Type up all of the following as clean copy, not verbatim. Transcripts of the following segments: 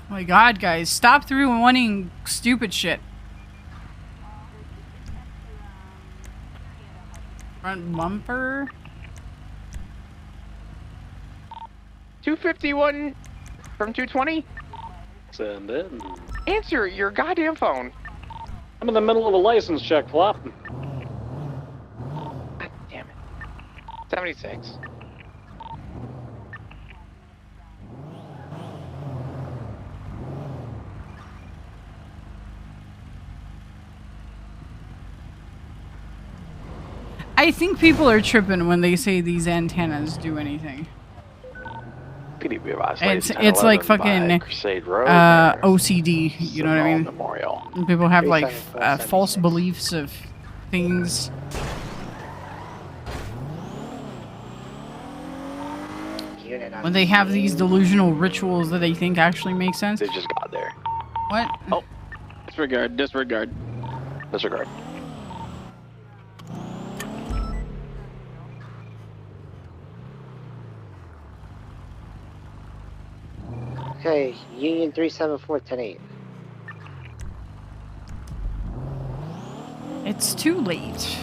Oh my god, guys, stop through wanting stupid shit. Front bumper. 251 from 220? Send in. Answer your goddamn phone. I'm in the middle of a license check, Flop. God damn it. 76. I think people are tripping when they say these antennas do anything. It's like fucking OCD, you know what I mean? Memorial. And people have like false beliefs of things. When they have these delusional rituals that they think actually make sense. They just got there. What? Oh. Disregard, disregard. Disregard. Okay, Union 374-10-8. It's too late.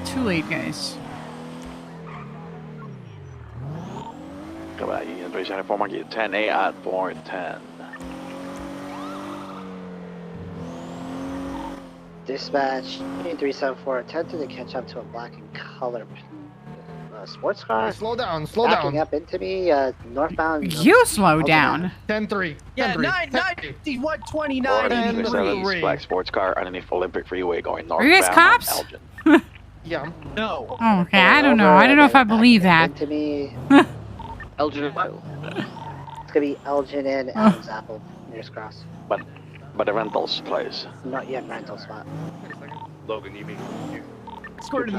Too late, guys. Come on, Union 374, monkey 10-8 at 410. Dispatch, Union 374 attempted to catch up to a black and color sports car. Slow down, slow down. Backing up into me, northbound. You slow down. 10-3. Yeah, 951-29. Black sports car underneath Olympic Freeway going northbound. Are you guys cops? Yeah. No. Oh, okay, I don't know. I don't know if I believe that. Into me. Elgin. It's gonna be Elgin and Adams Apple, nearest cross. But the rentals place. Not yet rental spot. Logan, you mean you? Scored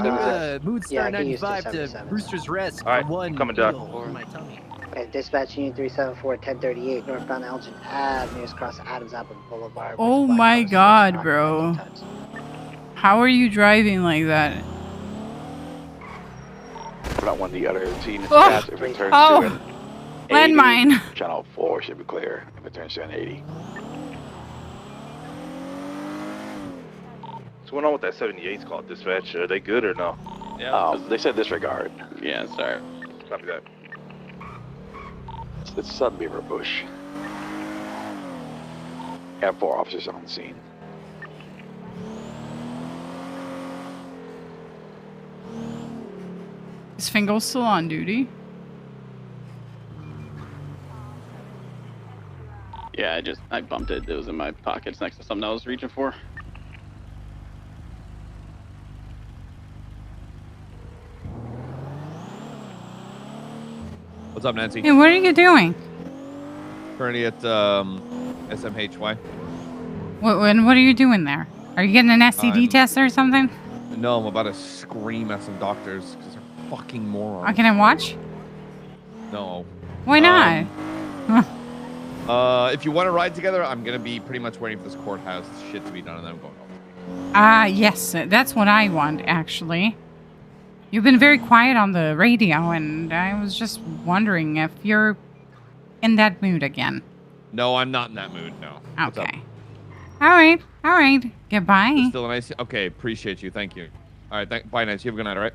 Mood Star 95 to Brewster's Rest. All right, one coming down. for my tummy. Okay, dispatch Union 374 1038 northbound Elgin Ave, nearest cross Adams Apple Boulevard. Oh my god, bro. How are you driving like that? That one, the other team is Oh. fast. If it turns Oh. to an 80, Landmine. channel 4 should be clear. If it turns to an 80. What's going on with that 78's called dispatch? Are they good or no? Yeah. They said disregard. Yeah, sorry. Copy that. It's Sun Beaver Bush. Got 4 officers on the scene. Is Fingal still on duty? Yeah, I bumped it. It was in my pockets next to something I was reaching for. What's up, Nancy? Hey, what are you doing? Currently at SMHY. What are you doing there? Are you getting an STD test or something? No, I'm about to scream at some doctors because they're fucking morons. Oh, can I watch? No. Why not? If you want to ride together, I'm gonna be pretty much waiting for this courthouse shit to be done, and then I'm going home. Yes, that's what I want, actually. You've been very quiet on the radio, and I was just wondering if you're in that mood again. No, I'm not in that mood. No. What's up? Okay. All right. Goodbye. It's still a nice. Okay, appreciate you. Thank you. All right. Bye, Nancy. You have a good night. All right.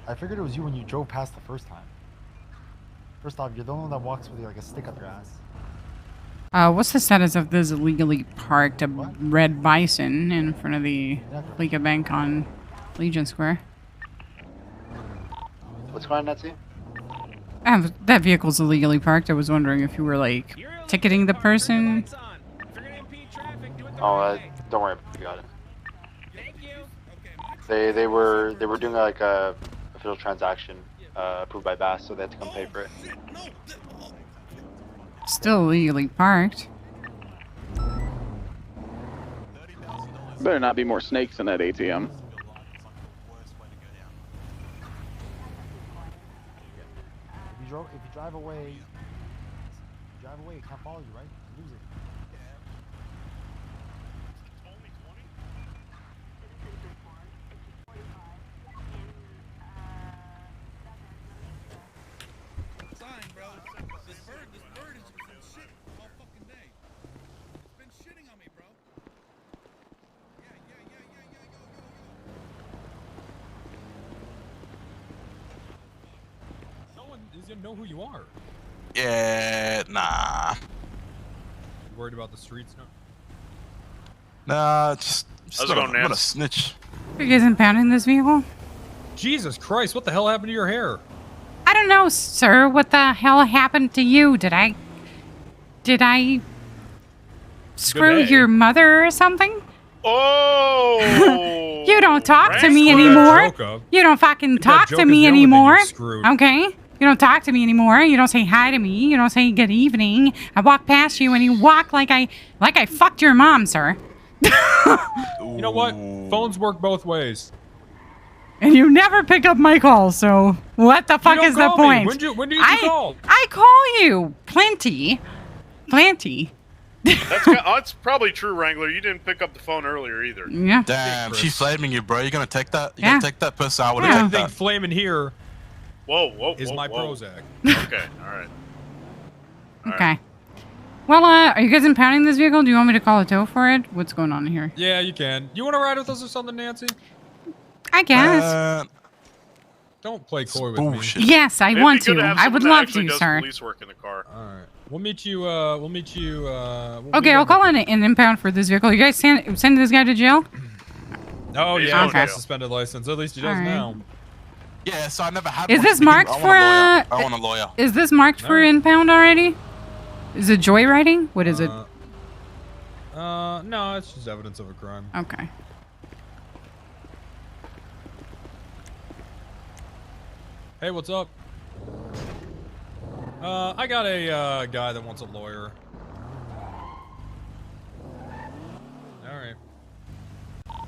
I figured it was you when you drove past the first time. First off, you're the one that walks with like a stick up your ass. What's the status of this illegally parked red bison in front of the Liga Bank on Legion Square? What's going on, Nancy? That vehicle's illegally parked. I was wondering if you were like ticketing the person. Oh, don't worry, we got it. They were doing like a official transaction approved by Bass, so they had to come pay for it. Still illegally parked. Better not be more snakes in that ATM. If you drive away, it can't follow you, right? You lose it. He's gonna know who you are. Yeah, nah. You worried about the streets now? Nah, just How's it going, I'm gonna Nance? snitch. Are you guys impounding this vehicle? Jesus Christ, what the hell happened to your hair? I don't know, sir. What the hell happened to you? Did I screw day. your mother or something? Oh! You don't talk to me Screw that anymore. joke up. You don't fucking That talk joke to is me the only thing anymore. you've screwed. Okay? You don't talk to me anymore. You don't say hi to me. You don't say good evening. I walk past you and you walk like I fucked your mom, sir. You know what? Phones work both ways. And you never pick up my call, so what the fuck You don't is the call me. point? When did you call? I call you plenty. That's probably true, Wrangler. You didn't pick up the phone earlier either. Yeah. Damn, Chris. she's flaming you, bro. You gonna take that? You Yeah. gonna take that pussy? I would Yeah. have I taken think that. flaming here Whoa, is my Prozac. Okay, all right. Okay. Well, are you guys impounding this vehicle? Do you want me to call a tow for it? What's going on here? Yeah, you can. You want to ride with us or something, Nancy? I guess. Don't play coy with bullshit. me. Yes, I It'd want be good to. have I someone would that love actually to, does sir. Police work in the car. All right. We'll meet you. We'll meet Okay, I'll call an impound for this vehicle. You guys send this guy to jail? Oh He's yeah, on he's got a jail. suspended license. At least he does All right. now. Yeah, so I never had. Is one this to begin marked with. for I want a lawyer. Is this marked for impound already? Is it joyriding? What is it? No, it's just evidence of a crime. Okay. Hey, what's up? I got a guy that wants a lawyer. All right.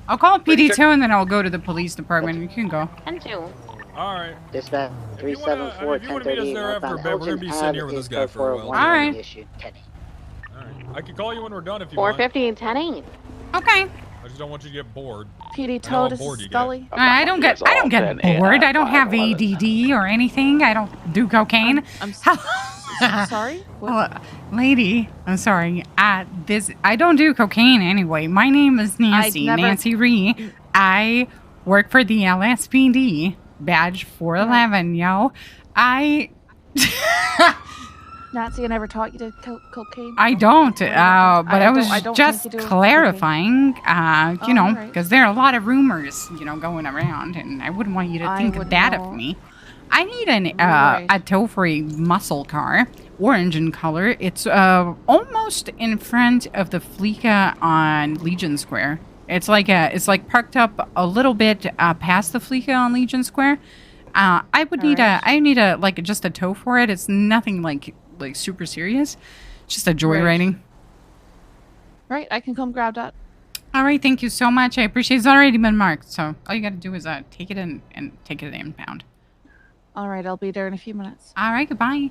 I'll call PD2 and then I'll go to the police department. You can go. And two. All right. Dispatch If you wanna meet us there after a bit, we're gonna be sitting here with this guy for a while. All right. All right. I can call you when we're done if you 450 and 10-8. Okay. I just don't want you to get bored. PD I know told how us bored you get. Scully. I don't get bored. I don't have ADD or anything. I don't do cocaine. I'm sorry? Well, lady, I'm sorry. I don't do cocaine anyway. My name is Nancy, Nancy Ree. I work for the LSPD, badge 411, yo. Nancy, I never taught you to cocaine. I don't, but I was don't just think you do clarifying, you know, right. because there are a lot of rumors, you know, going around, and I wouldn't want you to think would that know. of me. I need Right. a tow for a muscle car, orange in color. It's almost in front of the Fleeca on Legion Square. It's like parked up a little bit past the Fleeca on Legion Square. I would need just a tow for it. It's nothing like super serious. Just a joyriding. Right, I can come grab that. All right, thank you so much. I appreciate it. It's already been marked, so all you got to do is take it in and take it impound. All right, I'll be there in a few minutes. All right, goodbye.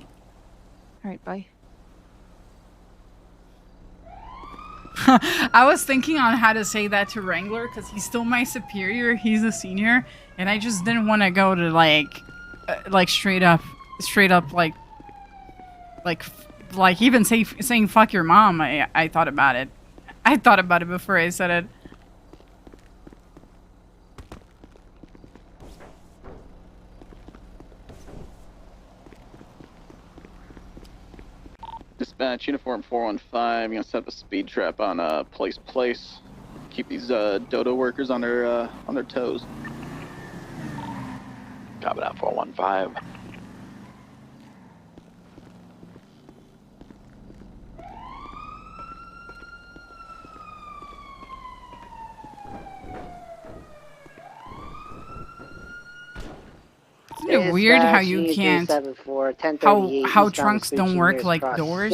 All right, bye. I was thinking on how to say that to Wrangler because he's still my superior. He's a senior, and I just didn't want to go to like straight up like even saying fuck your mom. I thought about it. I thought about it before I said it. Dispatch uniform 415. I'm gonna set up a speed trap on Place. Keep these dodo workers on their toes. Copy that 415. Isn't it weird how you can't how trunks don't work like doors?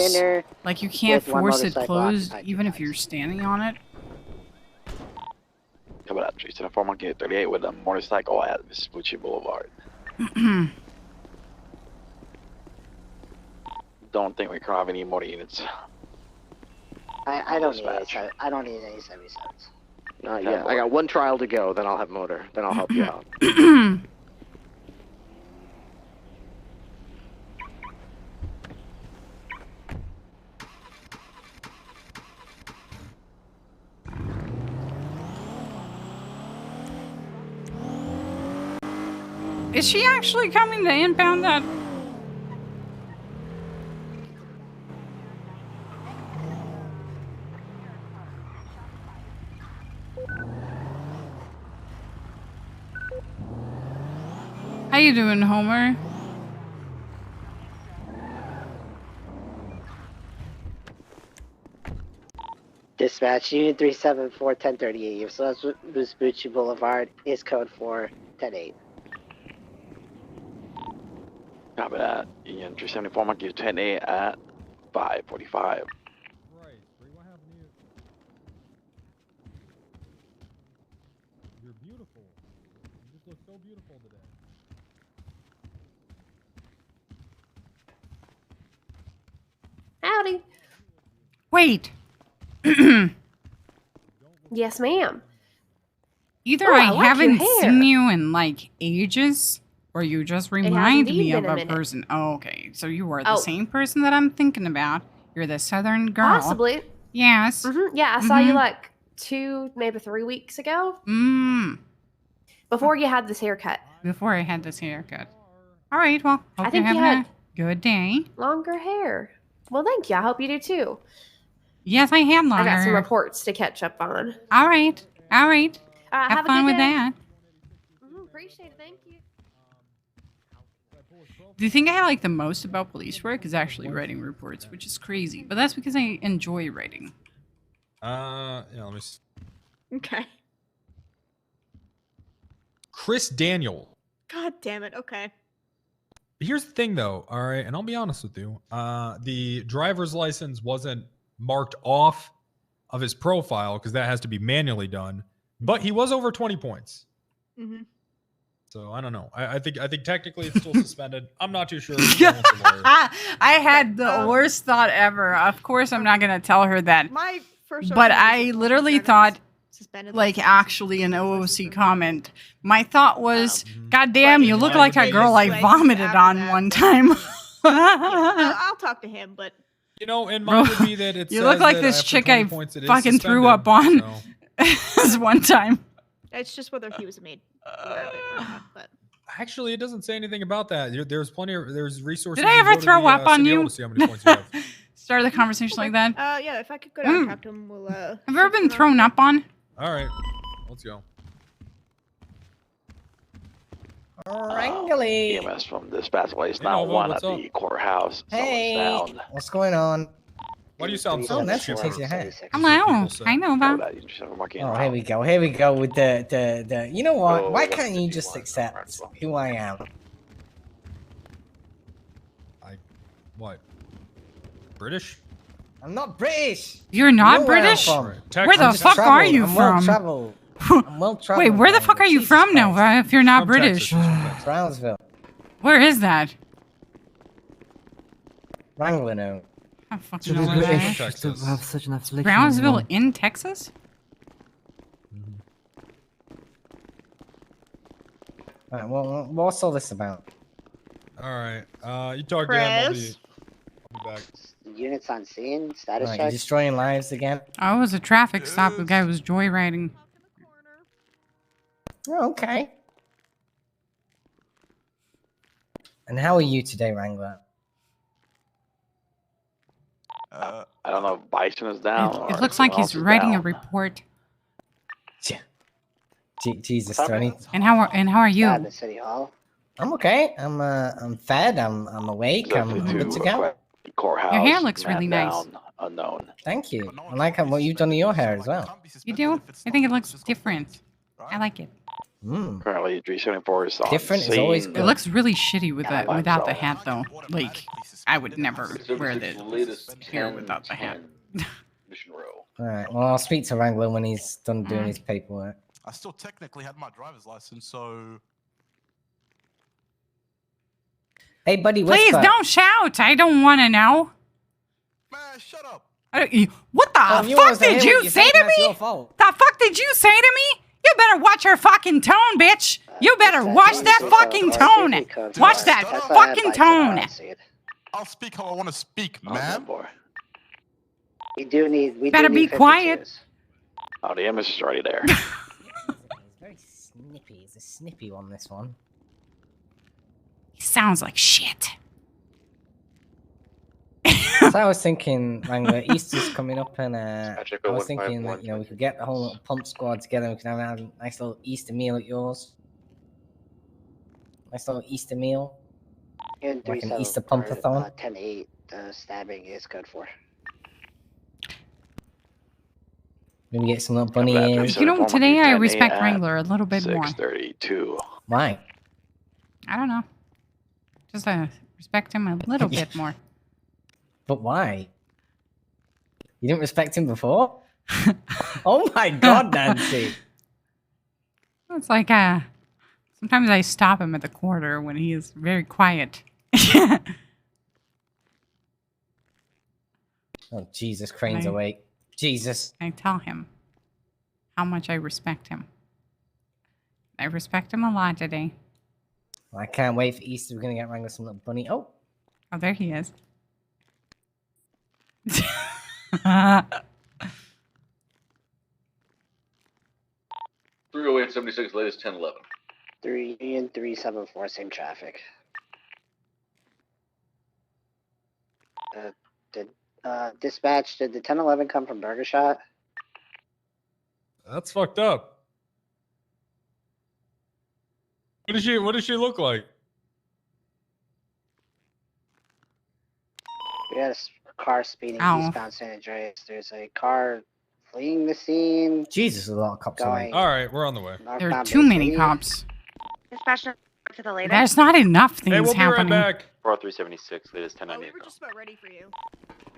Like you can't force it closed even if you're standing on it? Copy that 374 Monkey 38 with a motorcycle at Vespucci Boulevard. Don't think we can have any more units. I don't need any 77s. Yeah, I got one trial to go, then I'll have motor. Then I'll help you out. Is she actually coming to impound that? you doing, Homer? Dispatch, Unit 374, 1038. Your Vespucci Boulevard is code for 10-8. Copy that. Union 374, Monkey 10-8 at 5:45. Right. What happened to you? You're beautiful. You just look so beautiful today. Howdy. Wait. Yes, ma'am. Either Oh, I I like your haven't hair. seen you in like ages, or you just remind indeed me been of a a minute. person. Oh, okay. So you are the Oh. same person that I'm thinking about. You're the Southern girl. Possibly. Yes. Yeah, I saw you Mhm. like 2, maybe 3 weeks ago. Mm. Before you had this haircut. Before I had this haircut. All right. Well, hope I think you're you having had a good day. longer hair. Well, thank you. I hope you do too. Yes, I had longer. I got some hair. reports to catch up on. All right. All right. Have have a fun good with day. that. Appreciate it. Thank you. The thing I like the most about police work is actually writing reports, which is crazy. But that's because I enjoy writing. Yeah, let me see. Okay. Chris Daniel. God damn it. Okay. Here's the thing, though. All right, and I'll be honest with you. The driver's license wasn't marked off of his profile because that has to be manually done. But he was over 20 points. Mm-hmm. So I don't know. I think technically it's still suspended. I'm not too sure. I had the worst thought ever. Of course, I'm not going to tell her that. My first. But I literally thought, like, actually an OOC comment. My thought was, God damn, you look like that girl I vomited on one time. I'll talk to him, but You know, and mine would be that it's. You look like this chick I fucking threw up on this one time. it's just whether he was made aware of it or not. But Actually, it doesn't say anything about that. There's plenty of resources. Did I ever throw up on you? To see how many points you have. Start the conversation like that. yeah, if I could go down and talk to him, we'll. Have you ever been thrown up on? All right, let's go. Wrangly. EMS from dispatch place now one at the courthouse. Hey, Someone's down. what's going on? Why do you sound so Nancy takes your hand. Hello, I know about. Oh, here we go. Here we go with the. You know what? Why can't you just accept who I am? What? British? I'm not British. You're not You know where I'm British? from. Where the fuck are you I'm from? well-traveled. I'm well-traveled. Wait, where the fuck are you from, Nova, if you're not From British? Brownsville. Where is that? Wrangler, no. I fucking To know be where that British, is. to have such an affliction. Brownsville in Texas? Right, well, what's all this about? All right. You talk to him. I'll be back. Units on scene. Status Right, check. destroying lives again? Oh, it was a traffic stop. The guy was joyriding. Oh, okay. And how are you today, Wrangler? I don't know if Bison is down. It or looks like someone he's else is writing a down. report. Jesus, Tony. And how are you? At the city hall. I'm okay. I'm fed. I'm awake. I'm good to go. Courthouse. Your hair looks really man nice. down, Unknown. Thank you. I like what you've done to your hair as well. You do? I think it looks different. I like it. Currently, 374 is on Different is scene. always It looks really shitty with Yeah, that without the so. hat, though. Like, I would never wear the hair without the hat. All right. Well, I'll speak to Wrangler when he's done doing his paperwork. I still technically had my driver's license, so. Hey, buddy, Please Whisper. don't shout. I don't want to know. Man, shut up. What the you fuck always hear did what you you're say saying, to that's me? your fault. The fuck did you say to me? You better watch your fucking tone, bitch. You better watch that fucking tone. Watch that fucking tone. I'll speak how I want to speak, man. We do need. We Better do be need 52s. quiet. Oh, the image is already there. He's very snippy. He's a snippy one, this one. He sounds like shit. So I was thinking, Wrangler, Easter's coming up, and I was thinking that we could get the whole little pump squad together. And we could have a nice little Easter meal at yours. Nice little Easter meal. And Like an 37 Easter for, pumpathon. 10-8. Stabbing is code 4. Maybe get some little bunny ears. You know, today I respect Wrangler a little bit more. 632. Why? I don't know. Just respect him a little bit more. But why? You didn't respect him before? Oh my god, Nancy. It's like sometimes I stop him at the corner when he is very quiet. Oh, Jesus, Crane's awake. Jesus. I tell him how much I respect him. I respect him a lot today. I can't wait for Easter. We're going to get Wrangler some little bunny. Oh. Oh, there he is. 30876, latest 1011. 3 and 374, same traffic. Did dispatch, did the 1011 come from Burger Shot? That's fucked up. What does she look like? We had a car speeding Ow. eastbound San Andreas. There's a car fleeing the scene. Jesus, a lot of cops are All right, we're on the way. There are too many cops. Especially to the latest. There's not enough things Hey, we'll happening. be right back. 4376, latest Oh, 1098. we were just about ready for you.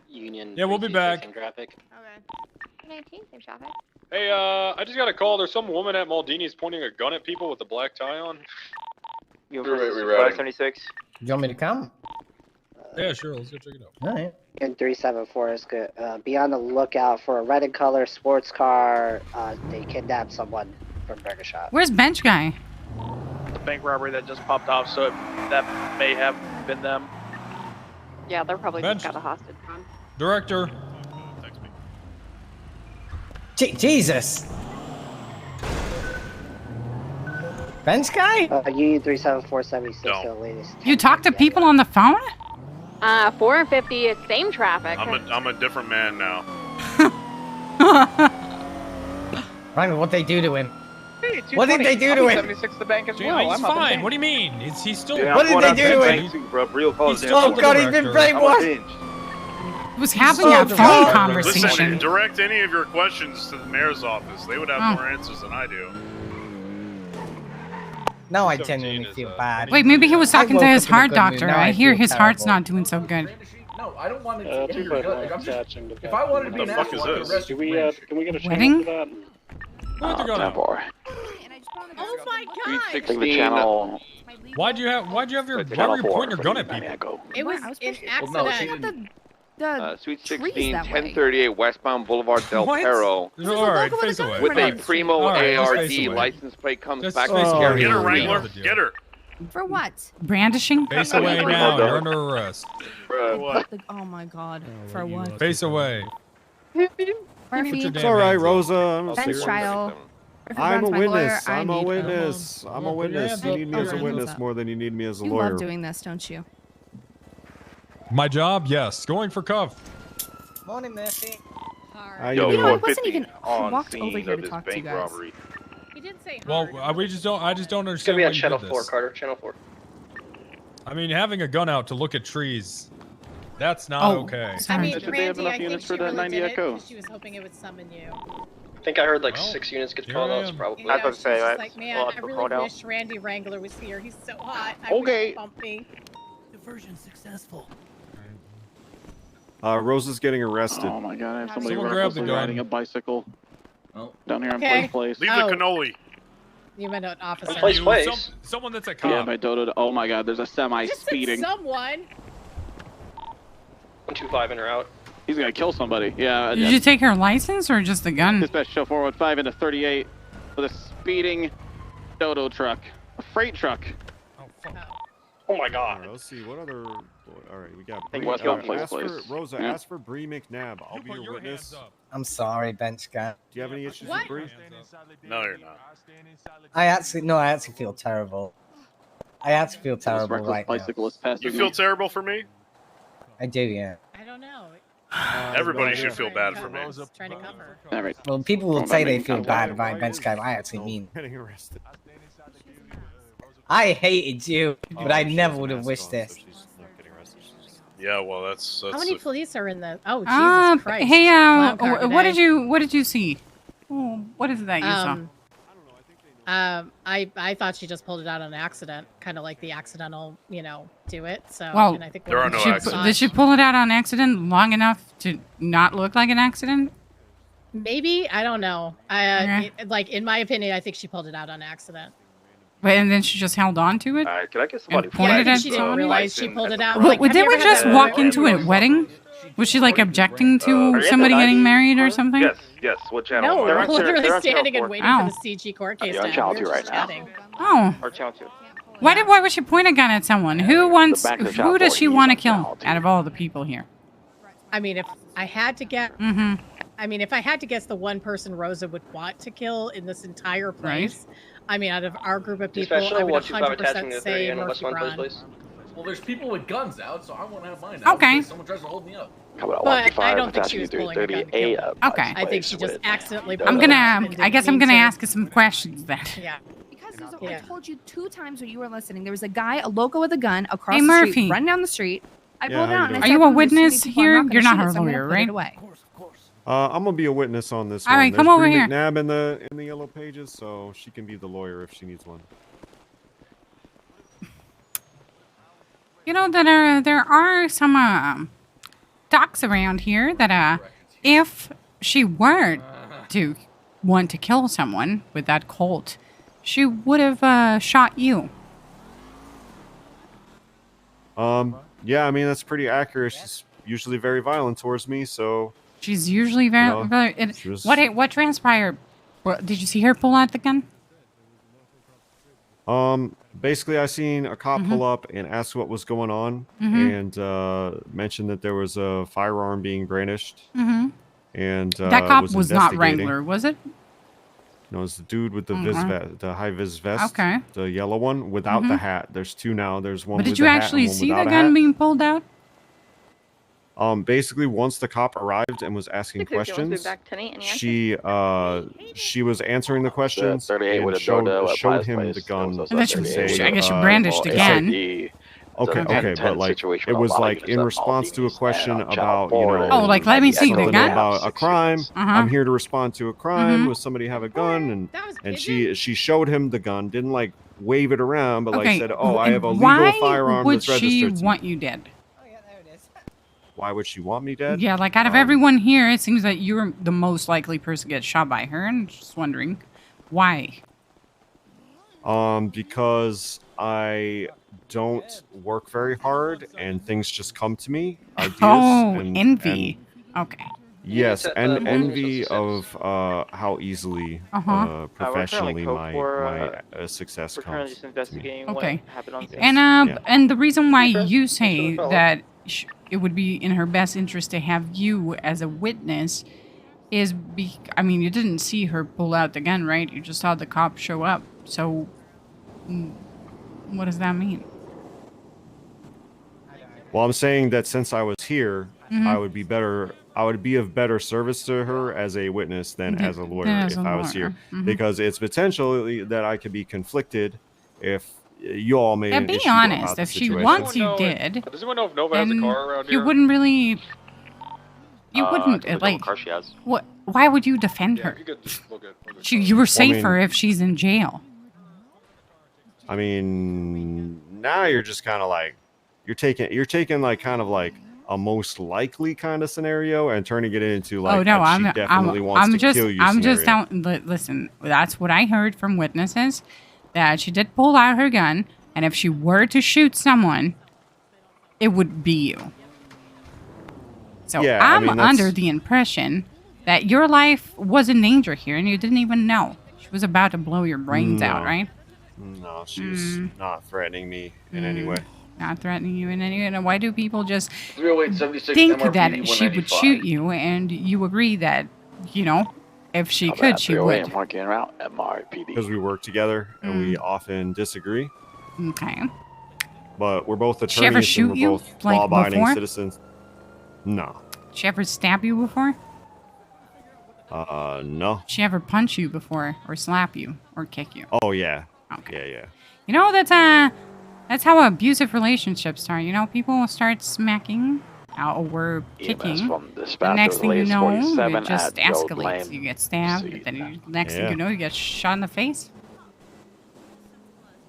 Union. Yeah, we'll be back. Traffic. Okay. 19, same traffic. Hey, I just got a call. There's some woman at Maldini's pointing a gun at people with a black tie on. You're right, 576. You want me to come? Yeah, sure. Let's go check it out. All right. And 374 is good. Be on the lookout for a red and color sports car. They kidnapped someone from Burger Shop. Where's Bench Guy? The bank robbery that just popped off, so that may have been them. Yeah, they're probably Bench. just got a hostage on. Director. Jesus. Bench Guy? Union 37476, No. the latest. You talk to people on the phone? 4 and 50 is same traffic. I'm a different man now. Wrangler, what they do to him? Hey, What did they do to him? 76 the bank as Dude, well. he's I'm up in fine. bank. What do you mean? He's still. What did they do to him? Oh god, he's been brainwashed. He was having a phone conversation. Listen, direct any of your questions to the mayor's office. They would have Oh. more answers than I do. Now I genuinely feel bad. Wait, maybe he was talking I to woke his up in a heart good mood. doctor. Now I hear feel his heart's terrible. not doing so good. No, I don't want to. If I wanted to be What an the fuck asshole, is I could this? arrest you for range. Can we get a Wedding? for that? Where'd the gun out? Oh my god! 316. Why'd you have your? Why Channel were you 4 pointing your gun at for people? Echo. It was Well, an no, she accident. didn't. Sweet trees 16, that way. 1038 westbound Boulevard Del What? Perro. All right, face away. With a Primo All right, just ARD face away. license plate comes Just back. face to away. Get her, Yeah. Wrangler. Yeah. Get her. For what? Brandishing? Face away now. You're under arrest. What? Oh my god. For what? Face away. Murphy, Put your It's damn all right, hands up. Rosa. I'm bench serious. trial. If it I'm a runs my lawyer, witness. I I'm a need witness. I'm a Put your witness. hands You up. need me Put as a your hands witness up. more than you need me as a You lawyer. love doing this, don't you? My job, yes. Going for cuff. Morning, Murphy. How Yo, you You know, I doing? wasn't even on walked scene over here of to this talk to you bank guys. robbery. He did say Well, I just don't understand It's gonna be why on you channel did 4, this. Carter. Channel 4. I mean, having a gun out to look at trees, that's not Oh, okay. I sorry. mean, Did they have Randy, enough I think units she for that really 90 did it Echo? because she was hoping it would summon you. I think I heard like Well, 6 units get here called I out, am. probably. You know, I was about to she say, was just right? like, man, Well, I it's really called out. wish Randy Wrangler was here. He's so hot. I Okay. wish he'd bump me. Diversion successful. Rosa's getting arrested. Oh my god, I have somebody Someone grab the recklessly gun. riding a bicycle down here Okay. in Place. Leave the cannoli. You meant an officer. Place, place. Someone that's a Yeah, cop. by Dodo. Oh my god, there's a semi Just said speeding. someone. 125 in or out. He's gonna kill somebody. Yeah. Did you take her license or just the gun? Dispatch show 415 into 38 with a speeding Dodo truck, a freight truck. Oh, fuck. Oh my All god. right, let's see what other. All right, we got. think Bree, West Hill Place, ask for please. Rosa. Yeah. Ask for Bree McNabb. I'll be Put your your witness. hands up. I'm sorry, Bench Guy. Do you have any issues What? with Bree? No, you're not. I actually feel terrible. I actually feel This terrible reckless right now. bicyclist passing You me. feel terrible for me? I do, yeah. I don't know. Everybody right, should yeah. feel bad for me. Trying to cover. All right. Well, people will Going say back they in feel contact. bad about Bench Guy, but I actually No, mean. getting arrested. I hated you, but I she never has a would have mask wished on, this. so she's not getting arrested. Yeah, well, that's How many police are in the? Oh, Ah, Jesus Christ! hey, Clown car what today. did you see? Oh, what is it that you saw? I thought she just pulled it out on accident, kind of like the accidental, do it. So, Well, and I think there are no accidents. Did she pull it out on accident long enough to not look like an accident? Maybe, I don't know. Okay. Like in my opinion, I think she pulled it out on accident. And then she just held on to it? Can I get And somebody? pointed Yeah, at she didn't somebody? realize she pulled it out. Well, Like, have didn't you we ever had just that walk moment? into a wedding? Was she like objecting to Are you somebody at the getting 90? married or something? Yes. What channel? No, They're we're on channel- literally they're on channel standing and 4. waiting Oh. for the CG court case You're on to channel end. We 2 were right just now. chatting. Oh. Or channel 2. Why would she point a gun at someone? Who wants? back of the Who does shop she floor, want to he's on kill channel two. out of all the people here? I mean, if I had to guess, Mm-hmm. if I had to guess, the one person Rosa would want to kill in this entire place. I mean, out of our group of people, I would 100% say Murphy Braun. Well, there's people with guns out, so I want to have mine out. Okay. If someone tries to hold me up. But I don't think she was pulling a gun to kill him. Okay. I think she just accidentally. I'm pulled it gonna. out and I guess didn't I'm mean gonna to. ask you some questions then. Yeah. Because I Yeah. told you 2 times when you were listening. There was a guy, a loco with a gun across Hey, the Murphy. street, running down the street. I Yeah, pulled it how out you and I doing? Are said, you a "There's too many witness people, I'm here? not gonna You're not shoot her it, so I'm gonna lawyer, put it right? away." I'm gonna be a witness on this All one. right, come There's over Bree here. McNabb in the yellow pages, so she can be the lawyer if she needs one. You know that there are some talks around here that if she were to want to kill someone with that Colt, she would have shot you. Yeah, I mean that's pretty accurate. She's usually very violent towards me, so She's usually very. No, very she was- what transpired? Did you see her pull out the gun? basically I seen a cop Mhm. pull up and ask what was going on Mhm. and mentioned that there was a firearm being brandished Mm-hmm. and That cop was not investigating. Wrangler, was it? No, it's the dude with the Okay. the high vis vest. Okay. The yellow one without the Mhm. hat. There's 2 now. There's one But with did you the hat actually and one see the without a gun hat. being pulled out? Basically, once the cop arrived and was asking questions, she was answering the questions 38 and with a showed dodo at showed Pies him Place. the gun. That was And then also she, 38 I guess she with, brandished well, again. SID. Okay, It's a okay, 10 but like situation it with a was lot of like good in stuff. response to a Maldives question and about California. Oh, like, let me see the something gun? about a crime. I'm here to respond to a crime. Mhm. Was somebody have a gun? And she showed him the gun. Didn't like wave it around, but like Okay, said, "Oh, I and have a legal why firearm would that's she registered." to want you dead? Why would she want me dead? Yeah, like out of everyone here, it seems that you're the most likely person to get shot by her. And just wondering why. Because I don't work very hard and things just come to me. Ideas Oh, and, envy. Okay. Yes, Yeah, and multiple envy success. of how easily Uh-huh. professionally currently my success We're currently comes. just investigating Okay. what happened on scene. And Yeah. and the reason why you say Sure, fellow. that it would be in her best interest to have you as a witness is I mean, you didn't see her pull out the gun, right? You just saw the cop show up. So what does that mean? Well, I'm saying that since I was here, Mhm. I would be of better service to her as a witness than Th- as a lawyer than as if a I was here, lawyer. Mhm. because it's potentially that I could be conflicted if you all made Yeah, an be issue honest. about the If she situation. wants you Does dead, Does anyone know if Nova has a then car around you here? wouldn't really. You wouldn't I don't know like. what car she has. What? Why would you defend Yeah, her? if you could just look at You were Well, I safer mean- if she's in jail. I mean, now you're just kind of like you're taking like kind of like a most likely kind of scenario and turning it into like Oh no, she definitely wants I'm to just, kill you. I'm just scenario. listen. That's what I heard from witnesses, that she did pull out her gun, and if she were to shoot someone, it would be you. So Yeah, I I'm mean, that's- under the impression that your life was in danger here, and you didn't even know. She was about to blow your brains out, No. right? No, she was not threatening me in any way. Not threatening you in any way. Why do people just 30876 think MRPD that she would 195. shoot you, and you agree that, you know, if she could, she would? Marking around MRPD. Because we work together and we often disagree, Okay. but we're both She ever attorneys shoot and we're you, both like, law-abiding before? citizens. No. She ever stab you before? No. She ever punch you before, or slap you, or kick you? Oh yeah. Okay. Yeah. You know, that's how abusive relationships start. You know, people will start smacking or kicking. from The dispatch next of thing you latest know, 47 it just at Road escalates. Lane. You get stabbed, and then next thing Yeah. you know, you get shot in the face.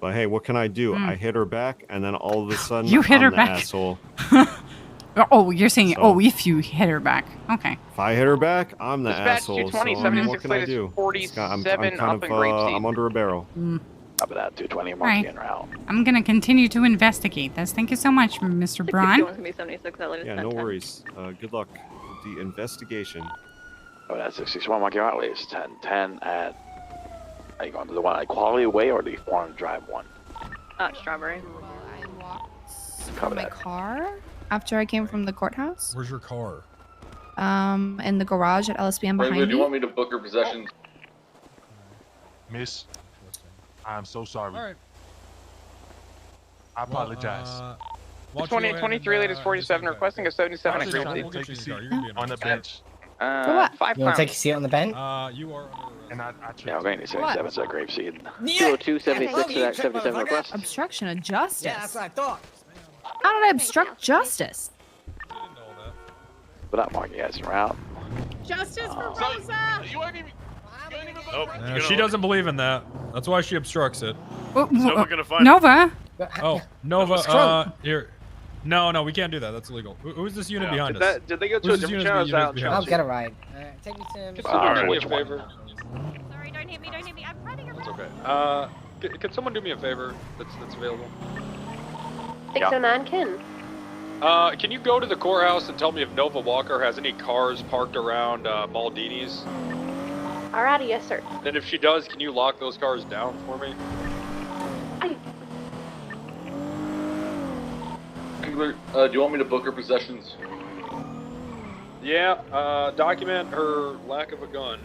But hey, what can I do? I hit her back, and then all of a sudden, You hit I'm her the back? asshole. Oh, you're saying, So- if you hit her back. Okay. If I hit her back, I'm the Dispatch asshole. 220, So I mean, what 76 can I latest do? 47 I'm kind up of, in Grapeseed. I'm under a barrel. Up at that 220 All right. monkey en route. I'm gonna continue to investigate this. Thank you so much, Mr. Braun. Yeah, no worries. Good luck with the investigation. Oh, that's 661 monkey en route. Latest 1010 at. Are you going to the one at Quality Way or the Foreign Drive one? Strawberry. I walked Cover from my that. car after I came from the courthouse. Where's your car? In the garage at LSBM behind Wrangler, do you me. want me to book her possessions? Miss, I'm so sorry. All right. I apologize. 23 latest 47 requesting a 77 at Actually, Grapeseed. we'll get you in the car. You're gonna be in On the bench. For what? 5 You want to take a pounds. seat on the bench? You are under arrest. And I Yeah, we're going to 77 at Grapeseed. 202, 76 at 77 request. Obstruction of justice. Yeah, that's what I thought. How did I obstruct justice? But that monkey has en route. Justice for So, Rosa! you ain't even. Nope. She doesn't believe in that. That's why she obstructs it. Nova gonna find Nova. Oh, Nova. was drunk. Here. No, we can't do that. That's illegal. Who's this unit behind us? Did they go to Who's a this different unit channel? behind I'll us? get a ride. Take me Can to. someone do me a which one? favor? Sorry, don't hit me, don't hit me. I'm running around. It's okay. Can someone do me a favor that's available? 609 Ken. Can you go to the courthouse and tell me if Nova Walker has any cars parked around Maldini's? Alrighty, yes, sir. And if she does, can you lock those cars down for me? Wrangler, do you want me to book her possessions? Yeah, document her lack of a gun.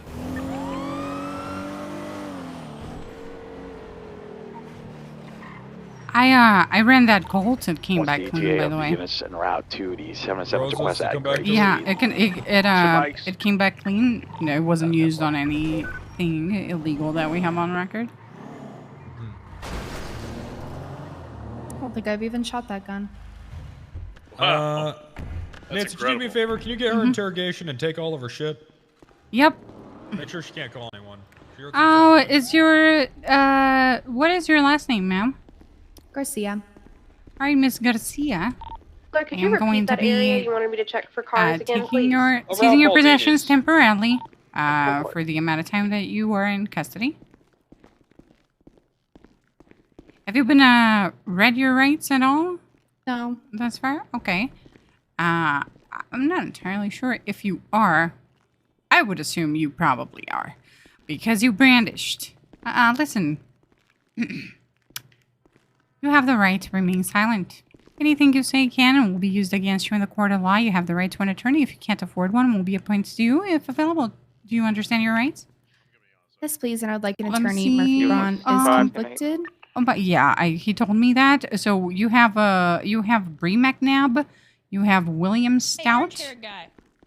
I ran that Colt. It came What's back the clean, ETA by of the the way. units en route to the 77 Roses request to at come back to Grapeseed. Yeah, it came back clean. No, it wasn't used on anything illegal that we have on record. I don't think I've even shot that gun. Nancy, could you do me a favor? Can you get her interrogation and take all of her shit? Yep. Make sure she can't call anyone. Oh, what is your last name, ma'am? Garcia. All right, Miss Garcia. Sir, could I you am going repeat that to be, area you wanted me to check for cars again, taking please? seizing your Maldini's. possessions temporarily for the amount of time that you were in custody. Have you been read your rights at all? No. Thus far? Okay. I'm not entirely sure if you are. I would assume you probably are. Because you brandished. Listen. You have the right to remain silent. Anything you say can and will be used against you in the court of law. You have the right to an attorney. If you can't afford one, will be appointed to you if available. Do you understand your rights? Yes, please, and I'd like an Let me attorney. see. Murphy Braun is conflicted. Oh, but yeah, he told me that. So you have Bree McNabb, you have William Stout,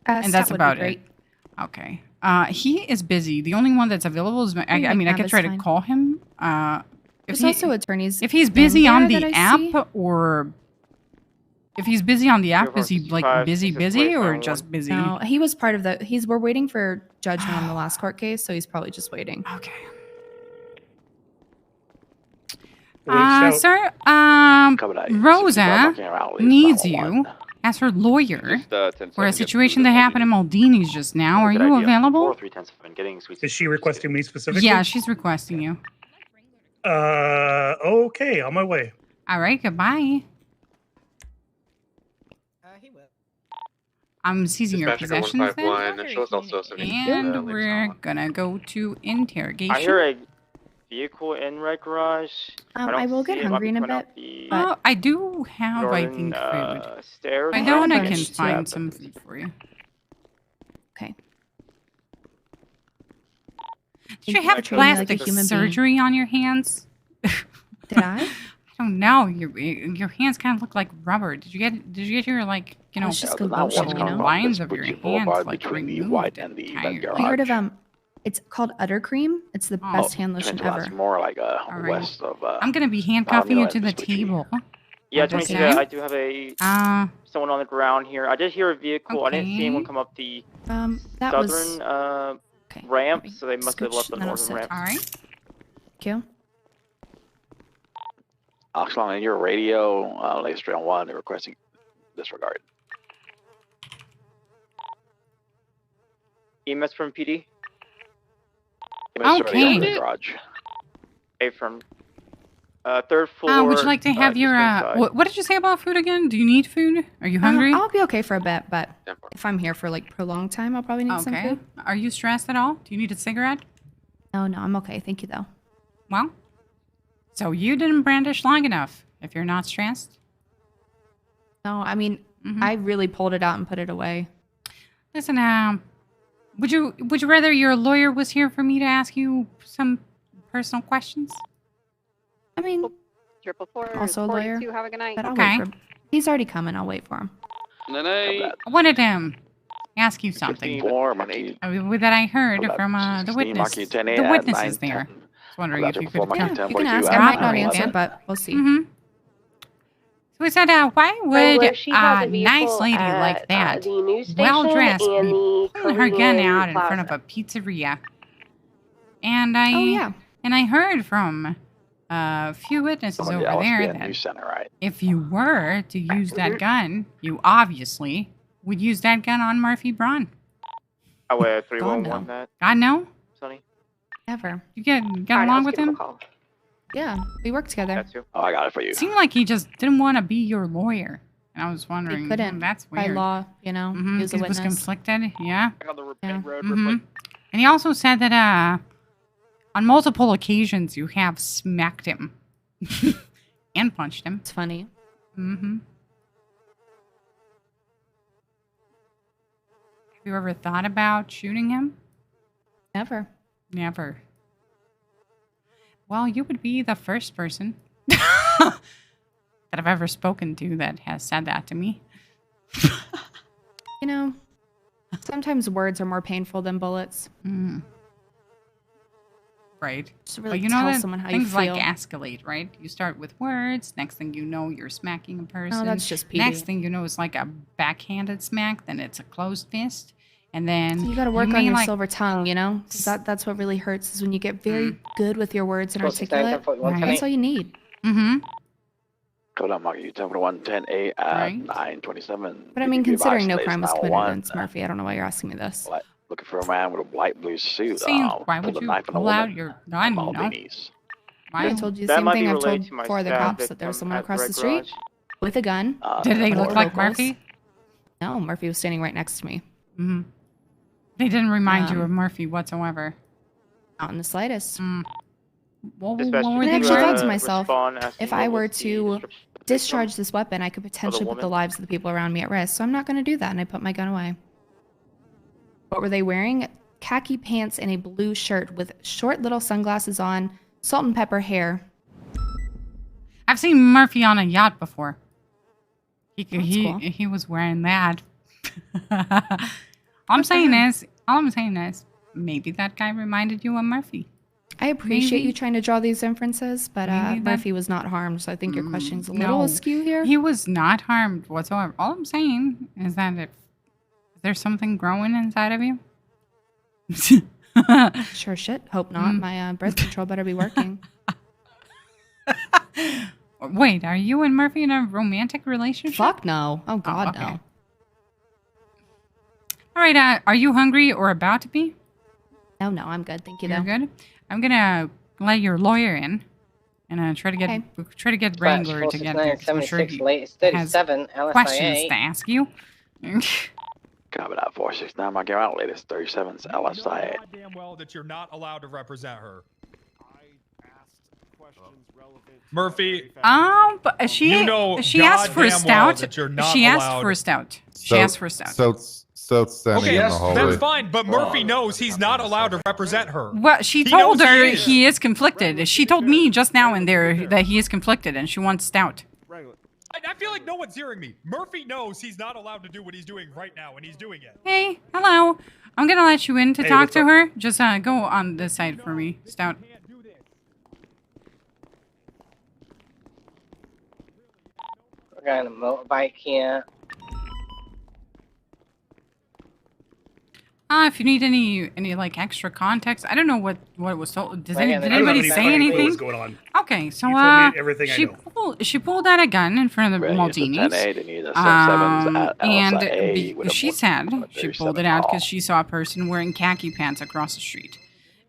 and Stout that's would be about great. it. Okay. He is busy. The only one that's available is I mean, I McNabb could is try to fine. call him. There's also attorneys. If he's in busy there on that the I see. app, or if he's busy on the app, is he like busy or just busy? No, he was part of the. We're waiting for judgment on the last court case, so he's probably just waiting. Okay. So- Sir, Rosa needs you as her lawyer for a situation that happened in Maldini's just now. Are you available? Is she requesting me specifically? Yeah, she's requesting you. Okay, on my way. All right, goodbye. I'm seizing your Dispatcher possessions then. 151, show us also 72. And we're gonna go to interrogation. I hear a vehicle in red garage. I will get hungry in a bit. Oh, I do have, I think, food. Stairs. I know, and I brunch can too. find some food for you. Okay. Did you have treating me like a plastic human being. surgery on your hands? Did I? I don't know. Your hands kind of look like rubber. Did you get your it's just convulsion, you know? lines of your hands like between the removed white and the red entirely? garage. I heard of It's called Udder Cream. It's the best hand lotion ever. It's more like right. west of. I'm gonna be handcuffing you to the table. Yeah, What is 22. that? I do have a someone on the ground here. I did hear a vehicle. I didn't see anyone come up the that southern was ramp, so they must have left the Scooch, that'll northern sit. ramp. All right. Thank you. Oxlon, in your radio, latest 301, they're requesting disregard. EMS from PD. EMS already on the Okay. garage. A from third floor. Would you like to have your what did you say about food again? Do you need food? Are you hungry? I'll be okay for a bit, but if I'm here for like prolonged time, I'll probably need some Okay. food. Are you stressed at all? Do you need a cigarette? No, I'm okay. Thank you, though. Well, so you didn't brandish long enough. If you're not stressed. No, I mean, I really pulled it out and put it away. Listen, would you rather your lawyer was here for me to ask you some personal questions? I mean, Triple four. also a lawyer. Have a good night. But I'll Okay. wait for he's already coming. I'll wait for him. I wanted to ask you something that I heard from the witness. The witnesses there. I was wondering if you could Yeah, you can ask. I might not answer, but we'll see. So we said, why would Wrangler, she has a a vehicle nice lady at, like that, the news well station dressed, be and the pulling her gun Korean out in front of plaza. a pizzeria? And I heard from a few witnesses Some of the over there LSPN that News Center, right? if you were to use that gun, you obviously would use that gun on Murphy Braun. I wear 311 that. God no? Sonny. Never. You get along with him? Yeah, we work together. Oh, I got it for you. It seemed like he just didn't want to be your lawyer. And I was wondering, He couldn't. that's By weird. law, you know, he was a He was witness. conflicted, yeah. On the Yeah. road, And he also said that on multiple occasions you have smacked him and punched him. It's funny. Mm-hmm. Have you ever thought about shooting him? Never. Never. Well, you would be the first person that I've ever spoken to that has said that to me. You know, sometimes words are more painful than bullets. Right. Just really But you know tell that someone how you things like feel. escalate, right? You start with words. Next thing you know, you're smacking a person. that's just PD. Next thing you know, it's like a backhanded smack. Then it's a closed fist. And then So you got to work may, on your like, silver tongue, you know? 'Cause that's what really hurts is when you get very Mm. good with your words and 1269, articulate. 10.1, That's all you need. Mm-hmm. Code on market, you 10.110A at Right. 927. But I mean, considering no Advised crime was latest committed 911. against Murphy, I don't know why you're asking me this. Looking for a man with a light blue suit. Saying, why pulled would a you knife on a pull out woman your at gun, you know? Maldini's. Why? I told you the That same might be thing I've related told to my four other staff cops that there was victim someone at the across Red the street Garage. with a gun. Did they look Four like locals. Murphy? No, Murphy was standing right next to me. Mm-hmm. They didn't remind you Um, of Murphy whatsoever. Not in the slightest. What Dispatch, were could And I they actually wearing? thought to myself, respond, asking if I what were was the to description of the discharge this weapon, I could potentially put the woman? lives of the people around me at risk. So I'm not going to do that, and I put my gun away. What were they wearing? Khaki pants and a blue shirt with short little sunglasses on, salt and pepper hair. I've seen Murphy on a yacht before. That's cool. He was wearing that. all I'm saying is, maybe that guy reminded you of Murphy. I appreciate Maybe. you trying to draw these inferences, but Maybe that- Murphy was not harmed, so I think your question's a little No, askew here. He was not harmed whatsoever. All I'm saying is that if there's something growing inside of you. Sure shit. Hope not. My birth control better be working. Wait, are you and Murphy in a romantic relationship? Fuck no. Oh God, okay. no. All right, are you hungry or about to be? No, I'm good. Thank you, You're though. good. I'm gonna let your lawyer in, and try to get Wrangler to get there. 'Cause I'm sure 76, he late, has 37, questions LSIA. to ask you. Copy that 469, marking out latest 37's LSIA. Damn well that you're not allowed to represent her. Murphy. But she You know she asked for a goddamn well stout. that you're not She asked allowed- for a stout. She asked for a stout. So standing Okay, in the hallway. that's fine, but Murphy knows he's not allowed to represent her. Well, she He told knows her he is. he is conflicted. She told me just now in there that he is conflicted and she wants stout. I feel like no one's hearing me. Murphy knows he's not allowed to do what he's doing right now, and he's doing it. Hey, hello. I'm gonna let you in to Hey, talk what's to up? her. Just go on this side for me, Stout. We're going on a motorbike here. If you need any like extra context, I don't know what was told. Did Right, did I don't know anybody any say fucking clue anything? what's going on. Okay, so You told me everything I she know. she pulled out a gun in front of the Right, it's a 10A, Maldinis. they need a 7.7s at And Alpha A with a she said she pulled it out because she saw a person wearing khaki pants across the street.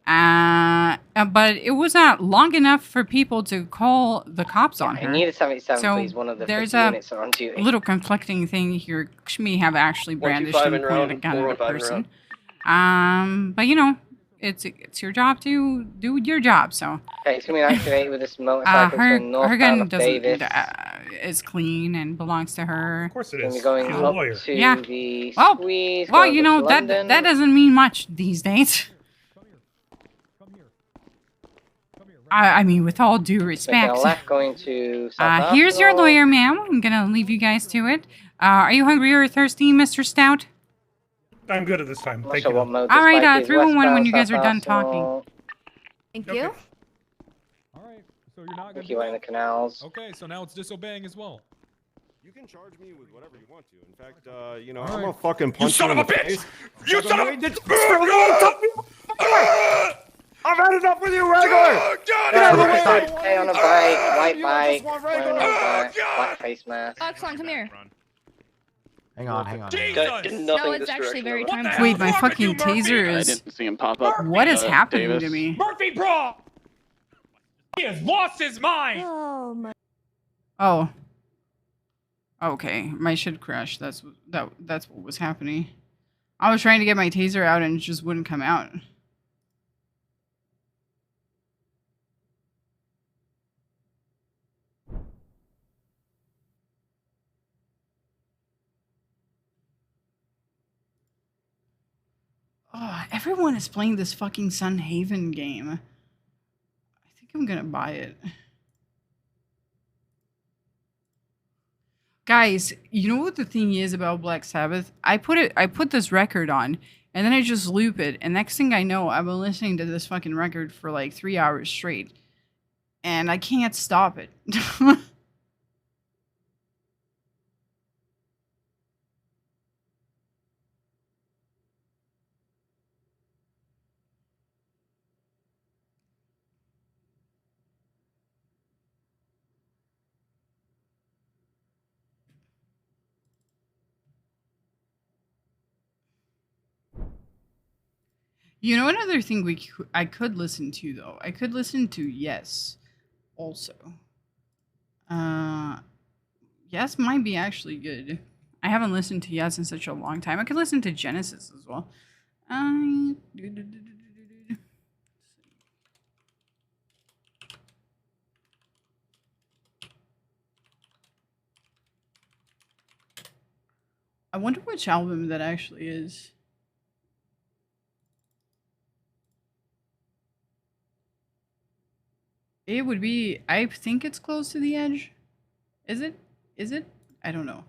But it was not long enough for people to call the cops on I her. need a 77, So please. One of the there's 50 a units are on duty. little conflicting thing here. She may have actually brandished 125 and and pointed a round, gun at a 415 and person. round. But you know, it's your job to do your job. So Okay, it's going to be activated with this motorcycle her from northbound gun of doesn't Davis. is clean and belongs to her. Of course it Going to is. be going She's a up lawyer. to Yeah. the Well, squeeze. well, going you up know to that London. that doesn't mean much these days. I mean, with all due Making respect. a left going to South Here's your Arsenal. lawyer, ma'am. I'm gonna leave you guys to it. Are you hungry or thirsty, Mr. Stout? I'm good at this time. Not Thank sure you. what mode All this right, bike is. 311 when Westbound, you guys South are done Arsenal. talking. Thank Okay. you. All right, so you're not going Thank to you, in the canals. Okay, so now it's disobeying as well. You can charge me with whatever you want to. In fact, you know, All I'm right. gonna fucking punch son you in of the a bitch! face. You son of a... I've had enough with you, Wrangler! Get out of the way! Stay on a bike, white You bike, just want wearing a Wrangler. black face mask. Oxon, come here. Hang on, hang on. Nothing No, in it's this actually direction. very over. time. Wait, my fucking taser I is. didn't see him pop up. What is happening Davis. to me? Murphy, bro! He has lost his mind! Oh my. Oh. Okay, my shit crashed. That's what was happening. I was trying to get my taser out and it just wouldn't come out. Oh, everyone is playing this fucking Sun Haven game. I think I'm gonna buy it. Guys, you know what the thing is about Black Sabbath? I put this record on, and then I just loop it, and next thing I know, I've been listening to this fucking record for like 3 hours straight. And I can't stop it. You know, another thing I could listen to though. I could listen to Yes, also. Yes might be actually good. I haven't listened to Yes in such a long time. I could listen to Genesis as well. I wonder which album that actually is. It would be, I think it's Close to the Edge. Is it? Is it? I don't know.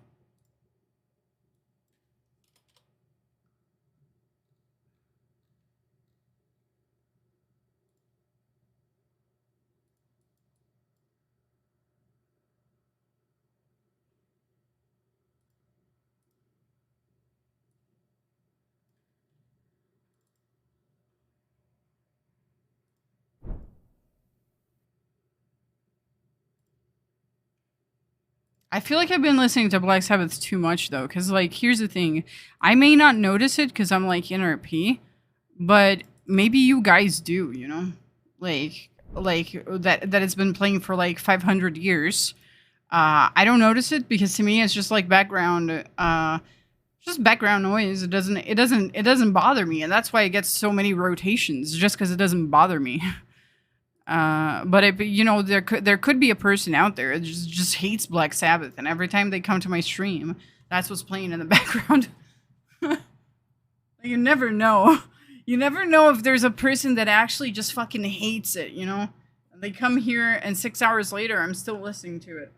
I feel like I've been listening to Black Sabbath too much though, because like here's the thing, I may not notice it because I'm like NRP, but maybe you guys do, you know, like that it's been playing for like 500 years. I don't notice it because to me it's just like background, just background noise. It doesn't bother me, and that's why it gets so many rotations, just because it doesn't bother me. But you know, there could be a person out there that just hates Black Sabbath, and every time they come to my stream, that's what's playing in the background. You never know. You never know if there's a person that actually just fucking hates it, you know? They come here, and 6 hours later, I'm still listening to it.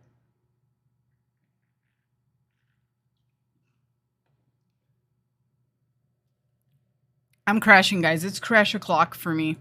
I'm crashing, guys. It's crash o'clock for me.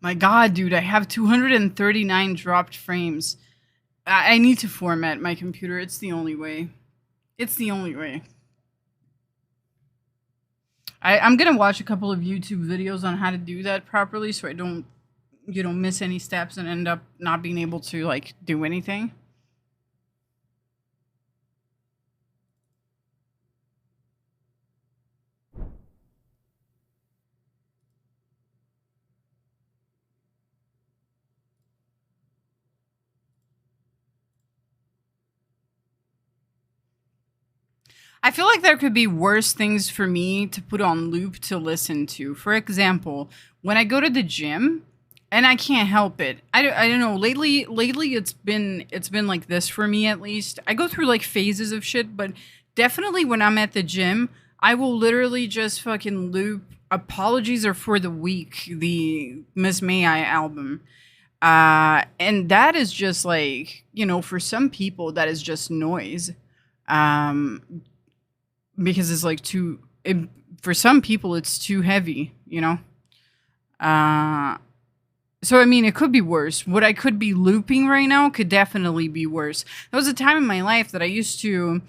My god, dude, I have 239 dropped frames. I need to format my computer. It's the only way. It's the only way. I'm gonna watch a couple of YouTube videos on how to do that properly so I don't, you know, miss any steps and end up not being able to, like, do anything. I feel like there could be worse things for me to put on loop to listen to. For example, when I go to the gym, and I can't help it. I don't know. Lately it's been like this for me, at least. I go through like phases of shit, but definitely when I'm at the gym, I will literally just fucking loop Apologies Are for the Weak, the Miss May I album. And that is just like, you know, for some people that is just noise. Because it's like for some people it's too heavy, you know? So I mean, it could be worse. What I could be looping right now could definitely be worse. There was a time in my life that I used to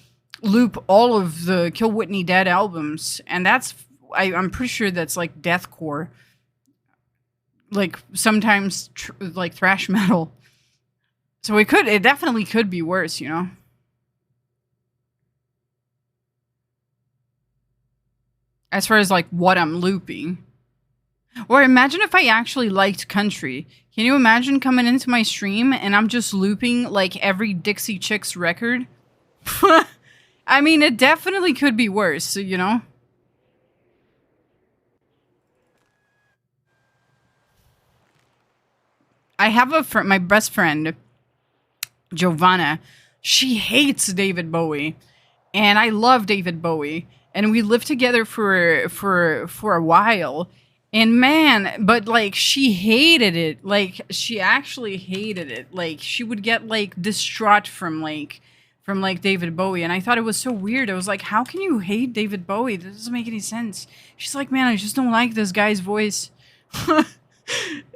loop all of the Kill Whitney Dead albums, and I'm pretty sure that's like deathcore. Like sometimes like thrash metal. So it definitely could be worse, you know? As far as like what I'm looping. Or imagine if I actually liked country. Can you imagine coming into my stream and I'm just looping like every Dixie Chicks record? I mean, it definitely could be worse, you know? I have my best friend, Giovanna. She hates David Bowie. And I love David Bowie. And we lived together for a while. And man, but like she hated it. Like she actually hated it. Like she would get like distraught from David Bowie. And I thought it was so weird. I was like, how can you hate David Bowie? That doesn't make any sense. She's like, man, I just don't like this guy's voice.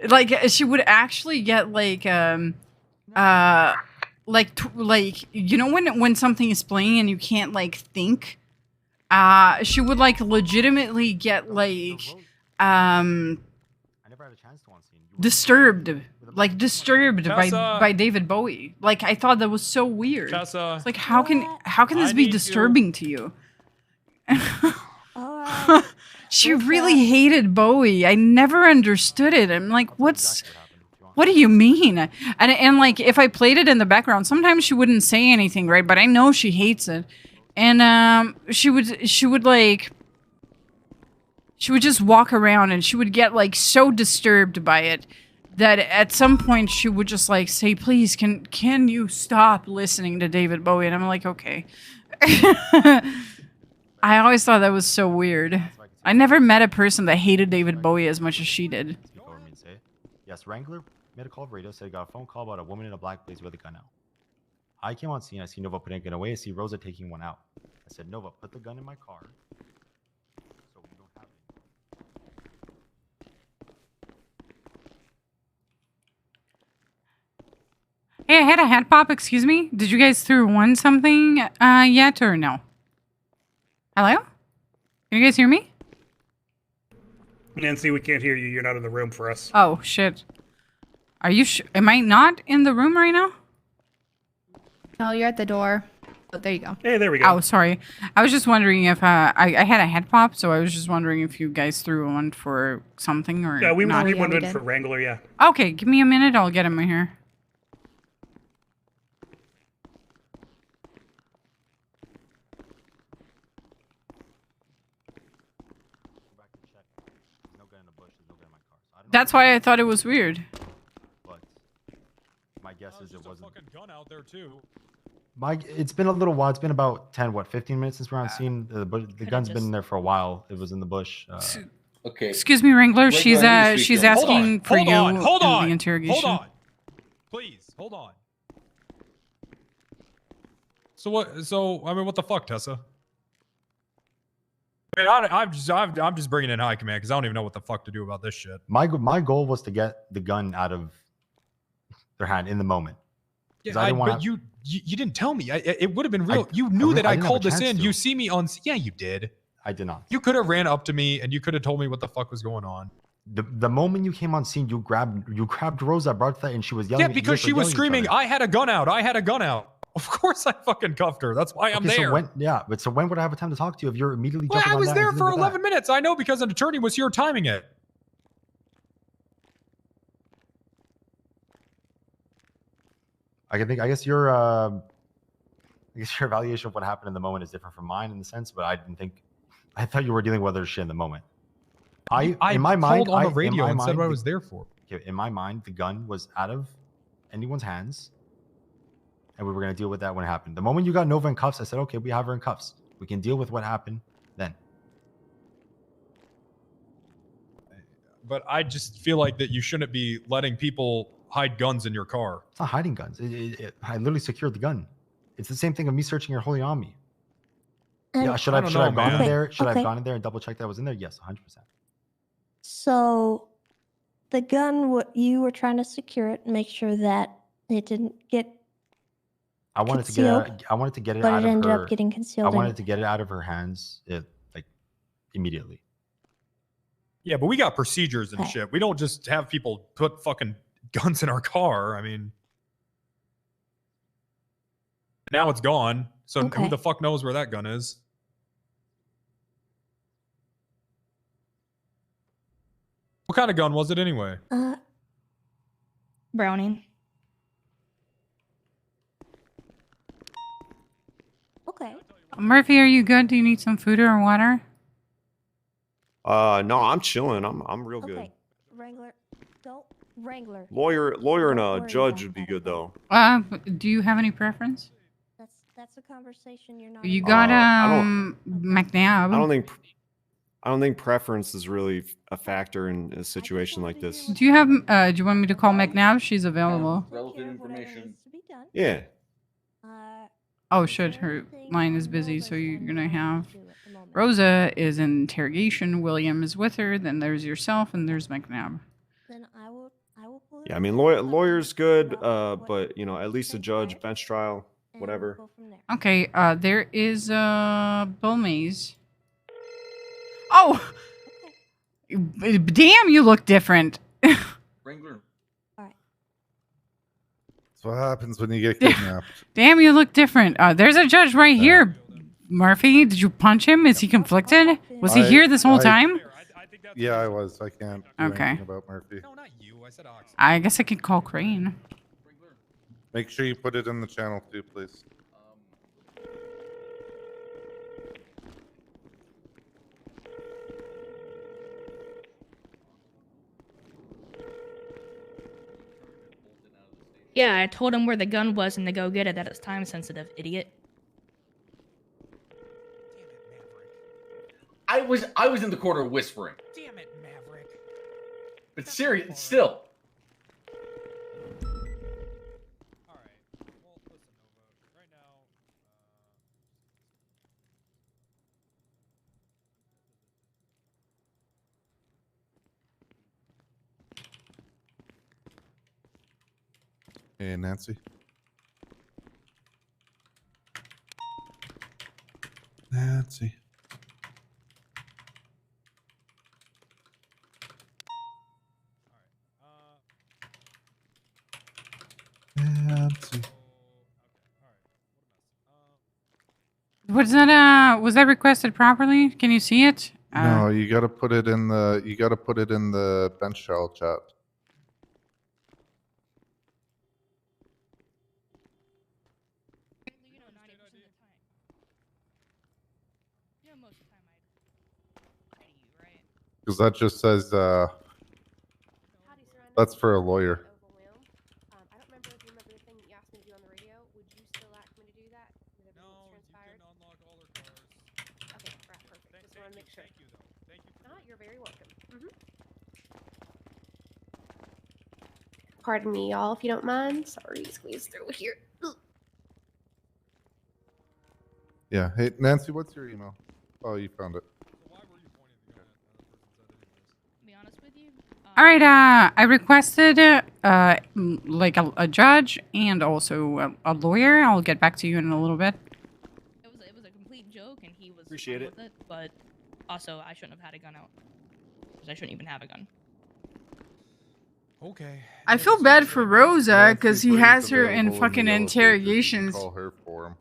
Like she would actually get like you know when something is playing and you can't like think. She would like legitimately get like disturbed by David Bowie. Like I thought that was so weird. Tessa, it's like how can this be disturbing to you? She really hated Bowie. I never understood it. I'm like, what do you mean? And like if I played it in the background, sometimes she wouldn't say anything, right? But I know she hates it. And she would just walk around and she would get like so disturbed by it that at some point she would just like say, please, can you stop listening to David Bowie? And I'm like, okay. I always thought that was so weird. I never met a person that hated David Bowie as much as she did. Yes, Wrangler made a call of radio, said he got a phone call about a woman in a black blaze with a gun out. I came on scene, I see Nova putting a gun away, I see Rosa taking one out. I said, Nova, put the gun in my car. So we don't have it. Hey, I had a head pop, excuse me? Did you guys through one something yet or no? Hello? Can you guys hear me? Nancy, we can't hear you. You're not in the room for us. Oh, shit. Are you am I not in the room right now? No, you're at the door. Oh, there you go. Hey, there we go. Oh, sorry. I was just wondering if I had a head pop, so I was just wondering if you guys threw one for something or Yeah, we not. went in for Wrangler, yeah. Okay, give me a minute. I'll get him in here. That's why I thought it was weird. But my guess is it wasn't. Fucking gun out there too. It's been a little while. It's been about 15 minutes since we're on scene. The gun's been there for a while. It was in the bush. Okay. Excuse me, Wrangler. She's asking for you hold in on, the interrogation. Hold on. Please, hold on. So what? So I mean, what the fuck, Tessa? I mean, I'm just bringing in high command because I don't even know what the fuck to do about this shit. My goal was to get the gun out of their hand in the moment. Yeah, but you didn't tell me. It would have been real. You knew that I called this in. You see me on. Yeah, you did. I did not. You could have ran up to me and you could have told me what the fuck was going on. The moment you came on scene, you grabbed Rosa, brought that, and she was yelling. Yeah, because she was screaming, "I had a gun out! I had a gun out!" Of course, I fucking cuffed her. That's why I'm there. So when would I have a time to talk to you if you're immediately? Well, jumping I on was that there and for doing 11 minutes. I know because an attorney was here timing it. I guess your evaluation of what happened in the moment is different from mine in the sense, but I thought you were dealing with other shit in the moment. In my mind, called on the radio and said what I was there for. In my mind, the gun was out of anyone's hands, and we were going to deal with that when it happened. The moment you got Nova in cuffs, I said, okay, we have her in cuffs. We can deal with what happened then. But I just feel like that you shouldn't be letting people hide guns in your car. It's not hiding guns. I literally secured the gun. It's the same thing of me searching your holy on me. Yeah, should I have gone in there? Should I have gone in there and double checked that I was in there? Yes, 100%. So, the gun, you were trying to secure it, make sure that it didn't get. I wanted to get it. I wanted to get it but out it of ended her. up getting concealed. I wanted to get it out of her hands, immediately. Yeah, but we got procedures and shit. We don't just have people put fucking guns in our car. I mean, now it's gone. So who the fuck knows where that gun is? What kind of gun was it anyway? Browning. Okay. Murphy, are you good? Do you need some food or water? No, I'm chilling. I'm real good. Okay. Wrangler. Lawyer and a judge would be good though. Do you have any preference? That's a conversation you're not. You got McNabb. I don't think preference is really a factor in a situation like this. Do you have? Do you want me to call McNabb? She's available. Relevant information. Yeah. Oh shit, her line is busy, so you're gonna have Rosa is in interrogation. William is with her. Then there's yourself, and there's McNabb. Then I will pull it. Yeah, I mean lawyer's good, but at least a judge, bench trial, whatever. Okay, there is Bill Mays. Oh, damn! You look different. Wrangler. That's what happens when you get kidnapped. Damn, you look different. There's a judge right here. Murphy, did you punch him? Is he conflicted? Was he here this whole time? Yeah, I was. I can't do anything about Murphy. No, not you. I said Ox. I guess I could call Crane. Make sure you put it in the channel too, please. Yeah, I told him where the gun was and to go get it. That it's time sensitive, idiot. I was in the corner whispering. Damn it, Maverick. But serious, still. Hey, Nancy. Nancy. Nancy. Was that requested properly? Can you see it? No, you gotta put it in the bench trial chat. Because that just says That's for a lawyer. I don't remember if you remember the thing that you asked me to do on the radio. Would you still ask me to do that? With everything that's transpired? Unlock all their cars. Okay, right, perfect. Just want to make sure. Thank you, though. Thank you. You're very welcome. Pardon me, y'all, if you don't mind. Sorry, squeeze through here. Ugh. Yeah. Hey, Nancy, what's your email? Oh, you found it. All right. I requested like a judge and also a lawyer. I'll get back to you in a little bit. It was a complete joke, and he was Appreciate fine it. with it. But also, I shouldn't have had a gun out because I shouldn't even have a gun. Okay. I feel bad for Rosa because he Bree's has her in available the fucking yellow pages. You can interrogations. Call her for him.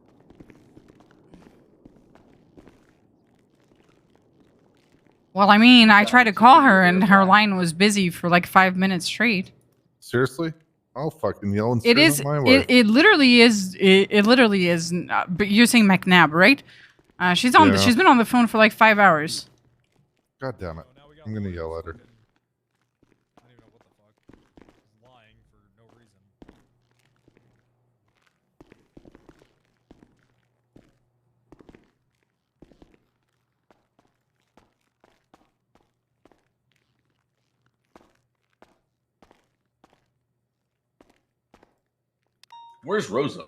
Well, I mean, I tried to call her and her line was busy for like 5 minutes straight. Seriously? I'll fucking yell and It steer is. them my way. It literally is. It literally is. But you're saying McNabb, right? She's on. Yeah. She's been on the phone for like 5 hours. God damn it. I'm gonna yell at her. Where's Rosa?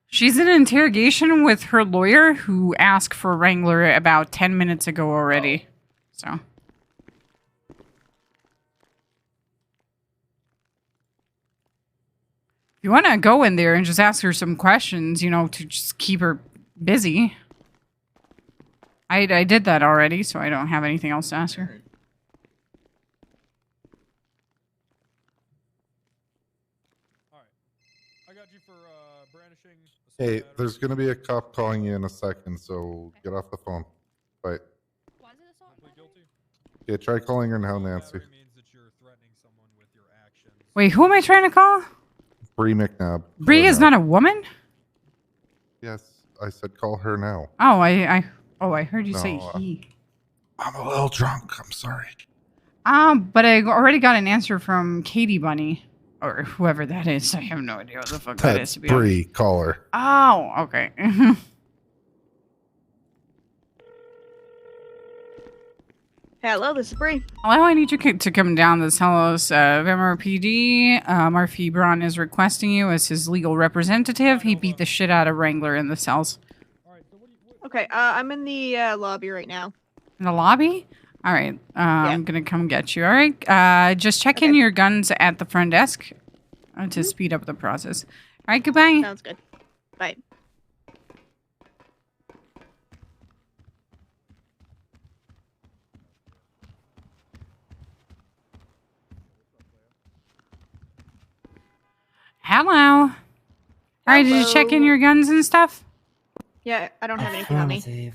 She's in interrogation with her lawyer, who asked for Wrangler about 10 minutes ago already. So. You want to go in there and just ask her some questions, you know, to just keep her busy. I did that already, so I don't have anything else to ask her. Hey, there's gonna be a cop calling you in a second, so get off the phone. Bye. Yeah, try calling her now, Nancy. Wait, who am I trying to call? Bree McNabb. Bree Call is her not now. a woman? Yes, I said call her now. Oh, I heard you say No, he. I'm a little drunk. I'm sorry. But I already got an answer from Katie Bunny. Or whoever that is. I have no idea what the fuck that is, That's to be honest. Bree. Call her. Oh, okay. Hello, this is Bree. Hello, I need you to come down to tell us of MRPD. Murphy Braun is requesting you as his legal representative. He beat the shit out of Wrangler in the cells. Okay, I'm in the lobby right now. In the lobby? All right. I'm going to come get you. All right. Just check in your guns at the front desk to speed up the process. All right. Goodbye. Sounds good. Bye. Hello. All right. Did you check in your guns and stuff? Yeah, I don't have anything on me.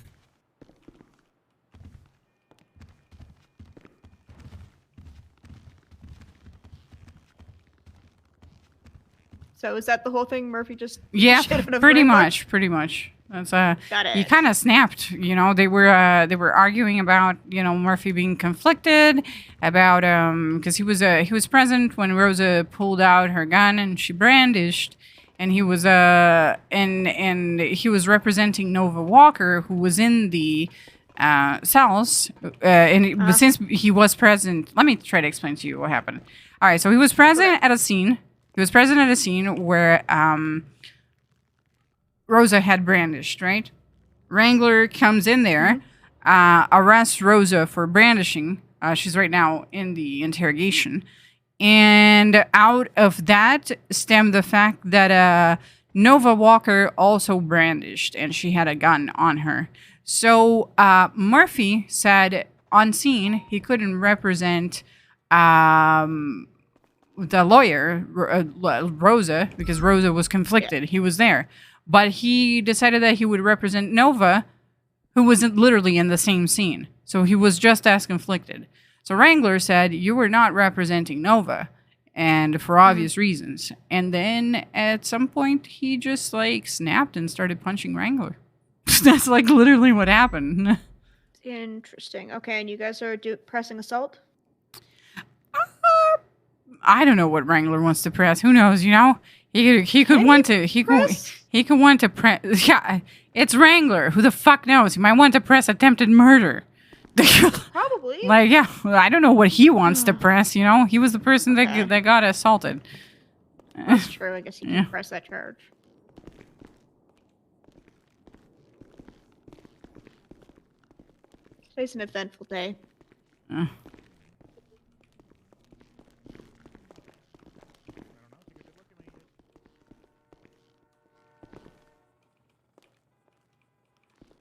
So is that the whole thing? Murphy just Yeah, shit out of pretty Wrangler? much. Pretty much. That's Got it. He kind of snapped. You know, they were arguing about, you know, Murphy being conflicted about because he was present when Rosa pulled out her gun and she brandished, and he was and he was representing Nova Walker, who was in the cells, but since he was present, let me try to explain to you what happened. All right, so he was present at a scene. He was present at a scene where Rosa had brandished, right? Wrangler comes in there, arrests Rosa for brandishing. She's right now in the interrogation. And out of that stemmed the fact that Nova Walker also brandished, and she had a gun on her. So Murphy said on scene he couldn't represent the lawyer, Rosa, because Rosa was conflicted. He was there. But he decided that he would represent Nova, who wasn't literally in the same scene. So he was just as conflicted. So Wrangler said, you were not representing Nova, and for obvious reasons. And then at some point, he just like snapped and started punching Wrangler. That's like literally what happened. Interesting. Okay, and you guys are pressing assault? I don't know what Wrangler wants to press. Who knows? You know, he could want to press. Yeah, it's Wrangler. Who the fuck knows? He might want to press attempted murder. Probably. Like, yeah, I don't know what he wants to press. You know, he was the person that got assaulted. That's true. I guess he can press that charge. Today's an eventful day.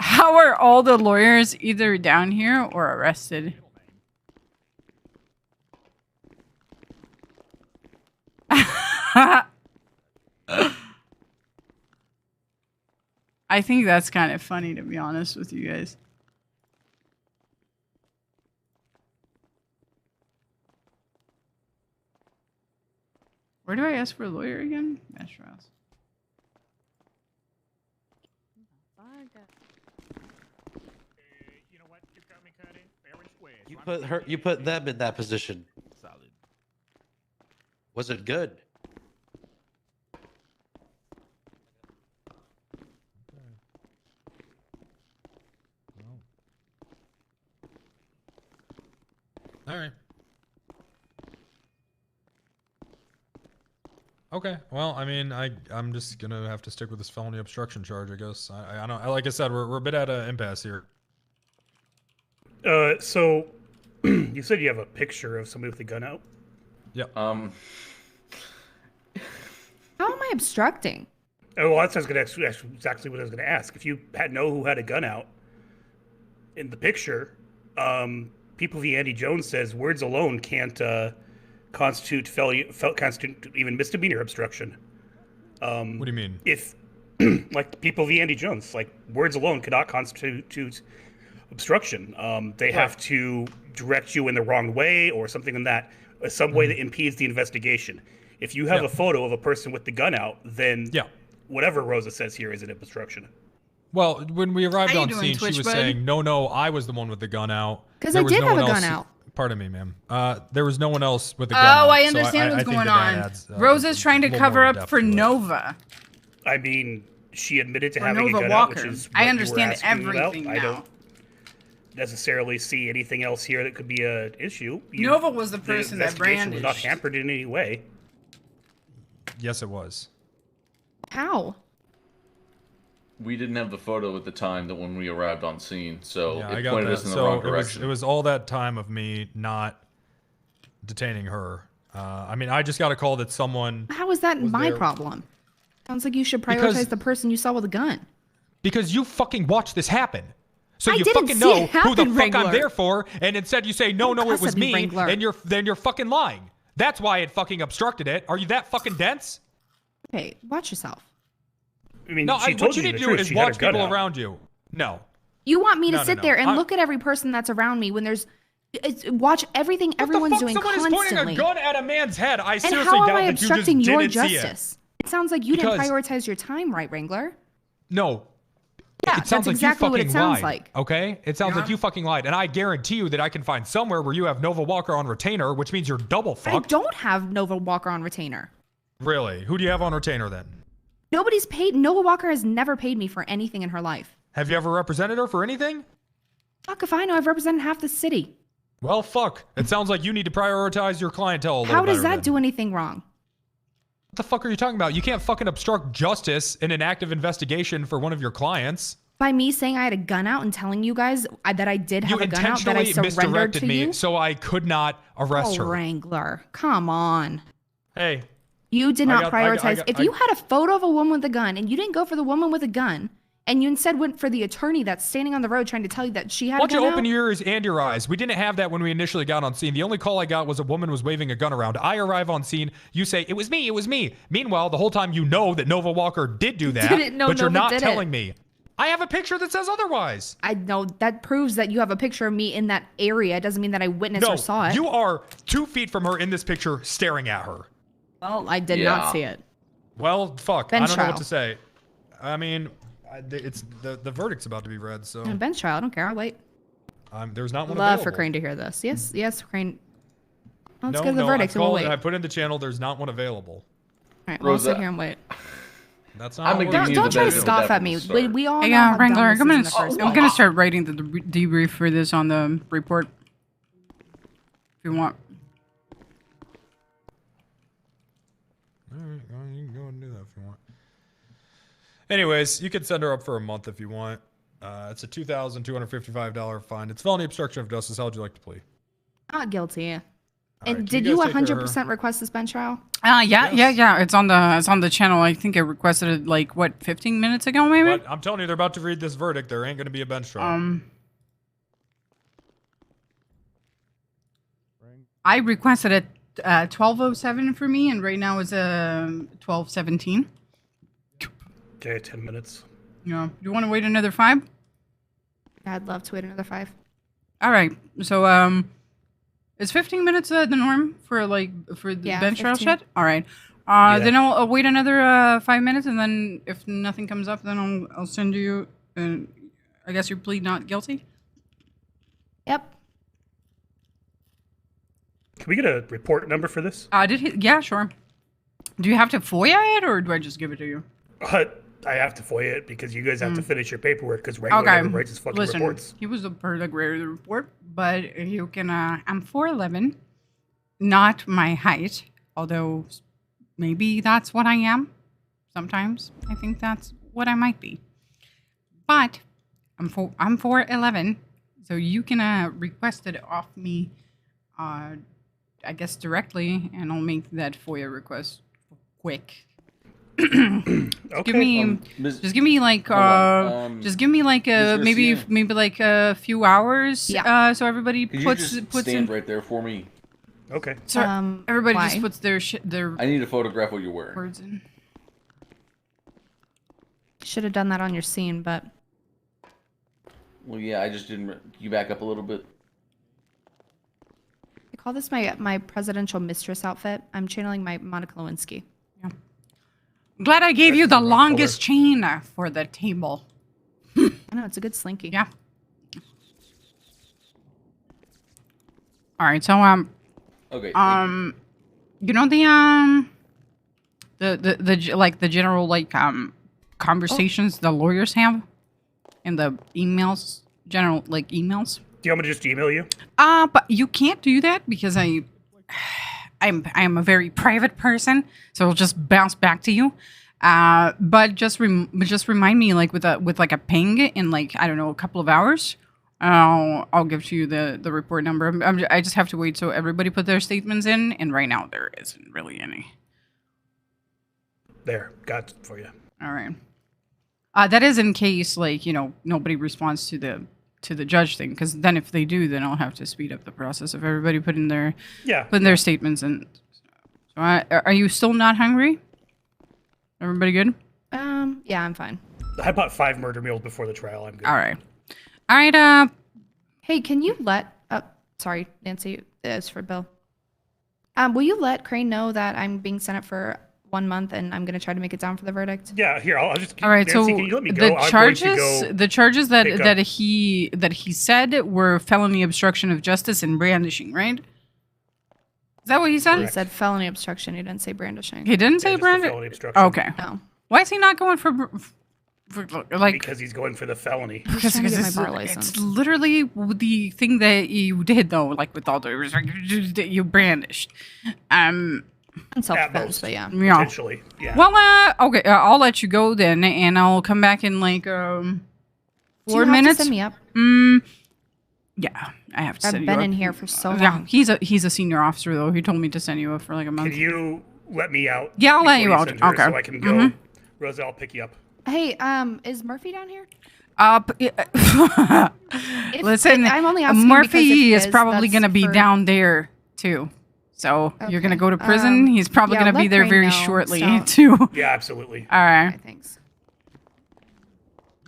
How are all the lawyers either down here or arrested? I think that's kind of funny, to be honest with you guys. Where do I ask for a lawyer again? Metro House. You put them in that position. Solid. Was it good? All right. Okay. Well, I mean, I'm just gonna have to stick with this felony obstruction charge, I guess. I don't. Like I said, we're a bit at an impasse here. So you said you have a picture of somebody with a gun out? Yeah. How am I obstructing? Oh, well, that's what I was going to ask, exactly what I was going to ask. If you know who had a gun out in the picture, People v. Andy Jones says words alone can't constitute even misdemeanor obstruction. What do you mean? If, like People v. Andy Jones, like words alone cannot constitute obstruction. They have to direct you in the wrong way or something in that, some way that impedes the investigation. If you have a photo of a person with the gun out, then whatever Rosa says here is an obstruction. Well, when we arrived on scene, she was saying, no, I was the one with the gun out. Because I did have a gun out. Pardon me, ma'am. There was no one else with the gun out. Oh, I understand what's going on. Rosa's trying to cover up for Nova. I mean, she admitted to having Nova a gun Walker. out, which is I what understand you were asking everything about. now. I don't necessarily see anything else here that could be an issue. Nova was the person that investigation was not brandished. hampered in any way. Yes, it was. How? We didn't have the photo at the time that when we arrived on scene, so Yeah, it I got pointed that. us in the wrong So direction. it was all that time of me not detaining her. I mean, I just got a call that someone... How is that my there. problem? Sounds like you should prioritize Because- the person you saw with a gun. Because you fucking watched this happen. So I you didn't fucking see know it who the happen, fuck I'm Wrangler. there for, and instead you say, no, Don't it cuss was at me, me, Wrangler. and then you're fucking lying. That's why it fucking obstructed it. Are you that fucking dense? Okay, watch yourself. I mean, No, she what told you you need the to do truth. is She had her watch gun people out. around you. No. You want me to No, sit no. there and I'm- look at every person that's around me when there's... watch everything everyone's doing Someone constantly. is pointing a gun at a man's head. I And seriously how doubt am I that you just obstructing your didn't see it. justice? It sounds like you didn't Because- prioritize your time right, Wrangler. No. Yeah, It sounds that's like exactly you what fucking it sounds lied. like. Okay? It sounds like you fucking lied. And I guarantee you that I can find somewhere where you have Nova Walker on retainer, which means you're double I fucked. don't have Nova Walker on retainer. Really? Who do you have on retainer then? Nobody's paid. Nova Walker has never paid me for anything in her life. Have you ever represented her for anything? Fuck if I know. I've represented half the city. Well, fuck. It sounds like you need to prioritize your clientele a little How does better that then. do anything wrong? What the fuck are you talking about? You can't fucking obstruct justice in an active investigation for one of your clients. By me saying I had a gun out and telling you guys that I did have You a gun out that I intentionally surrendered misdirected to me you? so I could not arrest Oh, her. Wrangler. Come on. Hey. You did not I prioritize. got- If you had a photo of a woman with a gun and you didn't go for the woman with a gun and you instead went for the attorney that's standing on the road trying to tell you that she had Why a don't you gun open out, your ears and your eyes? We didn't have that when we initially got on scene. The only call I got was a woman was waving a gun around. I arrive on scene. You say, it was me. Meanwhile, the whole time you know that Nova Walker did do that, Didn't know but you're Nova not did telling it. me. I have a picture that says otherwise. I know that proves that you have a picture of me in that area. It doesn't mean that I witnessed No, or saw it. you are 2 feet from her in this picture staring at her. Well, I did not see it. Well, fuck. Bench I don't know trial. what to say. I mean, it's the verdict's about to be read, so In a bench trial. I don't care. I'll wait. there's not one Love available. for Crane to hear this. Yes, Crane. Let's no, get the no, verdict and we'll wait. I put in the channel. There's not one available. All right, we'll Rosa, sit here and wait. That's not. I'm how it gonna works. give you Don't the try to benefit of scoff that at from me. the start. We all Hey, know how Wrangler, dumb I'm this gonna is in the first I'm place. gonna start writing the debrief for this on the report. If you want. All right, well, you can go and do that if you want. Anyways, you can send her up for a month if you want. It's a $2,255 fine. It's felony obstruction of justice. How would you like to plead? Not guilty. right, And can did you you guys take care of her? 100% request this bench trial? Yeah. It's on the channel. I think I requested it like what 15 minutes ago, maybe. But I'm telling you, they're about to read this verdict. There ain't going to be a bench trial. I requested it 12:07 for me, and right now it's 12:17. Okay, 10 minutes. Yeah. Do you want to wait another 5? Yeah, I'd love to wait another 5. All right. So is 15 minutes the norm for the bench trial 15. shit? All right. Yeah. Then I'll wait another 5 minutes, and then if nothing comes up, then I'll send you. I guess you plead not guilty. Yep. Can we get a report number for this? Did he? Yeah, sure. Do you have to FOIA it, or do I just give it to you? I have to FOIA it because you guys have to finish your paperwork because Wrangler never writes his fucking Listen, reports. he was the part that graded the report, but you can. I'm 4'11", not my height, although maybe that's what I am. Sometimes I think that's what I might be, but I'm 4'11", so you can request it off me. I guess directly, and I'll make that FOIA request quick. Okay. Give me, just give me like, just give me like maybe like a few hours. Yeah. So everybody Could you puts just puts stand in. right there for me? Okay. So everybody why? just puts their I need to photograph what you're wearing. words in. Should have done that on your scene, but Well, yeah, I just didn't. Can you back up a little bit? I call this my presidential mistress outfit. I'm channeling my Monica Lewinsky. I'm glad I gave you the longest chain for the table. I know, it's a good slinky. Yeah. All right. So Okay. you know the general conversations the lawyers have in the emails, general emails. Do you want me to just email you? But you can't do that because I'm a very private person, so it'll just bounce back to you. But just remind me with a ping in I don't know, a couple of hours. I'll give to you the report number. I just have to wait so everybody put their statements in, and right now there isn't really any. There, got it for you. All right. That is in case nobody responds to the judge thing, because then if they do, then I'll have to speed up the process of everybody putting their statements in. So are you still not hungry? Everybody good? Yeah, I'm fine. I bought 5 murder meals before the trial. I'm good. All right. Hey, can you let sorry, Nancy, it's for Bill. Will you let Crane know that I'm being sent up for 1 month and I'm gonna try to make it down for the verdict? Yeah, here, I'll just All right. Nancy, So can you let me go? the charges that pick up. he said were felony obstruction of justice and brandishing, right? Is that what he said? He said felony obstruction. He didn't say brandishing. He didn't say just the brandishing. felony obstruction. Okay. No. Why is he not going for because he's going for the felony. Because trying to get my it's, bar license. it's literally the thing that you did though, with all the you brandished. Self-defense, but yeah. Potentially, yeah. Well, okay, I'll let you go then, and I'll come back in 4 Do you have minutes. to send me up? Yeah, I have to I've send you been up. in here for so Yeah, long. he's a senior officer though. He told me to send you up for a month. Can you let me out? Yeah, I'll let before you out. send her Okay. So I can go. Mhm. Rosa, I'll pick you up. Hey, is Murphy down here? Listen, I'm only asking because if Murphy he is probably that's going to be for- down there too. So you're going to go to prison. He's probably yeah, going to be let there Crane very know, shortly so- too. Yeah, absolutely. All right. Okay, thanks.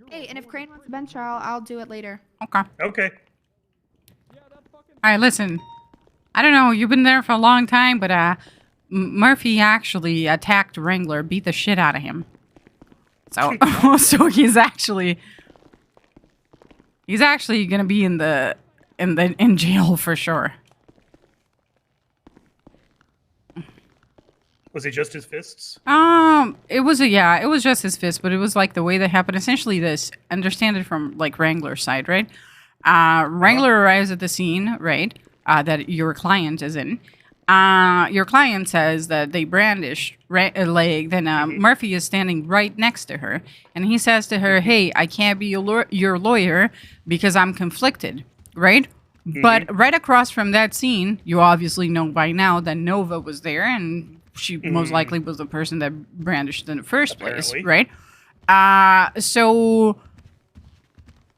Hey, and if Crane wants a bench trial, I'll do it later. Okay. Okay. All right. Listen, I don't know. You've been there for a long time, but Murphy actually attacked Wrangler, beat the shit out of him. So, so he's actually going to be in jail for sure. Was it just his fists? It was it was just his fist, but it was like the way that happened. Essentially, this understand it from like Wrangler's side, right? Wrangler arrives at the scene, right? That your client is in. Your client says that they brandished a leg. Then Murphy is standing right next to her, and he says to her, "Hey, I can't be your lawyer because I'm conflicted," right? But right across from that scene, you obviously know by now that Nova was there, and she most likely was the person that brandished in the first place, right? So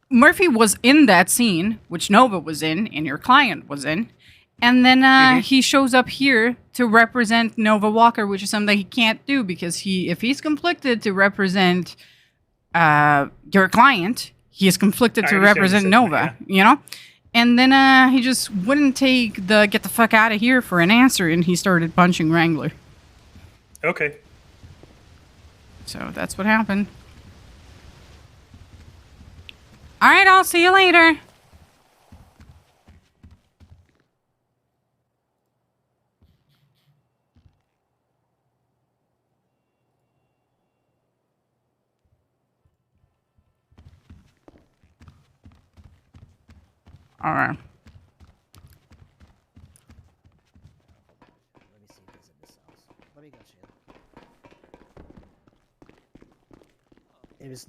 Murphy was in that scene, which Nova was in, and your client was in. And then he shows up here to represent Nova Walker, which is something he can't do because if he's conflicted to represent your client, he is conflicted to represent Nova, you know? And then he just wouldn't take the get the fuck out of here for an answer, and he started punching Wrangler. Okay. So that's what happened. All right, I'll see you later. All right. Let me go, Sheila. It was.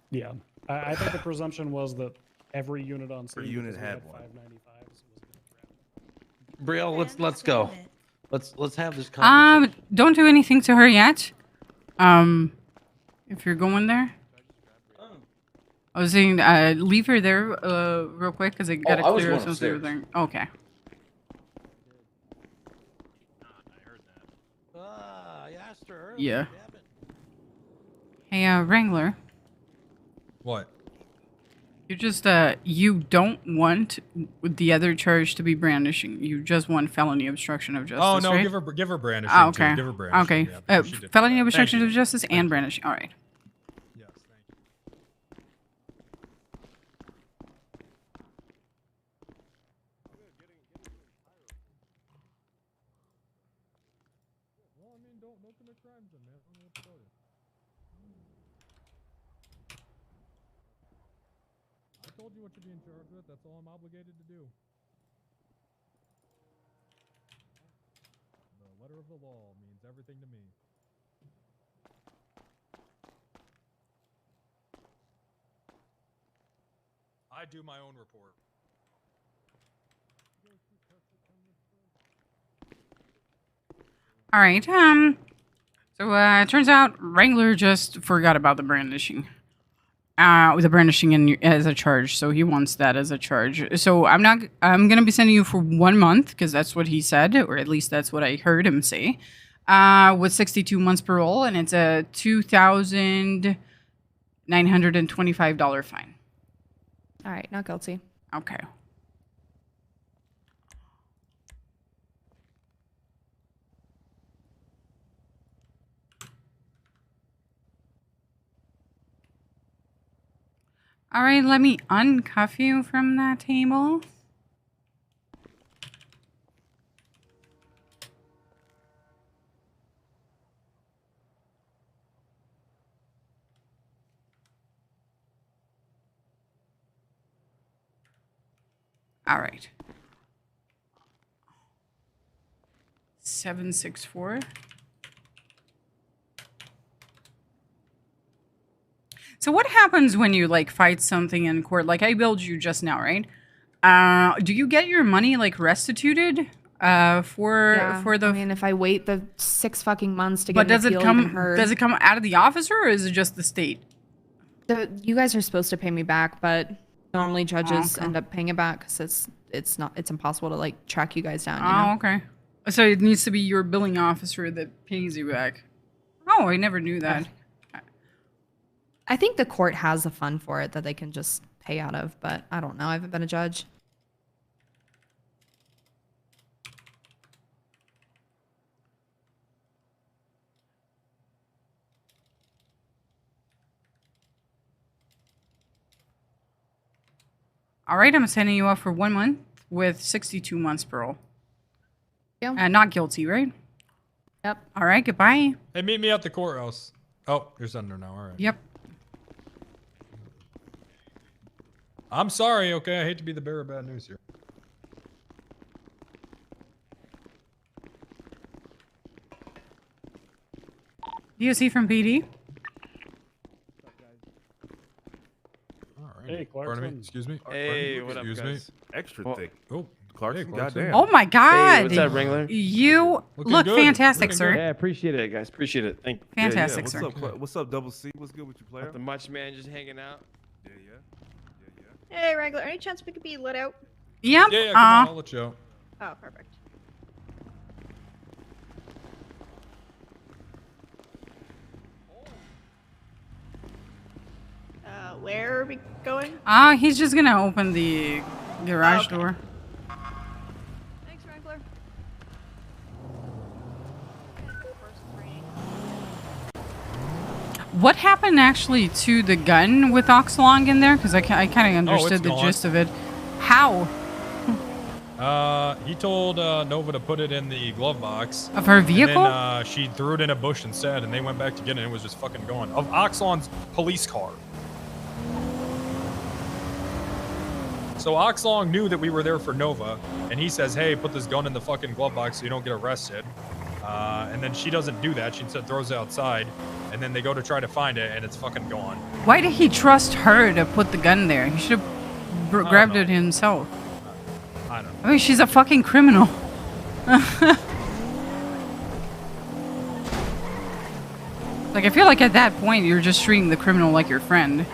Yeah, I think the presumption was that every unit on scene unit because we had one. 595s. Brielle, let's go. Let's have this conversation. Don't do anything to her yet. If you're going there. I was saying, leave her there, real quick, because I gotta clear something. Okay. I asked her. Yeah. Hey, Wrangler. What? You just, you don't want the other charge to be brandishing. You just want felony obstruction of justice, Oh no, right? give her brandishing. Oh, okay. Too. Give her brandishing. Okay. Yeah, she did. Felony Thank obstruction you. of justice and brandishing. All right. Yes, thank you. Well, I mean, don't commit crimes, then, man. I don't know what to tell you. I told you what to be in charge with. That's all I'm obligated to do. The letter of the law means everything to me. I do my own report. All right. So it turns out Wrangler just forgot about the brandishing. The brandishing as a charge, so he wants that as a charge. So I'm gonna be sending you for 1 month because that's what he said, or at least that's what I heard him say. With 62 months parole, and it's a $2,925 fine. All right, not guilty. Okay. All right, let me uncuff you from that table. All right. 764. So what happens when you like fight something in court? Like I billed you just now, right? Do you get your money like restituted for the? I mean, if I wait the 6 fucking months to get But does an it appeal come? even heard, Does it come out of the officer, or is it just the state? you guys are supposed to pay me back, but normally judges okay. end up paying it back because it's impossible to like track you guys down. You Oh, know? okay. So it needs to be your billing officer that pays you back. Oh, I never knew that. I think the court has a fund for it that they can just pay out of, but I don't know. I haven't been a judge. All right, I'm sending you off for 1 month with 62 months parole. Yeah. Not guilty, right? Yep. All right. Goodbye. Hey, meet me at the courthouse. Oh, you're sending her now. All right. Yep. I'm sorry. Okay, I hate to be the bearer of bad news here. DOC from PD. Hey, Pardon me. Clarkson. Excuse me. Hey, what up, Excuse guys? me. Extra thick. Oh, Clarkson, Clarkson. goddamn. Oh my God. Hey, what's up, Wrangler? You look fantastic, sir. Yeah, appreciate it, guys. Appreciate it. Thank you. Fantastic, what's sir. Up, what's up, Double C? What's good with you, player? Nothing much, man. Just hanging out. Hey, Wrangler, any chance we could be let out? Yep. Yeah, come on, I'll let you out. Oh, perfect. Where are we going? He's just gonna open the garage door. Thanks, Wrangler. What happened actually to the gun with Oxlong in there? Because I kind of understood the gone. gist of it. How? He told Nova to put it in the glove box Of her vehicle? And then she threw it in a bush instead, and they went back to get it, and it was just fucking gone. Of Oxlon's police car. So Oxlong knew that we were there for Nova, and he says, "Hey, put this gun in the fucking glove box so you don't get arrested." And then she doesn't do that. She instead throws it outside, and then they go to try to find it, and it's fucking gone. Why did he trust her to put the gun there? He should have grabbed it himself. I don't know. I mean, she's a fucking criminal. Like, I feel like at that point, you're just treating the criminal like your friend.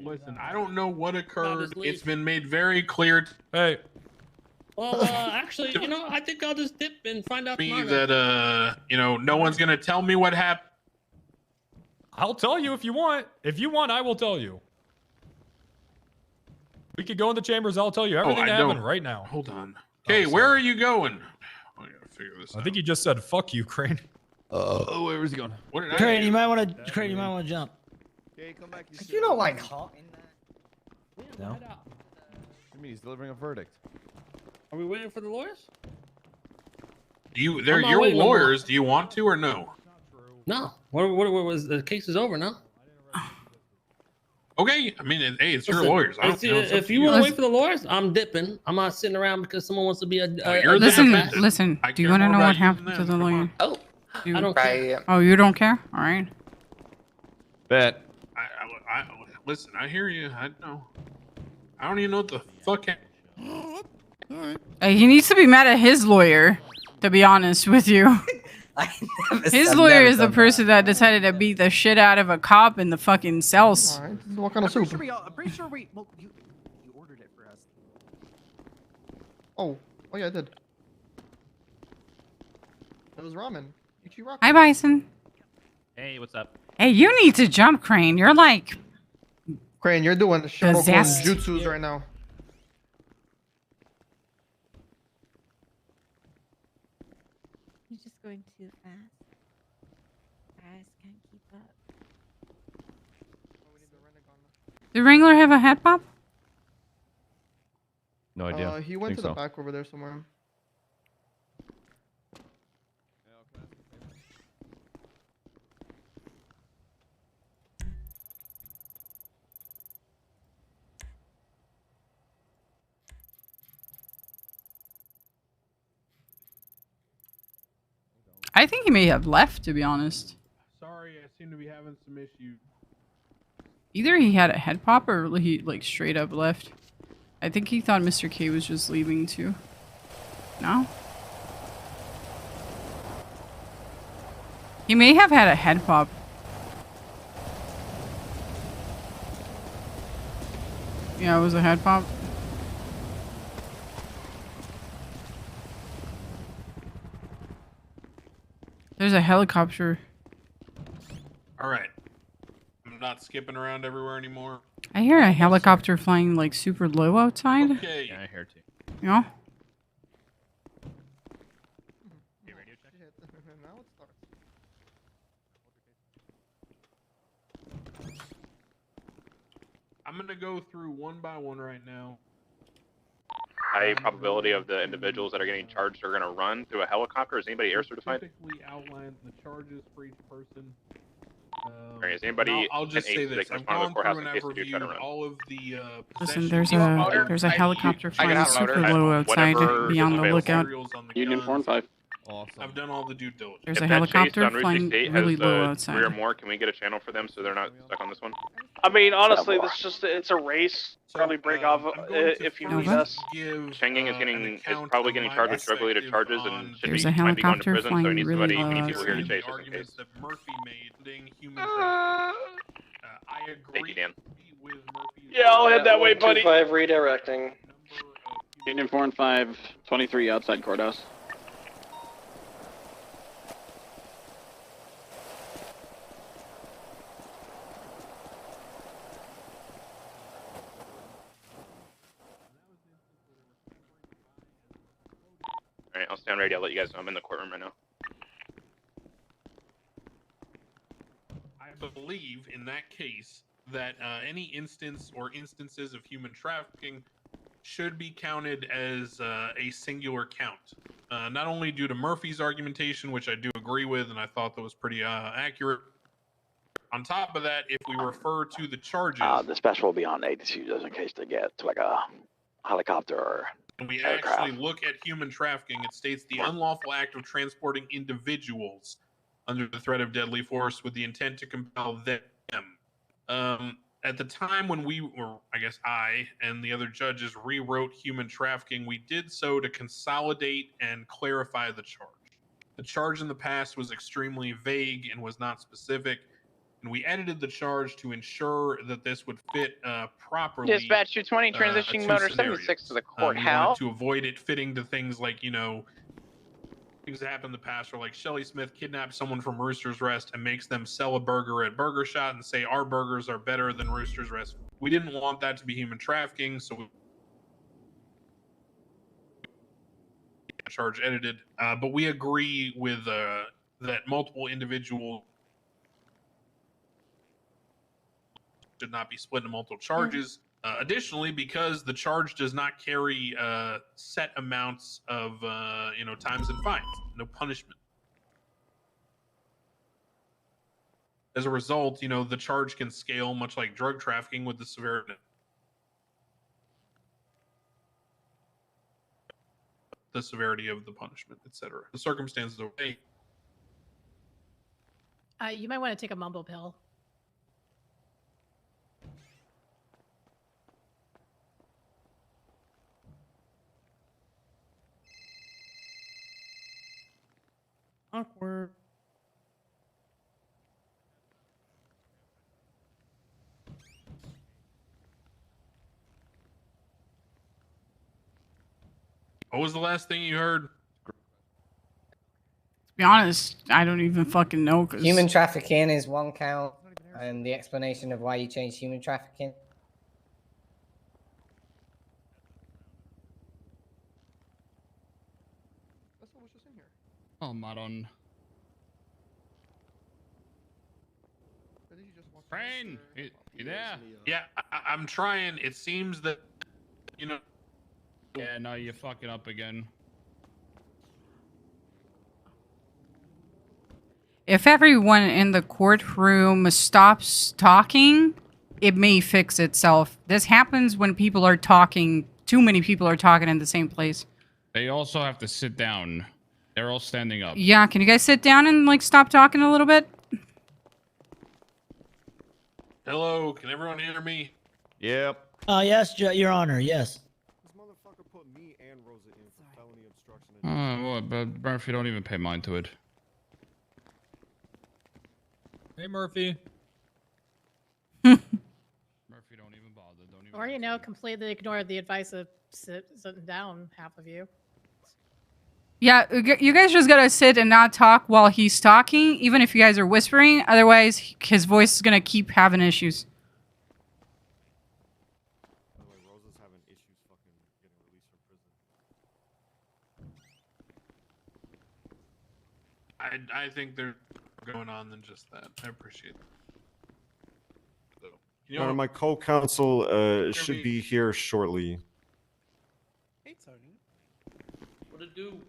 Listen, I don't know what occurred. It's been made very clear Hey. Well, Actually, you know, I think I'll just dip and find out to me tomorrow. that, no one's going to tell me what happened. I'll tell you if you want. If you want, I will tell you. We could go in the chambers. I'll tell you everything that happened right now. Hold on. Okay, where are you going? I gotta figure this out. I think you just said "fuck you, Crane." Oh, where was he going? What did Crane, I you might want to. Crane, you might want to jump. Okay, come back. You don't like hot in that. No. I mean, he's delivering a verdict. Are we waiting for the lawyers? They're I'm not your waiting no more. lawyers. Do you want to or no? No. What was the case is over now? Okay, I mean, hey, it's your Listen, lawyers. I don't, it's- it's up if to you want to wait for the lawyers, I'm dipping. I'm not sitting around because someone wants to be a. Listen. Do you want to know what happened to the lawyer? Oh, Do you- I don't care. Oh, you don't care? All right. Bet. Listen, I hear you. I know. I don't even know what the fuck. He needs to be mad at his lawyer, to be honest with you. His lawyer is the person that decided to beat the shit out of a cop in the fucking cells. What kind of soup? I'm pretty sure we. Well, you ordered it for us. Oh yeah, I did. It was ramen. Hi, Bison. Hey, what's up? Hey, you need to jump, Crane. You're like Crane, you're doing Shiroko Possessed. jutsus right now. You're just going too fast. Guys can't keep up. Did Wrangler have a head pop? No idea. He went Think to the so. back over there somewhere. I think he may have left, to be honest. Sorry, I seem to be having some issues. Either he had a head pop or he like straight up left. I think he thought Mr. K was just leaving too. No? He may have had a head pop. Yeah, it was a head pop. There's a helicopter. All right. I'm not skipping around everywhere anymore. I hear a helicopter flying like super low outside. Okay. Yeah, I hear too. You know? Now it starts. I'm gonna go through one by one right now. High probability of the individuals that are getting charged are going to run through a helicopter. Is anybody air certified? Specifically outlines the charges for each person. Alright, is anybody I'll just an say ace that this: can I've respond to the gone courthouse through in and case I've they do try to reviewed run? all of the Listen, there's a helicopter flying super low outside. Be on the lookout. Union 4 and 5. Awesome. I've done all the due diligence. There's If a that chase helicopter on Route flying 68 really has low 3 or outside. more, can we get a channel for them so they're not stuck on this one? I mean, honestly, it's a race. Probably break off if you need us. Chenging is probably getting charged with drug-related charges and should There's be, a might be going to helicopter prison, so he flying needs really somebody, low we need people here to outside. chase just in case. That Murphy made human trafficking. I agree Thank you, Dan. with Murphy's. Yeah, I'll head that way, buddy. 5 redirecting. Union 4 and 5, 23 outside courthouse. Alright, I'll stay on radio. I'll let you guys know I'm in the courtroom right now. I believe in that case that any instance or instances of human trafficking should be counted as a singular count. Not only due to Murphy's argumentation, which I do agree with, and I thought that was pretty accurate. On top of that, if we refer to the charges, the special will be on 82 just in case they get to like a helicopter or and we aircraft. actually look at human trafficking, it states the unlawful act of transporting individuals under the threat of deadly force with the intent to compel them. At the time when we, or I guess I and the other judges rewrote human trafficking, we did so to consolidate and clarify the charge. The charge in the past was extremely vague and was not specific, and we edited the charge to ensure that this would fit properly. Dispatch 220, transitioning motor 76 to the We wanted courthouse. to avoid it fitting to things like, you know, things that happened in the past, where like Shelly Smith kidnaps someone from Rooster's Rest and makes them sell a burger at Burger Shot and say our burgers are better than Rooster's Rest. We didn't want that to be human trafficking, so we charge edited. But we agree with that multiple individuals should not be split into multiple charges. Additionally, because the charge does not carry set amounts of times and fines, no punishment. As a result, the charge can scale much like drug trafficking with the severity, of the punishment, etc. The circumstances are vague. You might want to take a mumble pill. Awkward. What was the last thing you heard? To be honest, I don't even fucking know. Cause Human trafficking is one count, and the explanation of why you changed human trafficking. That's what was just in here. Oh, Maron. I think you just walked Brain, you there? Yeah, I'm trying. It seems that, Yeah, no, you're fucking up again. if everyone in the courtroom stops talking, it may fix itself. This happens when people are talking. Too many people are talking in the same place. They also have to sit down. They're all standing up. Yeah, can you guys sit down and like stop talking a little bit? Hello, can everyone hear me? Yep. Yes, Your Honor, yes. This motherfucker put me and Rosa in for felony obstruction. Oh, well, but Murphy, don't even pay mind to it. Hey, Murphy. Murphy, don't even bother. Don't even. Or, you know, completely ignore the advice of sitting down, half of you. Yeah, you guys just gotta sit and not talk while he's talking, even if you guys are whispering. Otherwise, his voice is gonna keep having issues. By the way, Rosa's having issues fucking getting released from prison. I think there's more going on than just that. I appreciate that. So, Your Honor, my co-counsel should be here shortly. Hey, Tony. What it do?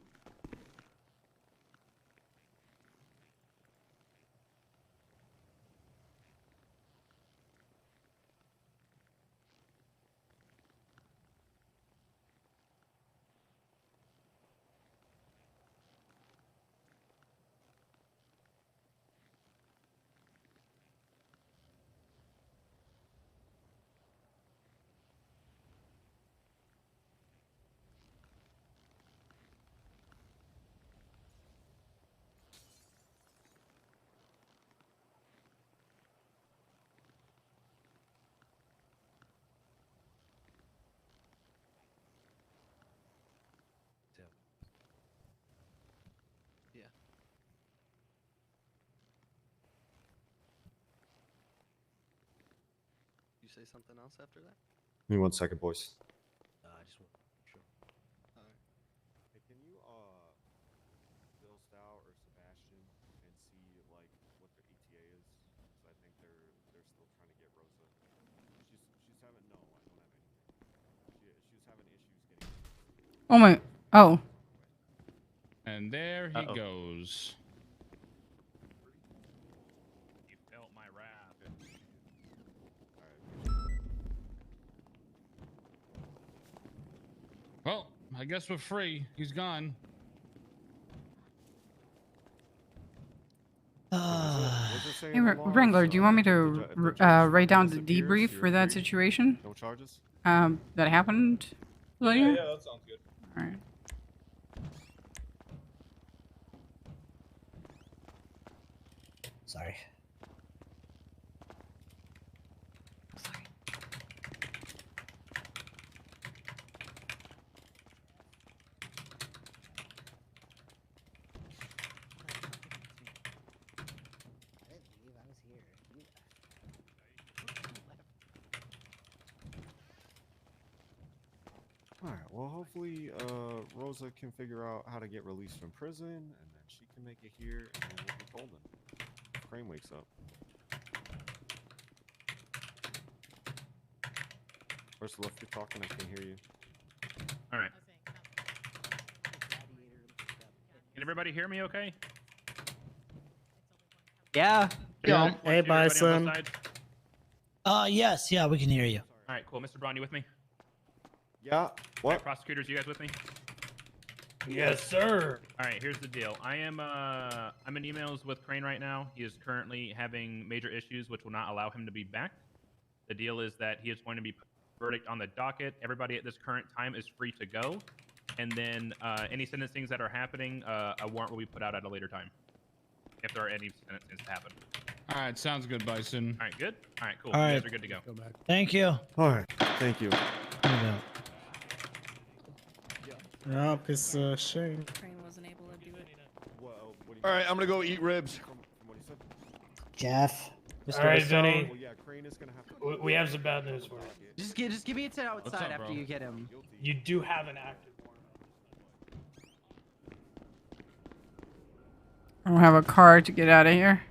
Yeah. You say something else after that? Give me 1 second, boys. I just want. Sure. Hey, can you Bill Stout or Sebastian and see like what their ETA is? Because I think they're still trying to get Rosa. She's having no, I don't have anything. She's having issues getting. Oh my. Oh. And there he goes. You felt my wrath. Well, I guess we're free. He's gone. Hey, Wrangler, do you want me to write down the debrief for that situation? No charges? That happened? Yeah, that sounds good. All right. Sorry. Alright, well hopefully Rosa can figure out how to get released from prison and then she can make it here and then we'll be golden. Crane wakes up. Ursula, if you're talking, I can hear you. All right. Can everybody hear me okay? Yeah. Yeah. Hey, Bison. Yes, yeah, we can hear you. All right, cool. Mr. Braun, you with me? Yeah. What? All right, prosecutors, you guys with me? Yes, sir. All right, here's the deal. I'm in emails with Crane right now. He is currently having major issues, which will not allow him to be back. The deal is that he is going to be put a verdict on the docket. Everybody at this current time is free to go, and then any sentencings that are happening, a warrant will be put out at a later time, if there are any sentencings to happen. All right, sounds good, Bison. All right, good. All right, cool. All You right. guys are good to go. Thank you. Alright, thank you. Yup, it's a shame. Crane wasn't able to do it. Alright, I'm gonna go eat ribs. Jeff. All right, Vinny. Well, yeah, Crane is gonna have to We have some bad news for you. Just give me a 10 outside up, after bro? you get him. You do have an active I don't have a car to get out of here.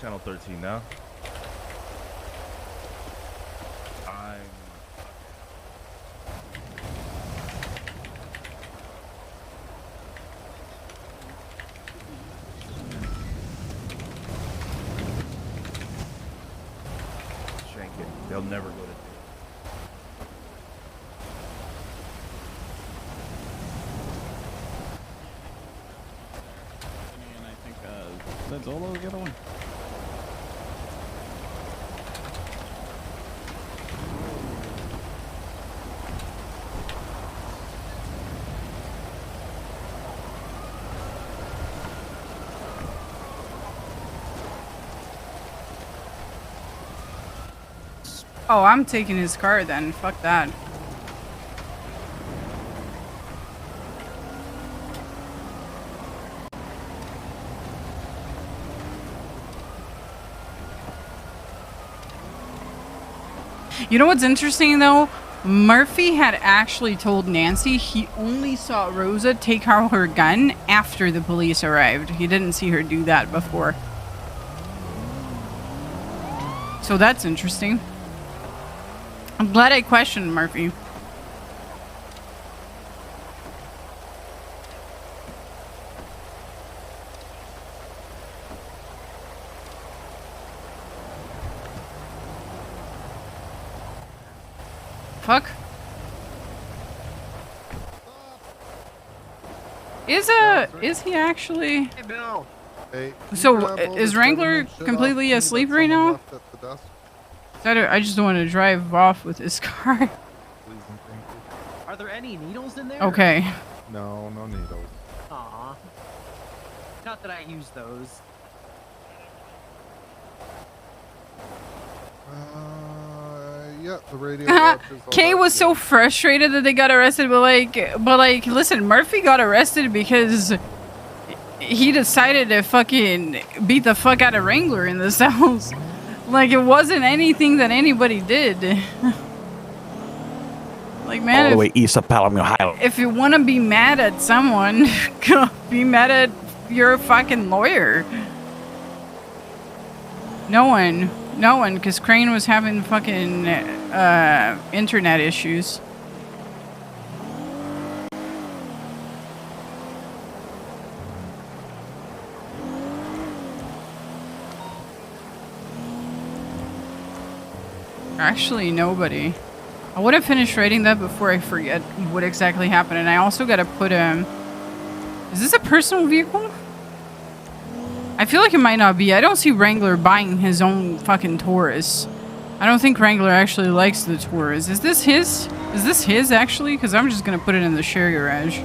channel 13 now. I'm... Shank it. They'll never go to jail. And I think that's Zolo, the other one. Oh, I'm taking his car then. Fuck that. You know what's interesting though? Murphy had actually told Nancy he only saw Rosa take out her gun after the police arrived. He didn't see her do that before. So that's interesting. I'm glad I questioned Murphy. Fuck. Is he actually? Hey, Bill. Hey, So is Wrangler completely asleep right now? I just don't want to drive off with his car. Are there any needles in there? Okay. No, no needles. Aw. Not that I use those. Yeah, the radio. watches all Kay that, was yeah. so frustrated that they got arrested, but like, listen, Murphy got arrested because he decided to fucking beat the fuck out of Wrangler in this house. Like, it wasn't anything that anybody did. Like, man, All the way east of Palomino Highland. if you want to be mad at someone, go be mad at your fucking lawyer. No one, because Crane was having fucking internet issues. Actually, nobody. I would have finished writing that before I forget what exactly happened, and I also gotta put is this a personal vehicle? I feel like it might not be. I don't see Wrangler buying his own fucking Taurus. I don't think Wrangler actually likes the Taurus. Is this his? Is this his actually? Because I'm just gonna put it in the share garage.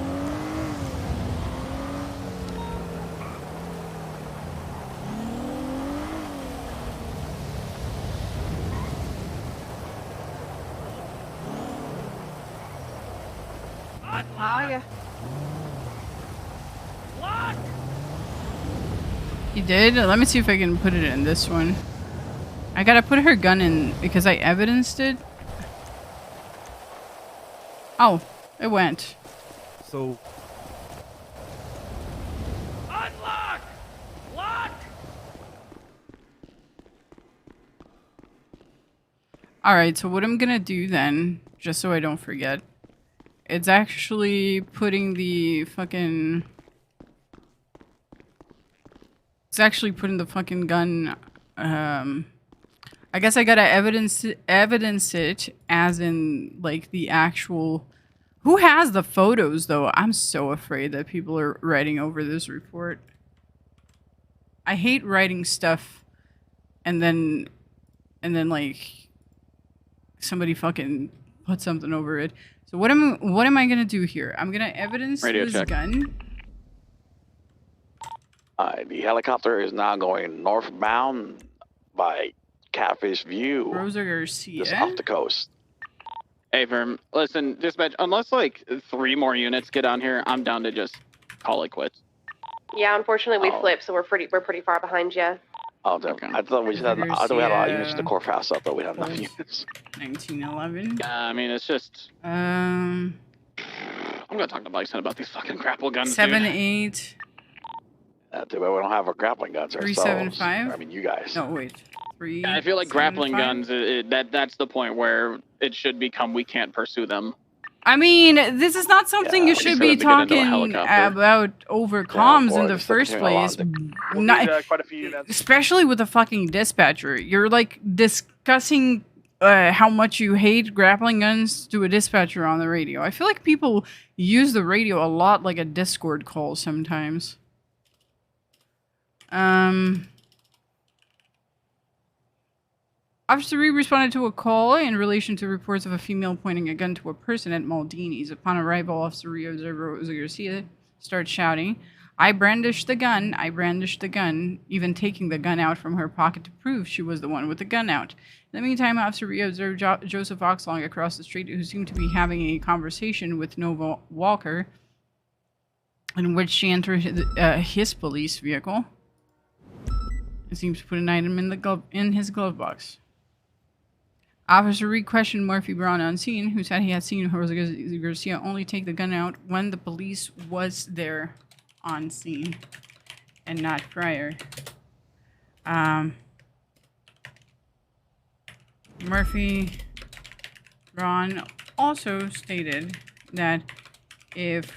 Hiya. He did? Let me see if I can put it in this one. I gotta put her gun in because I evidenced it. Oh, it went. So. Unlock! Lock! Alright, so what I'm gonna do then, just so I don't forget, it's actually putting the fucking... It's actually putting the fucking gun, I guess I gotta evidence it as in, like, the actual... Who has the photos, though? I'm so afraid that people are writing over this report. I hate writing stuff and then like, somebody fucking put something over it. So what am I gonna do here? I'm gonna evidence Radio this check. gun. The helicopter is now going northbound by Catfish View. Rosa Garcia. Just off the coast. Hey, Firm. Listen, dispatch, unless like 3 more units get on here, I'm down to just call it quits. Yeah, unfortunately we flipped, so we're pretty far behind you. Oh, okay. I thought we had. I thought we had a lot of units in the courthouse. I thought we had enough units. 1911. I mean, it's just. I'm gonna talk to Bison about these fucking grapple guns. 7-8. Too bad we don't have our grappling guns ourselves. 375. I mean, you guys. No, wait. Yeah, I feel like grappling 375? guns. That's the point where it should become we can't pursue them. I mean, this is not something you we should still be have to get into a talking helicopter. about over comms in the course. first Taking a lot place. We'll Not- need quite a few units. especially with the fucking dispatcher. You're like discussing how much you hate grappling guns to a dispatcher on the radio. I feel like people use the radio a lot like a Discord call sometimes. Officer Reed responded to a call in relation to reports of a female pointing a gun to a person at Maldini's. Upon arrival, Officer Reed observed Rosa Garcia start shouting, I brandished the gun, I brandished the gun, even taking the gun out from her pocket to prove she was the one with the gun out. In the meantime, Officer Reed observed Joseph Oxlong across the street, who seemed to be having a conversation with Nova Walker, in which she entered his police vehicle. It seems to put an item in his glove box. Officer Reed questioned Murphy Brown on scene, who said he had seen Jose Garcia only take the gun out when the police was there on scene and not prior. Murphy Brown also stated that if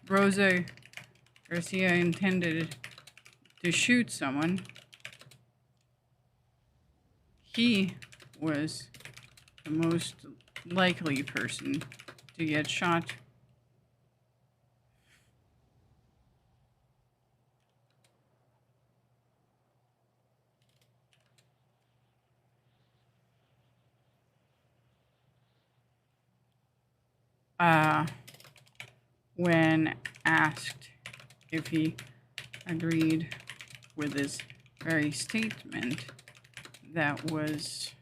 Rosa Garcia intended to shoot someone, he was the most likely person to get shot. When asked if he agreed with this very statement that was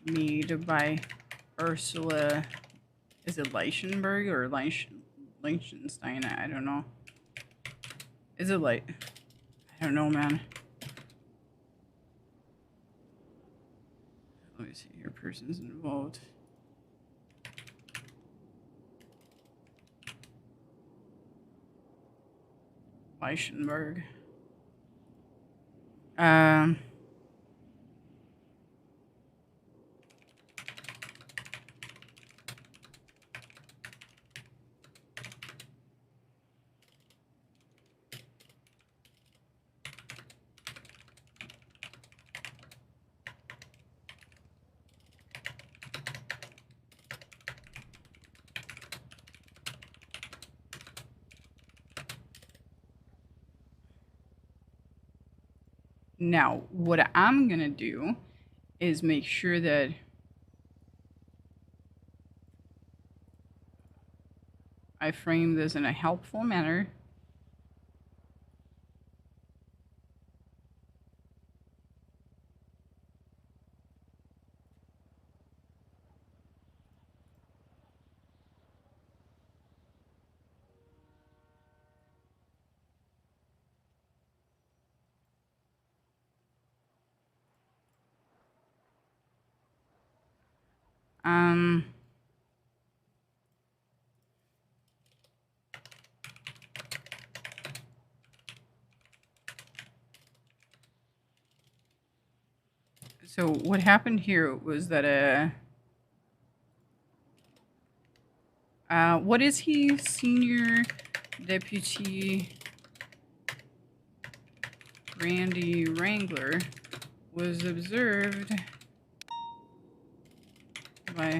made by Ursula, is it Leichenberg or Liechtenstein? I don't know. Is it I don't know, man. Let me see here, persons involved. Leichenberg. Now, what I'm gonna do is make sure that I frame this in a helpful manner. So what happened here was that what is he? Senior Deputy Randy Wrangler was observed by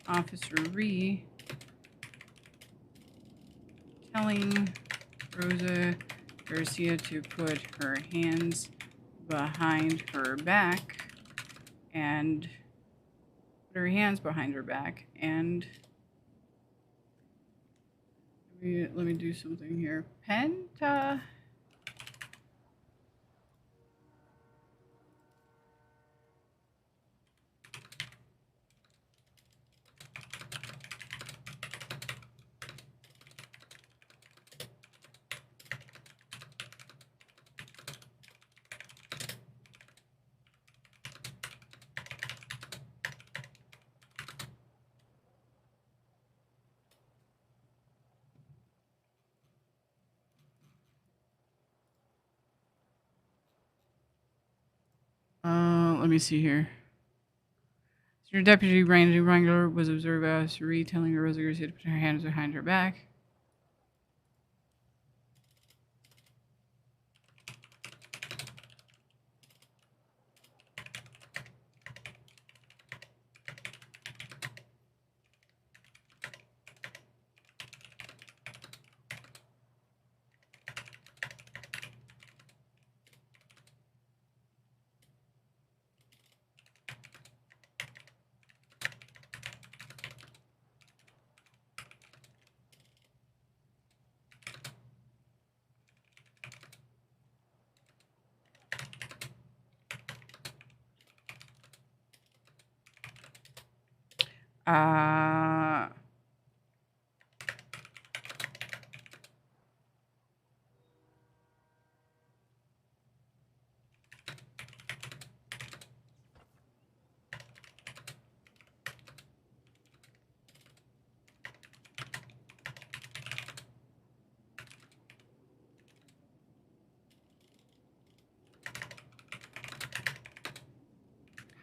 Officer Ree telling Rosa Garcia to put her hands behind her back and let me do something here. Penta. Let me see here. Your deputy Randy Wrangler was observed as Suri telling Rosa Garcia to put her hands behind her back. Uh,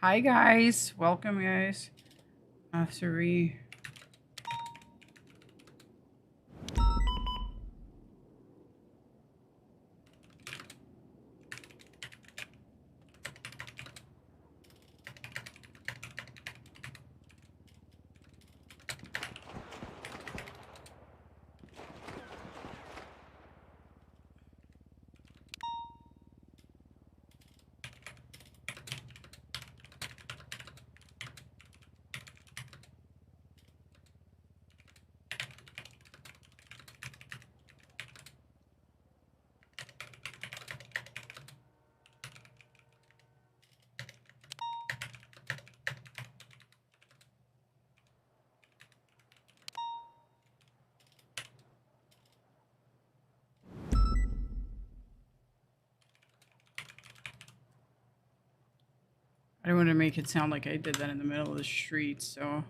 Hi guys, welcome guys. Officer Ree. I don't want to make it sound like I did that in the middle of the street, so.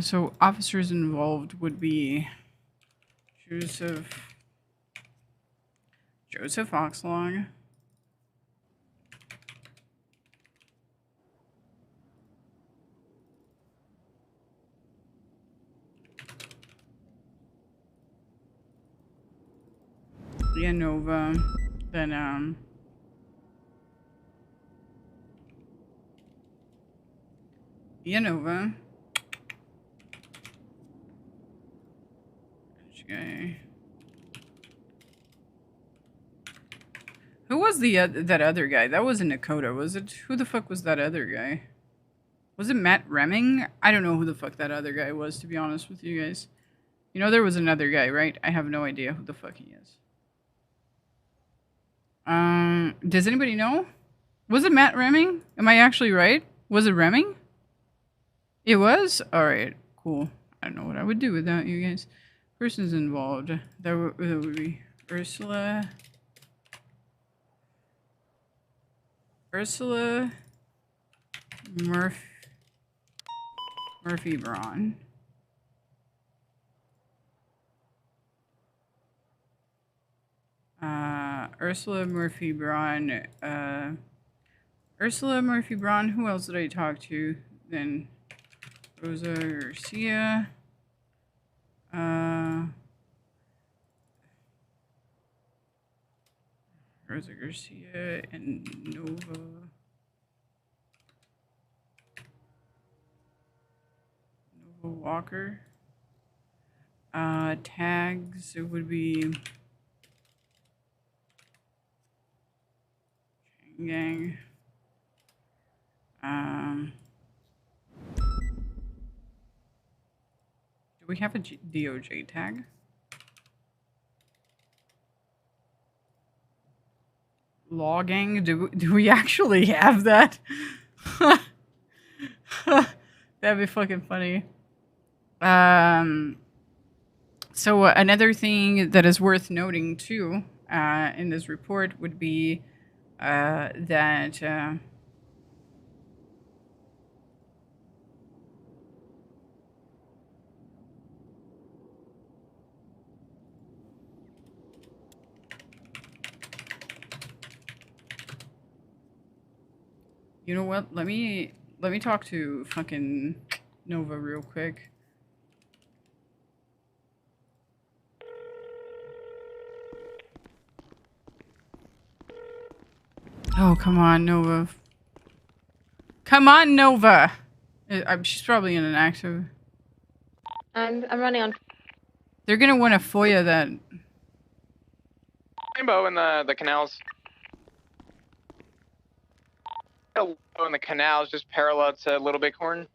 So officers involved would be Joseph Oxlong, Leonova, then Leonova. Okay. Who was the that other guy? That wasn't Nakota, was it? Who the fuck was that other guy? Was it Matt Remming? I don't know who the fuck that other guy was, to be honest with you guys. You know there was another guy, right? I have no idea who the fuck he is. Does anybody know? Was it Matt Remming? Am I actually right? Was it Remming? It was? Alright, cool. I don't know what I would do without you guys. Persons involved. That would be Ursula Murphy Braun. Ursula Murphy Braun. Ursula Murphy Braun. Who else did I talk to? Then Rosa Garcia. Rosa Garcia and Nova Walker. Tags, it would be Chain Gang. Do we have a DOJ tag? Law Gang? Do we actually have that? That'd be fucking funny. So another thing that is worth noting too, in this report would be that. You know what? Let me talk to fucking Nova real quick. Oh, come on, Nova. Come on, Nova. She's probably in an active. I'm running on. They're gonna want to FOIA that. Rainbow in the canals. In the canals, just parallel to Little Bighorn.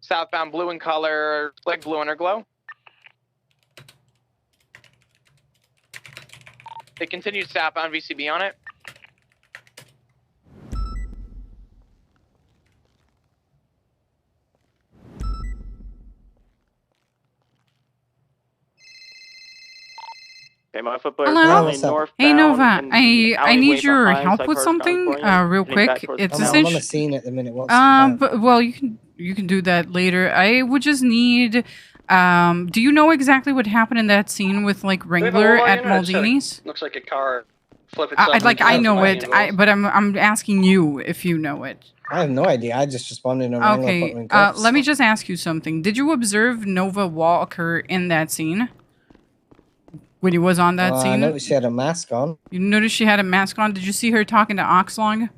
Southbound, blue in color, like blue underglow. They continue southbound VCB on it. Okay, my footplayer Hello? currently northbound. Hey Nova, in the I need alleyway your behind help with Cyclops something, California, real heading back quick. towards It's the I'm on the essentially. scene at the minute. What's it about? But well, you can do that later. I would just need. Do you know exactly what happened in that scene with like Wrangler at Maldini's? Looks like a car flip I know it. But I'm asking you if you know it. I have no idea. I just responded and Wrangler put me Okay. in cuffs. Let me just ask you something. Did you observe Nova Walker in that scene? When he was on that I scene? noticed she had a mask on. You noticed she had a mask on? Did you see her talking to Oxlong?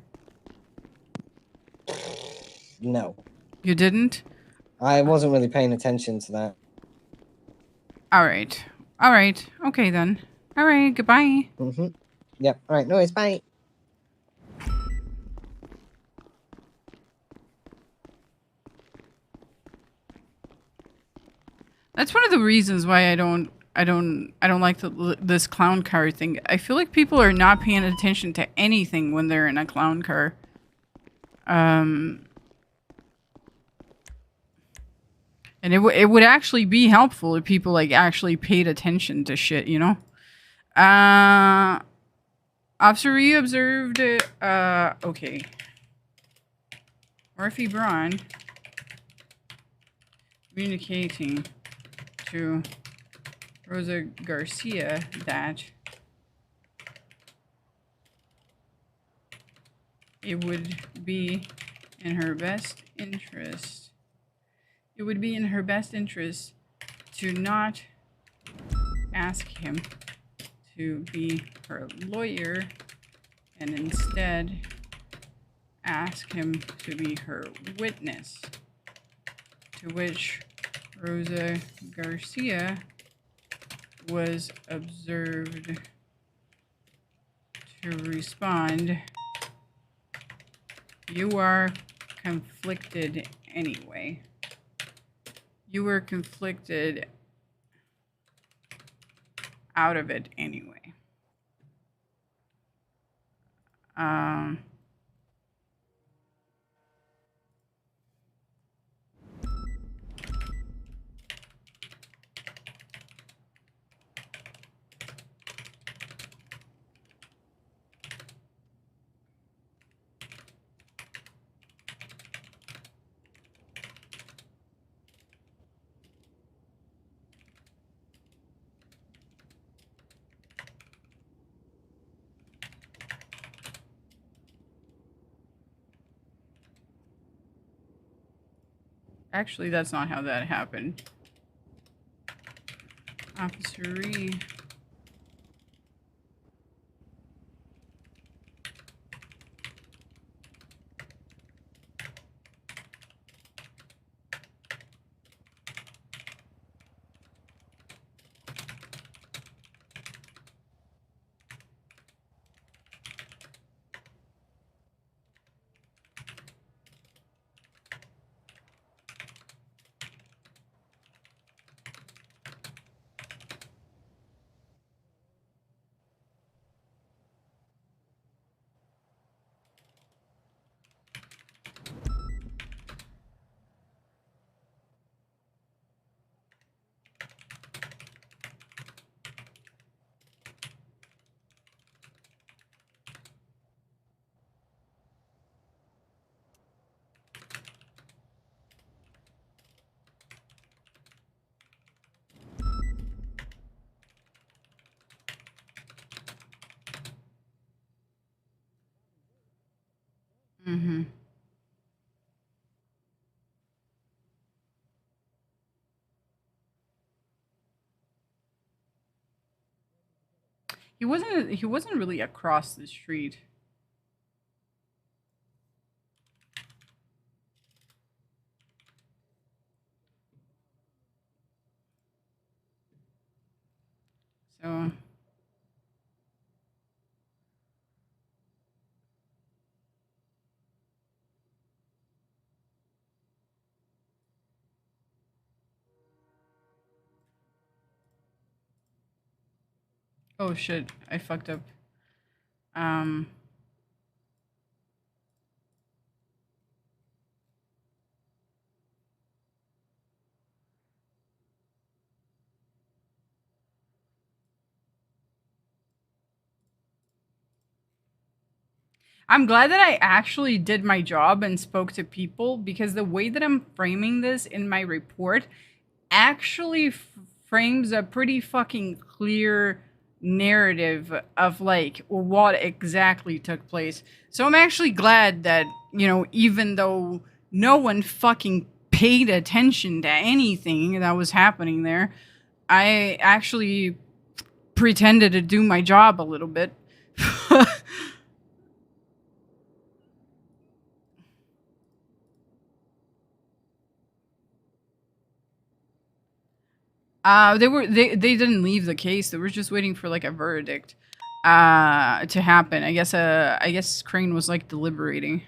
No. You didn't? I wasn't really paying attention to that. Alright. Alright. Okay then. Alright, goodbye. Mm-hmm. Yep. Alright, no worries, bye. That's one of the reasons why I don't like this clown car thing. I feel like people are not paying attention to anything when they're in a clown car. And it would actually be helpful if people like actually paid attention to shit, you know? Officer, you observed okay. Murphy Braun communicating to Rosa Garcia that it would be in her best interest. It would be in her best interest to not ask him to be her lawyer and instead ask him to be her witness. To which Rosa Garcia was observed to respond, "You are conflicted anyway. You were conflicted out of it anyway." Actually, that's not how that happened. Officer Ree. He wasn't really across the street. So oh shit, I fucked up. I'm glad that I actually did my job and spoke to people, because the way that I'm framing this in my report actually frames a pretty fucking clear narrative of like what exactly took place. So I'm actually glad that, you know, even though no one fucking paid attention to anything that was happening there, I actually pretended to do my job a little bit. They didn't leave the case. They were just waiting for like a verdict to happen. I guess Crane was like deliberating.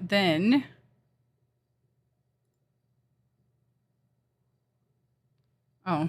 Then oh.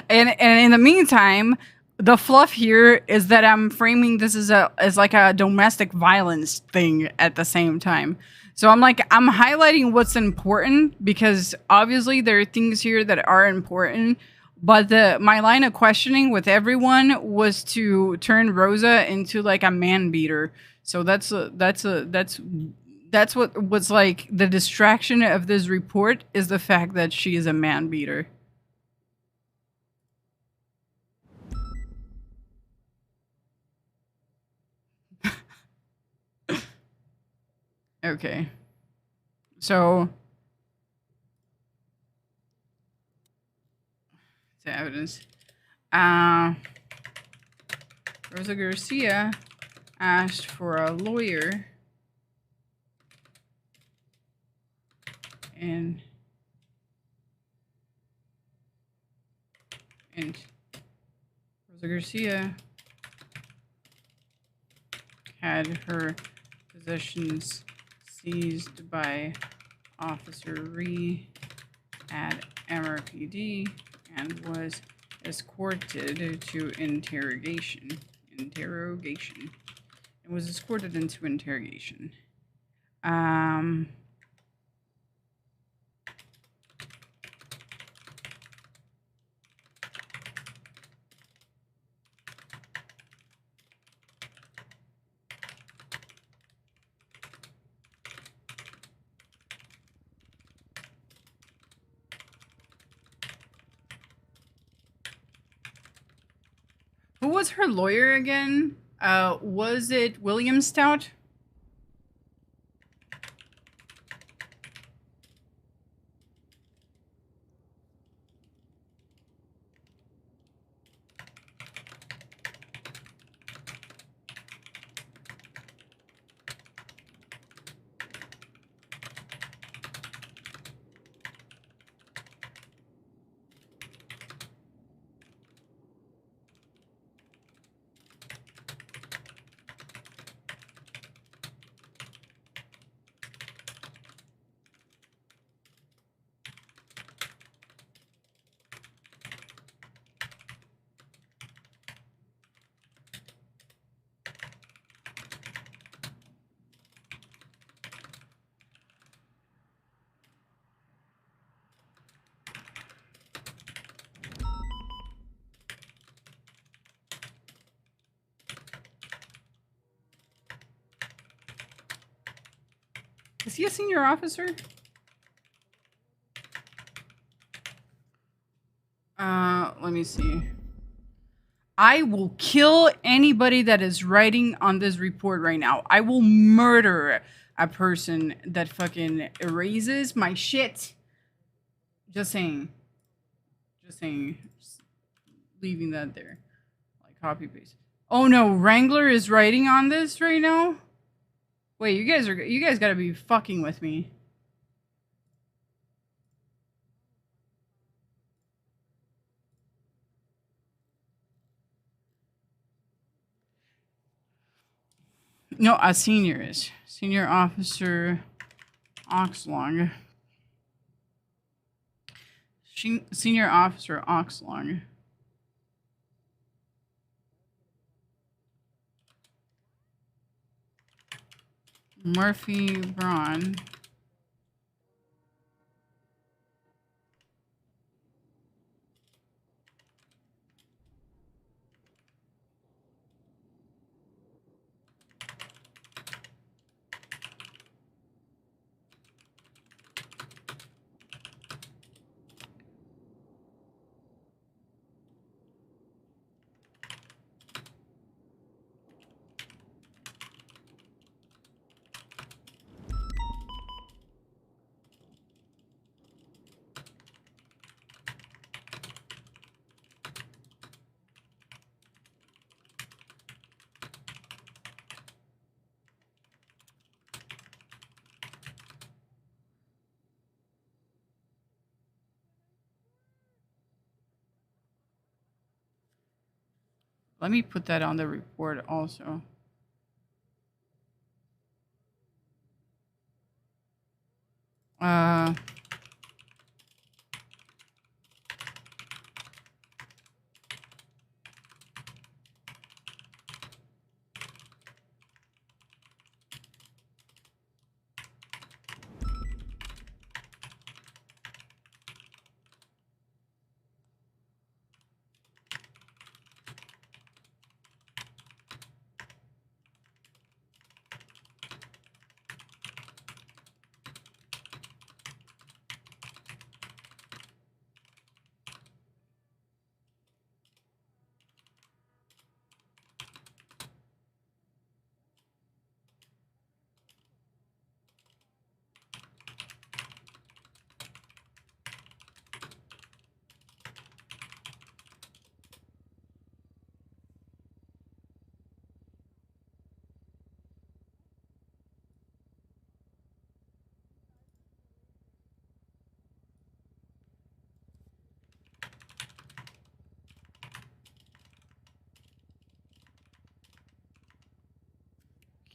And in the meantime, the fluff here is that I'm framing this as like a domestic violence thing at the same time. So I'm highlighting what's important, because obviously there are things here that are important, but my line of questioning with everyone was to turn Rosa into like a man beater. So that's what was like the distraction of this report, is the fact that she is a man beater. Okay. So the evidence. Rosa Garcia asked for a lawyer, and Rosa Garcia had her possessions seized by Officer Ree at MRPD and was escorted to interrogation. Interrogation. It was escorted into interrogation. Who was her lawyer again? Was it William Stout? Is he a senior officer? Let me see. I will kill anybody that is writing on this report right now. I will murder a person that fucking erases my shit. Just saying. Just saying. Just leaving that there. Like copy paste. Oh no, Wrangler is writing on this right now? Wait, you guys gotta be fucking with me. No, a senior is. Senior Officer Oxlong. Senior Officer Oxlong. Murphy Braun. Let me put that on the report also.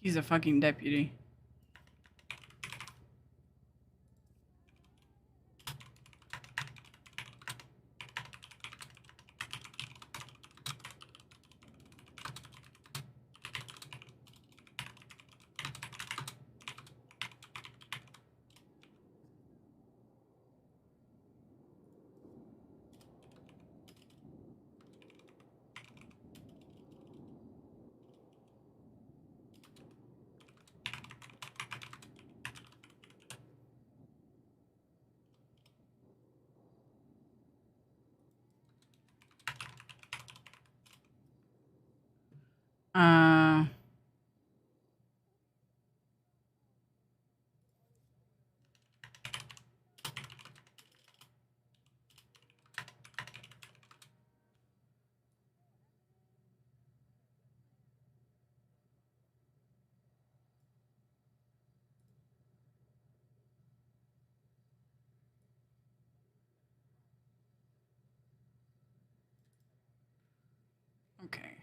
He's a fucking deputy. Okay.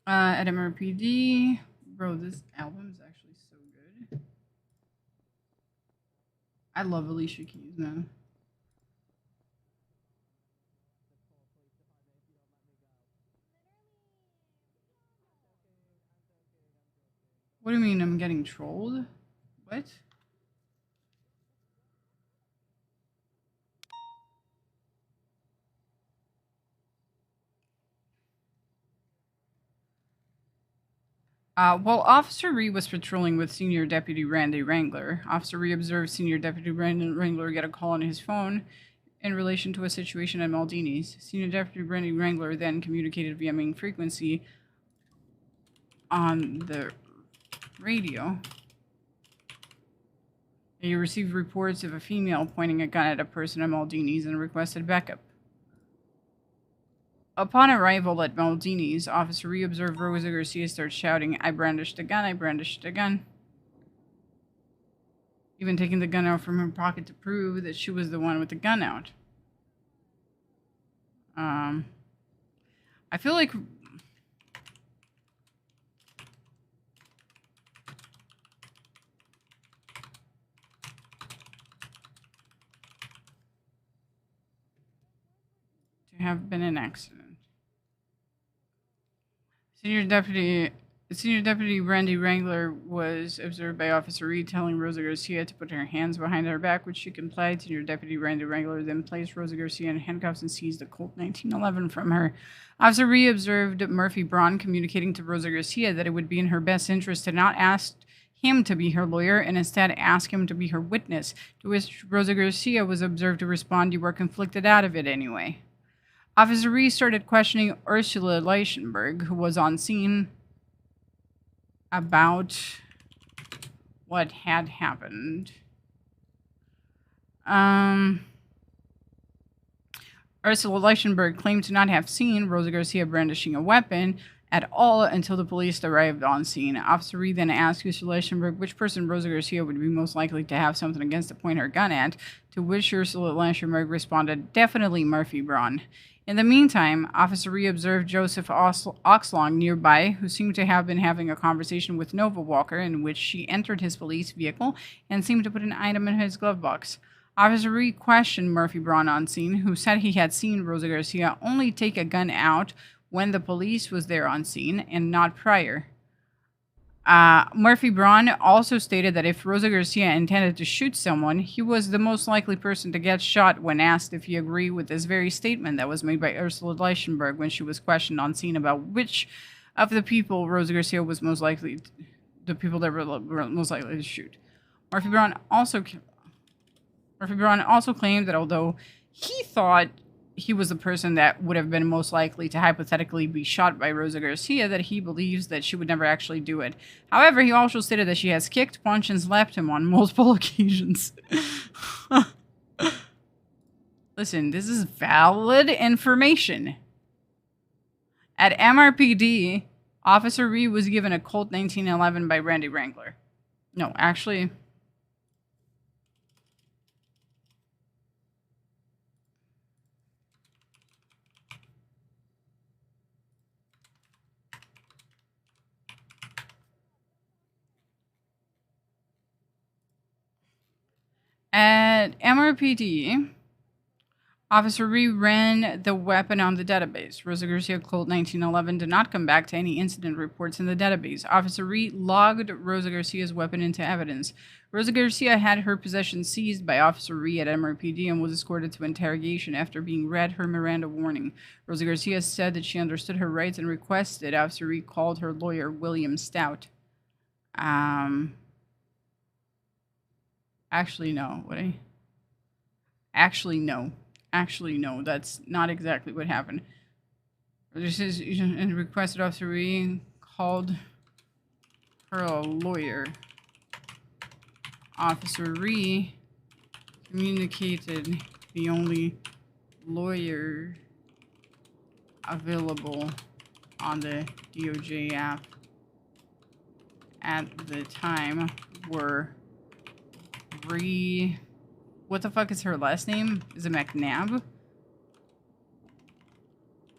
At MRPD. Bro, this album is actually so good. I love Alicia Keys, man. What do you mean I'm getting trolled? What? While Officer Ree was patrolling with Senior Deputy Randy Wrangler, Officer Ree observed Senior Deputy Randy Wrangler get a call on his phone in relation to a situation at Maldini's. Senior Deputy Randy Wrangler then communicated via main frequency on the radio. He received reports of a female pointing a gun at a person at Maldini's and requested backup. Upon arrival at Maldini's, Officer Ree observed Rosa Garcia start shouting, "I brandished a gun, I brandished a gun." Even taking the gun out from her pocket to prove that she was the one with the gun out. I feel like... to have been an accident. Senior Deputy Randy Wrangler was observed by Officer Reed telling Rosa Garcia to put her hands behind her back, which she complied. Senior Deputy Randy Wrangler then placed Rosa Garcia in handcuffs and seized the Colt 1911 from her. Officer Reed observed Murphy Braun communicating to Rosa Garcia that it would be in her best interest to not ask him to be her lawyer and instead ask him to be her witness, to which Rosa Garcia was observed to respond, "You were conflicted out of it anyway." Officer Reed started questioning Ursula Leichenberg, who was on scene, about what had happened. Ursula Leichenberg claimed to not have seen Rosa Garcia brandishing a weapon at all until the police arrived on scene. Officer Reed then asked Ursula Leichenberg which person Rosa Garcia would be most likely to have something against to point her gun at, to which Ursula Leichenberg responded, "Definitely Murphy Braun." In the meantime, Officer Ree observed Joseph Oxlong nearby, who seemed to have been having a conversation with Nova Walker, in which she entered his police vehicle and seemed to put an item in his glove box. Officer Ree questioned Murphy Braun on scene, who said he had seen Rosa Garcia only take a gun out when the police was there on scene and not prior. Murphy Braun also stated that if Rosa Garcia intended to shoot someone, he was the most likely person to get shot when asked if he agreed with this very statement that was made by Ursula Leichenberg when she was questioned on scene about which of the people Rosa Garcia was most likely, the people that were most likely to shoot. Murphy Braun also claimed that although he thought he was the person that would have been most likely to hypothetically be shot by Rosa Garcia, that he believes that she would never actually do it. However, he also stated that she has kicked, punched, and slapped him on multiple occasions. Listen, this is valid information. At MRPD, Officer Reed was given a Colt 1911 by Randy Wrangler. No, actually... At MRPD, Officer Ree ran the weapon on the database. Rosa Garcia Colt 1911 did not come back to any incident reports in the database. Officer Ree logged Rosa Garcia's weapon into evidence. Rosa Garcia had her possession seized by Officer Ree at MRPD and was escorted to interrogation after being read her Miranda warning. Rosa Garcia said that she understood her rights and requested Officer Ree called her lawyer, William Stout. Actually, no. Actually, no. That's not exactly what happened. This is and requested Officer Ree called her a lawyer. Officer Ree communicated the only lawyer available on the DOJ app at the time were Ree... What the fuck is her last name? Is it McNabb?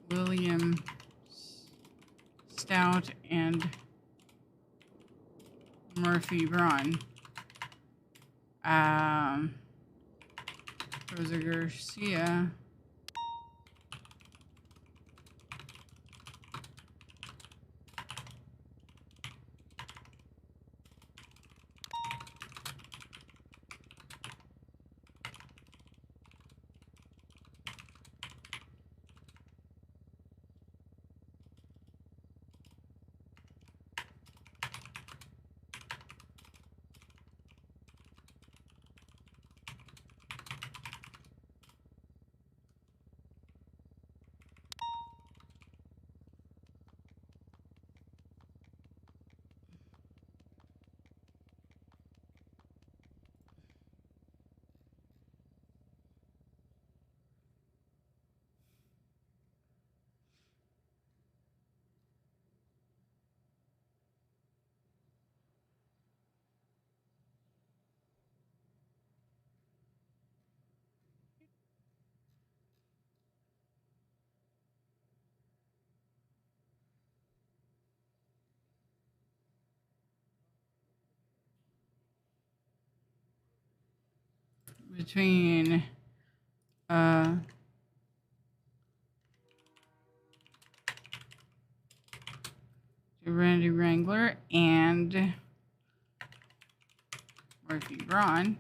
William Stout and Murphy Braun. Rosa Garcia. Between Randy Wrangler and Murphy Braun.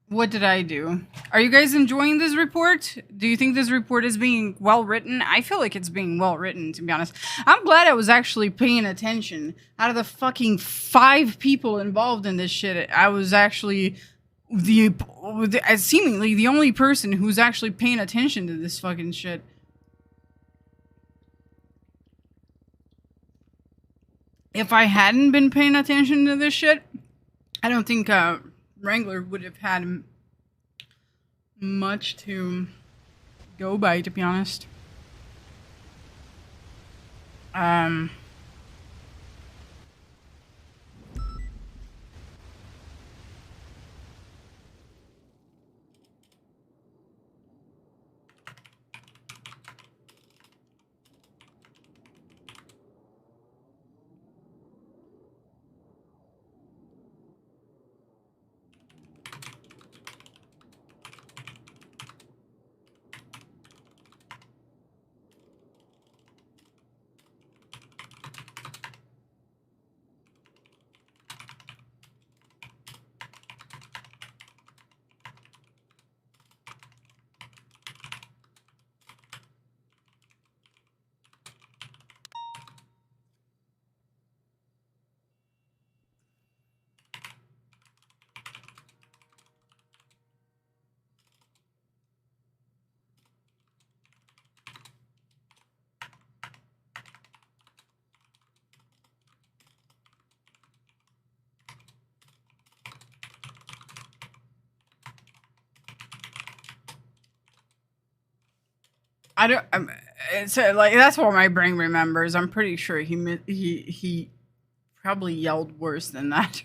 What did I do? Are you guys enjoying this report? Do you think this report is being well written? I feel like it's being well written, to be honest. I'm glad I was actually paying attention. Out of the fucking 5 people involved in this shit, I was actually seemingly the only person who's actually paying attention to this fucking shit. If I hadn't been paying attention to this shit, I don't think Wrangler would have had much to go by, to be honest. I don't. It's like that's what my brain remembers. I'm pretty sure he probably yelled worse than that.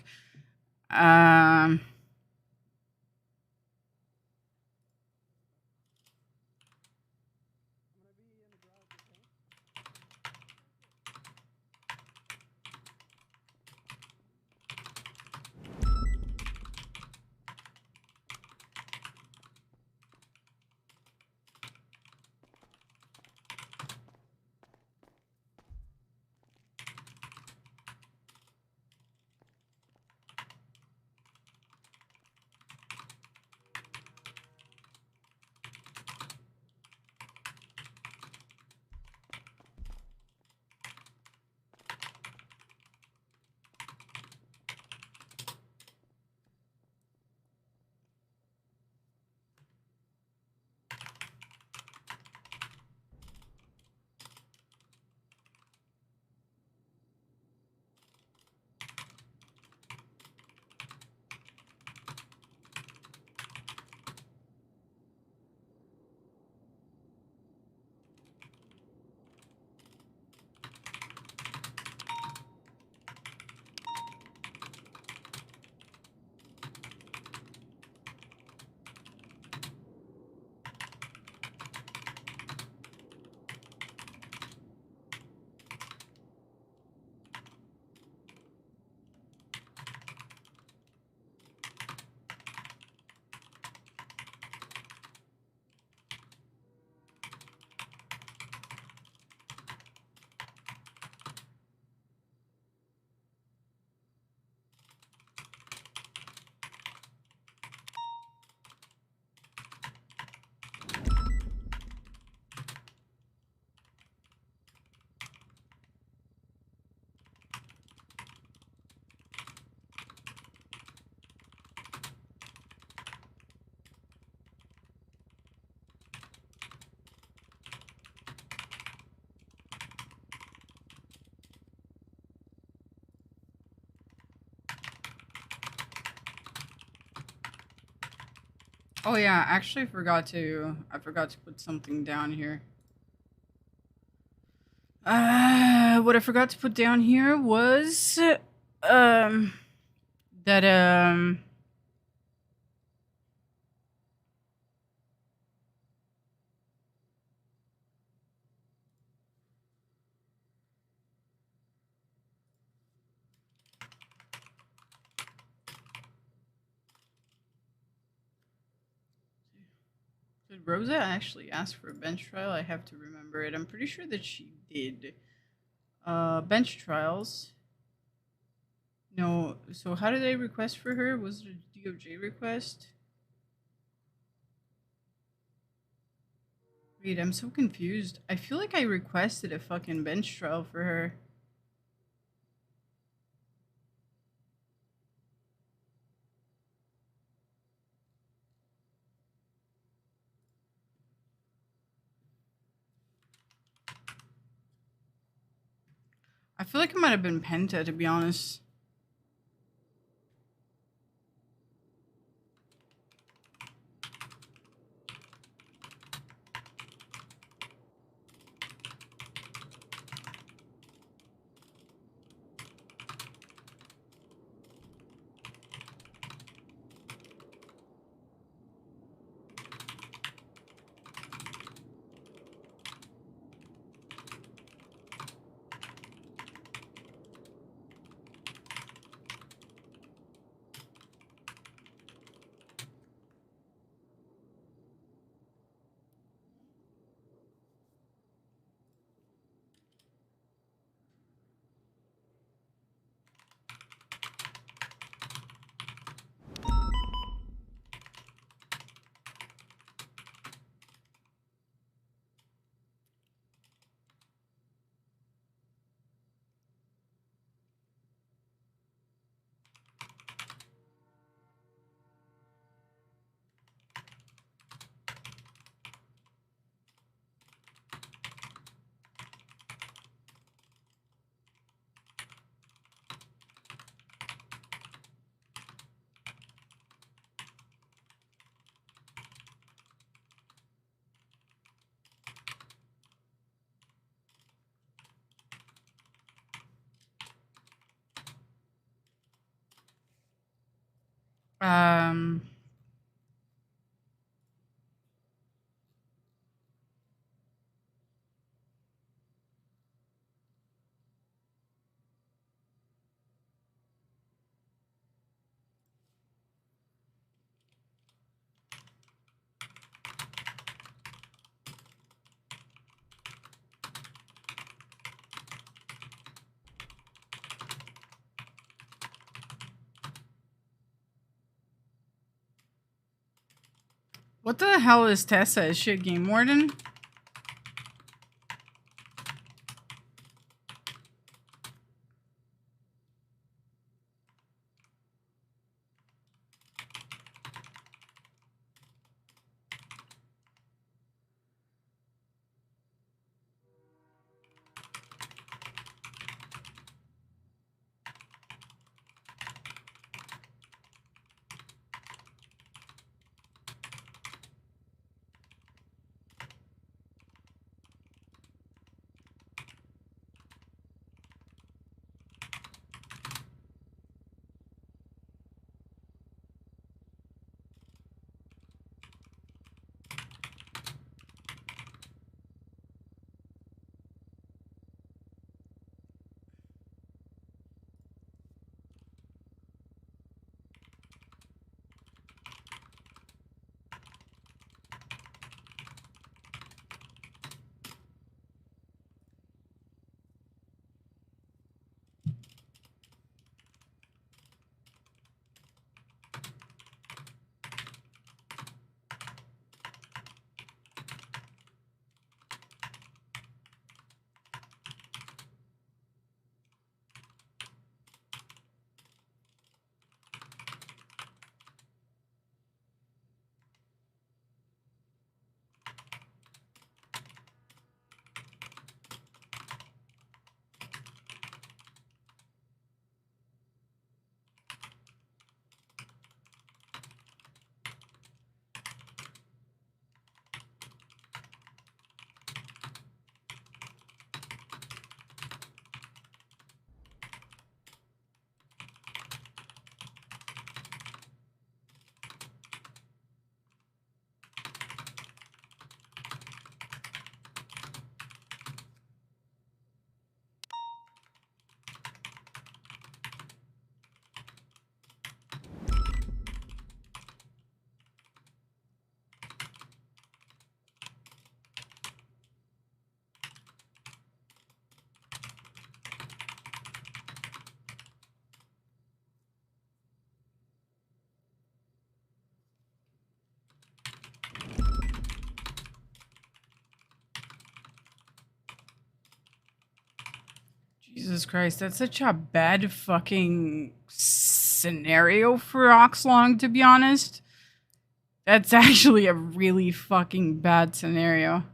Oh yeah, actually I forgot to put something down here. What I forgot to put down here was that did Rosa actually ask for a bench trial? I have to remember it. I'm pretty sure that she did. Bench trials. No, so how did I request for her? Was it a DOJ request? Wait, I'm so confused. I feel like I requested a fucking bench trial for her. I feel like it might have been Penta, to be honest. What the hell is Tessa? Is she a game warden? Jesus Christ, that's such a bad fucking scenario for Oxlong, to be honest. That's actually a really fucking bad scenario.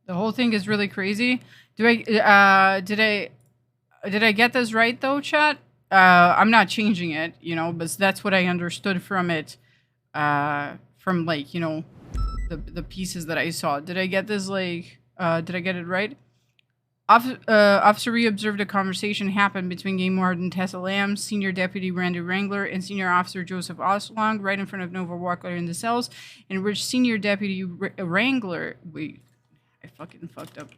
The whole thing is really crazy. Did I get this right though, chat? I'm not changing it, you know, but that's what I understood from it. From like, you know, the pieces that I saw. Did I get this like did I get it right? Officer Ree observed a conversation happen between Game Warden Tessa Lamb, Senior Deputy Randy Wrangler, and Senior Officer Joseph Oslong right in front of Nova Walker in the cells, in which Senior Deputy Wrangler... Wait, I fucking fucked up.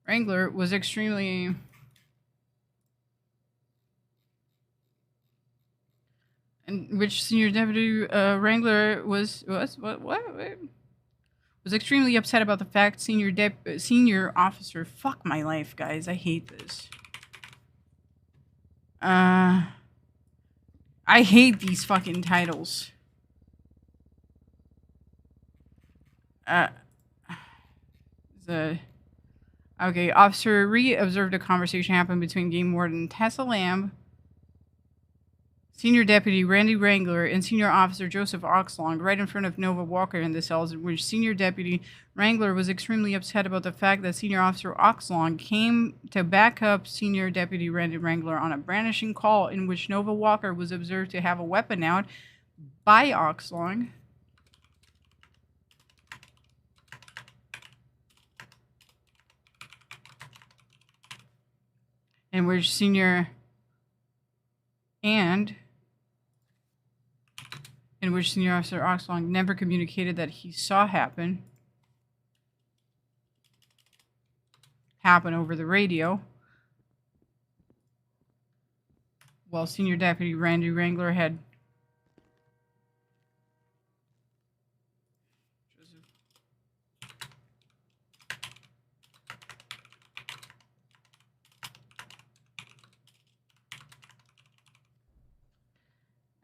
Wrangler was extremely... in which senior deputy wrangler was extremely upset about the fact senior officer. Fuck my life, guys. I hate this. I hate these fucking titles. Okay, Officer Ree observed a conversation happen between Game Warden Tessa Lamb, Senior Deputy Randy Wrangler, and Senior Officer Joseph Oxlong right in front of Nova Walker in the cells, in which Senior Deputy Wrangler was extremely upset about the fact that Senior Officer Oxlong came to back up Senior Deputy Randy Wrangler on a brandishing call in which Nova Walker was observed to have a weapon out by Oxlong. In which Senior Officer Oxlong never communicated that he saw happen over the radio, while Senior Deputy Randy Wrangler had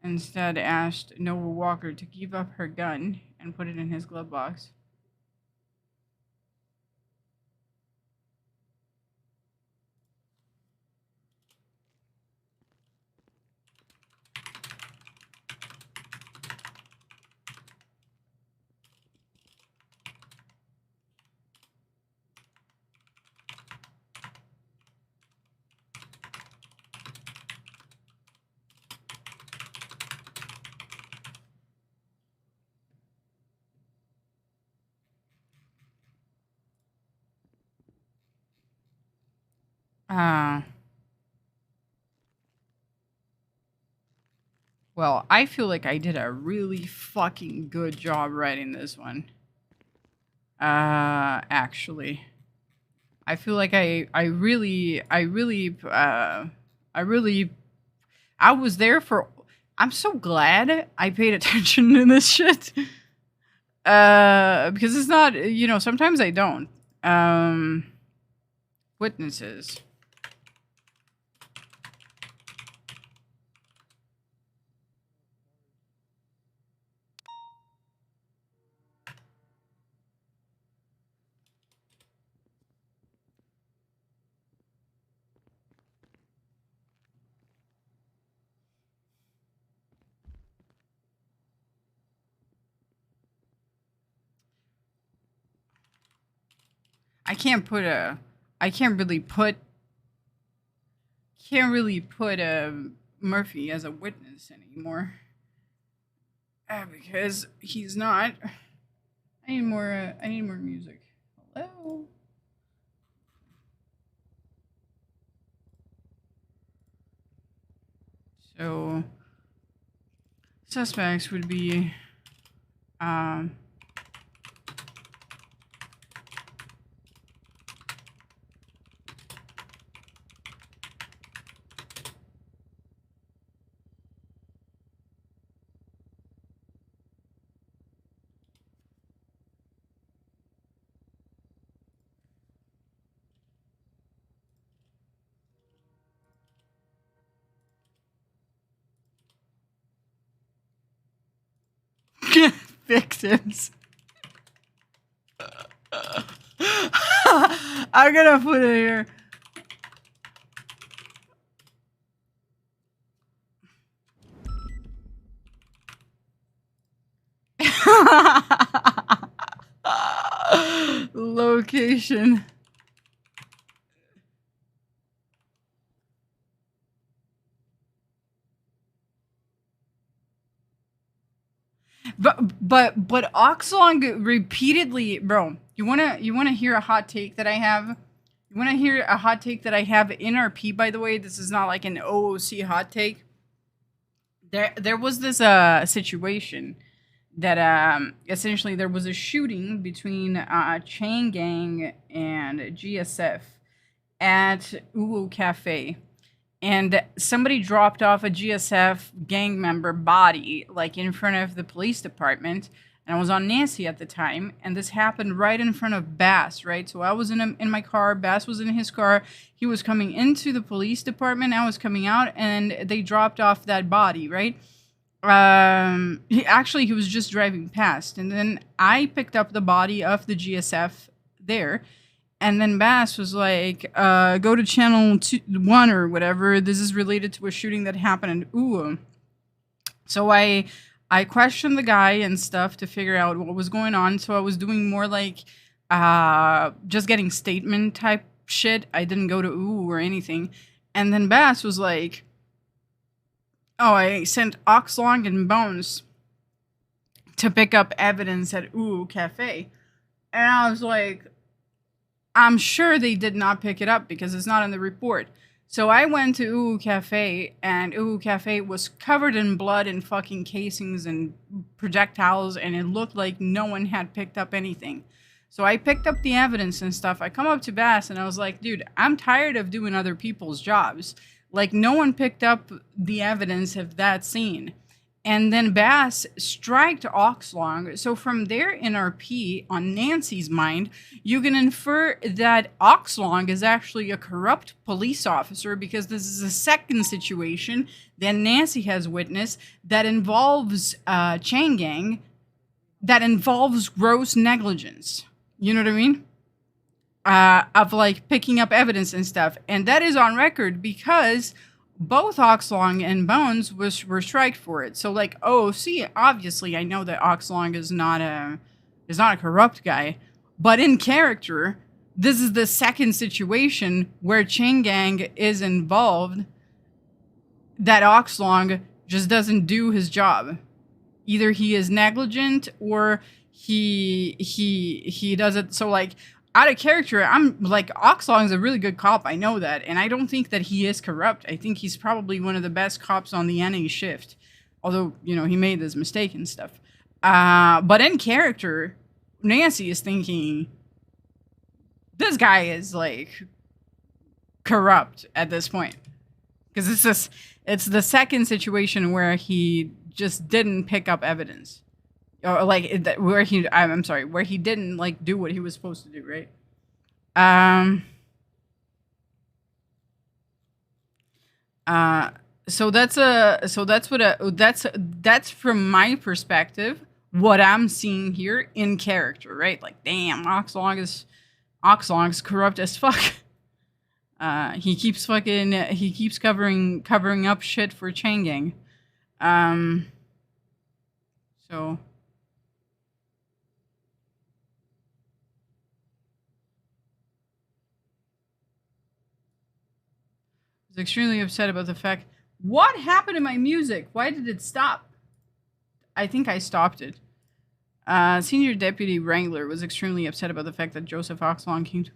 instead asked Nova Walker to give up her gun and put it in his glove box. Well, I feel like I did a really fucking good job writing this one. Actually. I feel like I was there for. I'm so glad I paid attention to this shit. Because it's not, sometimes I don't. Witnesses. I can't really put Murphy as a witness anymore. Because he's not. I need more music. Hello? So suspects would be victims. I'm gonna put it here. Location. But Oxlong repeatedly, bro. You wanna hear a hot take that I have? You wanna hear a hot take that I have in RP? By the way, this is not like an OOC hot take. There was this situation that essentially there was a shooting between Chain Gang and GSF at Uwu Cafe. and somebody dropped off a GSF gang member body like in front of the police department. And I was on Nancy at the time, and this happened right in front of Bass, right? So I was in my car, Bass was in his car, he was coming into the police department, I was coming out, and they dropped off that body, right? He was just driving past, and then I picked up the body of the GSF there, and then Bass was like, go to channel 1 or whatever, this is related to a shooting that happened in Uwa. So I questioned the guy and stuff to figure out what was going on. So I was doing more like just getting statement type shit. I didn't go to ooh or anything. And then Bass was like, oh, I sent Oxlong and Bones to pick up evidence at Ooh Cafe. And I was like, I'm sure they did not pick it up because it's not in the report. So I went to Ooh Cafe, and Ooh Cafe was covered in blood and fucking casings and projectiles, and it looked like no one had picked up anything. So I picked up the evidence and stuff. I come up to Bass, and I was like, dude, I'm tired of doing other people's jobs. Like, no one picked up the evidence of that scene. And then Bass striked Oxlong. So from their NRP, on Nancy's mind, you can infer that Oxlong is actually a corrupt police officer, because this is a second situation that Nancy has witnessed that involves chain gang, that involves gross negligence. You know what I mean? Of like picking up evidence and stuff. And that is on record because both Oxlong and Bones were striked for it. So like, oh, see, obviously I know that Oxlong is not a corrupt guy, but in character, this is the second situation where chain gang is involved that Oxlong just doesn't do his job. Either he is negligent or he does it. So like, out of character, I'm like, Oxlong's a really good cop. I know that. And I don't think that he is corrupt. I think he's probably one of the best cops on the NA shift. Although, you know, he made this mistake and stuff. But in character, Nancy is thinking, this guy is like corrupt at this point. Because it's the second situation where he just didn't pick up evidence. Or like where he didn't like do what he was supposed to do, right? So that's from my perspective what I'm seeing here in character, right? Like, damn, Oxlong's corrupt as fuck. He keeps covering up shit for chain gang. So I was extremely upset about the fact, what happened to my music? Why did it stop? I think I stopped it. Senior Deputy Wrangler was extremely upset about the fact that Joseph Oxlong came to...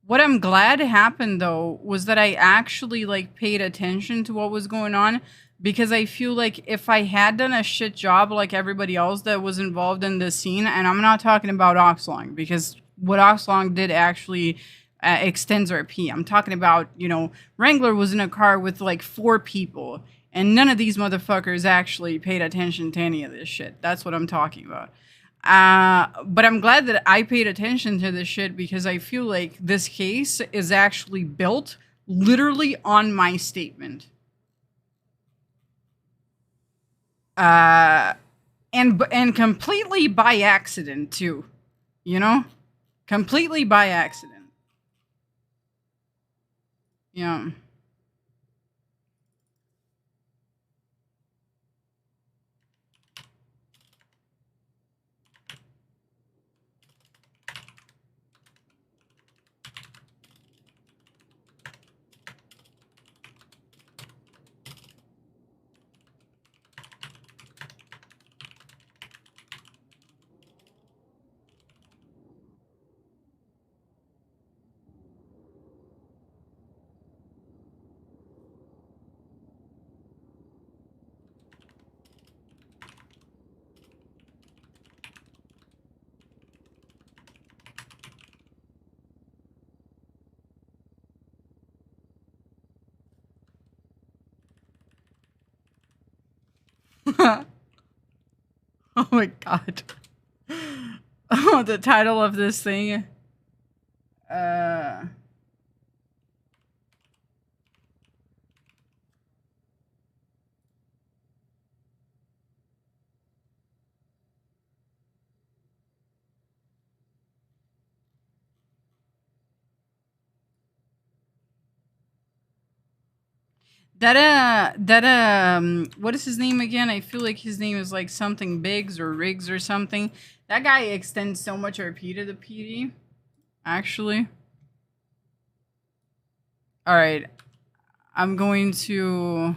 What I'm glad happened though was that I actually like paid attention to what was going on, because I feel like if I had done a shit job like everybody else that was involved in this scene, and I'm not talking about Oxlong, because what Oxlong did actually extends RP. I'm talking about, you know, Wrangler was in a car with like 4 people, and none of these motherfuckers actually paid attention to any of this shit. That's what I'm talking about. But I'm glad that I paid attention to this shit because I feel like this case is actually built literally on my statement. And completely by accident too, you know, completely by accident. Yeah. Oh my god. Oh, the title of this thing. What is his name again? I feel like his name is like something Biggs or Riggs or something. That guy extends so much RP to the PD, actually. All right, I'm going to.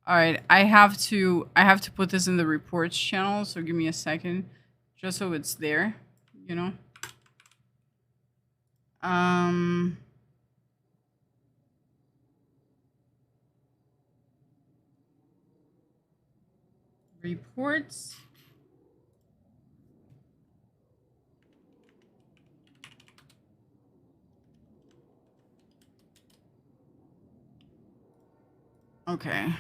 All right, I have to put this in the reports channel, so give me a second, just so it's there, you know. Reports. Okay.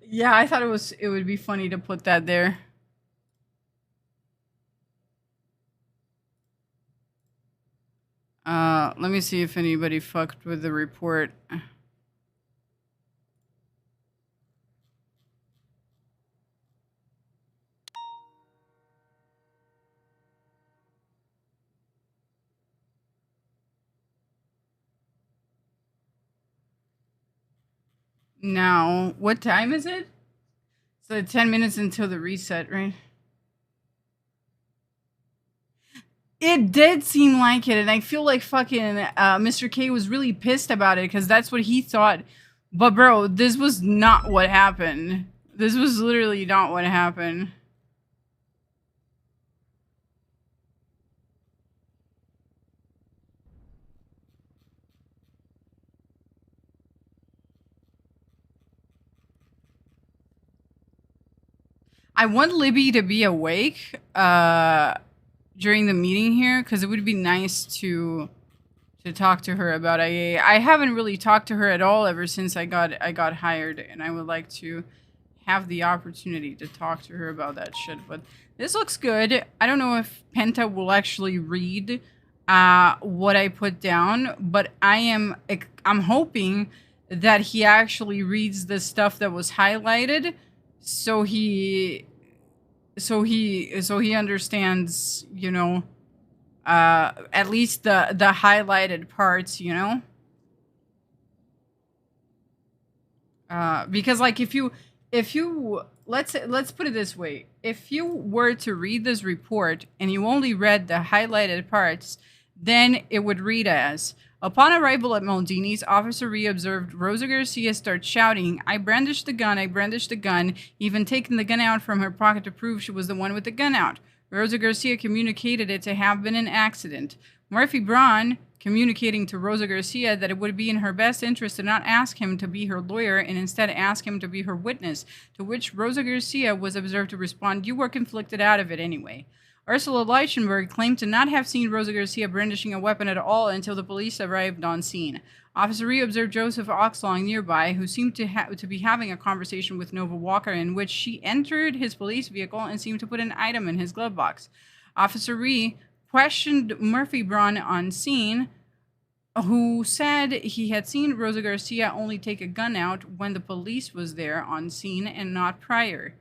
Yeah, I thought it would be funny to put that there. Let me see if anybody fucked with the report. Now, what time is it? So 10 minutes until the reset, right? It did seem like it, and I feel like fucking Mr. K was really pissed about it because that's what he thought. But bro, this was not what happened. This was literally not what happened. I want Libby to be awake during the meeting here because it would be nice to talk to her about IA. I haven't really talked to her at all ever since I got hired, and I would like to have the opportunity to talk to her about that shit. But this looks good. I don't know if Penta will actually read what I put down, but I'm hoping that he actually reads the stuff that was highlighted, so he understands, you know, at least the highlighted parts, you know. Because like if you let's put it this way, if you were to read this report and you only read the highlighted parts, then it would read as: upon arrival at Maldini's, Officer Rhea observed Rosa Garcia start shouting, I brandished the gun, even taking the gun out from her pocket to prove she was the one with the gun out. Rosa Garcia communicated it to have been an accident. Murphy Braun communicating to Rosa Garcia that it would be in her best interest to not ask him to be her lawyer and instead ask him to be her witness, to which Rosa Garcia was observed to respond, you were conflicted out of it anyway. Ursula Leichenberg claimed to not have seen Rosa Garcia brandishing a weapon at all until the police arrived on scene. Officer Rhea observed Joseph Oxlong nearby, who seemed to be having a conversation with Nova Walker, in which she entered his police vehicle and seemed to put an item in his glove box. Officer Rhea questioned Murphy Braun on scene, who said he had seen Rosa Garcia only take a gun out when the police was there on scene and not prior.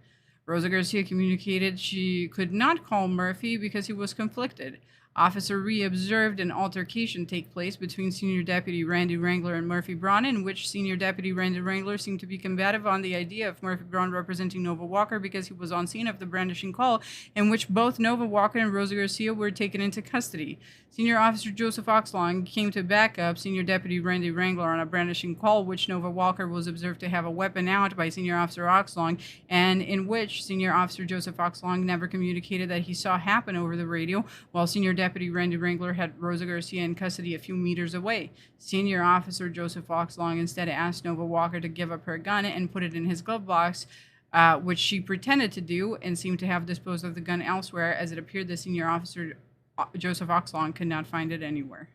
Rosa Garcia communicated she could not call Murphy because he was conflicted. Officer Rhea observed an altercation take place between Senior Deputy Randy Wrangler and Murphy Braun, in which Senior Deputy Randy Wrangler seemed to be combative on the idea of Murphy Braun representing Nova Walker because he was on scene of the brandishing call, in which both Nova Walker and Rosa Garcia were taken into custody. Senior Officer Joseph Oxlong came to back up Senior Deputy Randy Wrangler on a brandishing call, which Nova Walker was observed to have a weapon out by Senior Officer Oxlong, and in which Senior Officer Joseph Oxlong never communicated that he saw happen over the radio, while Senior Deputy Randy Wrangler had Rosa Garcia in custody a few meters away. Senior Officer Joseph Oxlong instead asked Nova Walker to give up her gun and put it in his glove box, which she pretended to do and seemed to have disposed of the gun elsewhere, as it appeared that Senior Officer Joseph Oxlong could not find it anywhere.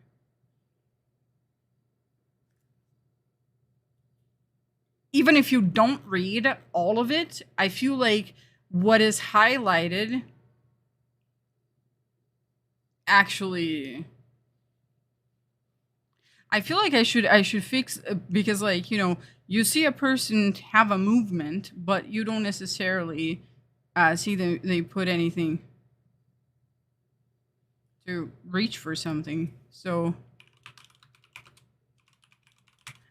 Even if you don't read all of it, I feel like what is highlighted actually, I feel like I should fix, because, like, you know, you see a person have a movement, but you don't necessarily see they put anything to reach for something. So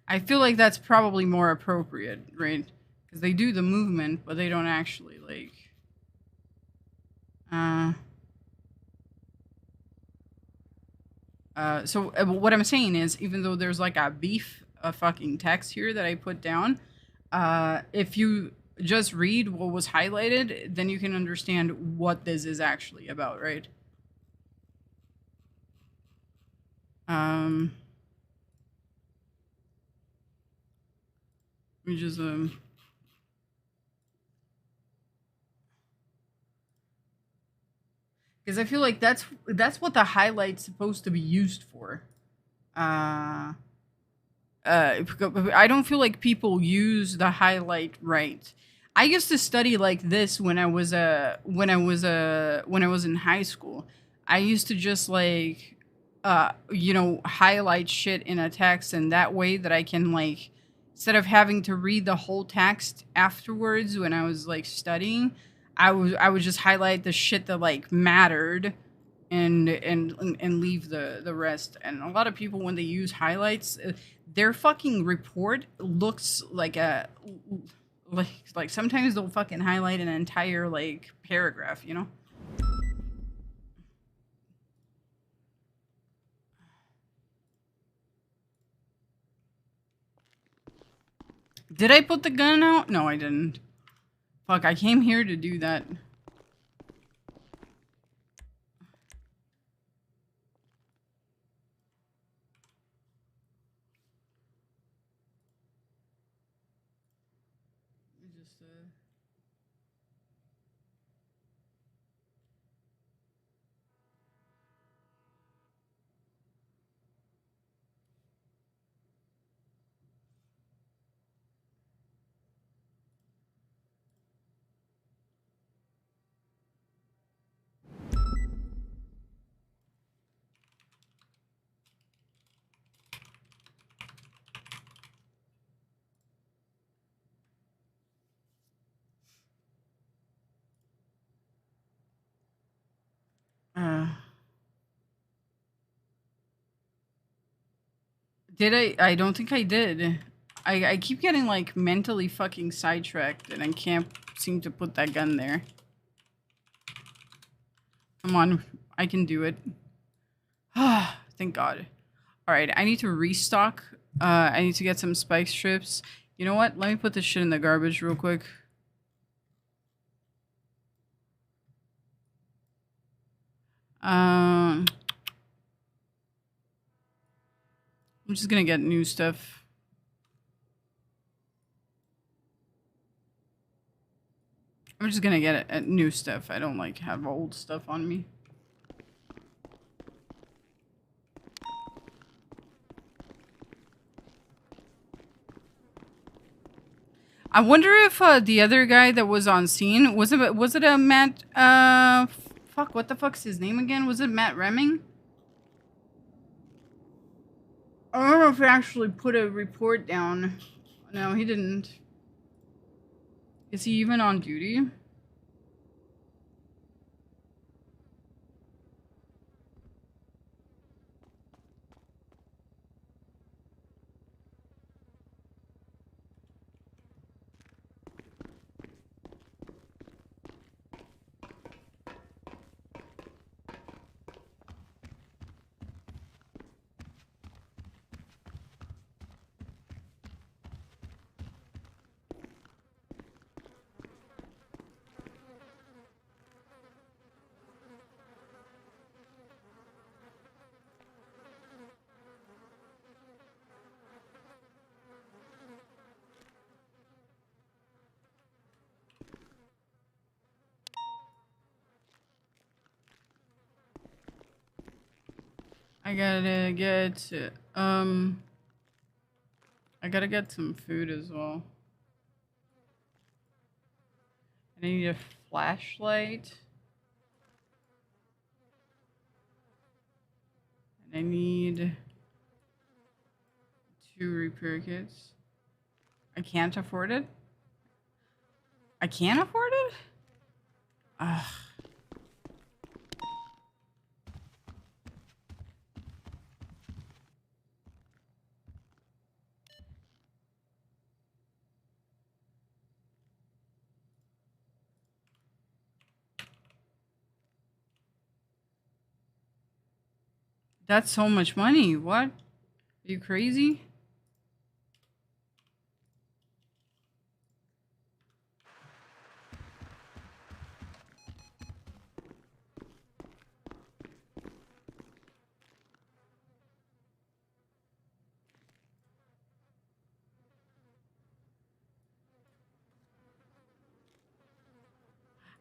I feel like that's probably more appropriate, right? Because they do the movement, but they don't actually, like, so what I'm saying is, even though there's like a fucking text here that I put down, if you just read what was highlighted, then you can understand what this is actually about, right? Let me just because I feel like that's what the highlight's supposed to be used for. I don't feel like people use the highlight right. I used to study like this when I was in high school. I used to just like you know, highlight shit in a text, and that way that I can, like, instead of having to read the whole text afterwards when I was like studying, I would just highlight the shit that like mattered and leave the rest. And a lot of people, when they use highlights, their fucking report looks like like sometimes they'll fucking highlight an entire like paragraph, you know? Did I put the gun out? No, I didn't. Fuck, I came here to do that. Did I? I don't think I did. I keep getting like mentally fucking sidetracked and I can't seem to put that gun there. Come on, I can do it. Ah, thank God. Alright, I need to restock. I need to get some spike strips. You know what? Let me put this shit in the garbage real quick. I'm just gonna get new stuff. I'm just gonna get new stuff. I don't like have old stuff on me. I wonder if the other guy that was on scene was it a Matt? Fuck, what the fuck's his name again? Was it Matt Remming? I don't know if he actually put a report down. No, he didn't. Is he even on duty? I gotta get, I gotta get some food as well. I need a flashlight. And I need 2 repair kits. I can't afford it? I can't afford it? Ugh. That's so much money. What? Are you crazy?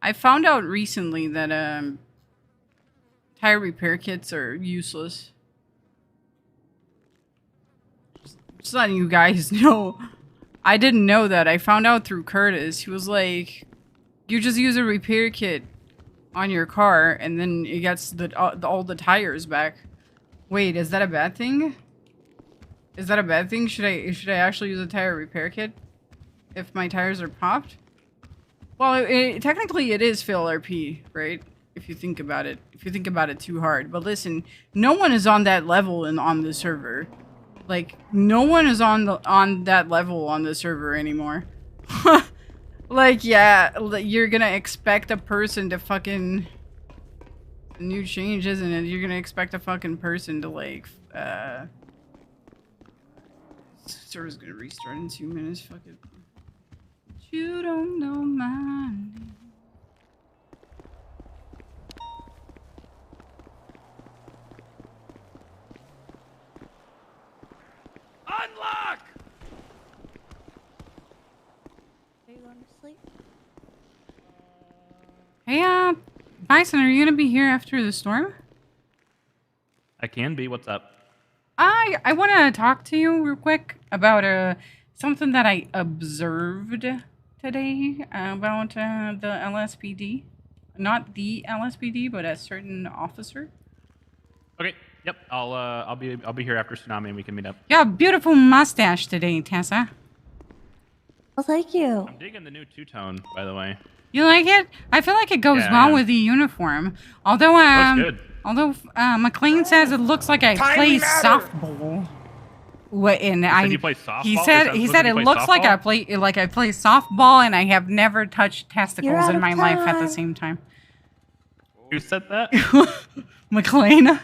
I found out recently that tire repair kits are useless. Just letting you guys know. I didn't know that. I found out through Curtis. He was like, you just use a repair kit on your car and then it gets all the tires back. Wait, is that a bad thing? Is that a bad thing? Should I actually use a tire repair kit if my tires are popped? Well, technically it is fail RP, right? If you think about it. If you think about it too hard. But listen, no one is on that level on the server. Like, no one is on that level on the server anymore. Like, yeah, you're gonna expect a person to fucking... New change, isn't it? You're gonna expect a fucking person to, like, server's gonna restart in 2 minutes, fuck it. You don't know my name. Unlock! Are you going to sleep? Hey, Bison, are you gonna be here after the storm? I can be. What's up? I want to talk to you real quick about something that I observed today about the LSPD. Not the LSPD, but a certain officer. Okay. Yep. I'll be here after Tsunami and we can meet up. Yeah, beautiful mustache today, Tessa. Well, thank you. I'm digging the new two-tone, by the way. You like it? I feel like it goes Yeah, well with the uniform. Although Looks good. McLean says it looks like I play softball. What? And You I. said you play softball? He Is said. that He supposed said to it play looks like I softball? play softball, and I have never touched You're testicles out in of my life at the time. same time. Who said that? McLean.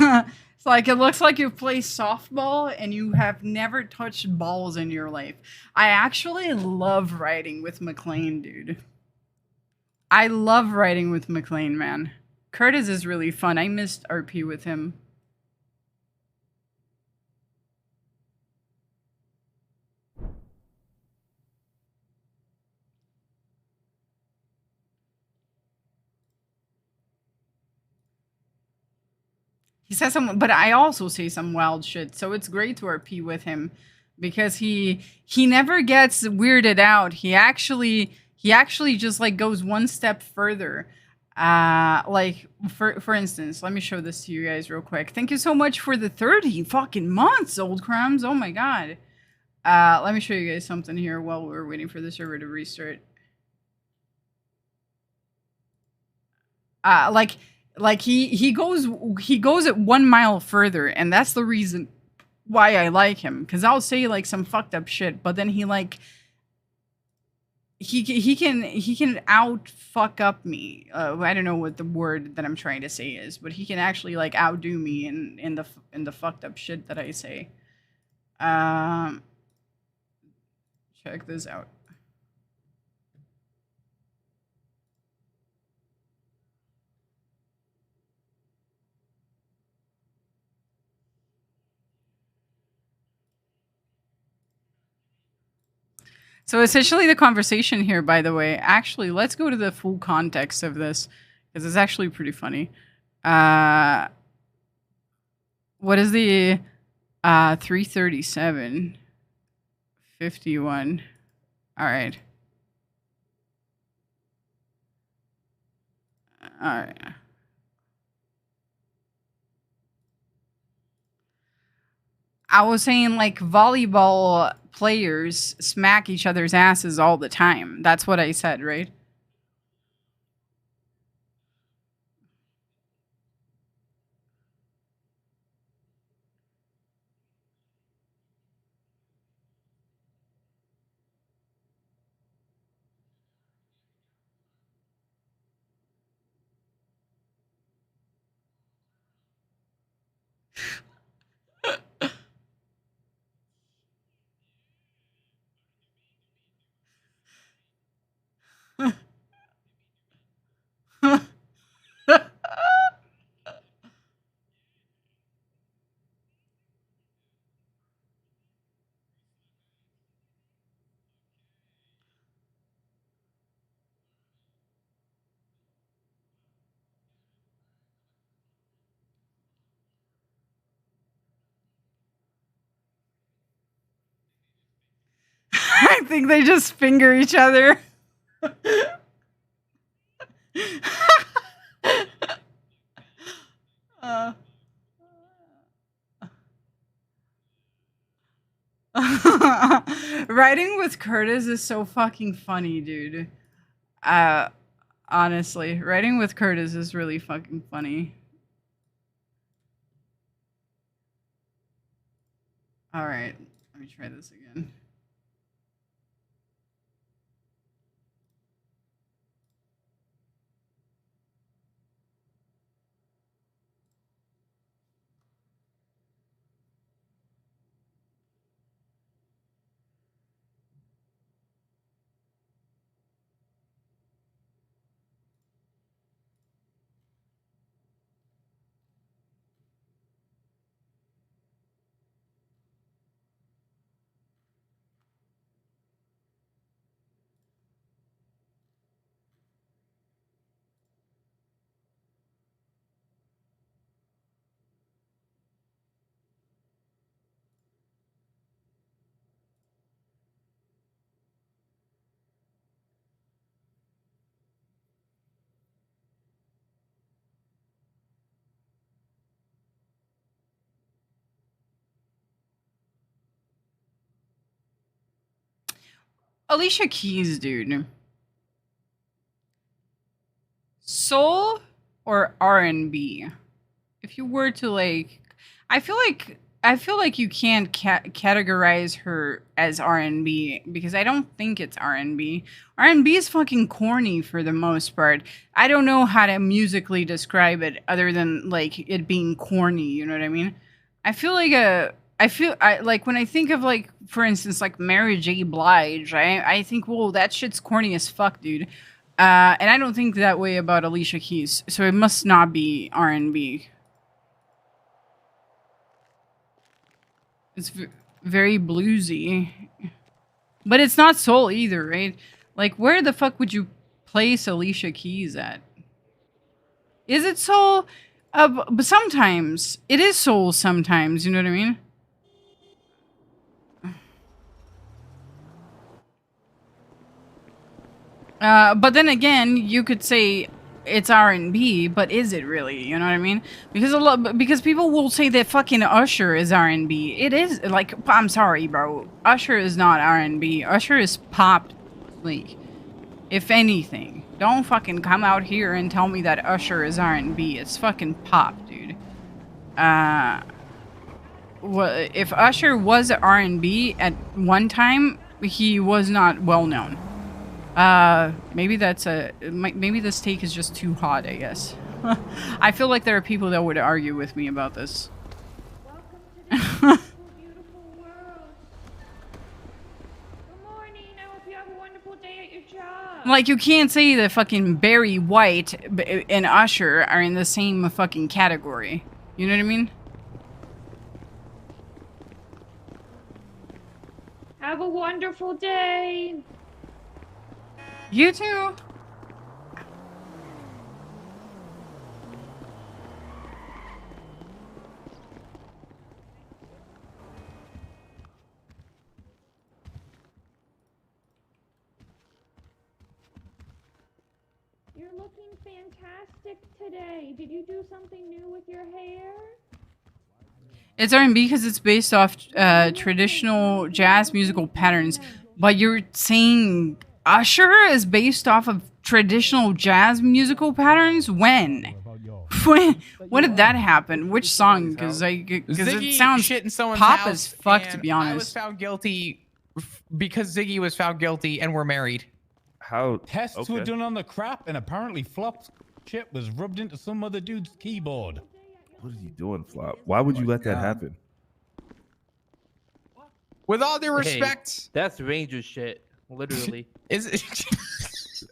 It's like it looks like you play softball and you have never touched balls in your life. I actually love riding with McLean, dude. I love riding with McLean, man. Curtis is really fun. I missed RP with him. He says some, but I also say some wild shit. So it's great to RP with him because he never gets weirded out. He actually just like goes one step further. Like for instance, let me show this to you guys real quick. Thank you so much for the 30 fucking months, old crumbs. Oh my god. Let me show you guys something here while we're waiting for the server to restart. Like he goes at 1 mile further, and that's the reason why I like him. Cause I'll say like some fucked up shit, but then he can out fuck up me. I don't know what the word that I'm trying to say is, but he can actually like outdo me in the fucked up shit that I say. Check this out. So essentially the conversation here, by the way, actually, let's go to the full context of this, because it's actually pretty funny. What is the 337 51? All right. All right. I was saying like volleyball players smack each other's asses all the time. That's what I said, right? I think they just finger each other. uh. Riding with Curtis is so fucking funny, dude. Honestly, riding with Curtis is really fucking funny. All right, let me try this again. Alicia Keys, dude. Soul or R&B? If you were to like, I feel like you can't categorize her as R&B because I don't think it's R&B. R&B is fucking corny for the most part. I don't know how to musically describe it other than like it being corny. You know what I mean? I feel like like when I think of like, for instance, like Mary J. Blige, I think, whoa, that shit's corny as fuck, dude. And I don't think that way about Alicia Keys, so it must not be R&B. It's very bluesy, but it's not soul either, right? Like, where the fuck would you place Alicia Keys at? Is it soul? But sometimes it is soul. Sometimes, you know what I mean? But then again, you could say it's R&B, but is it really? You know what I mean? Because people will say that fucking Usher is R&B. It is, like, I'm sorry, bro. Usher is not R&B. Usher is pop, like, if anything. Don't fucking come out here and tell me that Usher is R&B. It's fucking pop, dude. Well, if Usher was R&B at one time, he was not well known. Maybe maybe this take is just too hot, I guess. I feel like there are people that would argue with me about this. Like, you can't say that fucking Barry White and Usher are in the same fucking category. You know what I mean? Have a wonderful day. You too. You're looking fantastic today. Did you do something new with your hair? It's R&B because it's based off traditional jazz musical patterns. But you're saying Usher is based off of traditional jazz musical patterns? When? When did that happen? Which song? Because it sounds pop as fuck, to be honest. I was found guilty because Ziggy was found guilty and we're married. How? Tests were done on the crap, and apparently Flop's chip was rubbed into some other dude's keyboard. What are you doing, Flop? Why would you let that happen? With all due respect, that's Ranger shit. Literally. Is it?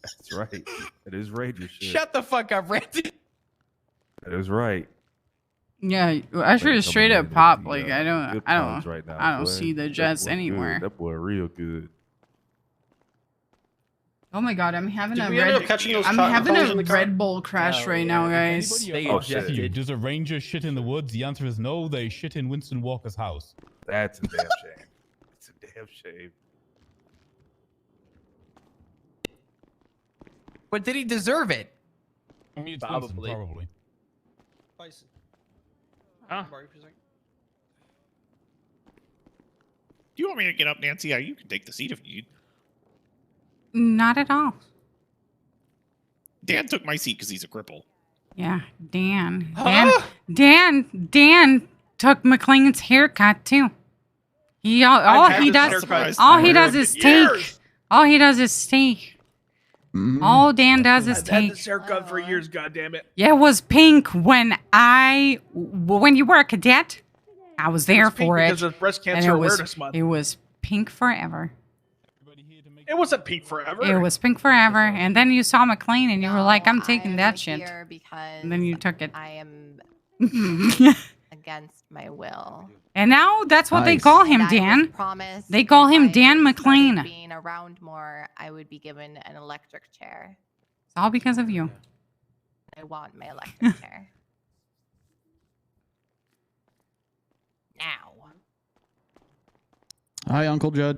That's right. It is Ranger shit. Shut the fuck up, Randy. That is right. Yeah, Usher is straight up pop. Like, I Good times right now, don't boy. see the That jazz boy anywhere. good. That boy real good. Oh my god, I'm having Did a we end up catching those I'm cotton having balls in a the car? Red Bull crash right now, guys. Oh, shit. Does a ranger shit in the woods? The answer is no. They shit in Winston Walker's house. That's a damn shame. It's a damn shame. But did he deserve it? I mean, it's Probably. Winston, probably. Huh? Do you want me to get up, Nancy? You can take the seat if you need. Not at all. Dan took my seat because he's a cripple. Yeah, Dan took McLean's haircut too. All he does is take. All he does is take. All Dan does is I've had take. this haircut for years, goddammit. Yeah, it was pink when you were a cadet. I was there for it. Because of Breast And Cancer it was, Awareness Month. it was pink forever. It wasn't pink forever. It was pink forever. And then you saw McLean and you were like, I'm taking that shit. And then you took it. I am against my will. And now that's what they call him, And I was Dan. promised They call if him I Dan started McLean. It's Being around more, I would be given an electric chair. all because of you. I want my electric chair. Now. Hi, Uncle Judd.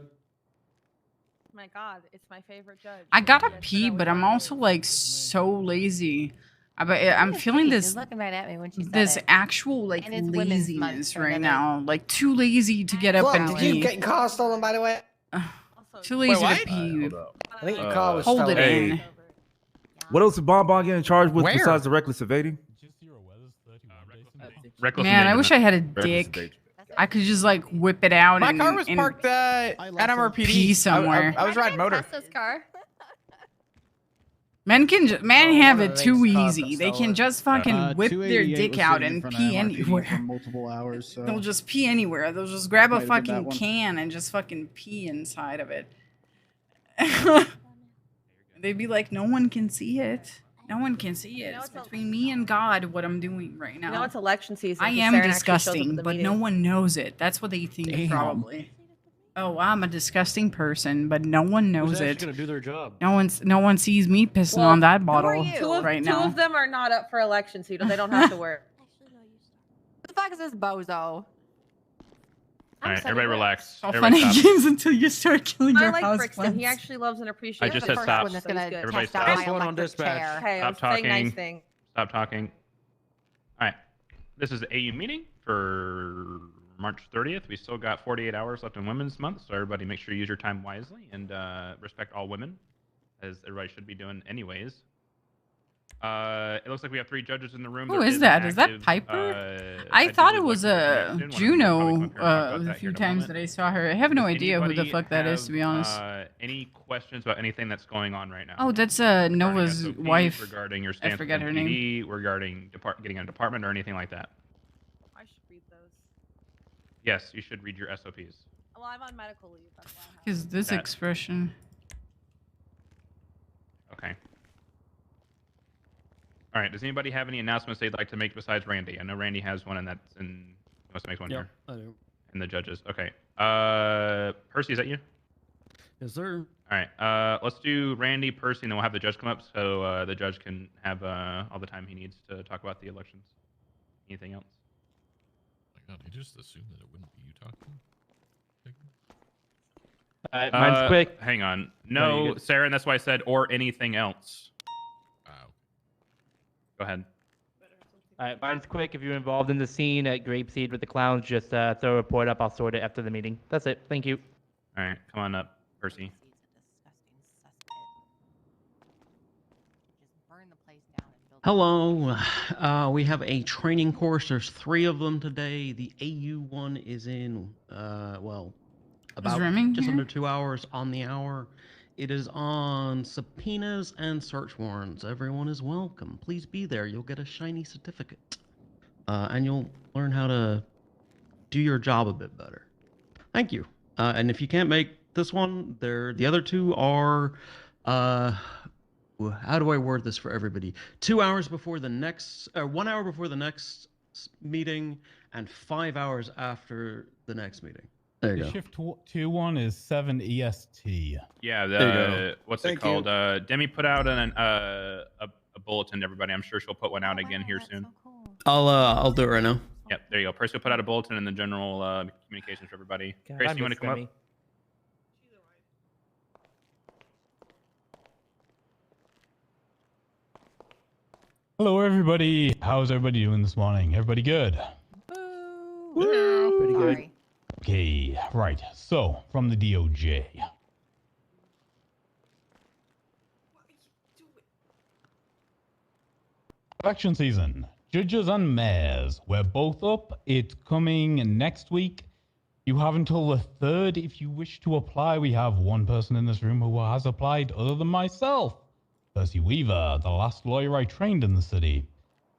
My God, it's my favorite judge. I gotta pee, but I'm also like so lazy. I'm feeling She's this looking right at me when she said this it. actual like And it's Women's Month laziness for right women. now. Like too lazy to get up Look, and did you pee. get car stolen, by the way? Also, Too lazy Wait, to pee. I think your car was Hold it stolen. in. What else is Bonbon getting charged with Where? besides the reckless evading? Reckless Man, I wish I had a Reckless dick. endangerment. I could just like whip it out My and, car was and parked at MRPD. pee somewhere. I was riding motor. car. Men can men Oh, have one it of too these cars easy. got They can stolen. just fucking whip their 288 dick was out sitting in and front of pee MRPD for anywhere. multiple hours. So They'll just pee anywhere. They'll just grab a Might have been that fucking one. can and just fucking pee inside of it. They'd be like, no one can see it. No one can see it. It's between me and God what I'm doing right now. You know it's election season. I 'cause am Saren actually shows up at disgusting, the but meeting. no one knows it. That's what they think Damn. probably. Oh, I'm a disgusting person, but no one knows Who's it. actually gonna do their job? No one sees me pissing Well, on that who bottle are you? right Two now. of them are not up for election, so they don't have to work. What the fuck is this bozo? All right, everybody relax. It's all Everybody fun and stop. games until you start killing I your like house Brixton. plants. He actually loves and appreciates. I just the said first stop. one that's gonna Everybody test stop. out First my one on electric dispatch. chair. Hey, I was Stop saying nice talking. thing. Stop talking. All right. This is the AU meeting for March 30th. We still got 48 hours left in Women's Month, so everybody make sure you use your time wisely and respect all women, as everybody should be doing anyways. It looks like we have 3 judges in the room. Who There is that? Is that active, Piper? I thought it was Juno the few times that I saw her. I have no idea who the fuck that is, to be honest. Any questions about anything that's going on right now? Oh, that's Regarding Nova's SOPs, wife. regarding your I stance forget with her name. MPD, regarding getting a department or anything like that. I should read those. Yes, you should read your SOPs. Well, I'm on medical leave. That's why I have Because this That- expression. Okay. All right. Does anybody have any announcements they'd like to make besides Randy? I know Randy has one, and that's in. He must make one Yep, here. I do. And the judges. Okay. Percy, is that you? Yes, sir. All right. Let's do Randy, Percy, and then we'll have the judge come up so the judge can have all the time he needs to talk about the elections. Anything else? My God, you just assumed that it wouldn't be you talking. Mine's quick. Hang on. No, you No, good? Sarah, and that's why I said or anything else. Wow. Go ahead. Alright, mine's quick. If you're involved in the scene at Grapeseed with the clowns, just throw a report up. I'll sort it after the meeting. That's it. Thank you. All right. Come on up, Percy. Hello. We have a training course. There's 3 of them today. The AU one is in, well, about Remming just here? under 2 hours on the hour. It is on subpoenas and search warrants. Everyone is welcome. Please be there. You'll get a shiny certificate. And you'll learn how to do your job a bit better. Thank you. And if you can't make this one, the other 2 are, how do I word this for everybody? 2 hours before the next, 1 hour before the next meeting, and 5 hours after the next meeting. There you The go. shift 2-1 is 7 EST. Yeah. There you go. What's Thank it called? Demi put out a bulletin to everybody. I'm sure she'll put one out again here soon. I'll do it right now. Yep. There you go. Percy will put out a bulletin in the general communications for everybody. God, Gracie, I you want to miss come Demi. up? Hello, everybody. How's everybody doing this morning? Everybody good? Pretty good. Okay, right. So, from the DOJ. Election season. Judges and mayors. We're both up. It's coming next week. You have until the 3rd if you wish to apply. We have one person in this room who has applied other than myself. Percy Weaver, the last lawyer I trained in the city.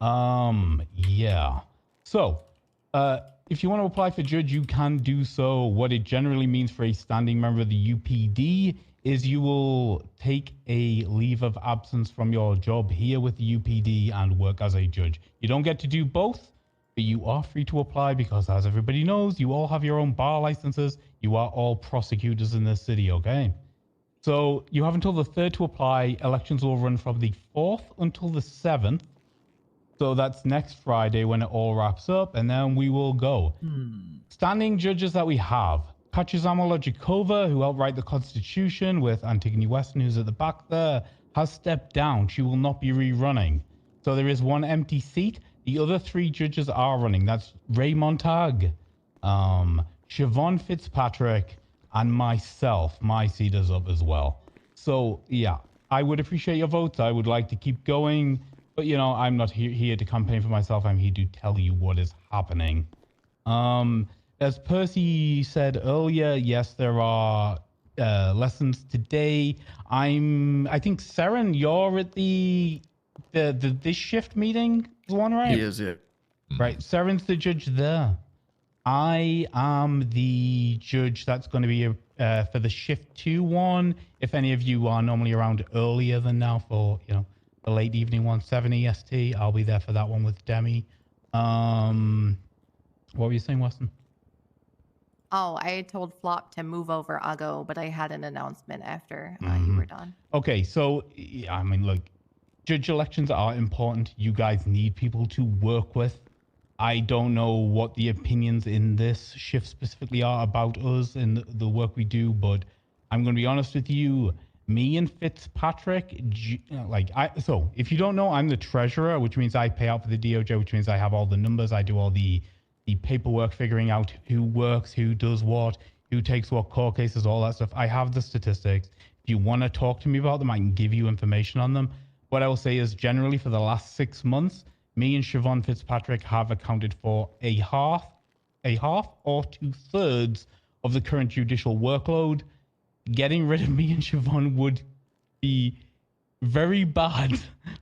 Yeah. So, if you want to apply for judge, you can do so. What it generally means for a standing member of the UPD is you will take a leave of absence from your job here with the UPD and work as a judge. You don't get to do both, but you are free to apply because, as everybody knows, you all have your own bar licenses. You are all prosecutors in this city, okay? So you have until the 3rd to apply. Elections will run from the 4th until the 7th. So that's next Friday when it all wraps up, and then we will go. Standing judges that we have. Kachizama Logikova, who helped write the Constitution with Antigone Weston, who's at the back there, has stepped down. She will not be rerunning. So there is one empty seat. The other 3 judges are running. That's Ray Montag, Siobhan Fitzpatrick, and myself, my seat is up as well. So, yeah, I would appreciate your votes. I would like to keep going. But, you know, I'm not here to campaign for myself. I'm here to tell you what is happening. As Percy said earlier, yes, there are lessons today. I think, Seren, you're at this shift meeting, is one, right? He is it. Right, Seren's the judge there. I am the judge that's going to be for the shift 2 one. If any of you are normally around earlier than now for, you know, the late evening one, 7 EST, I'll be there for that one with Demi. What were you saying, Weston? Oh, I told Flop to move over Ago, but I had an announcement after you were done. Okay, so, yeah, I mean, look, judge elections are important. You guys need people to work with. I don't know what the opinions in this shift specifically are about us and the work we do, but I'm going to be honest with you. Me and Fitzpatrick, so if you don't know, I'm the treasurer, which means I pay out for the DOJ, which means I have all the numbers. I do all the paperwork, figuring out who works, who does what, who takes what court cases, all that stuff. I have the statistics. If you want to talk to me about them, I can give you information on them. What I will say is generally for the last 6 months, me and Siobhan Fitzpatrick have accounted for a half or 2/3 of the current judicial workload. Getting rid of me and Siobhan would be very bad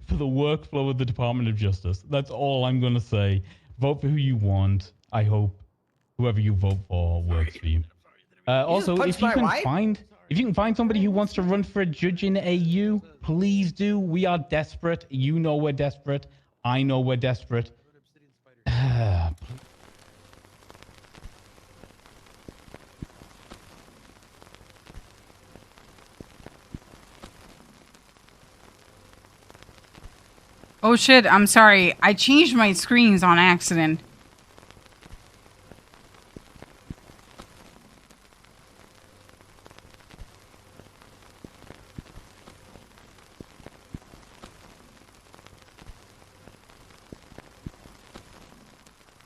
for the workflow of the Department of Justice. That's all I'm going to say. Vote for who you want. I hope whoever you vote for works for you. Also, if you can find somebody who wants to run for a judge in AU, please do. We are desperate. You know we're desperate. I know we're desperate. Oh shit, I'm sorry. I changed my screens on accident.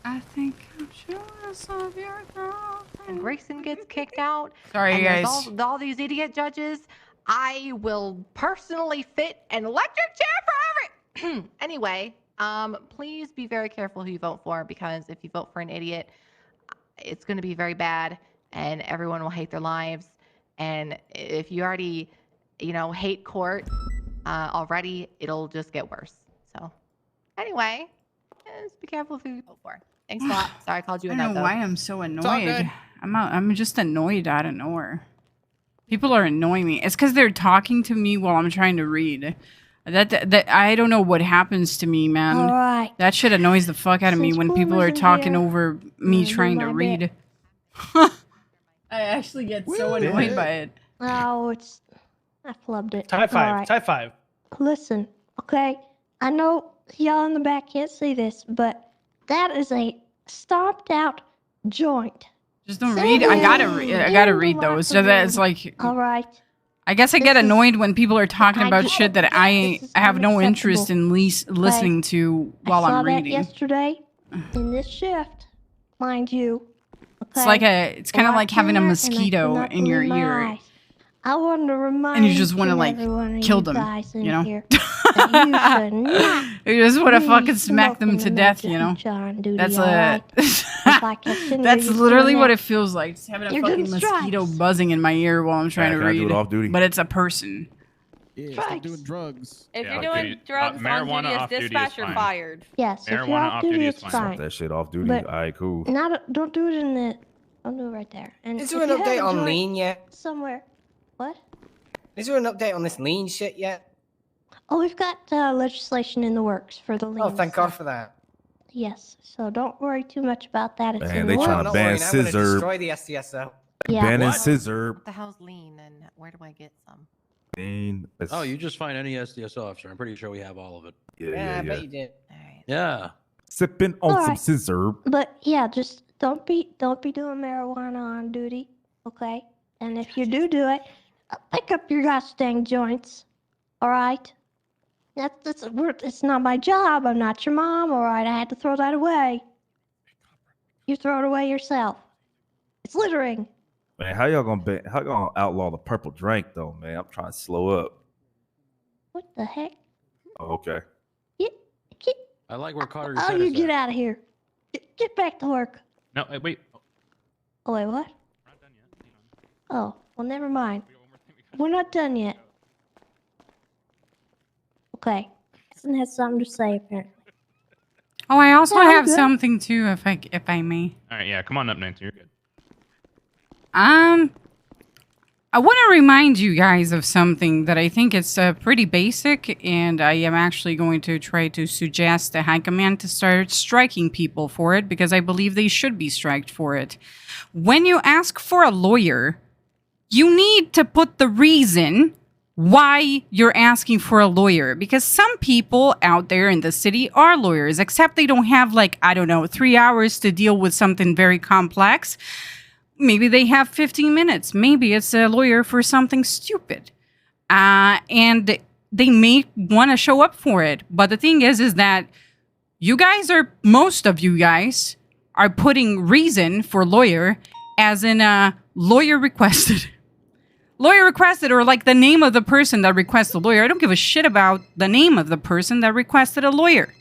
I think I'm jealous of your girlfriend. And Grayson gets kicked out. Sorry, and there's guys. all these idiot judges. I will personally fit an electric chair for every. Anyway, please be very careful who you vote for, because if you vote for an idiot, it's going to be very bad, and everyone will hate their lives. And if you already, hate court already, it'll just get worse. So, anyway, just be careful who you vote for. Thanks a lot. Sorry, I called you a I nut, don't know though. why I'm so all annoyed. good. I'm just annoyed out of nowhere. People are annoying me. It's because they're talking to me while I'm trying to read. That I don't know what happens to me, man. All right. That shit annoys the fuck out of me Since when people are Boomer's in talking here, over me do trying to my read. bit. I actually get so annoyed by it. Oh, I flubbed it. Tie 5. All right. Tie 5. Listen, okay? I know y'all in the back can't see this, but that is a stomped out joint. Just don't read. I gotta read those. So that it's like. All right. I guess I get annoyed when people are talking about shit that I have no interest in listening to while I'm I saw that reading. yesterday in this shift, mind you. It's like it's kind of like having a mosquito in your ear. I want to remind And you just want to like kill them, you know? You just want to fucking smack them to death, you know? That's that's literally what it feels like. Just having a fucking mosquito buzzing in my ear while I'm trying to can I do read. it off duty? But it's a person. Yeah, stop doing drugs. If Yeah, you're off doing duty. drugs on Marijuana duty as off duty is dispatch, you're fine. fired. Yes, if you're Marijuana off off duty, duty is it's fine. Stop fine. that shit off duty. But- All right, cool. Don't do it in the. Don't do it right there. And Is if there an you have update a on joint lean yet? Somewhere. What? Is there an update on this lean shit yet? Oh, we've got legislation in the works for the lean. Oh, thank God stuff. for that. Yes, so don't worry too much about that. It's Man, in they the trying works. to ban I'm gonna scissor. destroy the SDSO. Yeah. Banning What? scissor. What the hell's lean, and where do I get some? That's- Oh, you just find any SDS officer. I'm pretty sure we have all of it. Yeah, I bet you did. Yeah. Sipping on some Alright. scissor. But yeah, just don't be doing marijuana on duty, okay? And if you do it, pick up your gosh dang joints, all right? It's not my job. I'm not your mom, all right? I had to throw that away. You throw it away yourself. It's littering. Man, how y'all gonna outlaw the purple drink though, man? I'm trying to slow up. What the heck? Oh, okay. I like where Carter Oh, you get out of here. Get back to work. No, wait. Oh, wait, what? Oh, well, never mind. We're not done yet. Okay. Jason has something to say, apparently. Oh, I also Yeah, I'm have good. something too, if I may. All right, yeah, come on up, Nancy. You're good. I want to remind you guys of something that I think is pretty basic, and I am actually going to try to suggest the high command to start striking people for it, because I believe they should be striked for it. When you ask for a lawyer, you need to put the reason why you're asking for a lawyer, because some people out there in the city are lawyers, except they don't have, like, I don't know, 3 hours to deal with something very complex. Maybe they have 15 minutes. Maybe it's a lawyer for something stupid. And they may want to show up for it. But the thing is that most of you guys are putting reason for lawyer as in lawyer requested. Lawyer requested, or like the name of the person that requests a lawyer. I don't give a shit about the name of the person that requested a lawyer.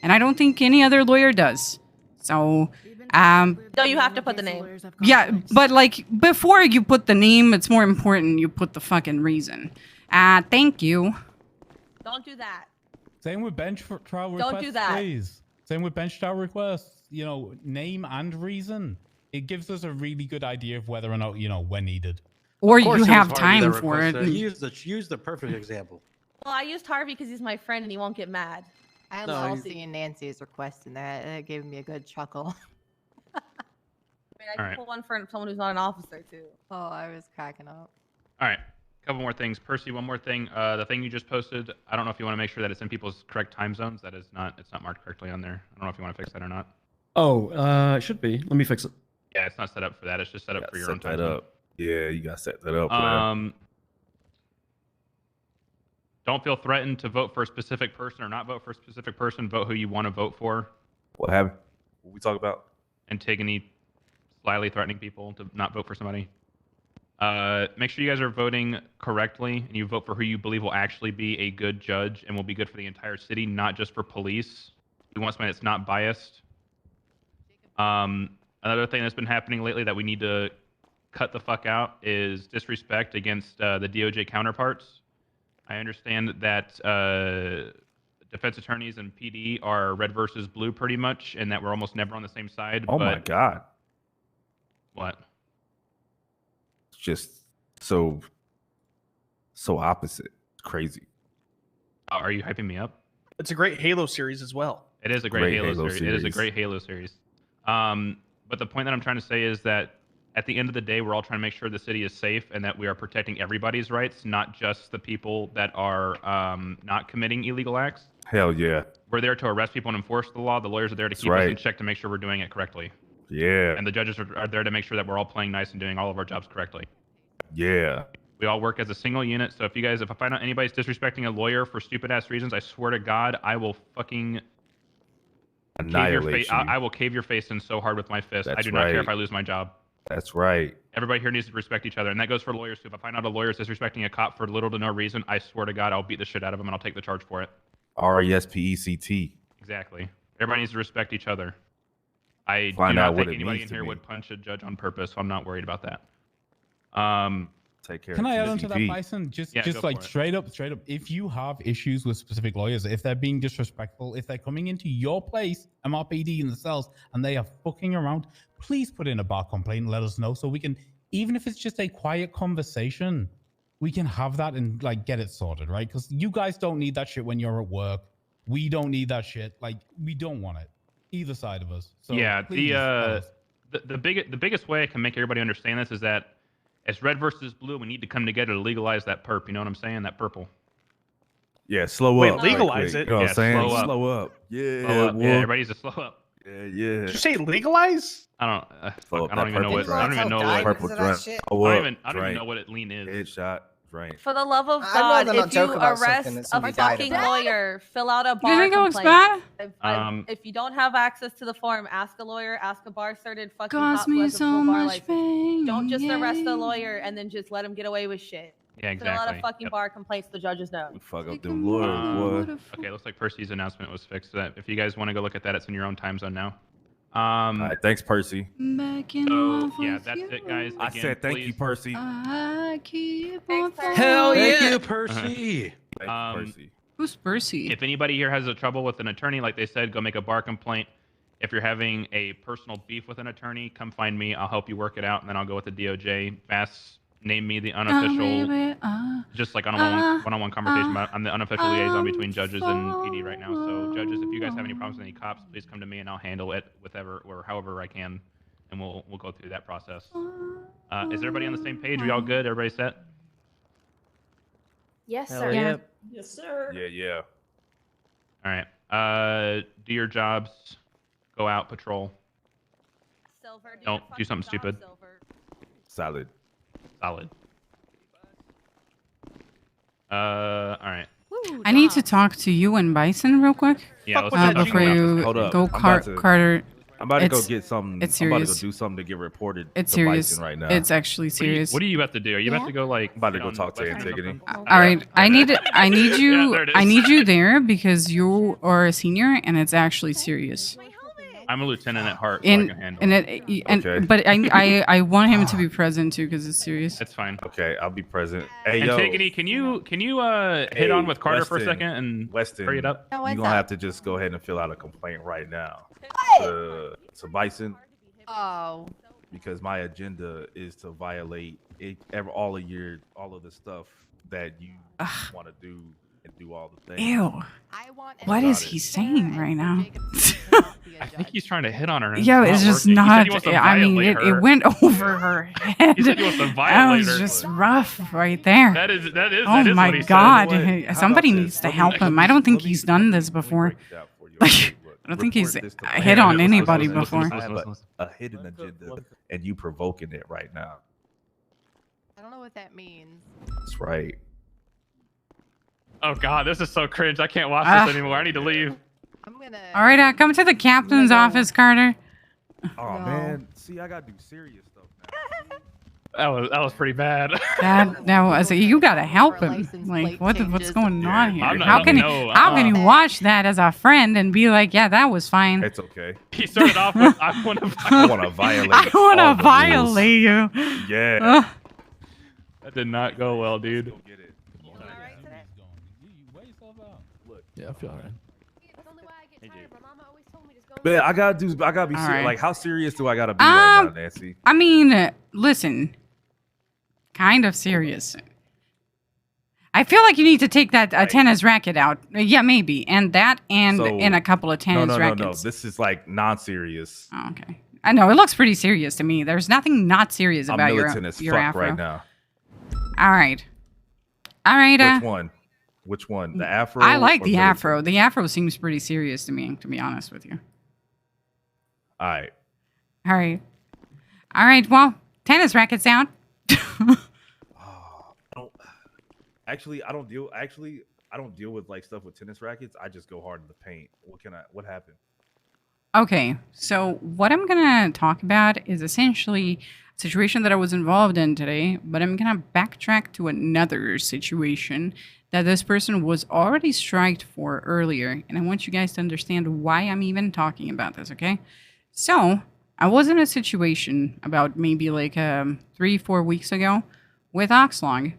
And I don't think any other lawyer does. So, No, you have to put the name. yeah, but like before you put the name, it's more important you put the fucking reason. Thank you. Don't do that. Same with bench trial Don't requests, do that. please. Same with bench trial requests. Name and reason. It gives us a really good idea of whether or not, we're needed. Or Of course you it was have Harvey time that for it. requested Use the perfect example. Well, I used Harvey because he's my friend and he won't get mad. I No, love you- seeing Nancy's request in there. It gave me a good chuckle. I mean, I can Alright. pull one for someone who's not an officer too. Oh, I was cracking up. All right, couple more things. Percy, one more thing. The thing you just posted, I don't know if you want to make sure that it's in people's correct time zones. It's not marked correctly on there. I don't know if you want to fix that or not. Oh, it should be. Let me fix it. Yeah, it's not set up for that. It's just set up for your own Set time that zone. up. Yeah, you gotta set that up. player. Don't feel threatened to vote for a specific person or not vote for a specific person. Vote who you want to vote for. What happened? What we talk about? Antigone slyly threatening people to not vote for somebody. Make sure you guys are voting correctly and you vote for who you believe will actually be a good judge and will be good for the entire city, not just for police. We want somebody that's not biased. Another thing that's been happening lately that we need to cut the fuck out is disrespect against the DOJ counterparts. I understand that defense attorneys and PD are red versus blue pretty much, and that we're almost never on the same side. Oh my but god. What? It's just so opposite. It's crazy. Oh, are you hyping me up? It's a great Halo series as well. It is a great Halo series. It is a great Halo series. But the point that I'm trying to say is that at the end of the day, we're all trying to make sure the city is safe and that we are protecting everybody's rights, not just the people that are not committing illegal acts. Hell yeah. We're there to arrest people and enforce the law. The lawyers are there to keep us in check to make sure we're doing it correctly. Yeah. And the judges are there to make sure that we're all playing nice and doing all of our jobs correctly. Yeah. We all work as a single unit. So if I find out anybody's disrespecting a lawyer for stupid ass reasons, I swear to God, I will fucking annihilate you. I will cave your face in so hard with my fist. I That's do not care right. if I lose my job. That's right. Everybody here needs to respect each other, and that goes for lawyers too. If I find out a lawyer is disrespecting a cop for little to no reason, I swear to God, I'll beat the shit out of him and I'll take the charge for it. RESPECT. Exactly. Everybody needs to respect each other. I Find do out not what think it anybody means in to here me. would punch a judge on purpose, so I'm not worried about that. Take care. Can of I add on to that, TCP. Bison? Yeah, go Just like for it. straight up, if you have issues with specific lawyers, if they're being disrespectful, if they're coming into your place, MRPD in the cells, and they are fucking around, please put in a bar complaint and let us know so we can, even if it's just a quiet conversation, we can have that and like get it sorted, right? Because you guys don't need that shit when you're at work. We don't need that shit. Like, we don't want it. Either side of us. So yeah, please, fellas. the biggest way I can make everybody understand this is that as red versus blue, we need to come together to legalize that perp. You know what I'm saying? That purple. Yeah, slow Wait, up. legalize quick. it? You know what I'm saying? slow up. Slow up. Yeah. Slow up. whoop. Yeah, everybody needs to slow up. Yeah, yeah. Did you say legalize? I don't. Slow Fuck, up I don't that even know purple what. drink. I don't even know what. Purple drink. I don't even know what it lean is. Headshot. drink. For the love of I'd God, rather not if you joke about arrest something that a somebody died fucking about. lawyer, fill out a Do you bar think it looks complaint. bad? If you don't have access to the form, ask a lawyer, ask a bar-certed fucking Cost cop who me has a so full bar much license. pain. Don't just arrest a yeah. lawyer and then just let him get away with shit. Yeah, Fill out exactly. a fucking bar complaint so the judges know. Fuck up them lawyers, boy. Okay, looks like Percy's announcement was fixed. So that if you guys want to go look at that, it's in your own time zone now. All right, thanks, Percy. Back in So love yeah, with that's you. it, guys. I Again, said thank please, you, Percy. I keep on Hell falling. yeah, Percy. Thank you, Percy. Who's Percy? If anybody here has a trouble with an attorney, like they said, go make a bar complaint. If you're having a personal beef with an attorney, come find me. I'll help you work it out, and then I'll go with the DOJ. Bass named me the unofficial, just like on a one-on-one conversation. But I'm the unofficial liaison between judges and PD right now. So judges, if you guys have any problems with any cops, please come to me, and I'll handle it with however I can, and we'll go through that process. Is everybody on the same page? We all good? Everybody set? Yes, Hell sir. yeah. Yes, sir. Yeah. All right. Do your jobs. Go out, patrol. Silver, Don't do something stupid. Solid. Solid. All right. I need to talk to you and Bison real quick. Yeah, let's talk before about you Hold up. go, I'm about to- Carter. I'm about to go It's- get something. It's I'm about to go serious. do something to get reported. It's to serious. Bison right now. It's actually serious. What are you about to do? Are you about to go like? I'm about to get go on talk to Western or Antigone. something? All right, I need you. Yeah, there it is. I need you there because you are a senior and it's actually serious. I'm a lieutenant at heart, so I can handle it. Okay. But I want him to be present too because it's serious. That's fine. Okay, I'll be present. Hey, yo. Antigone, can you hit on with Carter for a Weston, second and Weston, hurry it up? You're gonna have to just go ahead and fill out a complaint right now to Bison Oh. because my agenda is to violate all of the stuff that you want to do and do all the things. Ew. What is he saying right now? I think he's trying to hit on her. And Yo, it's it's just working. He said not. he wants to I mean, violate it her. went over her head. He said he wants to That violate was her. just rough right there. That is. Oh that is my what he said. God! How Somebody about needs this? to Let me- help let him. me- I don't think let me- he's done this before. break it down for you. Like, Okay, look, I don't think he's report this to hit Bison. on listen, anybody listen, listen, before. I have listen. a hidden agenda, and you provoking it right now. I don't know what that means. That's right. Oh God, this is so cringe. I can't watch Ah. this anymore. I need to leave. I'm gonna. All right, come to the captain's office, Carter. Oh man, see, I gotta do serious stuff now. That was pretty bad. That was you gotta help him. Like, what's going on here? I'm not- How can no, you watch that as a friend and be like, yeah, that was fine? It's okay. He started off with, "I want to I want to violate. I want all to the violate you. rules. Yeah. Ugh. That did not go well, dude. Yeah, I feel alright. Man, I gotta be All serious. right. Like, how serious do I gotta be right now, Nancy? I mean, listen, kind of serious. I feel like you need to take that tennis racket out. Yeah, maybe, and So- a couple of tennis No. rackets. This is like non-serious. Oh, okay. I know it looks pretty serious to me. There's nothing not serious I'm about militant as your fuck afro. right now. All right. Which one? Which one? The afro? I like or the militant? afro. The afro seems pretty serious to me, to be honest with you. All right. All right. All right. Well, tennis rackets out. Actually, I don't deal with like stuff with tennis rackets. I just go hard in the paint. What happened? Okay, so what I'm gonna talk about is essentially a situation that I was involved in today, but I'm gonna backtrack to another situation that this person was already striked for earlier, and I want you guys to understand why I'm even talking about this, okay? So, I was in a situation about maybe like 3-4 weeks ago with Oxlong,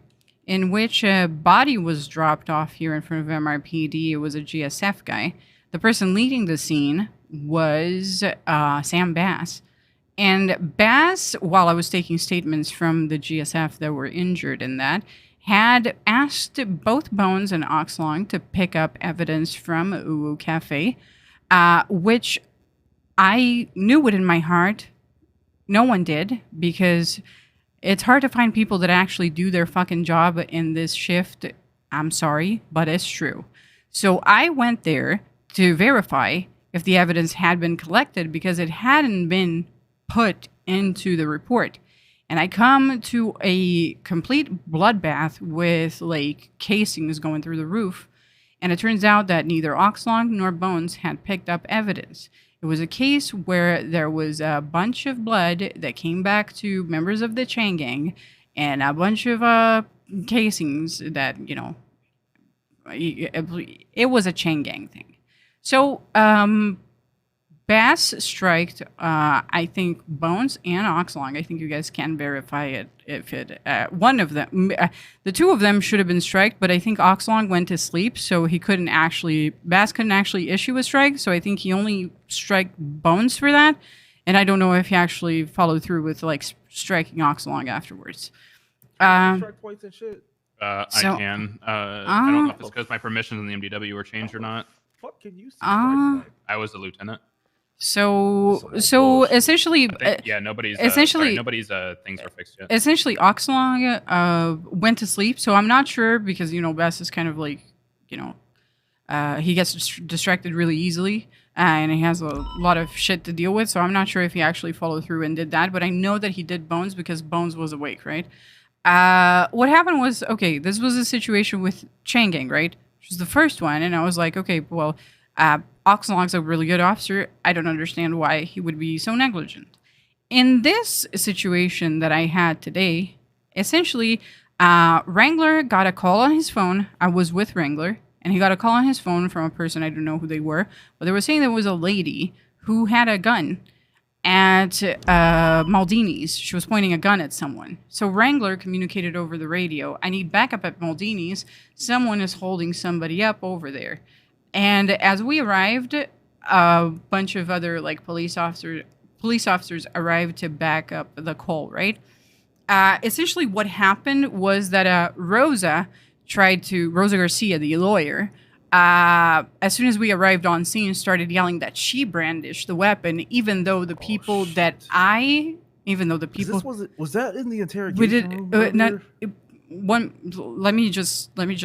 in which a body was dropped off here in front of MRPD. It was a GSF guy. The person leading the scene was Sam Bass. And Bass, while I was taking statements from the GSF that were injured in that, had asked both Bones and Oxlong to pick up evidence from Uwu Cafe, which I knew within my heart no one did, because it's hard to find people that actually do their fucking job in this shift. I'm sorry, but it's true. So I went there to verify if the evidence had been collected because it hadn't been put into the report. And I come to a complete bloodbath with like casings going through the roof. And it turns out that neither Oxlong nor Bones had picked up evidence. It was a case where there was a bunch of blood that came back to members of the chain gang and a bunch of casings that, you know, it was a chain gang thing. So, Bass striked, I think, Bones and Oxlong. I think you guys can verify it if it. One of them, the two of them should have been striked, but I think Oxlong went to sleep, so he couldn't actually. Bass couldn't actually issue a strike, so I think he only struck Bones for that. And I don't know if he actually followed through with like striking Oxlong afterwards. Strike points and shit. I can. I don't know if it's because my permissions in the MDW were changed or not. Fuck can you see I was a lieutenant. So essentially, nobody's essentially nobody's things were fixed yet. Essentially, Oxlong went to sleep, so I'm not sure because you know Bess is kind of like, you know, he gets distracted really easily, and he has a lot of shit to deal with. So I'm not sure if he actually followed through and did that, but I know that he did Bones because Bones was awake, right? What happened was, okay, this was a situation with Chain Gang, right? Which was the first one, and I was like, okay, well, Oxlong's a really good officer. I don't understand why he would be so negligent. In this situation that I had today, essentially, Wrangler got a call on his phone. I was with Wrangler, and he got a call on his phone from a person, I don't know who they were, but they were saying there was a lady who had a gun at Maldini's. She was pointing a gun at someone. So Wrangler communicated over the radio, I need backup at Maldini's. Someone is holding somebody up over there. And as we arrived, a bunch of other like police officers arrived to back up the call, right? Essentially what happened was that Rosa Garcia, the lawyer, as soon as we arrived on scene, started yelling that she brandished the weapon, even though the people was that in the interrogation room? Let me just finish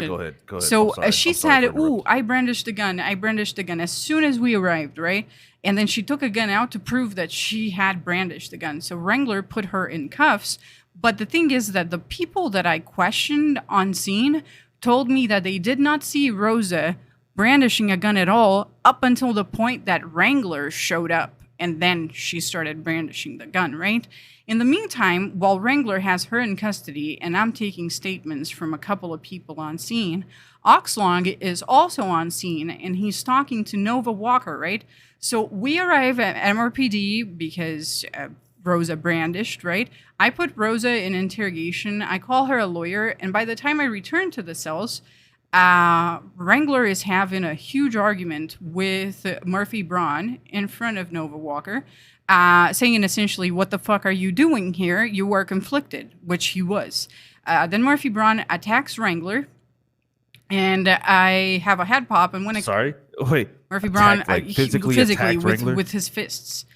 it. Go ahead. So she said, "Ooh, I brandished the gun. As soon as we arrived, right?" And then she took a gun out to prove that she had brandished the gun. So Wrangler put her in cuffs. But the thing is that the people that I questioned on scene told me that they did not see Rosa brandishing a gun at all up until the point that Wrangler showed up. And then she started brandishing the gun, right? In the meantime, while Wrangler has her in custody and I'm taking statements from a couple of people on scene, Oxlong is also on scene and he's talking to Nova Walker, right? So we arrive at MRPD because Rosa brandished, right? I put Rosa in interrogation. I call her a lawyer. And by the time I return to the cells, Wrangler is having a huge argument with Murphy Braun in front of Nova Walker, saying essentially, what the fuck are you doing here? You are conflicted, which he was. Then Murphy Braun attacks Wrangler, and I have a head pop. And when Murphy Braun physically with his fists.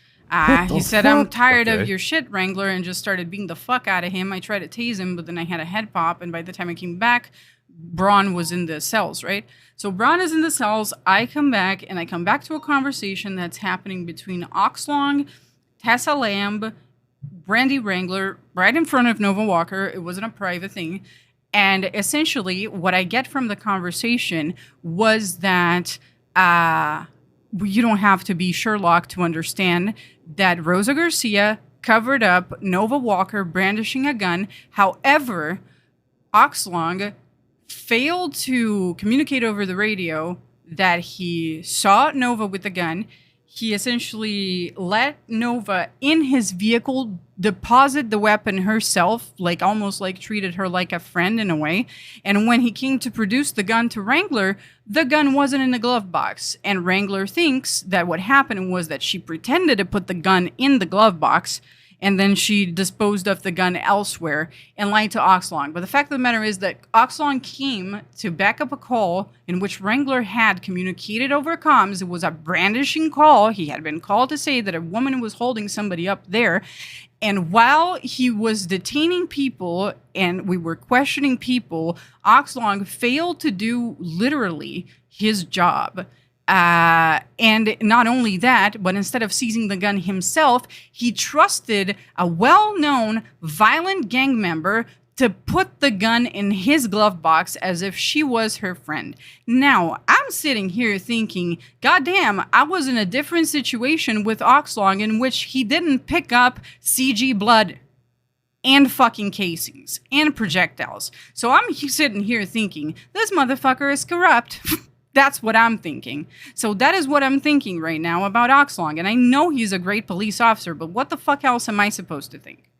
He said, "I'm tired of your shit, Wrangler," and just started beating the fuck out of him. I tried to tase him, but then I had a head pop, and by the time I came back, Braun was in the cells, right? So Braun is in the cells. I come back, and I come back to a conversation that's happening between Oxlong, Tessa Lamb, Brandy Wrangler, right in front of Nova Walker. It wasn't a private thing. And essentially, what I get from the conversation was that you don't have to be Sherlock to understand that Rosa Garcia covered up Nova Walker brandishing a gun. However, Oxlong failed to communicate over the radio that he saw Nova with the gun. He essentially let Nova in his vehicle deposit the weapon herself, like almost like treated her like a friend in a way. And when he came to produce the gun to Wrangler, the gun wasn't in the glove box. And Wrangler thinks that what happened was that she pretended to put the gun in the glove box, and then she disposed of the gun elsewhere and lied to Oxlong. But the fact of the matter is that Oxlong came to back up a call in which Wrangler had communicated over comms. It was a brandishing call. He had been called to say that a woman was holding somebody up there. And while he was detaining people and we were questioning people, Oxlong failed to do literally his job. And not only that, but instead of seizing the gun himself, he trusted a well-known violent gang member to put the gun in his glove box as if she was her friend. Now, I'm sitting here thinking, goddamn, I was in a different situation with Oxlong in which he didn't pick up CG blood and fucking casings and projectiles. So I'm sitting here thinking, this motherfucker is corrupt. That's what I'm thinking. So that is what I'm thinking right now about Oxlong. And I know he's a great police officer, but what the fuck else am I supposed to think?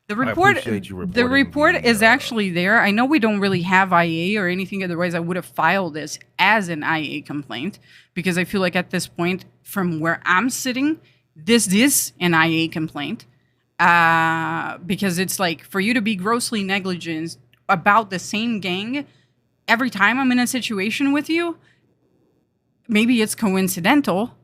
The report, the report is actually there. I know we don't really have IA or anything. Otherwise, I would have filed this as an IA complaint because I feel like at this point, from where I'm sitting, this is an IA complaint. Because it's like for you to be grossly negligent about the same gang every time I'm in a situation with you, maybe it's coincidental,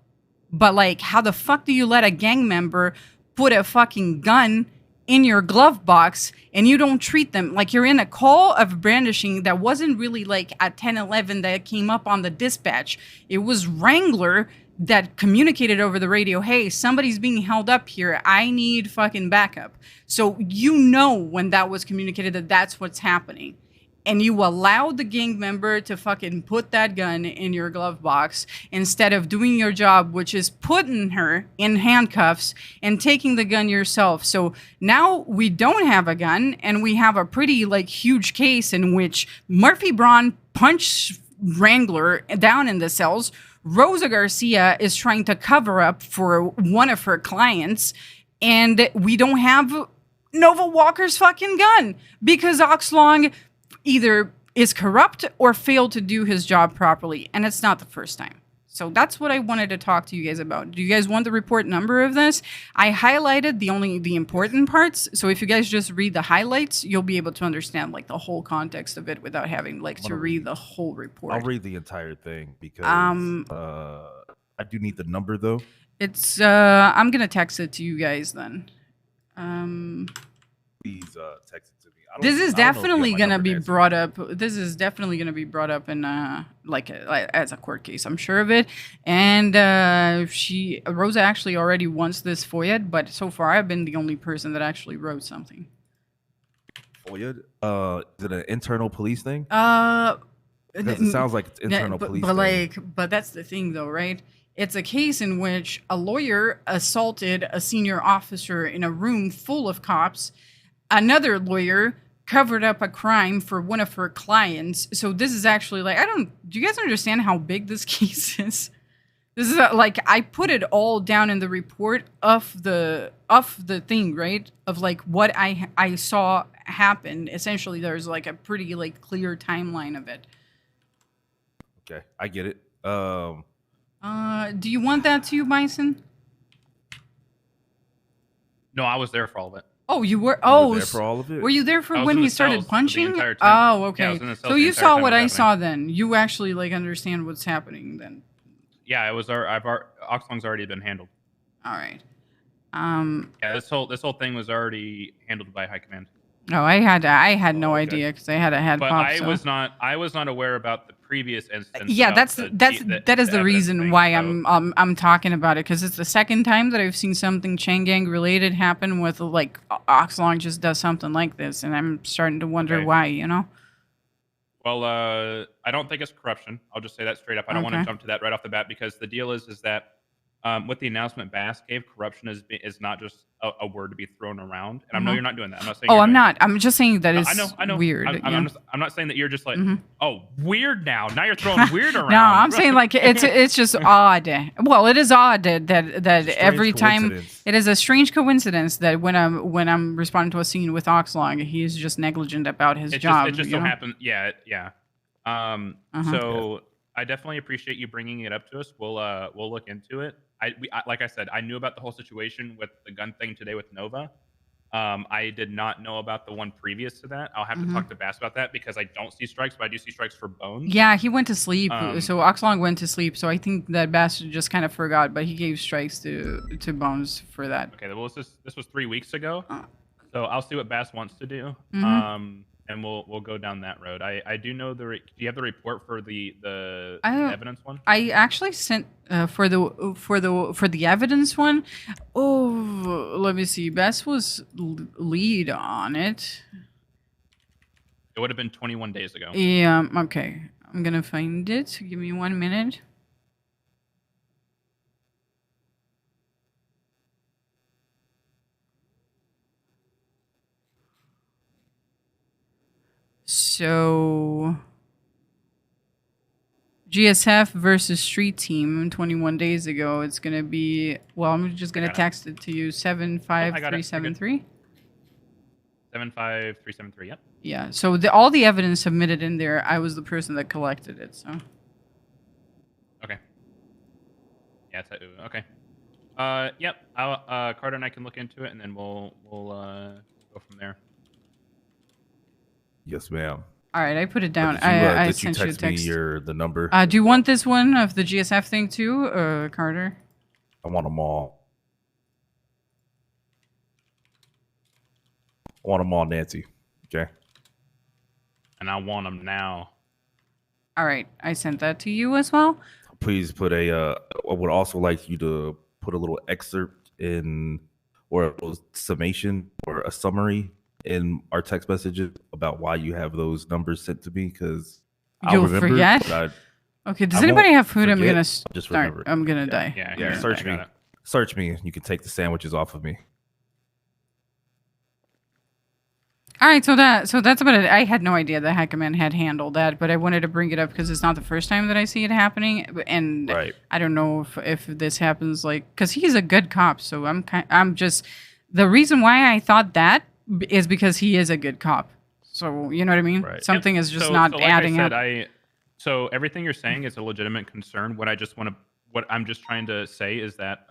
but like how the fuck do you let a gang member put a fucking gun in your glove box and you don't treat them like you're in a call of brandishing that wasn't really like at 1011 that came up on the dispatch. It was Wrangler that communicated over the radio, hey, somebody's being held up here. I need fucking backup. So you know when that was communicated that that's what's happening. And you allowed the gang member to fucking put that gun in your glove box instead of doing your job, which is putting her in handcuffs and taking the gun yourself. So now we don't have a gun and we have a pretty like huge case in which Murphy Braun punched Wrangler down in the cells. Rosa Garcia is trying to cover up for one of her clients, and we don't have Nova Walker's fucking gun because Oxlong either is corrupt or failed to do his job properly, and it's not the first time. So that's what I wanted to talk to you guys about. Do you guys want the report number of this? I highlighted the important parts, so if you guys just read the highlights, you'll be able to understand like the whole context of it without having like to read the whole report. I'll read the entire thing because I do need the number though. It's I'm gonna text it to you guys then. Please text it to me. This is definitely gonna be brought up. This is definitely gonna be brought up in like as a court case. I'm sure of it. And Rosa actually already wants this FOIA'd, but so far I've been the only person that actually wrote something. FOIA'd? Is it an internal police thing? Because it sounds like it's internal police. But that's the thing, though, right? It's a case in which a lawyer assaulted a senior officer in a room full of cops. Another lawyer covered up a crime for one of her clients. So this is actually like, do you guys understand how big this case is? This is like, I put it all down in the report of the thing, right? Of like what I saw happen. Essentially, there's like a pretty like clear timeline of it. Okay, I get it. Do you want that too, Bison? No, I was there for all of it. Oh, you were. You were there for all of it? Were you there for I was when in he the started cells the punching? entire time. Oh, Yeah, I okay. was in the cells So the you entire saw time what it I was saw then. You actually like understand what's happening then. Yeah, it was. Oxlong's already been handled. All right. Yeah, this whole thing was already handled by high command. Oh, I had no idea because I had a head But pop. I was not aware about the previous instance. Yeah, about that is the reason thing, why so- I'm talking about it because it's the second time that I've seen something Changgang related happen with like Oxlong just does something like this, and I'm starting to wonder Okay. why. You know. Well, I don't think it's corruption. I'll just say that straight up. I don't want to Okay. jump to that right off the bat because the deal is that with the announcement Bass gave, corruption is not just a word to be thrown around. And I know Mhm. you're not doing that. I'm not saying. Oh, you're I'm doing not. I'm just saying that No, it's I know. weird. I'm not saying that you're just like, Mhm. oh, weird now. Now you're throwing weird around. No, I'm saying like it's just odd. Well, it is odd that every time coincidence. it is a strange coincidence that when I'm responding to a scene with Oxlong, he's just negligent about his job. It just you so know? happened. Yeah. Uh-huh. So I definitely appreciate you bringing it up to us. We'll look into it. Like I said, I knew about the whole situation with the gun thing today with Nova. I did not know about the one previous to that. I'll have Mhm. to talk to Bass about that because I don't see strikes, but I do see strikes for Bones. Yeah, he went to sleep. Um, So Oxlong went to sleep. So I think that Bastard just kind of forgot, but he gave strikes to Bones for that. Okay, well, this was 3 weeks ago. So I'll see what Bass wants to do. Mhm. and we'll go down that road. I do know do you have the report for the I evidence one? I actually sent for the evidence one. Oh, let me see. Bess was lead on it. It would have been 21 days ago. Yeah. Okay. I'm gonna find it. Give me 1 minute. So GSF versus Street Team 21 days ago. It's gonna be, well, I'm just gonna text it to you. 75373. 75373. Yep. Yeah. So all the evidence submitted in there, I was the person that collected it. So. Okay. Yeah. Okay. Yep. Carter and I can look into it, and then we'll go from there. Yes, ma'am. All right, I put it down. Did you, I did you sent you a text me text. the number? Do you want this one of the GSF thing too, Carter? I want them all. I want them all, Nancy. Okay. And I want them now. All right, I sent that to you as well. Please put a. I would also like you to put a little excerpt in, or a little summation or a summary in our text messages about why you have those numbers sent to me, because You'll forget. Okay. Does anybody have food? I'm gonna just remember. I'm gonna die. Yeah. Search me. Search me. You can take the sandwiches off of me. All right, so that's about it. I had no idea that Hackerman had handled that, but I wanted to bring it up because it's not the first time that I see it happening, and I don't know if this happens because he's a good cop. So I'm just the reason why I thought that is because he is a good cop. So you know what I mean? Right. Something is just so not adding up. So everything you're saying is a legitimate concern. What I'm just trying to say is that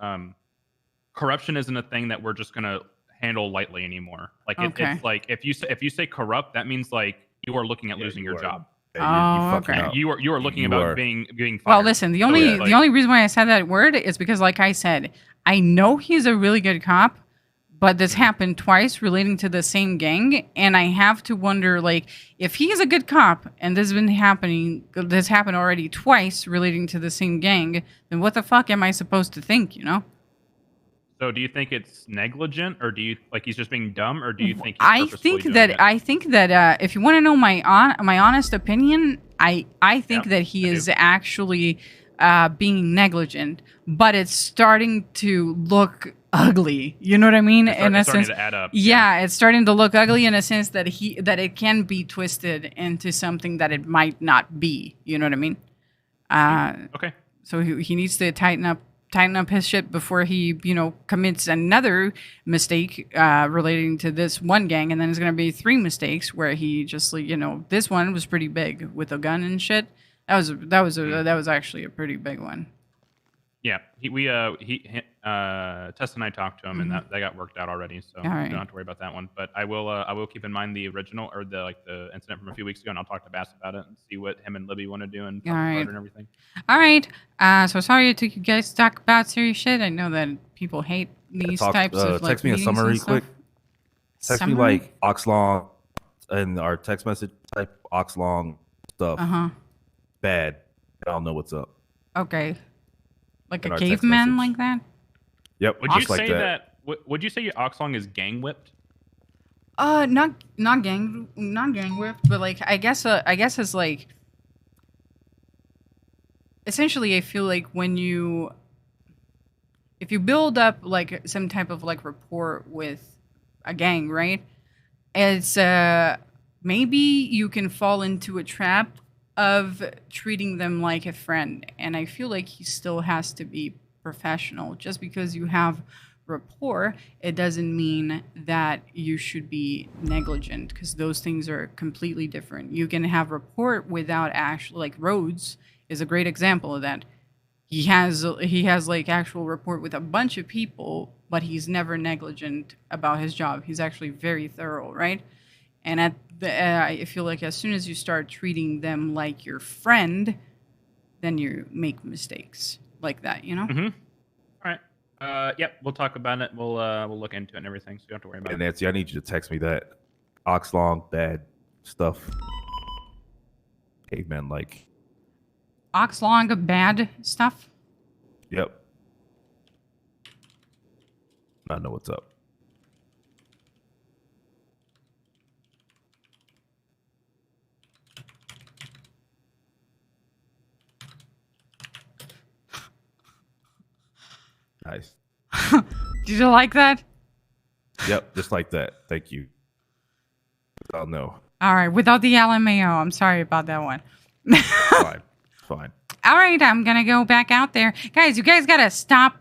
corruption isn't a thing that we're just gonna handle lightly anymore. Like it's like if you say corrupt, that means like you are looking at losing your job. Okay. You are looking about being fired. Well, listen, the only reason why I said that word is because, like I said, I know he's a really good cop, but this happened twice relating to the same gang, and I have to wonder, like, if he's a good cop and this happened already twice relating to the same gang, then what the fuck am I supposed to think, you know? So do you think it's negligent, or do you like he's just being dumb, or do you think I think that if you want to know my honest opinion, I think that he is actually being negligent, but it's starting to look ugly. You know what I mean? It's starting to add up. Yeah, it's starting to look ugly in a sense that it can be twisted into something that it might not be. You know what I mean? Okay. So he needs to tighten up his shit before he, commits another mistake relating to this one gang, and then it's gonna be 3 mistakes where he just, this one was pretty big with a gun and shit. That was actually a pretty big one. Yeah, Tess and I talked to him, and that got worked out already, so you don't have to worry about that one. But I will keep in mind the original or the incident from a few weeks ago, and I'll talk to Bass about it and see what him and Libby want to do and talk about it and everything. All right. So sorry it took you guys to talk about serious shit. I know that people hate these types of text me a summary quick. Text me like Oxlong and our text message type Oxlong stuff. Bad. I don't know what's up. Okay. Like a caveman like that? Yep. Would you say that? Would you say your Oxlong is gang whipped? Not gang whipped, but like I guess it's like essentially I feel like if you build up like some type of like rapport with a gang, right? It's maybe you can fall into a trap of treating them like a friend, and I feel like he still has to be professional. Just because you have rapport, it doesn't mean that you should be negligent, because those things are completely different. You can have rapport without actually, like Rhodes is a great example of that. He has like actual rapport with a bunch of people, but he's never negligent about his job. He's actually very thorough, right? And I feel like as soon as you start treating them like your friend, then you make mistakes like that, you know? Mm-hmm. All right. Yep, we'll talk about it. We'll look into it and everything, so you don't have to worry about it. Nancy, I need you to text me that Oxlong bad stuff. Caveman like. Oxlong bad stuff. Yep. I know what's up. Nice. Did you like that? Yep, just like that. Thank you. Oh no. All right, without the LMAO. I'm sorry about that one. Fine. Fine. All right, I'm gonna go back out there, guys. You guys gotta stop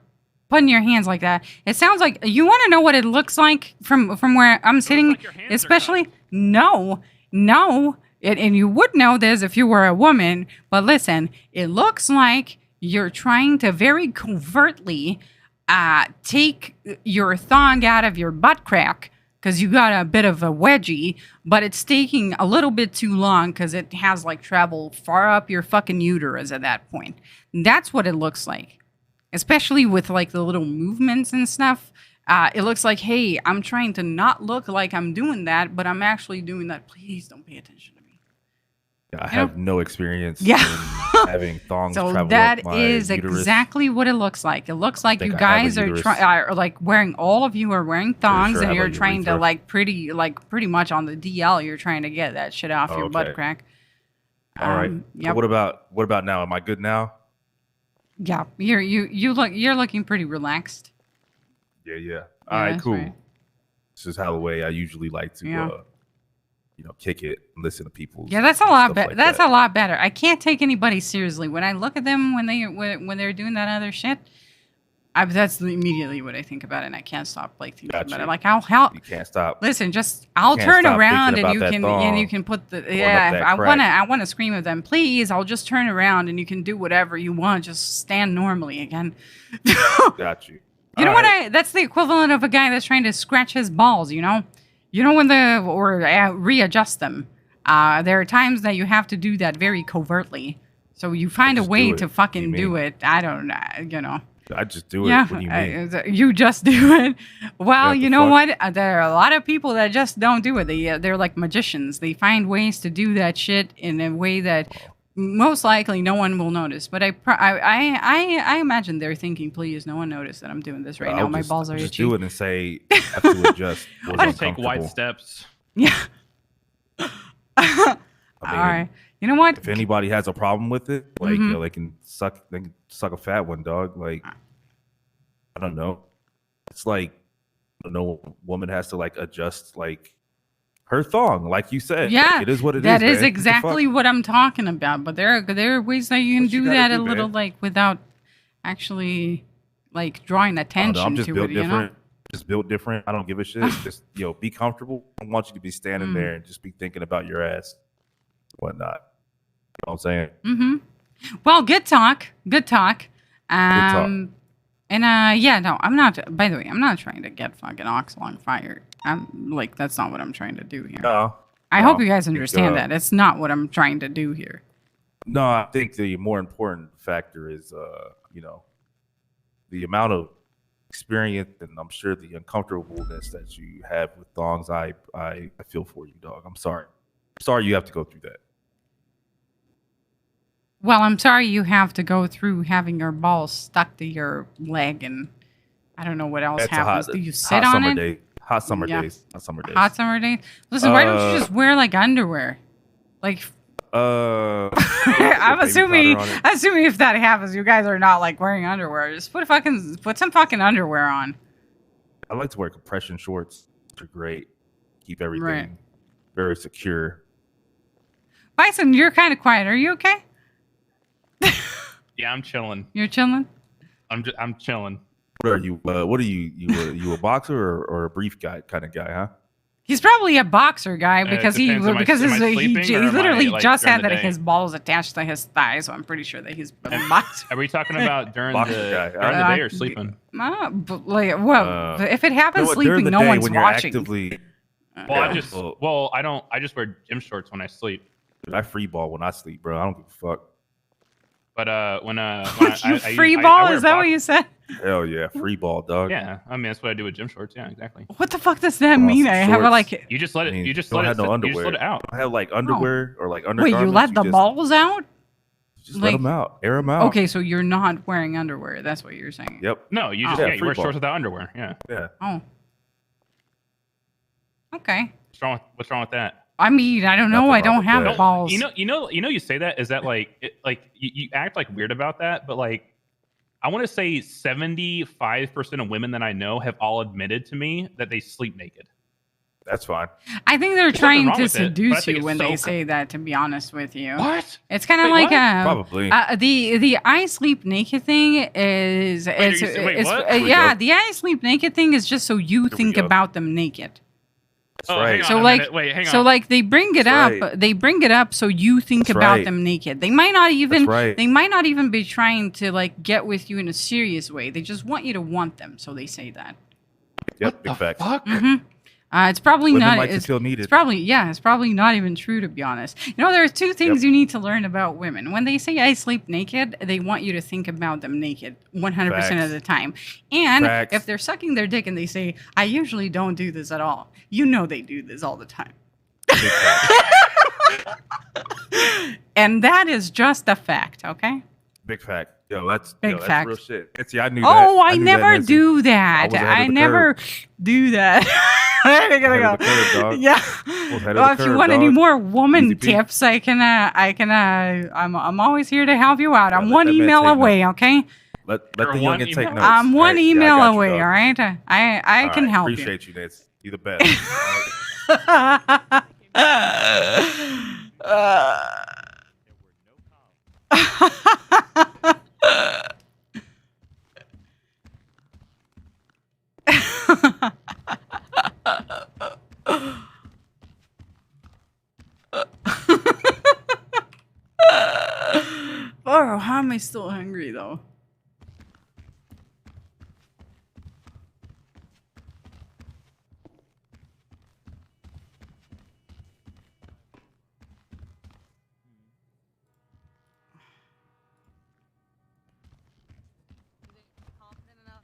putting your hands like that. It sounds like you want to know what it looks like from where I'm sitting, especially. No. And you would know this if you were a woman, but listen, it looks like you're trying to very covertly take your thong out of your butt crack because you got a bit of a wedgie, but it's taking a little bit too long because it has like traveled far up your fucking uterus at that point. That's what it looks like, especially with like the little movements and stuff. It looks like, hey, I'm trying to not look like I'm doing that, but I'm actually doing that. Please don't pay attention to me. I have no experience in having thongs so travel that up my is uterus. exactly what it looks like. It looks like you I have a guys are uterus. are like wearing, all of you are wearing thongs, sure and have you're a trying to urethra. pretty much on the DL. You're trying to get that shit off your butt Okay. crack. All right. Yep. So what about now? Am I good now? Yeah, you're looking pretty relaxed. Yeah. All right, that's cool. right. This is how the way I usually like to Yeah. kick it and listen to people. Yeah, that's a lot better. Like That's that. a lot better. I can't take anybody seriously when I look at them when they're doing that other shit. That's immediately what I think about it, and I can't stop thinking about it. Like how You can't stop. listen, I'll can't turn stop around thinking and about you that can thong put the going up that I crack. wanna scream at them, please. I'll just turn around and you can do whatever you want. Just stand normally again. Got you. You know All what? right. That's the equivalent of a guy that's trying to scratch his balls. You know when readjust them. There are times that you have to do that very covertly. So you find a just way do it. to fucking You do mean? it. I don't know. I just do it. Yeah, What do you mean? you just do it. Well, What you the know fuck? what? There are a lot of people that just don't do it. They're like magicians. They find ways to do that shit in a way that most likely no one will notice. But I imagine they're thinking, please, no one notice that I'm doing this right now. My balls are just itchy. do it and say I have to adjust. Just take white steps. Yeah. I All mean, right. You know what? If anybody has a problem with it, like Mhm. they can suck a fat one, dog. Like I don't know. It's like I don't know, a woman has to like adjust like her thong, like you said. Yeah, It is what it is. that is man. What the exactly fuck? what I'm talking about. But there are ways that you can do gotta that a do, little man. like without actually like drawing I don't know, attention I'm just to built it. You know? different. Just built different. I don't give a shit. Just be comfortable. I don't want you to be standing Mm. there and just be thinking about your ass, whatnot. You know what I'm saying? Mm-hmm. Well, good talk. Good talk. talk. And yeah, no, I'm not. By the way, I'm not trying to get fucking Oxlong fired. I'm like, that's not what I'm trying to do here. No. I no, hope you guys I think, understand that. It's not what I'm trying to do here. No, I think the more important factor is, the amount of experience and I'm sure the uncomfortableness that you have with thongs. I feel for you, dog. I'm sorry. Sorry you have to go through that. Well, I'm sorry you have to go through having your balls stuck to your leg, and I don't know what else That's happens. a Do you sit hot on summer it? day. Hot summer Yeah. days. Hot summer days. Hot summer days. Listen, why don't you just wear like underwear? Like, I'm baby assuming powder on it. if that happens, you guys are not like wearing underwear. Just put some fucking underwear on. I like to wear compression shorts. They're great. Keep everything Right. very secure. Bison, you're kind of quiet. Are you okay? Yeah, I'm chilling. You're chilling. I'm chilling. What are you? What are you? You a boxer or a brief guy kind of guy, huh? He's probably a boxer guy because he depends. Am I sleeping he or am I, literally like, just during had the that day? his balls attached to his thighs, so I'm pretty sure that he's a boxer. Are we talking about during Boxer the guy. during the day or sleeping? But like, well, if it happens during sleeping, the no day one's when you're watching. actively. Well, I just wear gym shorts when I sleep. Dude, I free ball when I sleep, bro. I don't give a fuck. when You free ball? Is that what you said? Hell yeah, free ball, dog. Yeah, I mean that's what I do with gym shorts. Yeah, exactly. What the fuck does that mean? I have a, like. You just let it. You just don't let it. have no You just let it out. Don't have like underwear or like undergarments. Wait, you let the balls out? Just let them out, air them out. Okay, so you're not wearing underwear. That's what you're saying. Yep. No, you just you wear shorts without underwear. Yeah. Yeah. Oh. Okay. What's wrong with that? I mean, I don't know. I don't have balls. You say that is that like you act like weird about that, but like I want to say 75% of women that I know have all admitted to me that they sleep naked. That's fine. I think they're There's nothing trying wrong to with it, but I seduce think you it's when so they say that. To be honest with you, What? It's kind of Wait, like what? Probably. the I sleep naked thing is what? yeah, the I sleep naked thing is just so you think go. about them naked. That's right. Hang on So a like, minute. Wait, hang so on. like they bring it That's up. right. They bring it up so you think That's about right. them naked. They might not even. That's right. They might not even be trying to like get with you in a serious way. They just want you to want them, so they say that. Yep. Big facts. It's probably Women not. like to It's, feel needed. it's probably It's probably not even true, to be honest. You know, there are two things you need to learn about women. When they say "I sleep naked," they want you to think about them naked 100% of Facts. the time. And Facts. if they're sucking their dick and they say, "I usually don't do this at all," you know they do this all the time. Big facts. And that is just a fact, okay? Big fact. Yo, that's Big that's fact. real shit. Nancy, I knew that. Oh, I knew that, never Nancy. do I that. was ahead I of the never curve. do that. Where are you gonna Ahead go? of the curve, dog. Yeah. Was ahead of Well, the if you curve, want any dog. more woman Easy peasy. tips, I'm always here to help you out. I'm let one that man email take away, okay? Let You're the one youngin' take email- notes. I'm one All right? Yeah, I email got you, away, dog. all right? I All can right, help appreciate you, Nancy. You the best. All right? Oh, how am I still hungry though? Confident enough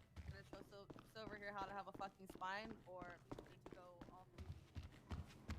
to show Silver here how to have a fucking spine, or we need to go all through.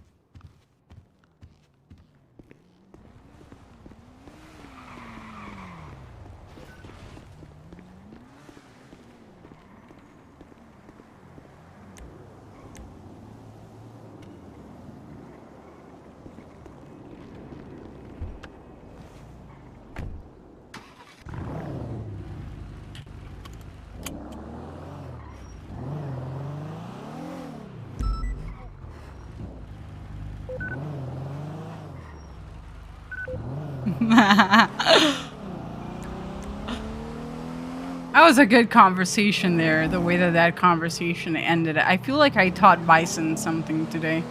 That was a good conversation there, the way that conversation ended. I feel like I taught Bison something today.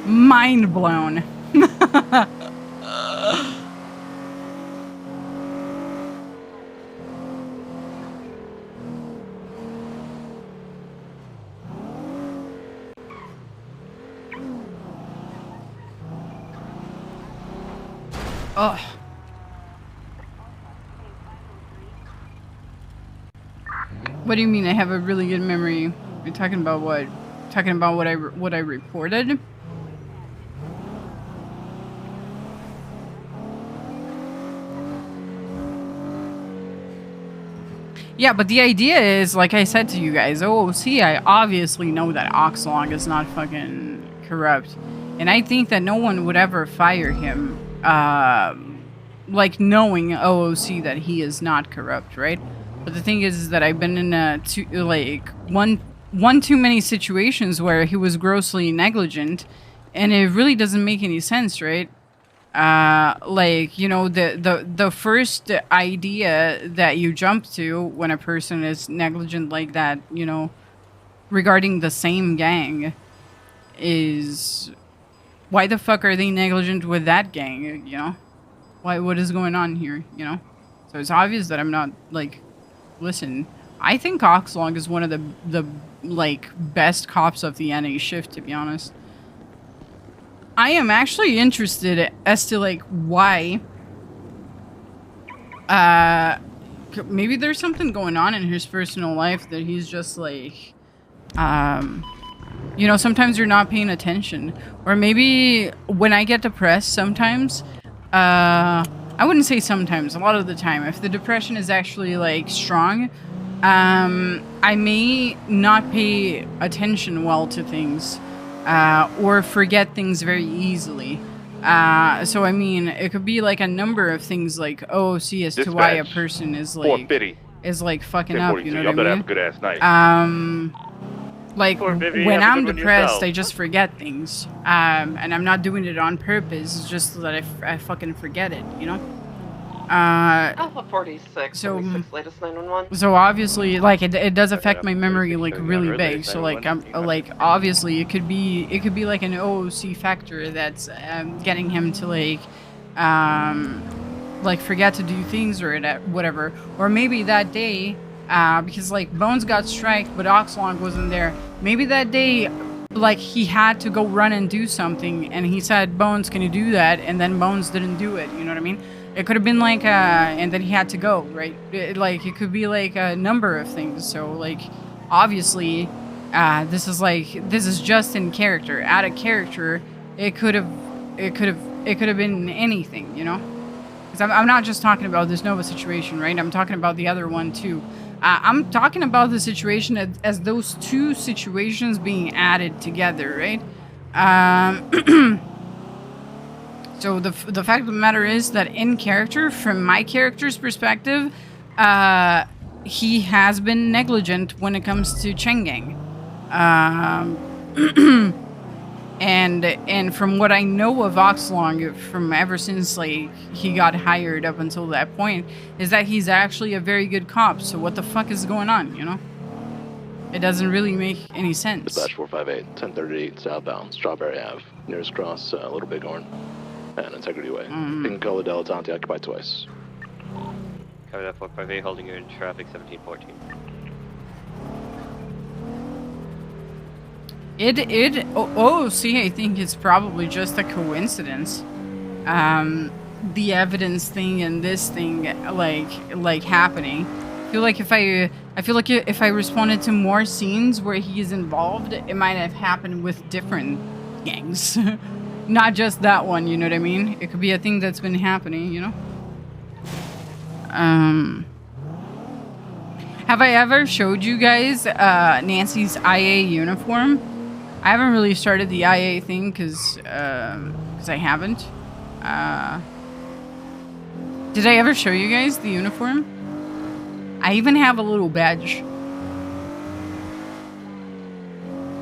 Mind blown. Ugh. What do you mean I have a really good memory? You're talking about what? Talking about what I reported? Yeah, but the idea is, like I said to you guys, OOC, I obviously know that Oxlong is not fucking corrupt. And I think that no one would ever fire him, like knowing OOC that he is not corrupt, right? But the thing is that I've been in one too many situations where he was grossly negligent, and it really doesn't make any sense, right? Like, you know, the first idea that you jump to when a person is negligent like that, you know, regarding the same gang, is why the fuck are they negligent with that gang, you know? What is going on here, you know? So it's obvious that I'm not, like, listen, I think Oxlong is one of the like, best cops of the NA shift, to be honest. I am actually interested as to, like, why maybe there's something going on in his personal life that he's just like, you know, sometimes you're not paying attention. Or maybe when I get depressed sometimes, I wouldn't say sometimes, a lot of the time, if the depression is actually like strong, I may not pay attention well to things, or forget things very easily. So I mean, it could be like a number of things like OOC as to why a person is like fucking up, you know what I mean? Have a good ass night. Like Vivi, when have a I'm good one depressed, yourself. I just forget things, and I'm not doing it on purpose. It's just that I fucking forget it, you know. Alpha 46, so 46, latest 911. so obviously, like it does affect my memory like really big. So like I'm like obviously it could be like an OOC factor that's getting him to like forget to do things or whatever. Or maybe that day, because like Bones got striked but Oxlong wasn't there. Maybe that day, like he had to go run and do something, and he said, "Bones, can you do that?" And then Bones didn't do it. You know what I mean? It could have been like, and then he had to go, right? It could be like a number of things. So like, obviously, this is just in character. Out of character, it could have been anything, you know? Because I'm not just talking about this Nova situation, right? I'm talking about the other one too. I'm talking about the situation as those two situations being added together, right? So the fact of the matter is that in character, from my character's perspective, he has been negligent when it comes to Chengang. And from what I know of Oxlong, from ever since like he got hired up until that point, is that he's actually a very good cop. So what the fuck is going on, you know? It doesn't really make any sense. Dispatch 458, 1038 southbound, Strawberry Ave, nearest cross, Little Bighorn, and Integrity Way. Pink color Dilettante occupied twice. Cover that 458, holding you in traffic 1714. See, I think it's probably just a coincidence. The evidence thing and this thing, like happening. I feel like if I responded to more scenes where he's involved, it might have happened with different gangs. Not just that one, you know what I mean? It could be a thing that's been happening, you know? Have I ever showed you guys Nancy's IA uniform? I haven't really started the IA thing because I haven't. Did I ever show you guys the uniform? I even have a little badge.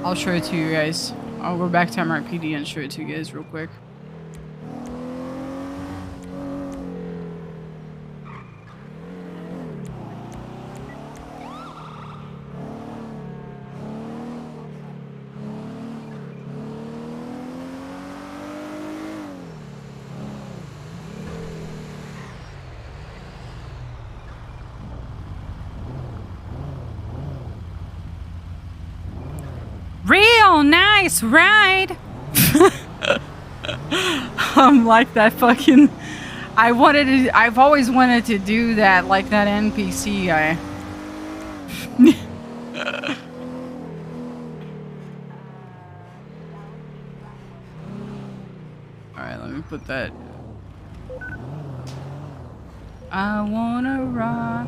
I'll show it to you guys. I'll go back to MRPD and show it to you guys real quick. Real nice ride. I'm like that fucking. I've always wanted to do that, like that NPC guy. All right, let me put that. I wanna rock.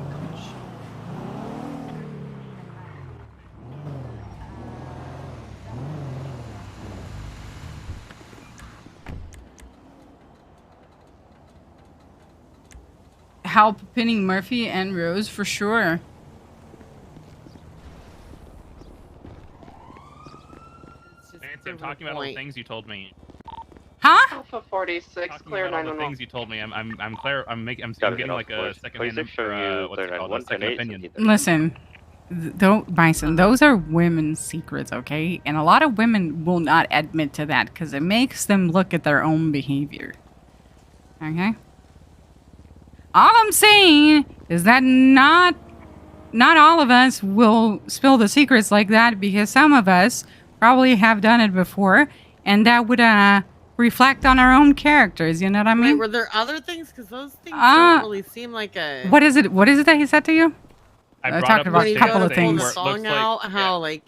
Help pinning Murphy and Rose for sure. Nancy, I'm talking about all the things you told me. Huh? Alpha 46, Talking clear about all the 911. things you told me. I'm clear. I'm getting like a second hand opinion. Listen, Bison, those are women's secrets, okay? And a lot of women will not admit to that because it makes them look at their own behavior. Okay? All I'm saying is that not all of us will spill the secrets like that because some of us probably have done it before, and that would reflect on our own characters. You know what I mean? Wait, were there other things? Because those things don't really seem like a. What is it? What is it that he said to you? I talked brought up about the a couple same of thing things. where it looks Song out, how like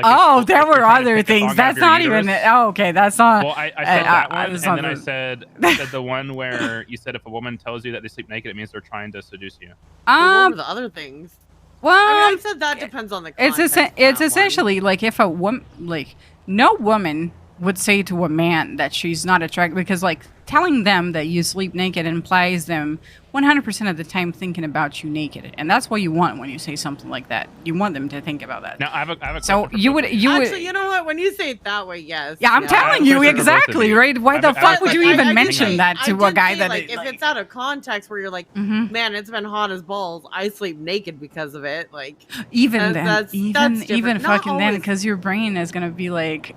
Oh, there were other pick a things. song That's out of not your even. uterus. Oh, okay, that's not. Well, I said that one, that's and not then I the- said the one where you said if a woman tells you that they sleep naked, it means they're trying to seduce you. What were the other things? Well, I mean, I said that depends on the context. it's essentially like if a woman, like no woman would say to a man that she's not attracted, because like telling them that you sleep naked implies them 100% of the time thinking about you naked, and that's what you want when you say something like that. You want them to think about that. Now I have a So you would Actually, you know what? When you say it that way, yes. Yeah, I'm telling you exactly, right? Why the fuck would you even mention that to a guy that? Like, if it's out of context where you're like, man, it's been hot as balls. I sleep naked because of it. Like Even then, that's even different. Not fucking then, always. because your brain is gonna be like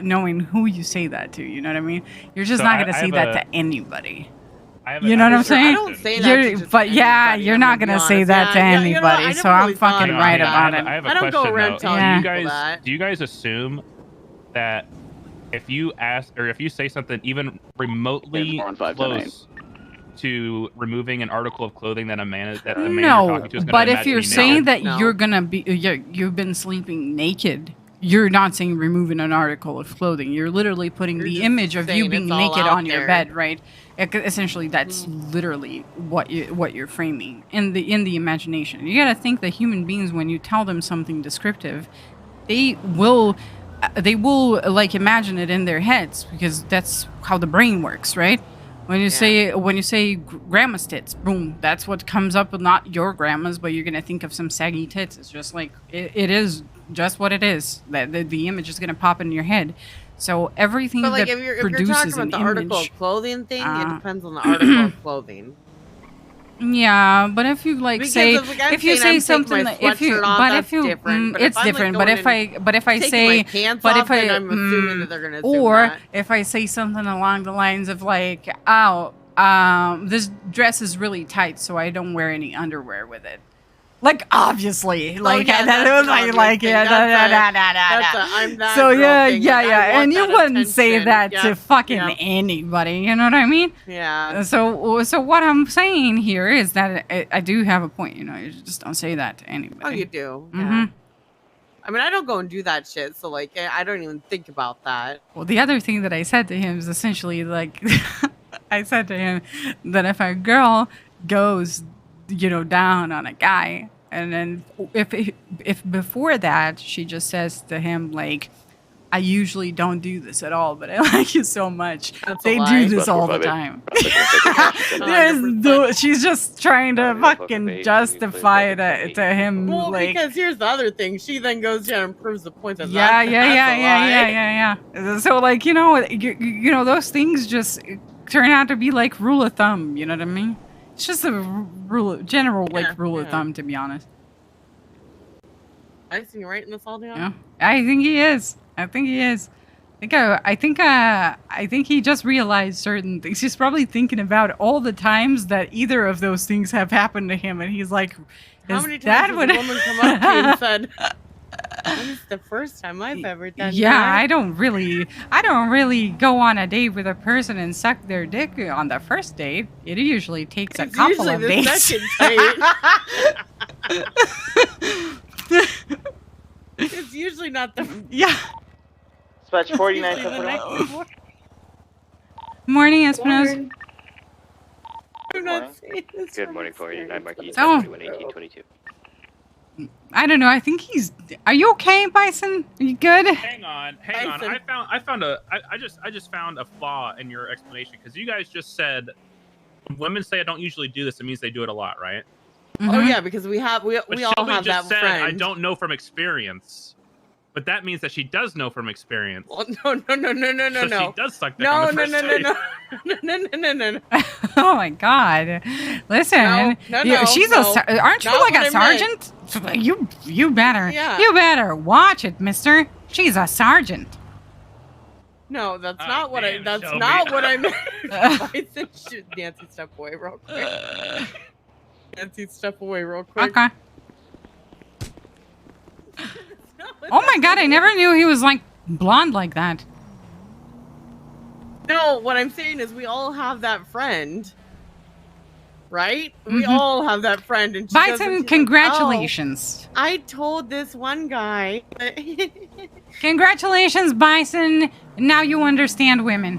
knowing who you say that to. You know what I mean? You're just So not I gonna say have that a- to anybody. I You know what I'm have a saying? I don't say that You're- to just but yeah, anybody, you're I'm not gonna gonna be say honest. that to Yeah, you know what? anybody. I So never I'm really thought fucking about right that. about it. I have a I don't go question around though. telling Do people that. do you guys assume that if you ask or if you say something even remotely close to removing an article of clothing that a man is that the man you're No, talking to is gonna but if imagine you're you saying naked? that you're gonna be, you've been sleeping naked, you're not saying removing an article of clothing. You're literally putting the image of you saying being it's all naked out on your there. bed, right? Essentially, that's literally what you're framing in the imagination. You gotta think that human beings, when you tell them something descriptive, they will like imagine it in their heads because that's how the brain works, right? When you say grandma's tits, boom, that's what comes up. Not your grandma's, but you're gonna think of some saggy tits. It's just like it is just what it is. That the image is gonna pop in your head. So everything But like that if you're talking produces about an the image, article of clothing thing, it uh, depends on the article of clothing. yeah, but if you like Because say if, like, I'm if you saying I'm say taking something my like if you sweatshirt off, but that's if you different. But if it's I'm, like, different. going But if I taking say my pants but off, if I then I'm assuming that they're gonna assume or that. if I say something along the lines of like, oh, this dress is really tight, so I don't wear any underwear with it. Like obviously, like yeah, that that's was an like obvious thing. yeah, That's a I'm that so girl yeah, thing. yeah, Like, I yeah, want and you that wouldn't say attention. that Yeah, to fucking yeah. anybody. You know what I mean? Yeah. So what I'm saying here is that I do have a point. You know, you just don't say that to anybody. Oh, you do. Yeah. Mhm. I mean, I don't go and do that shit, so like, I don't even think about that. Well, the other thing that I said to him is essentially like, I said to him that if a girl goes, you know, down on a guy, and then if before that she just says to him like, I usually don't do this at all, but I like you so much. They do this all the time. She's just trying to fucking justify it to him. Well, like, because here's the other thing. She then goes down and proves the point that yeah, that's a lie. So like, you know, those things just turn out to be like rule of thumb. You know what I mean? It's just a general rule of thumb, to be honest. I see you writing this all down. Yeah, I think he is. I think he just realized certain things. He's probably thinking about all the times that either of those things have happened to him, and he's like, How "Is many that times what?" has a woman come up to you and said, "This is the first time I've ever done Yeah, that"? I don't really go on a date with a person and suck their dick on the first date. It usually takes a couple Usually of the dates. second date. It's usually not the Yeah. Dispatch Usually 49 the next one. Morning, Espinosa. Do not say this Good from morning, 49 Marquis. Oh. 21, 18, 22. I don't know. I think he's. Are you okay, Bison? Are you good? Hang on. I just found a flaw in your explanation because you guys just said when women say I don't usually do this, it means they do it a lot, right? Oh yeah, because we all But have Shelby that just said friend. I don't know from experience, but that means that she does know from experience. Well, no. So She does suck dick on the first date. No. Oh my God! Listen, No, she's no. aren't you Not like what a I meant. sergeant? You better. Yeah. You better watch it, Mister. She's a sergeant. No, that's not what I. That's Shelby. not what I meant. I said, shoot, Nancy, step away real quick. Nancy, step away real quick. Okay. Oh my God! I never knew he was like blonde like that. No, what I'm saying is we all have that friend. Right? We Mhm. all have that friend. And she goes and Bison, she's like, congratulations. "Oh, I told this one guy." Congratulations, Bison. Now you understand women.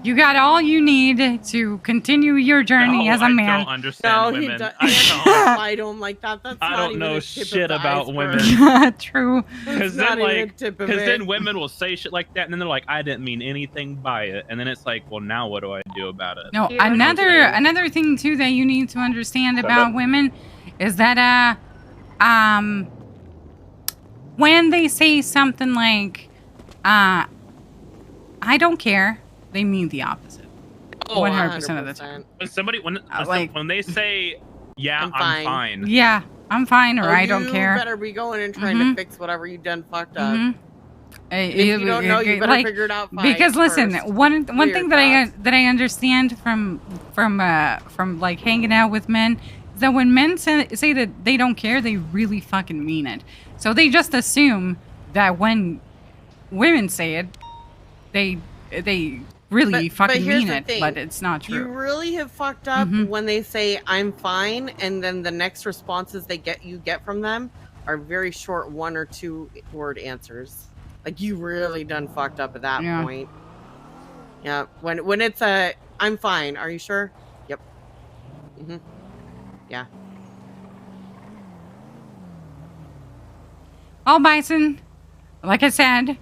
You got all you need to continue your journey No, as a I man. don't understand No, he women. does. I I don't like that. That's I not don't even know a tip shit of the about iceberg. women. True. Because That's then, not even a like, tip of because it. then women will say shit like that, and then they're like, "I didn't mean anything by it," and then it's like, "Well, now what do I do about it?" No, another thing too that you need to understand about women is that when they say something like I don't care, they mean the opposite. Oh, 100% of the time. When they say, "Yeah, I'm fine," Yeah, I'm fine, or I don't care. You better be going and trying Mhm. to fix whatever you done fucked up. Mhm. And if you don't know, you better like, figure it out. Because listen, first. one Clear thing thoughts. that I understand from like hanging out with men is that when men say that they don't care, they really fucking mean it. So they just assume that when women say it, they really fucking here's mean the it, thing. but it's not You true. really have fucked up Mhm. when they say "I'm fine," and then the next responses you get from them are very short 1 or 2 word answers. Like you really done fucked up at that Yeah. point. Yeah. When it's a "I'm fine," are you sure? Yep. Yeah. Well, Bison, like I said,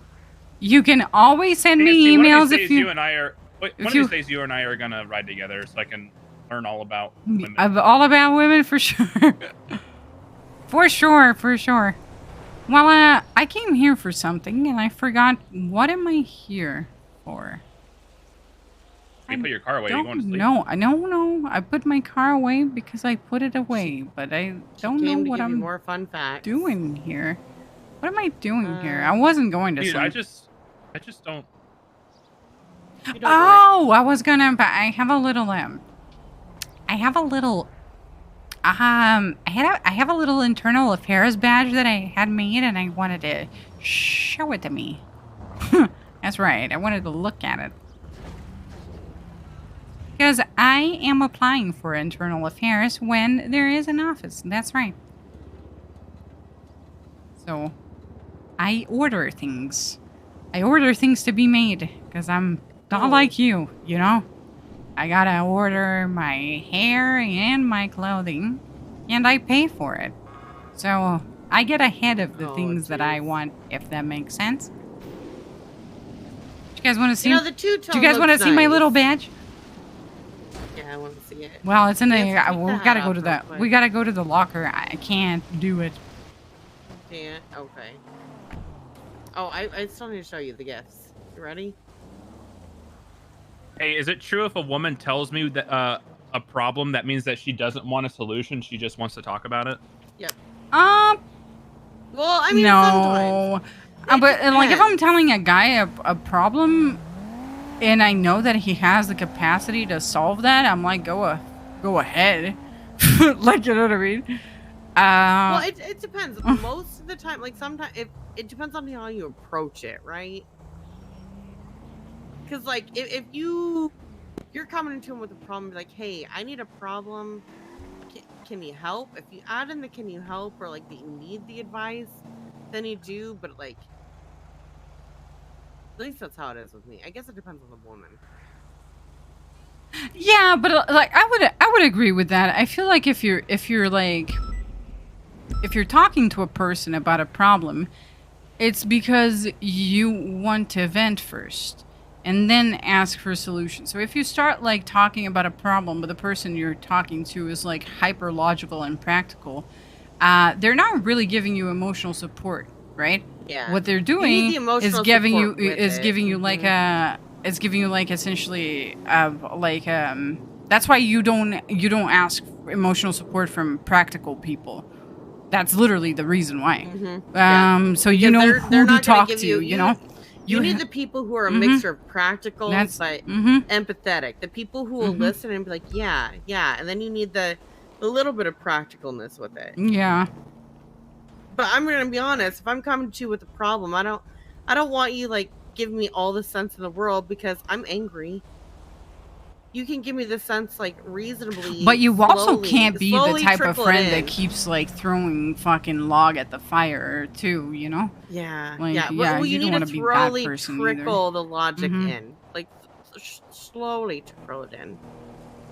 you can always send me See, one of emails these if days you. and I are. One of these days, you and I are gonna ride together, so I can learn all about women. I'm all about women for sure. For sure. Well, I came here for something and I forgot. What am I here for? You put your car away. You going to sleep? No, I put my car away because I put it away, but I don't know Came to what give you I'm more fun facts. doing here. What am I doing here? I wasn't going to Dude, sleep. I just don't. Oh, I was gonna. I have a little. I have a little internal affairs badge that I had made, and I wanted to show it to me. That's right. I wanted to look at it because I am applying for internal affairs when there is an office. That's right. So I order things. I order things to be made because I'm not like you, you know? I gotta order my hair and my clothing, and I pay for it. So I get ahead of the things that I want, if that makes sense. Do you guys want to see? The two-tone Do you guys want to looks see my nice. little badge? Yeah, I want to see it. Well, it's in the. Nancy, take We the gotta hat go off to real the. quick. We gotta go to the locker. I can't do it. Can't? Okay. Oh, I still need to show you the gifts. You ready? Hey, is it true if a woman tells me that a problem, that means that she doesn't want a solution? She just wants to talk about it? Yep. Well, I mean, no. But like, if depends. I'm telling a guy a problem, and I know that he has the capacity to solve that, I'm like, go ahead. Like, you know what I mean? Well, it depends. Most of the time, like sometimes it depends on how you approach it, right? Because like if you're coming into him with a problem, like, hey, I need a problem. Can you help? If you add in the "can you help" or like that you need the advice, then you do. But like, at least that's how it is with me. I guess it depends on the woman. Yeah, but like, I would agree with that. I feel like if you're talking to a person about a problem, it's because you want to vent first and then ask for a solution. So if you start like talking about a problem, but the person you're talking to is like hyper logical and practical, they're not really giving you emotional support, right? Yeah. What they're You need doing the emotional is giving you support with is it. giving you like a is giving you like essentially that's why you don't ask for emotional support from practical people. That's literally the reason why. So you Because know they're who to not gonna talk give to, you know? You need the people who are a mixture of practical but empathetic. The people who will listen and be like, yeah, and then you need the little bit of practicalness with it. Yeah. But I'm gonna be honest. If I'm coming to you with a problem, I don't want you like give me all the sense in the world because I'm angry. You can give me the sense like reasonably. But you also slowly- can't be the slowly type of trickle it friend that in. keeps like throwing fucking log at the fire too, you know? Yeah, Like, yeah. yeah, Well, you you don't need want to to be that slowly person trickle either. the logic Mhm. in, like slowly trickle it in.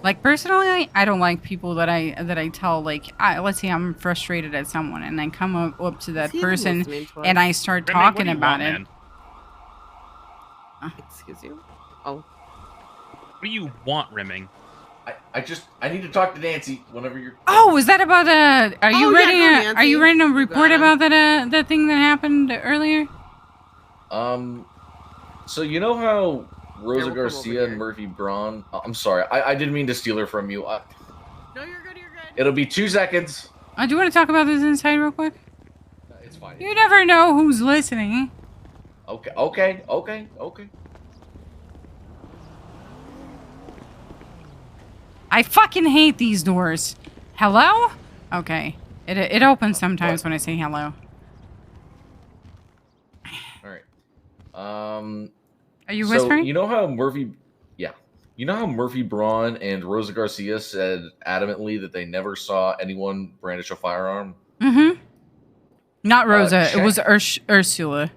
Like personally, I don't like people that I tell like, let's say I'm frustrated at someone and I come up to that he even person listening to and us? I start Remy, what talking do you about want, it. man? Excuse you? Oh. What do you want, Rimming? I need to talk to Nancy whenever you're. Oh, was that about are you Oh, yeah, writing go, are you Nancy. writing a You report got about that thing that happened earlier? So you know how Rosa we'll come Garcia over and Murphy Braun? I'm sorry, I didn't mean to steal her from you. No, you're good. You're good. It'll be 2 seconds. Do you want to talk about this inside real quick? It's fine. You never know who's listening. Okay. I fucking hate these doors. Hello? Okay. It opens sometimes when I say hello. All right. Are you so whispering? you know how Murphy? Yeah. You know how Murphy Braun and Rosa Garcia said adamantly that they never saw anyone brandish a firearm? Mm-hmm. Not Rosa. It was check. Ursula.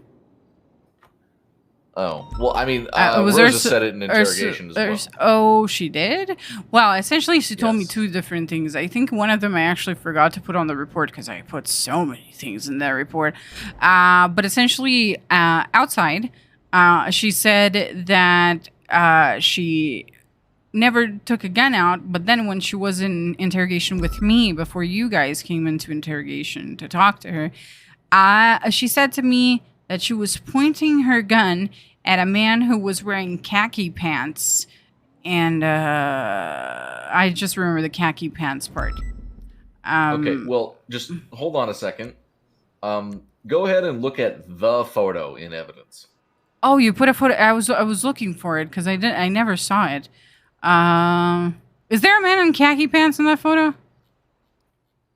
Oh, well, I mean, It was Rosa said it in interrogation as well. Oh, she did? Well, essentially, she told me two different things. I think one of them I actually forgot to put on the report because I put so many things in that report. But essentially, outside, she said that she never took a gun out, but then when she was in interrogation with me before you guys came into interrogation to talk to her, she said to me that she was pointing her gun at a man who was wearing khaki pants. And I just remember the khaki pants part. Okay, well, just hold on a second. Go ahead and look at the photo in evidence. Oh, you put a photo. I was looking for it because I never saw it. Is there a man in khaki pants in that photo?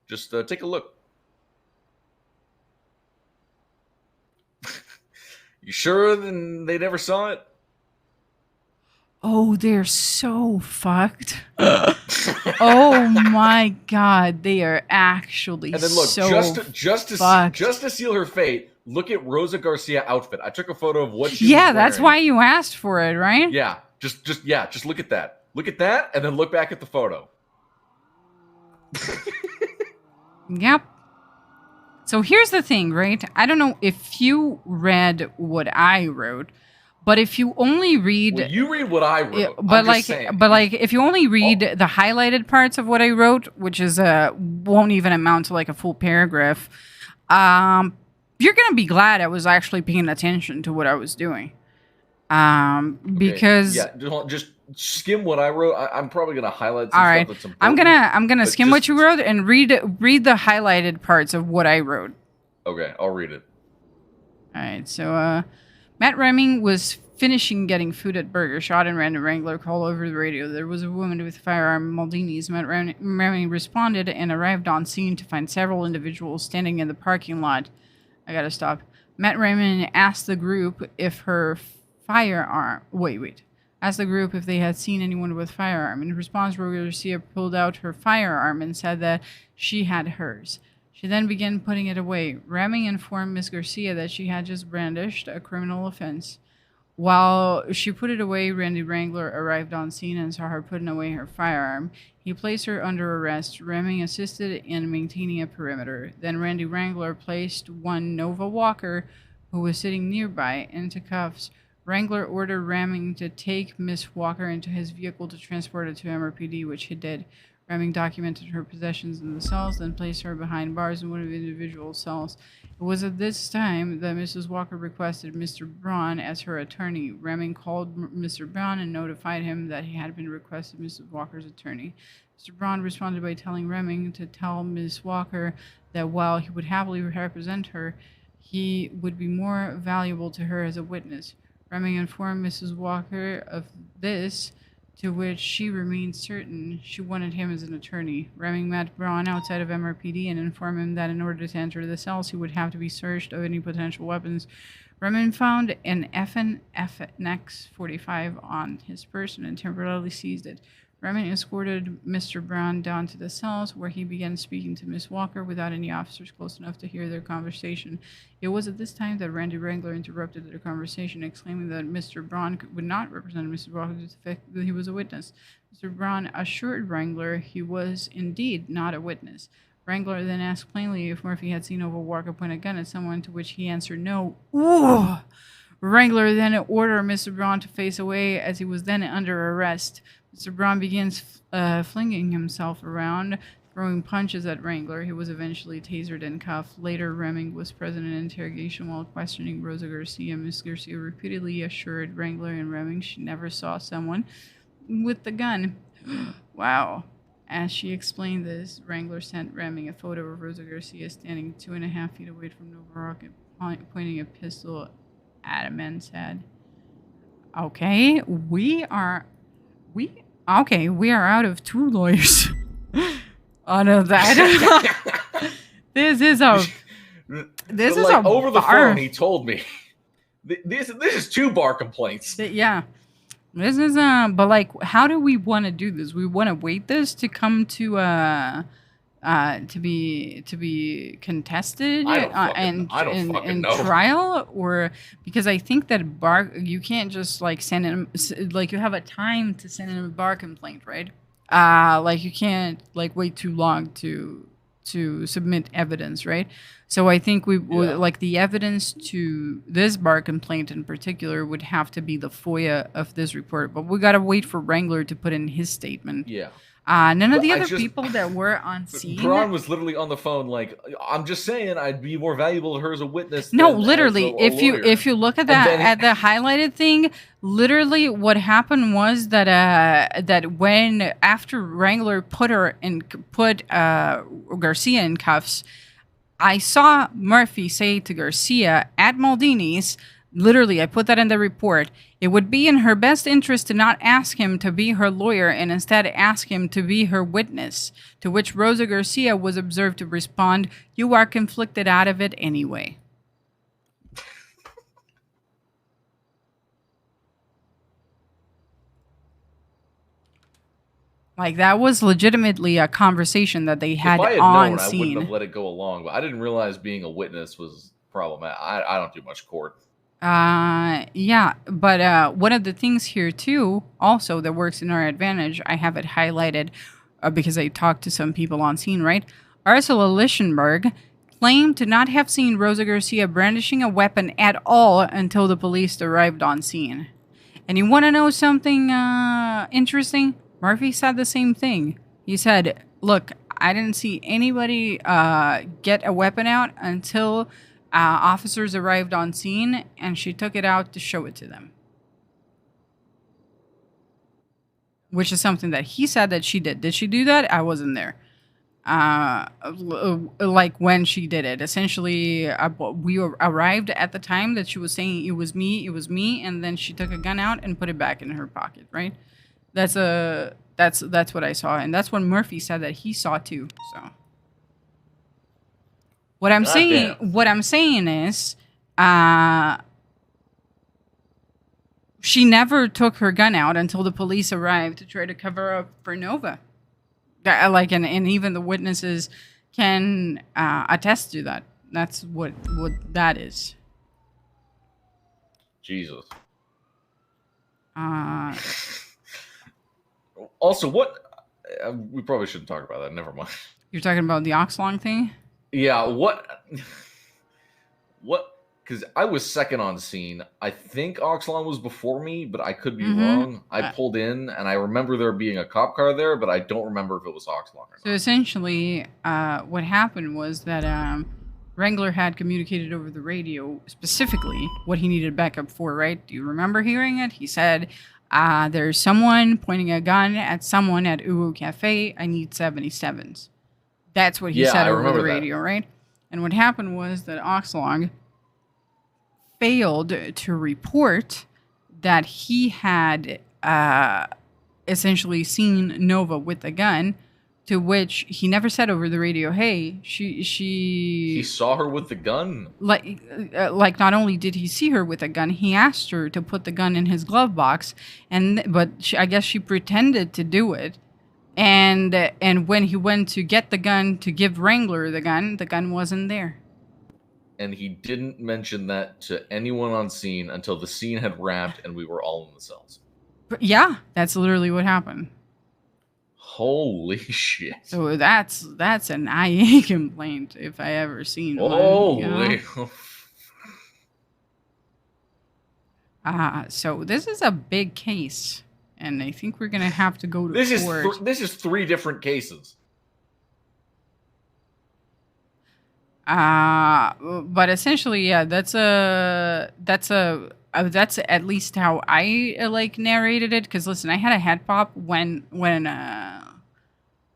Just take a look. You sure then they never saw it? Oh, they're so fucked. Oh my god, they are actually And then look, so just to seal her fate, look at Rosa Garcia outfit. I took a photo of what she Yeah, was that's wearing. why you asked for it, right? Yeah, just look at that. Look at that, and then look back at the photo. Yep. So here's the thing, right? I don't know if you read what I wrote, but if you only read, Well, you read what I wrote. but like if you only read the highlighted parts of what I wrote, which is won't even amount to like a full paragraph, you're gonna be glad I was actually paying attention to what I was doing, because yeah, just skim what I wrote. I'm probably gonna highlight some all right, stuff that's important. I'm gonna skim what you wrote and read the highlighted parts of what I wrote. Okay, I'll read it. All right, so Matt Reming was finishing getting food at Burger Shot and Randy Wrangler called over the radio. There was a woman with a firearm, Maldini's. Matt Reming responded and arrived on scene to find several individuals standing in the parking lot. I gotta stop. Matt Reming asked the group if her firearm... Asked the group if they had seen anyone with firearm. In response, Rosa Garcia pulled out her firearm and said that she had hers. She then began putting it away. Reming informed Ms. Garcia that she had just brandished a criminal offense. While she put it away, Randy Wrangler arrived on scene and saw her putting away her firearm. He placed her under arrest. Reming assisted in maintaining a perimeter. Then Randy Wrangler placed one Nova Walker, who was sitting nearby, into cuffs. Wrangler ordered Reming to take Miss Walker into his vehicle to transport her to MRPD, which he did. Reming documented her possessions in the cells, then placed her behind bars in one of the individual cells. It was at this time that Mrs. Walker requested Mr. Braun as her attorney. Reming called Mr. Braun and notified him that he had been requested Mrs. Walker's attorney. Mr. Braun responded by telling Reming to tell Ms. Walker that while he would happily represent her, he would be more valuable to her as a witness. Reming informed Mrs. Walker of this, to which she remained certain she wanted him as an attorney. Reming met Braun outside of MRPD and informed him that in order to enter the cells, he would have to be searched of any potential weapons. Bremen found an FNX 45 on his person and temporarily seized it. Bremen escorted Mr. Brown down to the cells where he began speaking to Miss Walker without any officers close enough to hear their conversation. It was at this time that Randy Wrangler interrupted their conversation, exclaiming that Mr. Brown would not represent Mr. Walker due to the fact that he was a witness. Mr. Brown assured Wrangler he was indeed not a witness. Wrangler then asked plainly if Murphy had seen Nova Walker point a gun at someone, to which he answered no. Ooh! Wrangler then ordered Mr. Brown to face away as he was then under arrest. Mr. Brown begins flinging himself around, throwing punches at Wrangler. He was eventually tasered and cuffed. Later, Remming was present in interrogation while questioning Rosa Garcia. Ms. Garcia repeatedly assured Wrangler and Remming she never saw someone with the gun. Wow. As she explained this, Wrangler sent Remming a photo of Rosa Garcia standing 2.5 feet away from Nova Rock and pointing a pistol at a man's head. Okay, we are out of 2 lawyers. Oh no, that this is a over the bar. phone. He told me this is 2 bar complaints. Yeah. This is but like, how do we want to do this? We want to wait this to come to be contested and know. trial, or because I think that you can't just like send him, like you have a time to send in a bar complaint, right? Like you can't like wait too long to submit evidence, right? So I think we would like the evidence to this bar complaint in particular would have to be the FOIA of this report, but we gotta wait for Wrangler to put in his statement. Yeah. None of the other people that were on scene. Braun was literally on the phone, like, I'm just saying, I'd be more valuable to her as a witness. No, than literally, as a lawyer. if you look at that at the highlighted thing, literally what happened was that after Wrangler put Garcia in cuffs, I saw Murphy say to Garcia at Maldini's, literally, I put that in the report, it would be in her best interest to not ask him to be her lawyer and instead ask him to be her witness, to which Rosa Garcia was observed to respond, "You are conflicted out of it anyway." Like, that was legitimately a conversation that they had if I had on known, scene. I wouldn't have let it go along, but I didn't realize being a witness was problematic. I don't do much court. Yeah, but one of the things here too, also that works in our advantage, I have it highlighted because I talked to some people on scene, right? Ursula Lichtenberg claimed to not have seen Rosa Garcia brandishing a weapon at all until the police arrived on scene. And you want to know something interesting? Murphy said the same thing. He said, look, I didn't see anybody get a weapon out until officers arrived on scene, and she took it out to show it to them. Which is something that he said that she did. Did she do that? I wasn't there. Like when she did it. Essentially, we arrived at the time that she was saying it was me, and then she took a gun out and put it back in her pocket, right? That's what I saw, and that's what Murphy said that he saw too. So what I'm saying is, she never took her gun out until the police arrived to try to cover up for Nova. Like, and even the witnesses can attest to that. That's what that is. Jesus. Also, what? We probably shouldn't talk about that. Never mind. You're talking about the Oxlong thing? Yeah. What? Because I was second on scene. I think Oxlong was before me, but I could be wrong. I pulled in, and I remember there being a cop car there, but I don't remember if it was Oxlong or not. So essentially, what happened was that Wrangler had communicated over the radio specifically what he needed backup for, right? Do you remember hearing it? He said, there's someone pointing a gun at someone at Uwu Cafe. I need 77s. That's what he said over the radio, right? And what happened was that Oxlong failed to report that he had essentially seen Nova with a gun To which he never said over the radio, "Hey, she." He saw her with the gun. Like not only did he see her with a gun, he asked her to put the gun in his glove box, but I guess she pretended to do it. And when he went to get the gun to give Wrangler the gun wasn't there. And he didn't mention that to anyone on scene until the scene had wrapped and we were all in the cells. Yeah, that's literally what happened. Holy shit. So that's an IA complaint if I ever seen one. Holy. So this is a big case, and I think we're gonna have to go to court. This is 3 different cases. But essentially, yeah, that's at least how I like narrated it. Because listen, I had a head pop when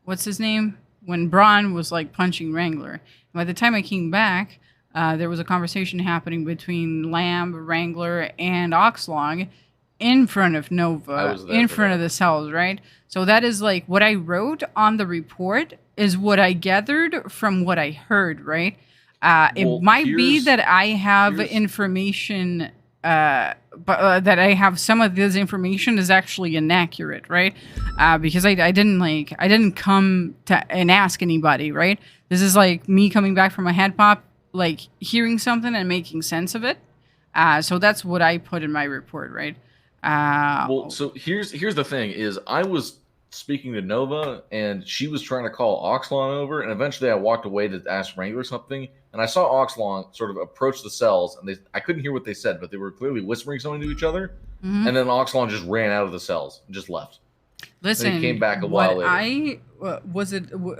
what's his name? When Braun was like punching Wrangler. By the time I came back, there was a conversation happening between Lamb, Wrangler, and Oxlong in front of Nova, in front of the cells, right? So that is like what I wrote on the report is what I gathered from what I heard, right? It might be that I have information, but that I have some of this information is actually inaccurate, right? Because I didn't come to and ask anybody, right? This is like me coming back from a head pop, like hearing something and making sense of it. So that's what I put in my report, right? Well, so here's the thing: is I was speaking to Nova, and she was trying to call Oxlong over, and eventually I walked away to ask Wrangler something, and I saw Oxlong sort of approach the cells, and I couldn't hear what they said, but they were clearly whispering something to each other, and then Oxlong just ran out of the cells and just left. Listen, he came back a while later.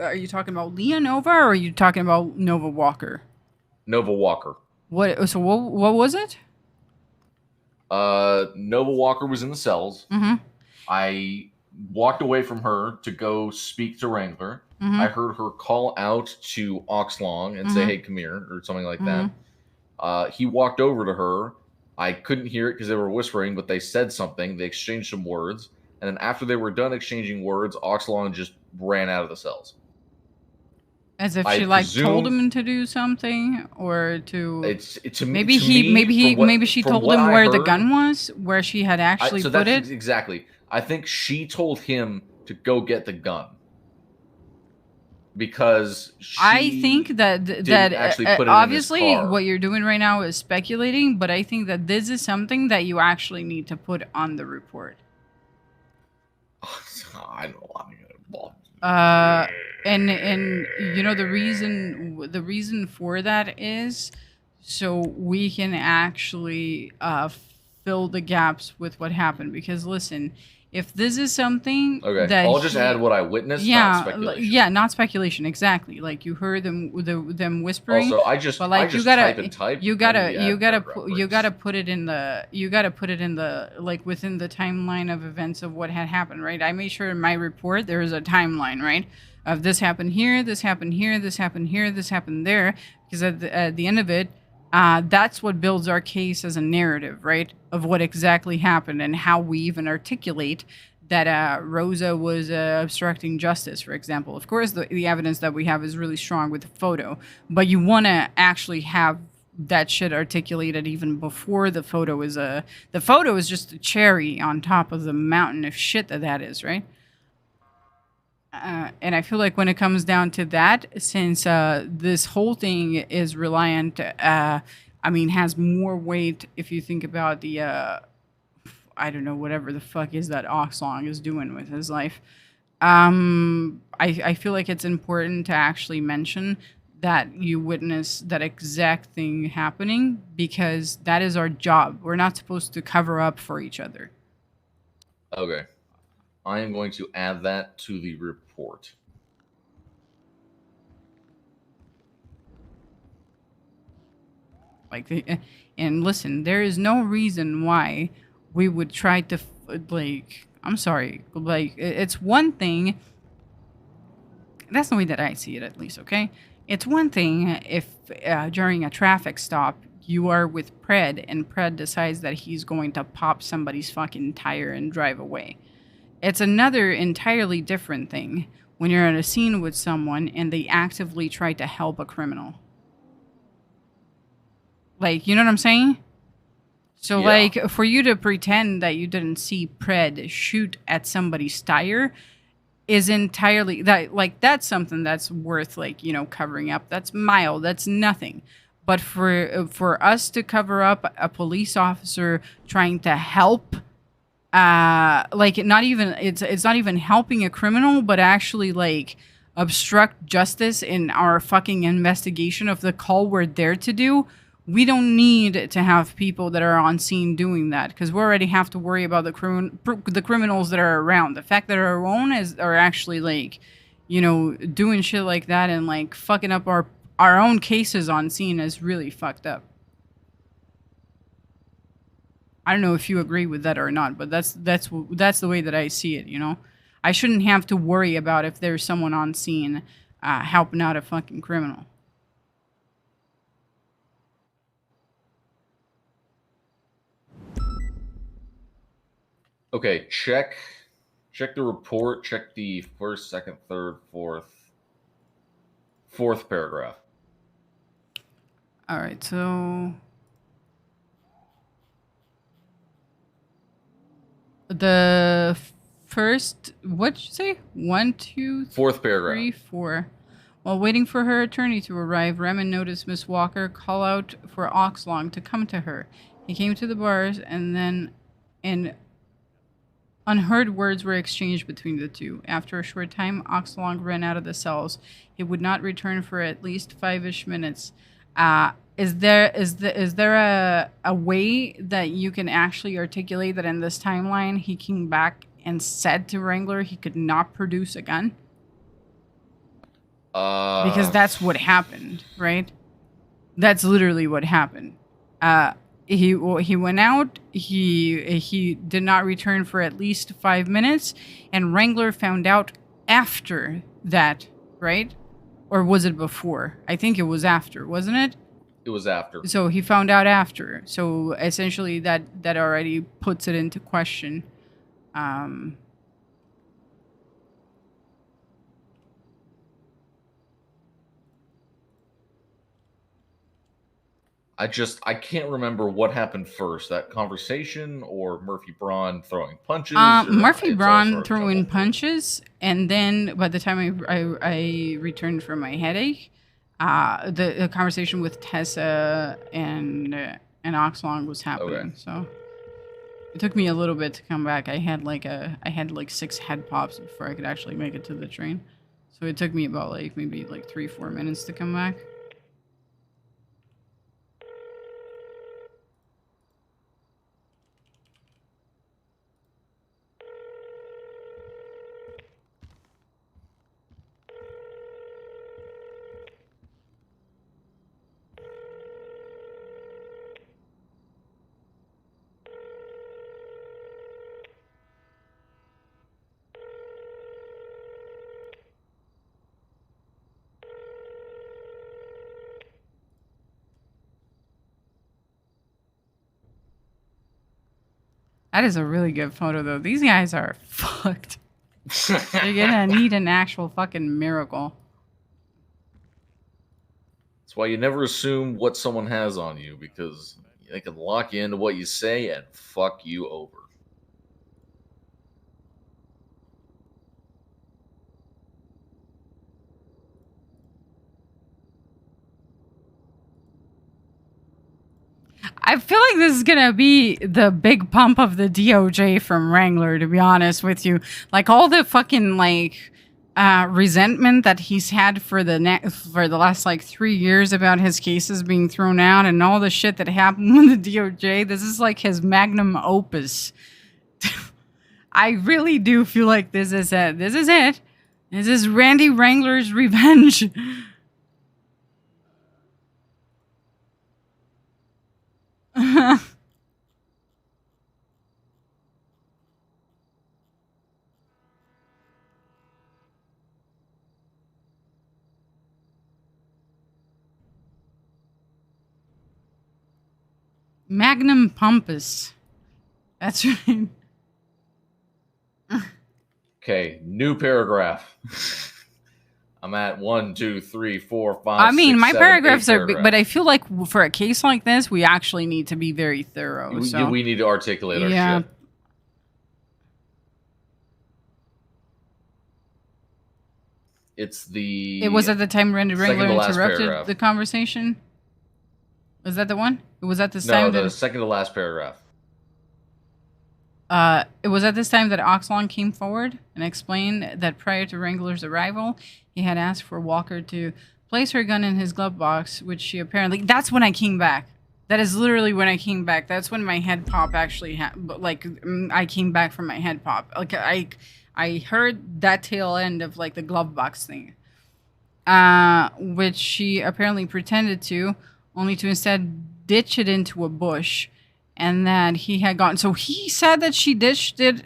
Are you talking about Leah Nova, or are you talking about Nova Walker? Nova Walker. What? So what was it? Nova Walker was in the cells. I walked away from her to go speak to Wrangler. I heard her call out to Oxlong and say, "Hey, come here," or something like that. He walked over to her. I couldn't hear it because they were whispering, but they said something. They exchanged some words. And then after they were done exchanging words, Oxlong just ran out of the cells. As if she told him to do something, or to maybe she told him where the gun was, where she had actually put it. Exactly. I think she told him to go get the gun because I think that actually put it obviously in his car. what you're doing right now is speculating, but I think that this is something that you actually need to put on the report. I don't know. I'm gonna involve. And you know the reason for that is so we can actually fill the gaps with what happened. Because listen, if this is something that I'll just add what I witnessed, not speculation. Not speculation, exactly. Like you heard them whispering. Also, I just type and type. You gotta put it in the like within the timeline of events of what had happened, right? I made sure in my report there is a timeline, right? Of this happened here, this happened here, this happened here, this happened there. Because at the end of it, that's what builds our case as a narrative, right? Of what exactly happened and how we even articulate that Rosa was obstructing justice, for example. Of course, the evidence that we have is really strong with the photo, but you want to actually have that shit articulated even before the photo is the photo is just a cherry on top of the mountain of shit that is, right? And I feel like when it comes down to that, since this whole thing is reliant, has more weight if you think about the, I don't know, whatever the fuck is that Oxlong is doing with his life. I feel like it's important to actually mention that you witness that exact thing happening because that is our job. We're not supposed to cover up for each other. Okay. I am going to add that to the report. And listen, there is no reason why we would try to, I'm sorry, it's one thing. That's the way that I see it, at least, okay? It's one thing if during a traffic stop, you are with Pred, and Pred decides that he's going to pop somebody's fucking tire and drive away. It's another entirely different thing when you're at a scene with someone and they actively try to help a criminal. Like, you know what I'm saying? So, Yeah. like, for you to pretend that you didn't see Pred shoot at somebody's tire is entirely that, like, that's something that's worth, like, you know, covering up. That's mild. That's nothing. But for us to cover up a police officer trying to help, like, not even it's not even helping a criminal, but actually like obstruct justice in our fucking investigation of the call we're there to do. We don't need to have people that are on scene doing that because we already have to worry about the criminals that are around. The fact that our own are actually like, you know, doing shit like that and like fucking up our own cases on scene is really fucked up. I don't know if you agree with that or not, but that's the way that I see it. You know, I shouldn't have to worry about if there's someone on scene helping out a fucking criminal. Okay, check the report. Check the first, second, third, fourth paragraph. All right, so the first, what'd you say? 1, 2, Fourth paragraph. 3, 4. While waiting for her attorney to arrive, Remen noticed Miss Walker call out for Oxlong to come to her. He came to the bars, and then unheard words were exchanged between the two. After a short time, Oxlong ran out of the cells. He would not return for at least 5-ish minutes. Is there a way that you can actually articulate that in this timeline he came back and said to Wrangler he could not produce a gun? Because that's what happened, right? That's literally what happened. He went out. He did not return for at least 5 minutes, and Wrangler found out after that, right? Or was it before? I think it was after, wasn't it? It was after. So he found out after. So essentially, that already puts it into question. I can't remember what happened first, that conversation or Murphy Braun throwing punches. Or Murphy it's all Braun sort of throwing punches, and then by the time I returned from my headache, the conversation with Tessa and Oxlong was happening. Okay. So it took me a little bit to come back. I had like 6 head pops before I could actually make it to the train. So it took me about like maybe like 3-4 minutes to come back. That is a really good photo, though. These guys are fucked. They're gonna need an actual fucking miracle. That's why you never assume what someone has on you, because they can lock you into what you say and fuck you over. I feel like this is gonna be the big pump of the DOJ from Wrangler, to be honest with you. Like all the fucking like resentment that he's had for the last like 3 years about his cases being thrown out and all the shit that happened with the DOJ. This is like his magnum opus. I really do feel like this is it. This is it. This is Randy Wrangler's revenge. Magnum Pompous. That's right. Okay, new paragraph. I'm at 1, 2, 3, 4, 5. I mean, 6, my 7, paragraphs 8 are big, but I feel like for a case like this, we actually need to be very thorough. So we need to articulate our yeah. shit. It's the. It was at the time Randy second to Wrangler last interrupted paragraph. the conversation. Was that the one? It was at this No, time the that second to last paragraph. it was at this time that Oxlong came forward and explained that prior to Wrangler's arrival, he had asked for Walker to place her gun in his glove box, which she apparently. That's when I came back. That is literally when I came back. That's when my head pop actually happened. Like I came back from my head pop. Like I heard that tail end of like the glove box thing, which she apparently pretended to, only to instead ditch it into a bush, and that he had gone. So he said that she ditched it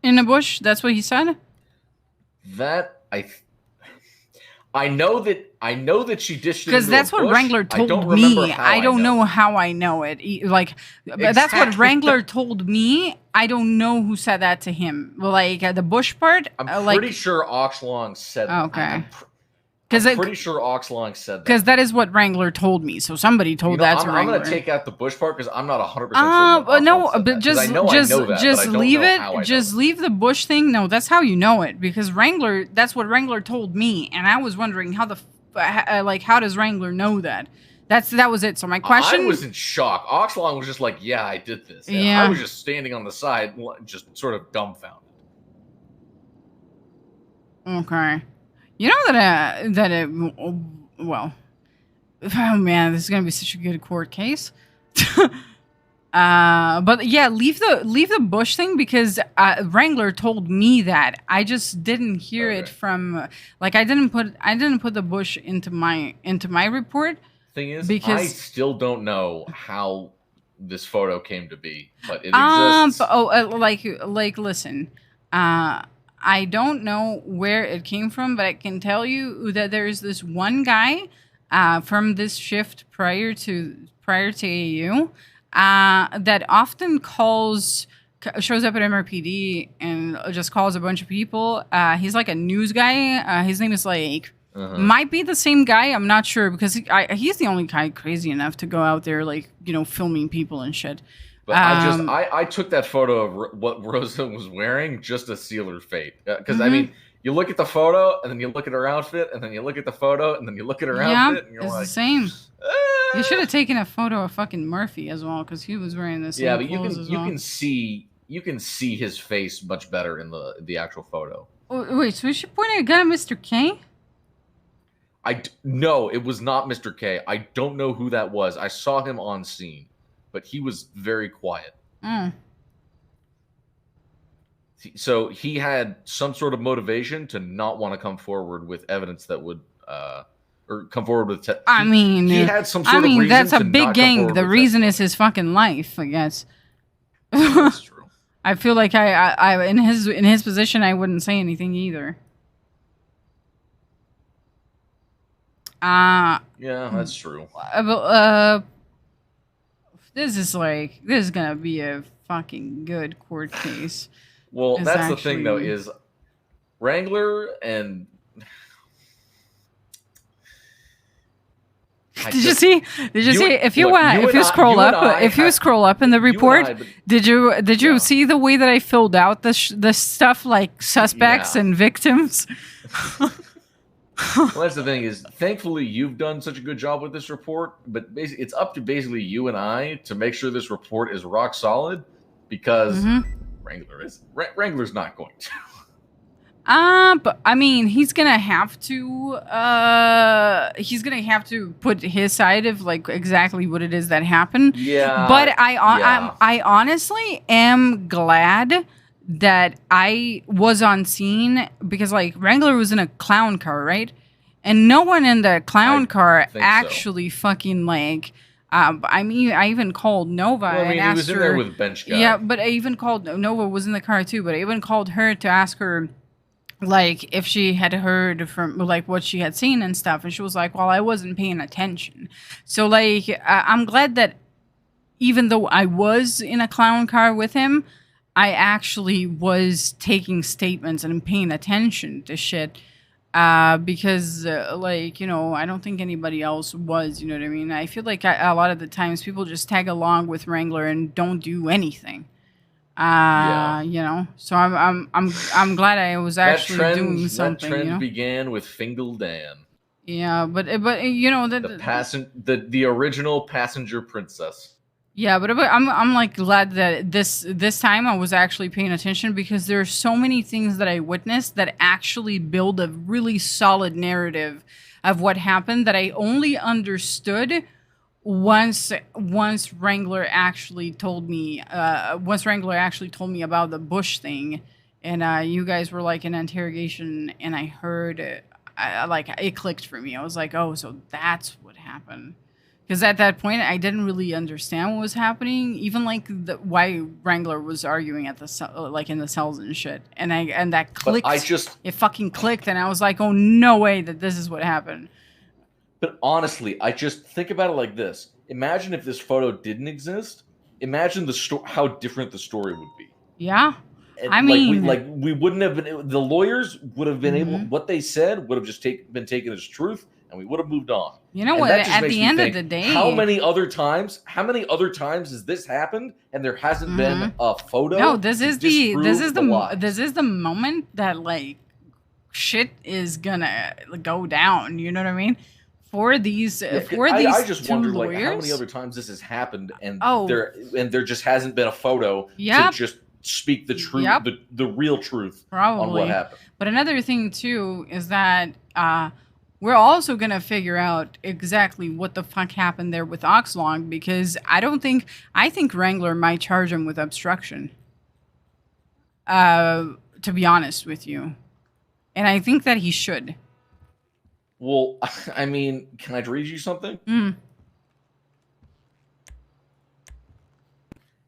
in a bush. That's what he said. That I know that she dished it because into that's a what bush. Wrangler I don't told remember me. how I don't know. know how I know it. Like but that's what Exactly. Wrangler told me. I don't know who said that to him. Like the bush part. I'm like, pretty sure Oxlong said that. Okay. I'm pretty sure Oxlong said that. Because that is what Wrangler told me. So somebody told that to I'm Wrangler. going to take out the bush part because I'm not 100% sure. But no, but just I know that, but I don't leave know it. how I know Just leave the bush thing. No, that's how you know it. Because Wrangler, that's what Wrangler told me, and I was wondering how how does Wrangler know that? That was it. So my question. I was in shock. Oxlong was just like, "Yeah, I did this." And Yeah. I was just standing on the side, just sort of dumbfounded. Okay. You know well, oh man, this is gonna be such a good court case. But yeah, leave the bush thing because Wrangler told me that. I just didn't hear it from like I didn't put the bush into my report. Thing is, because I still don't know how this photo came to be, but it exists. Listen, I don't know where it came from, but I can tell you that there's this one guy from this shift prior to AU that often shows up at MRPD and just calls a bunch of people. He's like a news guy. His name is like might be the same guy. I'm not sure because he's the only guy crazy enough to go out there like filming people and shit. But I took that photo of what Rosa was wearing just to seal her fate. Because, I mean, you look at the photo, and then you look at her outfit, and then you look at the photo, and then you look at her outfit, and you're it's like... the same. You should have taken a photo of fucking Murphy as well, because he was wearing the same Yeah, but clothes as well. you can see his face much better in the actual photo. Oh, wait, so is she pointing a gun at Mr. K? No, it was not Mr. K. I don't know who that was. I saw him on scene. But he was very quiet. So he had some sort of motivation to not want to come forward with evidence that would, or come forward with. He had some sort of reason that's a to big not come gang. forward The with reason is his fucking life, I guess. That's true. I feel like I in his position, I wouldn't say anything either. Yeah, that's true. This is gonna be a fucking good court case. Well, that's the thing, though, is Wrangler and... Did you see? If you scroll up in the report, did you see the way that I filled out the stuff like suspects and victims? Well, that's the thing is, thankfully, you've done such a good job with this report, but basically, it's up to basically you and I to make sure this report is rock solid, because Wrangler's not going to. But I mean, he's gonna have to put his side of like exactly what it is that happened. Yeah. But I honestly am glad that I was on scene because like Wrangler was in a clown car, right? And no one in the clown car actually fucking like. I mean, I even called Nova and asked he was her. in there with bench guy. Yeah, but I even called Nova was in the car too. But I even called her to ask her, like, if she had heard from like what she had seen and stuff, and she was like, "Well, I wasn't paying attention." So like, I'm glad that even though I was in a clown car with him, I actually was taking statements and paying attention to shit. Because like, you know, I don't think anybody else was, you know what I mean? I feel like a lot of the times people just tag along with Wrangler and don't do anything. You know, so I'm glad I was actually doing something. That trend you know? began with Fingal Dan. Yeah, but you know the original passenger princess. Yeah, but I'm like glad that this time I was actually paying attention, because there are so many things that I witnessed that actually build a really solid narrative of what happened that I only understood once Wrangler actually told me about the Bush thing, and you guys were like in interrogation, and I heard it clicked for me. I was like, oh, so that's what happened. Because at that point, I didn't really understand what was happening, even like why Wrangler was arguing at the like in the cells and shit. And that clicked. It fucking clicked, and I was like, oh, no way that this is what happened. But honestly, I just think about it like this: imagine if this photo didn't exist. Imagine how different the story would be. Yeah. And I mean, we wouldn't have been. The lawyers would have been able. What they said would have just been taken as truth, and we would have moved on. You know what? At the end of the day, how many other times has this happened, and there hasn't been a photo? No, this is the moment that like shit is gonna go down. You know what I mean? For these I just two wonder lawyers, like how many other times this has happened, and Oh. there just hasn't been a photo Yep. to just speak the truth, Yep. the real truth Probably. on what happened. But another thing too is that we're also gonna figure out exactly what the fuck happened there with Oxlong, because I think Wrangler might charge him with obstruction. To be honest with you, and I think that he should. Well, I mean, can I read you something?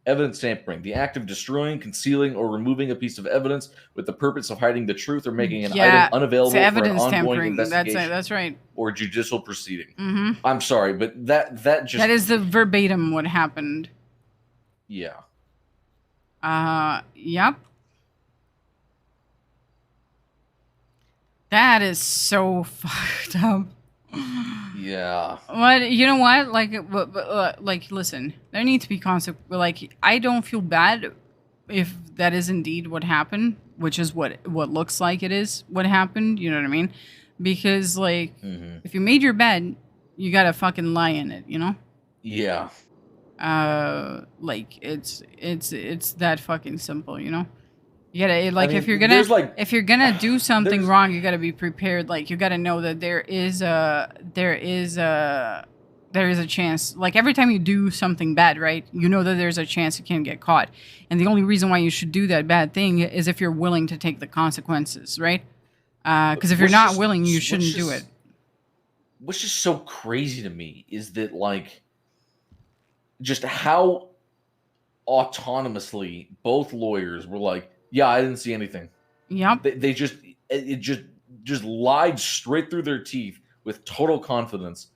Evidence tampering: the act of destroying, concealing, or removing a piece of evidence with the purpose of hiding the truth or making an item unavailable for an evidence ongoing tampering. investigation. That's right. Or judicial proceeding. Mhm. I'm sorry, but that just That is the verbatim what happened. yeah. Yep. That is so fucked up. Yeah. But you know what? Like, listen, there needs to be Like, I don't feel bad if that is indeed what happened, which is what looks like it is what happened. You know what I mean? Because like, if you made your bed, you gotta fucking lie in it. You know? Yeah. Like it's that fucking simple. You know? You gotta if you're gonna do something wrong, you gotta be prepared. Like you gotta know that there is a chance. Like every time you do something bad, right? You know that there's a chance you can get caught, and the only reason why you should do that bad thing is if you're willing to take the consequences, right? Because if you're not willing, you shouldn't do it. What's just so crazy to me is that like, just how autonomously both lawyers were like, yeah, I didn't see anything. Yep. They just lied straight through their teeth with total confidence.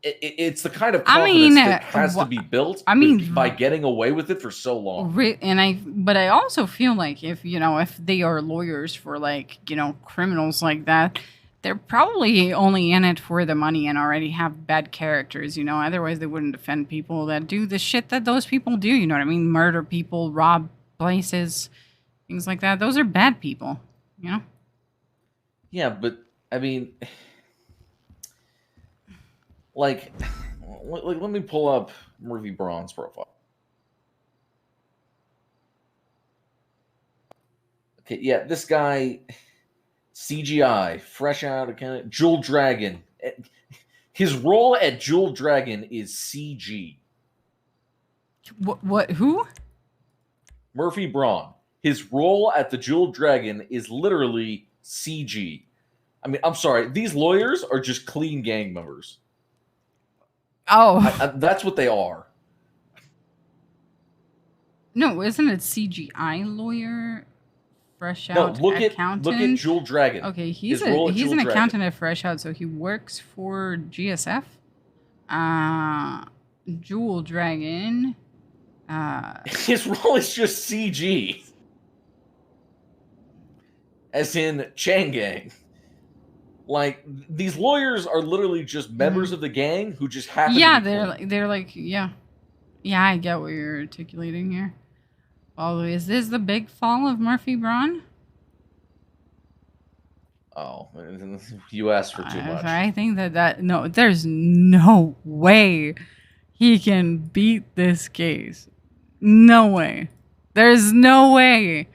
It's the kind of confidence that has to be built by getting away with it for so long. But I also feel like if they are lawyers for like, criminals like that, they're probably only in it for the money and already have bad characters, otherwise they wouldn't defend people that do the shit that those people do, you know what I mean? Murder people, rob places, things like that. Those are bad people, Yeah, but I mean, like let me pull up Murphy Braun's profile. Okay, yeah, this guy, CGI, fresh out of Canada, Jewel Dragon. His role at Jewel Dragon is CG. What? Who? Murphy Braun. His role at the Jewel Dragon is literally CG. I mean, I'm sorry. These lawyers are just clean gang members. Oh. That's what they are. No, isn't it CGI lawyer? Fresh out accountant. Look at Jewel Dragon. Okay, he's an accountant at Fresh Out, so he works for GSF. Jewel Dragon. His role is just CG. As in Chang Gang. Like, these lawyers are literally just members of the gang who just happen Yeah, to be clean. they're like, yeah. Yeah, I get what you're articulating here. Oh, is this the big fall of Murphy Braun? Oh, you asked for too much. I think no, there's no way he can beat this case. No way. There's no way.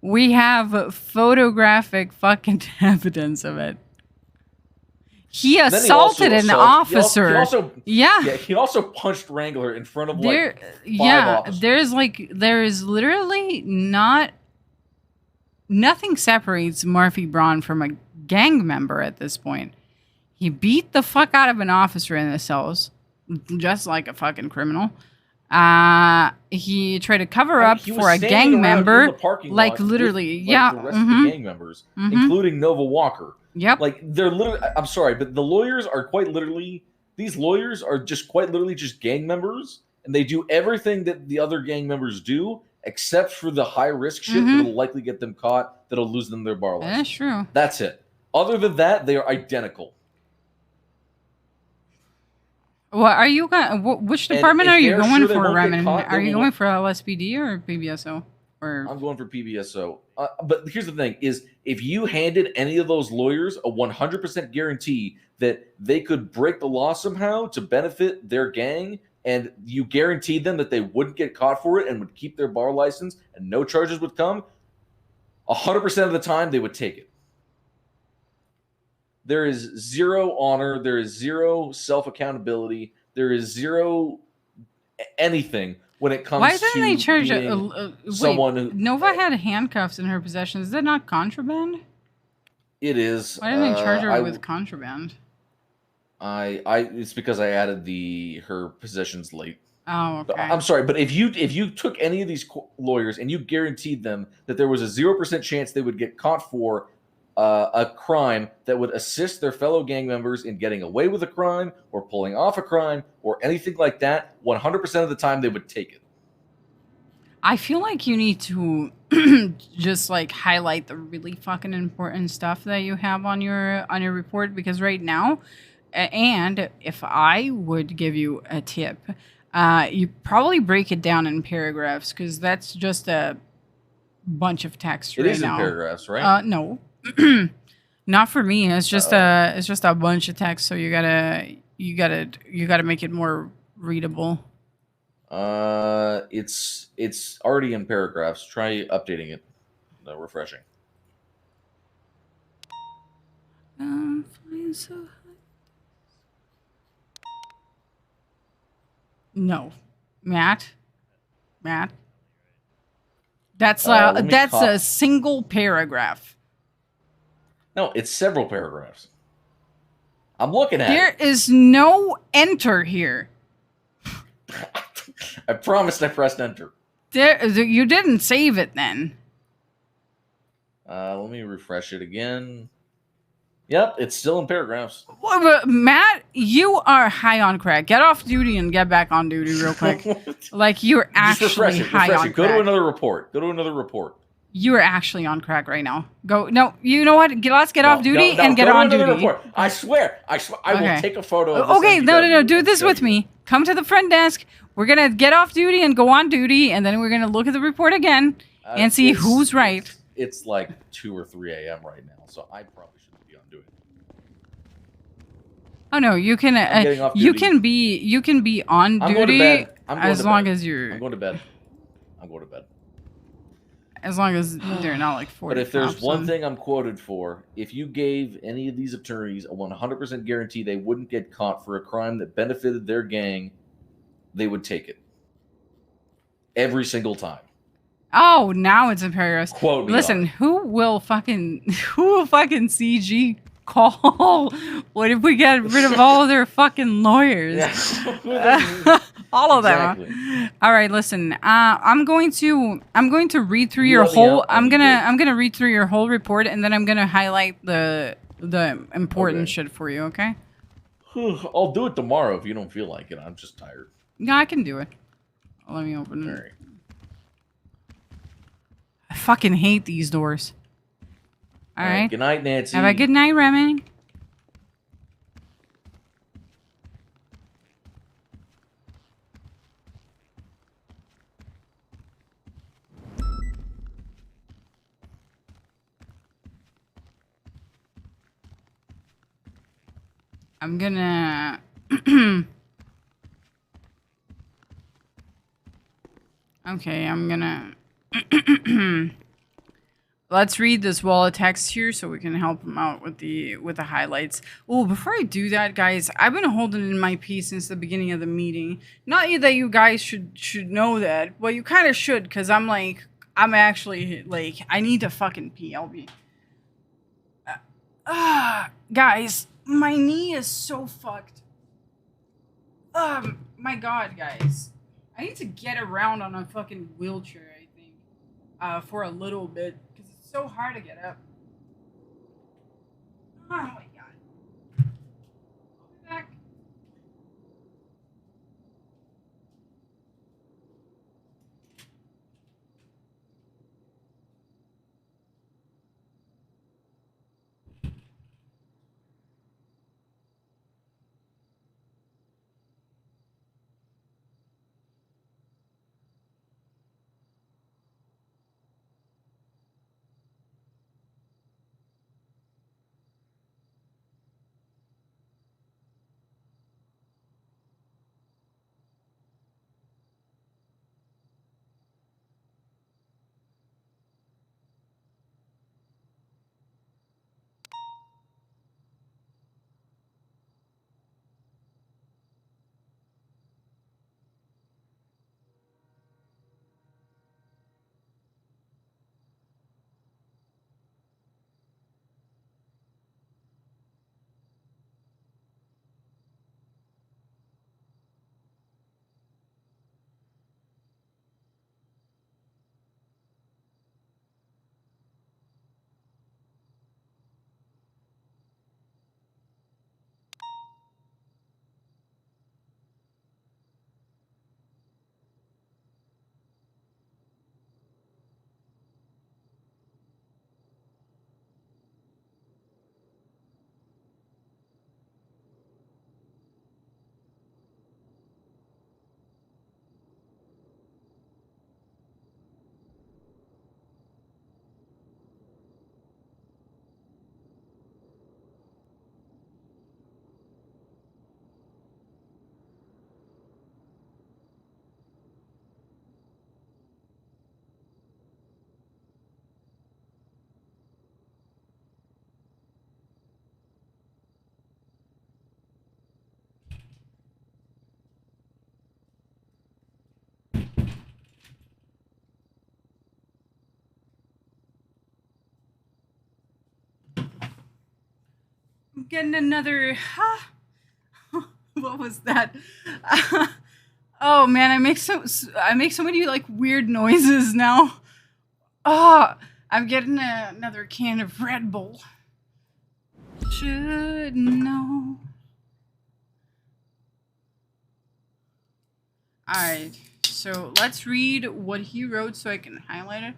We have photographic fucking evidence of it. He assaulted an officer. He also punched Wrangler in front of like five officers. There is literally nothing separates Murphy Braun from a gang member at this point. He beat the fuck out of an officer in the cells, just like a fucking criminal. He tried to cover up for a gang member, like literally, the rest of the gang members, including Nova Walker. Yep. Like they're literally. I'm sorry, but the lawyers are quite literally. These lawyers are just quite literally just gang members, and they do everything that the other gang members do, except for the high risk shit that'll likely get them caught. That'll lose them their bar license. That's true. That's it. Other than that, they are identical. Well, are you going? Which department are you going for, Remen? Are you going for LSPD or PBSO? Or I'm going for PBSO. But here's the thing: is if you handed any of those lawyers a 100% guarantee that they could break the law somehow to benefit their gang, and you guaranteed them that they wouldn't get caught for it and would keep their bar license and no charges would come, 100% of the time they would take it. There is zero honor. There is zero self-accountability. There is zero anything when it comes to why didn't they charge someone who... Nova had handcuffs in her possession. Is that not contraband? It is. Why didn't they charge her with contraband? It's because I added her possessions late. Oh, okay. I'm sorry, but if you took any of these lawyers and you guaranteed them that there was a 0% chance they would get caught for a crime that would assist their fellow gang members in getting away with a crime or pulling off a crime or anything like that, 100% of the time they would take it. I feel like you need to just like highlight the really fucking important stuff that you have on your report, because right now, and if I would give you a tip, you probably break it down in paragraphs, because that's just a bunch of text right now. It is in paragraphs, right? No. Not for me. It's just a bunch of text, so you gotta make it more readable. It's already in paragraphs. Try updating it. Refreshing. Flying so high. No, Matt. That's a single paragraph. No, it's several paragraphs. I'm looking at There is no enter here. I promised I pressed enter. You didn't save it then. Let me refresh it again. Yep, it's still in paragraphs. Well, but Matt, you are high on crack. Get off duty and get back on duty real quick. Like you're actually high on crack. Go to another report. You are actually on crack right now. Go. No, you know what? Let's get off duty and get on duty. Report. I swear. I will take a photo of this. Okay, no. Do this with me. Come to the front desk. We're going to get off duty and go on duty, and then we're going to look at the report again and see who's right. It's like 2 or 3 a.m. right now, so I probably shouldn't be on duty. Oh no, you can be on duty as long as you're... I'm going to bed. As long as they're not like 40. But if there's one thing I'm quoted for, if you gave any of these attorneys a 100% guarantee they wouldn't get caught for a crime that benefited their gang, they would take it. Every single time. Oh, now it's in paragraphs. Quote me. Listen, who will fucking CG call? What if we get rid of all of their fucking lawyers? Yeah. All of them. All right, listen. I'm going to read through your whole. I'm gonna read through your whole report, and then I'm gonna highlight the important shit for you. Okay. I'll do it tomorrow if you don't feel like it. I'm just tired. No, I can do it. Let me open it. I fucking hate these doors. All right. Good night, Nancy. Have a good night, Remy. I'm gonna... Okay, I'm gonna... Let's read this wall of text here so we can help him out with the highlights. Oh, before I do that, guys, I've been holding in my peace since the beginning of the meeting. Not that you guys should know that. Well, you kind of should, because I'm actually, like, I need to fucking pee. I'll be... guys, my knee is so fucked. My God, guys. I need to get around on a fucking wheelchair, I think, for a little bit, because it's so hard to get up. Oh my God. I'll be back. I'm getting another... what was that? Oh man, I make so many like weird noises now. Oh, I'm getting another can of Red Bull. Should know. Alright, so let's read what he wrote so I can highlight it.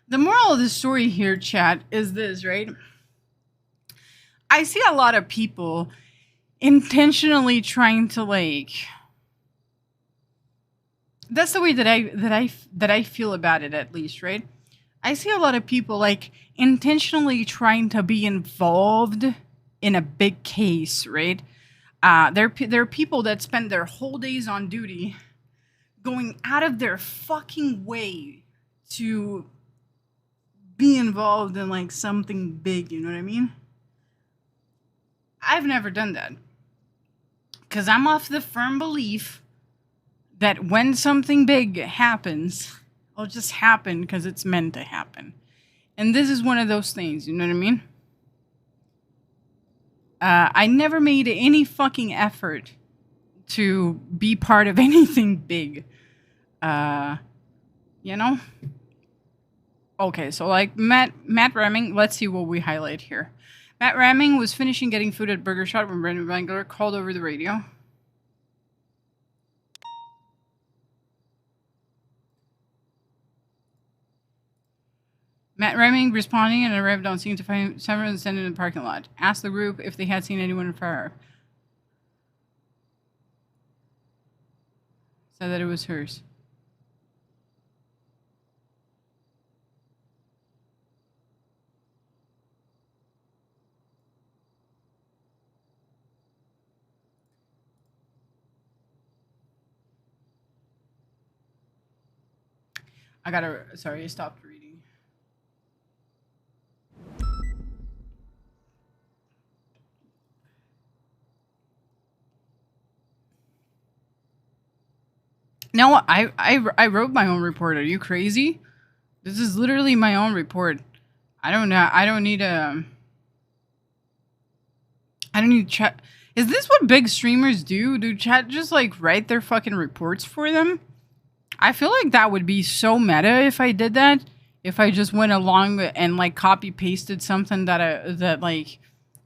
The moral of the story here, chat, is this, right? I see a lot of people intentionally trying to like... That's the way that I feel about it, at least, right? I see a lot of people like intentionally trying to be involved in a big case, right? There are people that spend their whole days on duty going out of their fucking way to be involved in like something big, you know what I mean? I've never done that. Because I'm of the firm belief that when something big happens, it'll just happen because it's meant to happen. And this is one of those things, you know what I mean? I never made any fucking effort to be part of anything big. You know? Okay, so like Matt Ramming, let's see what we highlight here. Matt Ramming was finishing getting food at Burger Shot when Brandon Wrangler called over the radio. Matt Ramming responding and arrived on scene to find someone standing in the parking lot. Asked the group if they had seen anyone in fire. Said that it was hers. Sorry, I stopped reading. No, I wrote my own report. Are you crazy? This is literally my own report. I don't know. I don't need chat. Is this what big streamers do? Do chat just like write their fucking reports for them? I feel like that would be so meta if I did that. If I just went along and like copy pasted something that like,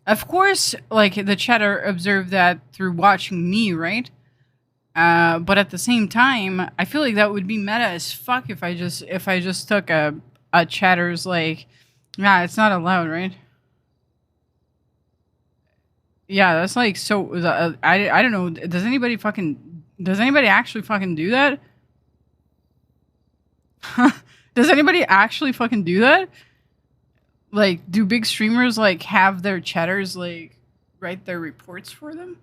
of course, like the chatter observed that through watching me, right? But at the same time, I feel like that would be meta as fuck if I just took a chatter's like, yeah, it's not allowed, right? Yeah, that's like so. I don't know. Does anybody actually fucking do that? Does anybody actually fucking do that? Like, do big streamers like have their chatters like write their reports for them?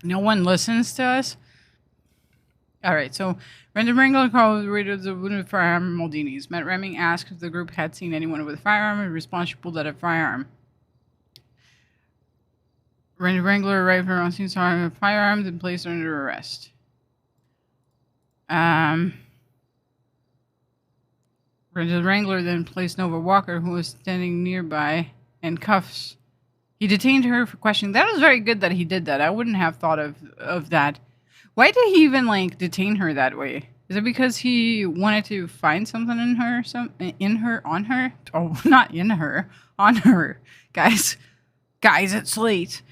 No one listens to us? Alright, so Brandon Wrangler called the radio the wounded firearm Maldini's. Matt Ramming asked if the group had seen anyone with a firearm. In response, she pulled out a firearm. Brandon Wrangler arrived around scene, saw a firearm, then placed her under arrest. Brandon Wrangler then placed Nova Walker, who was standing nearby, in cuffs. He detained her for questioning. That was very good that he did that. I wouldn't have thought of that. Why did he even like detain her that way? Is it because he wanted to find something in her? On her? Oh, not in her. On her. Guys, it's late.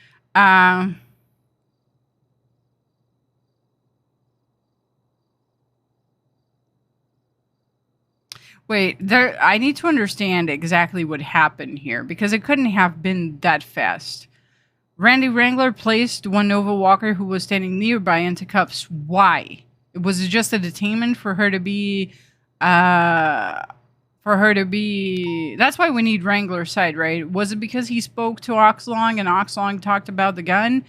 Wait, I need to understand exactly what happened here, because it couldn't have been that fast. Randy Wrangler placed one Nova Walker who was standing nearby into cuffs. Why? Was it just a detainment for her to be... That's why we need Wrangler's side, right? Was it because he spoke to Oxlong and Oxlong talked about the gun?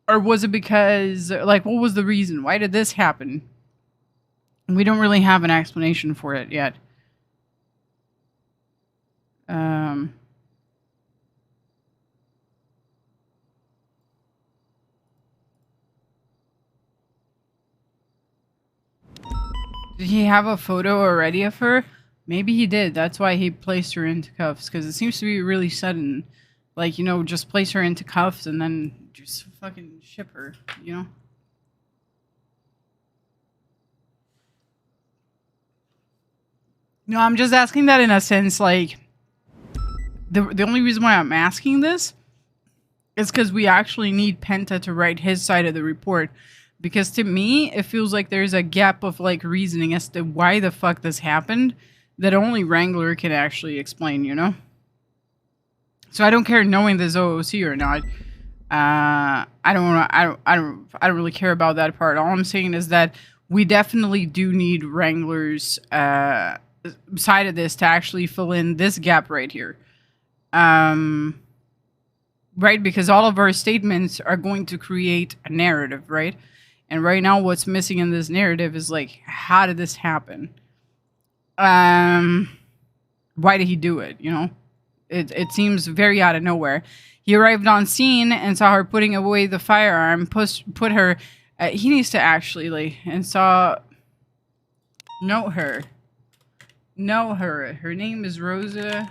Or was it because... Like, what was the reason? Why did this happen? We don't really have an explanation for it yet. Did he have a photo already of her? Maybe he did. That's why he placed her into cuffs, because it seems to be really sudden. Like, you know, just place her into cuffs and then just fucking ship her, you know? No, I'm just asking that in a sense, like, the only reason why I'm asking this is because we actually need Penta to write his side of the report. Because to me, it feels like there's a gap of, like, reasoning as to why the fuck this happened that only Wrangler can actually explain, you know? So I don't care knowing there's OOC or not. I don't really care about that part. All I'm saying is that we definitely do need Wrangler's side of this to actually fill in this gap right here. Right? Because all of our statements are going to create a narrative, right? And right now what's missing in this narrative is like, how did this happen? Why did he do it, you know? It seems very out of nowhere. He arrived on scene and saw her putting away the firearm, put her... he needs to actually, like, and saw... Know her. Her name is Rosa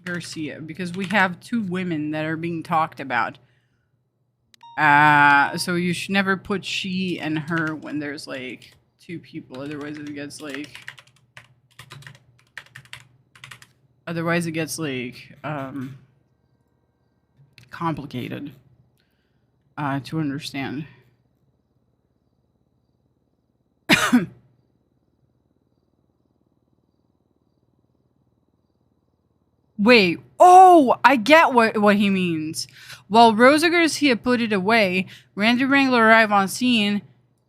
Garcia, because we have two women that are being talked about. So you should never put she and her when there's like two people, otherwise it gets like complicated to understand. Wait. Oh, I get what he means. While Rosa Garcia put it away, Randy Wrangler arrived on scene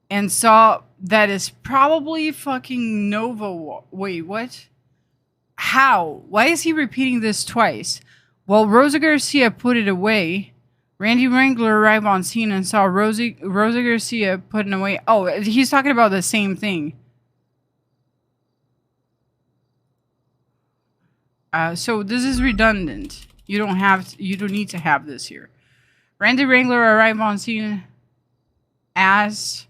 and saw that is probably fucking Nova. Wait, what? How? Why is he repeating this twice? While Rosa Garcia put it away, Randy Wrangler arrived on scene and saw Rosa Garcia putting away. Oh, he's talking about the same thing. So this is redundant. You don't need to have this here. Randy Wrangler arrived on scene as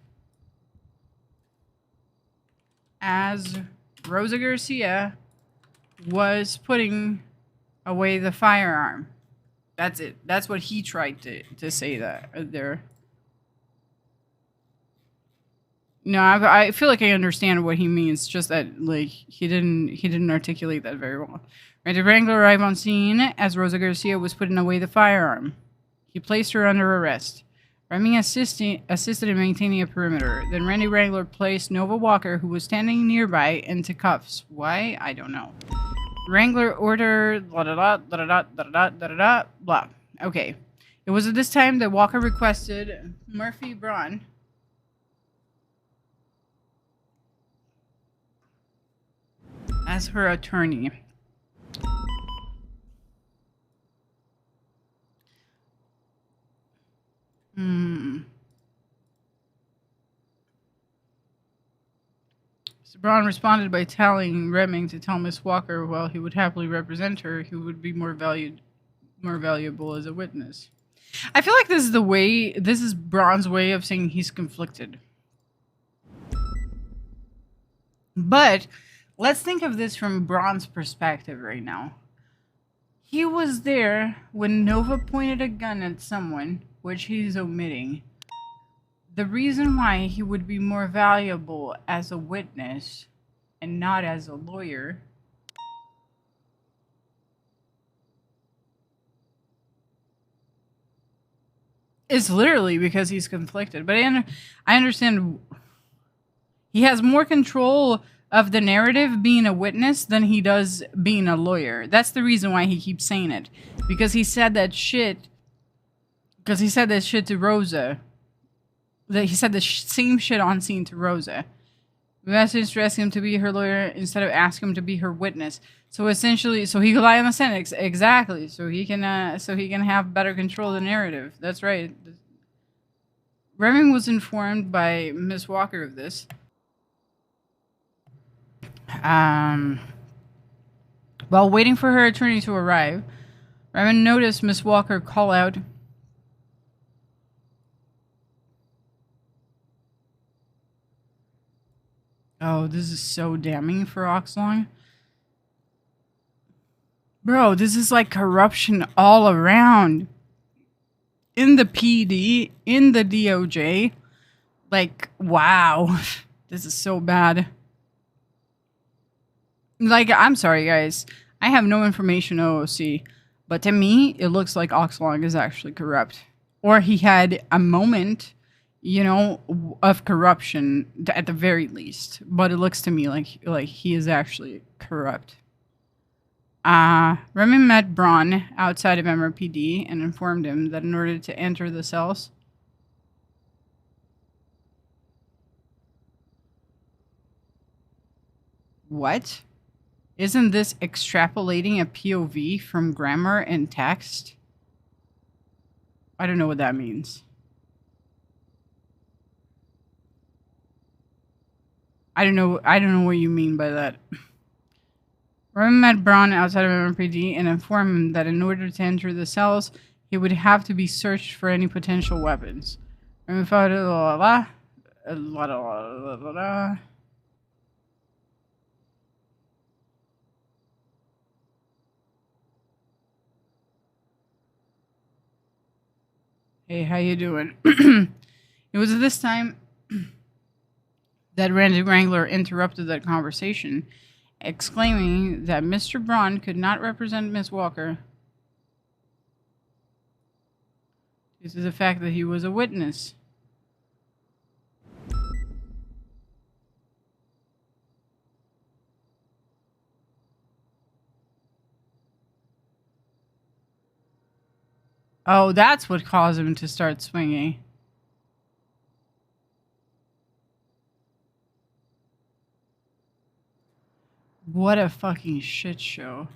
Rosa Garcia was putting away the firearm. That's it. That's what he tried to say that there. No, I feel like I understand what he means. Just that like he didn't articulate that very well. Randy Wrangler arrived on scene as Rosa Garcia was putting away the firearm. He placed her under arrest. Remy assisted in maintaining a perimeter. Then Randy Wrangler placed Nova Walker, who was standing nearby, into cuffs. Why? I don't know. Wrangler ordered blah da da da da da da da da blah. Okay. It was at this time that Walker requested Murphy Braun as her attorney. So Braun responded by telling Reming to tell Miss Walker while he would happily represent her, he would be more valuable as a witness. I feel like this is Braun's way of saying he's conflicted. But let's think of this from Braun's perspective right now. He was there when Nova pointed a gun at someone, which he's omitting. The reason why he would be more valuable as a witness and not as a lawyer is literally because he's conflicted. But I understand he has more control of the narrative being a witness than he does being a lawyer. That's the reason why he keeps saying it. Because he said that shit to Rosa. That he said the same shit on scene to Rosa. We asked to ask him to be her lawyer instead of asking him to be her witness. So essentially, so he could lie on the stand. Exactly. So he can have better control of the narrative. That's right. Reming was informed by Miss Walker of this. While waiting for her attorney to arrive, Reming noticed Miss Walker call out, "Oh, this is so damning for Oxlong. Bro, this is like corruption all around. In the PD, in the DOJ. Like, wow. This is so bad. Like, I'm sorry, guys. I have no information OOC. But to me, it looks like Oxlong is actually corrupt. Or he had a moment, you know, of corruption at the very least. But it looks to me like he is actually corrupt. Remy met Braun outside of MRPD and informed him that in order to enter the cells, what? Isn't this extrapolating a POV from grammar and text? I don't know what that means. I don't know what you mean by that. Remy met Braun outside of MRPD and informed him that in order to enter the cells, he would have to be searched for any potential weapons. Remy found Hey, how you doing? It was at this time that Randy Wrangler interrupted that conversation, exclaiming that Mr. Braun could not represent Miss Walker due to the fact that he was a witness. Oh, that's what caused him to start swinging. What a fucking shit show.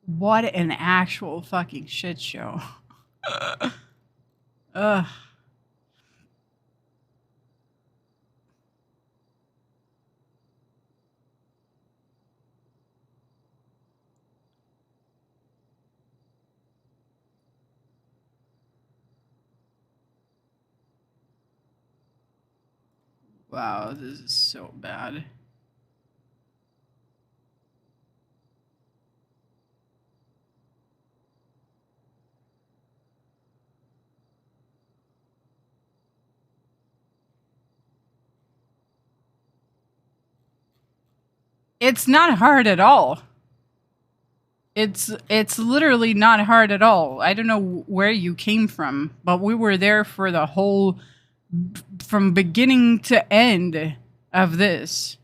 What an actual fucking shit show. Ugh. Wow, this is so bad. It's not hard at all. It's literally not hard at all. I don't know where you came from, but we were there for the whole, from beginning to end of this.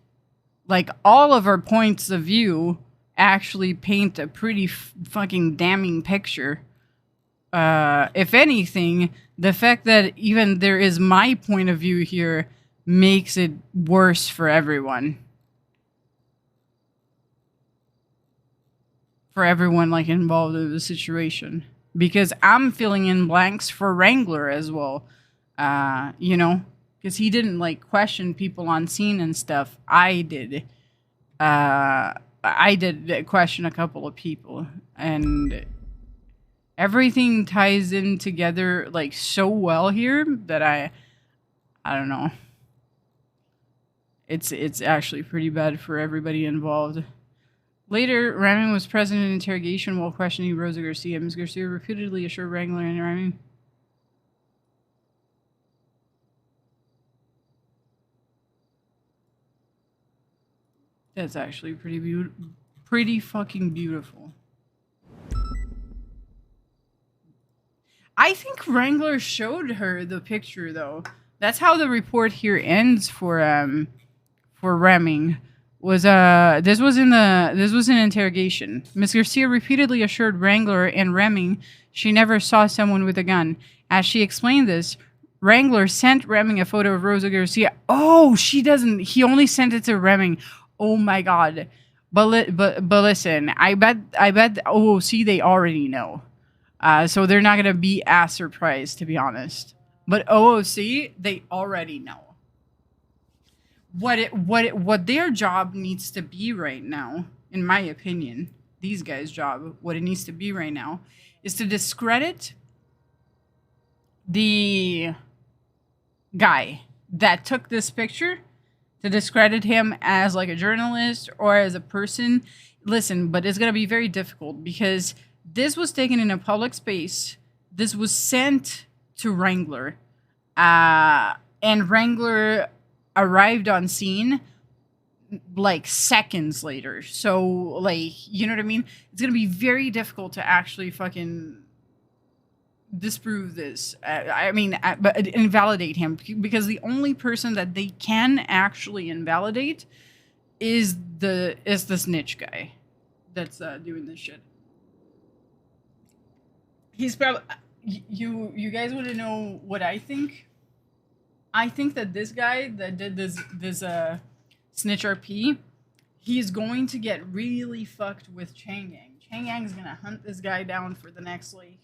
Like, all of our points of view actually paint a pretty fucking damning picture. If anything, the fact that even there is my point of view here makes it worse for everyone. For everyone, like, involved in the situation. Because I'm filling in blanks for Wrangler as well. You know? Because he didn't, like, question people on scene and stuff. I did. I did question a couple of people. And everything ties in together, like, so well here that I don't know. It's actually pretty bad for everybody involved. Later, Ramin was present in interrogation while questioning Rosa Garcia. Ms. Garcia repeatedly assured Wrangler and Ramin. That's actually pretty fucking beautiful. I think Wrangler showed her the picture, though. That's how the report here ends for Ramin. This was an interrogation. Ms. Garcia repeatedly assured Wrangler and Ramin she never saw someone with a gun. As she explained this, Wrangler sent Ramin a photo of Rosa Garcia. Oh, she doesn't. He only sent it to Ramin. Oh my god. But listen, I bet OOC they already know. So they're not gonna be as surprised, to be honest. But OOC they already know. What their job needs to be right now, in my opinion, these guys' job, what it needs to be right now, is to discredit the guy that took this picture, to discredit him as like a journalist or as a person. Listen, but it's gonna be very difficult because this was taken in a public space. This was sent to Wrangler, and Wrangler arrived on scene like seconds later. So, like, you know what I mean? It's gonna be very difficult to actually fucking disprove this. But invalidate him, because the only person that they can actually invalidate is the snitch guy that's doing this shit. He's probably you guys want to know what I think? I think that this guy that did this snitch RP, he's going to get really fucked with Chang Yang. Chang Yang's gonna hunt this guy down for the next like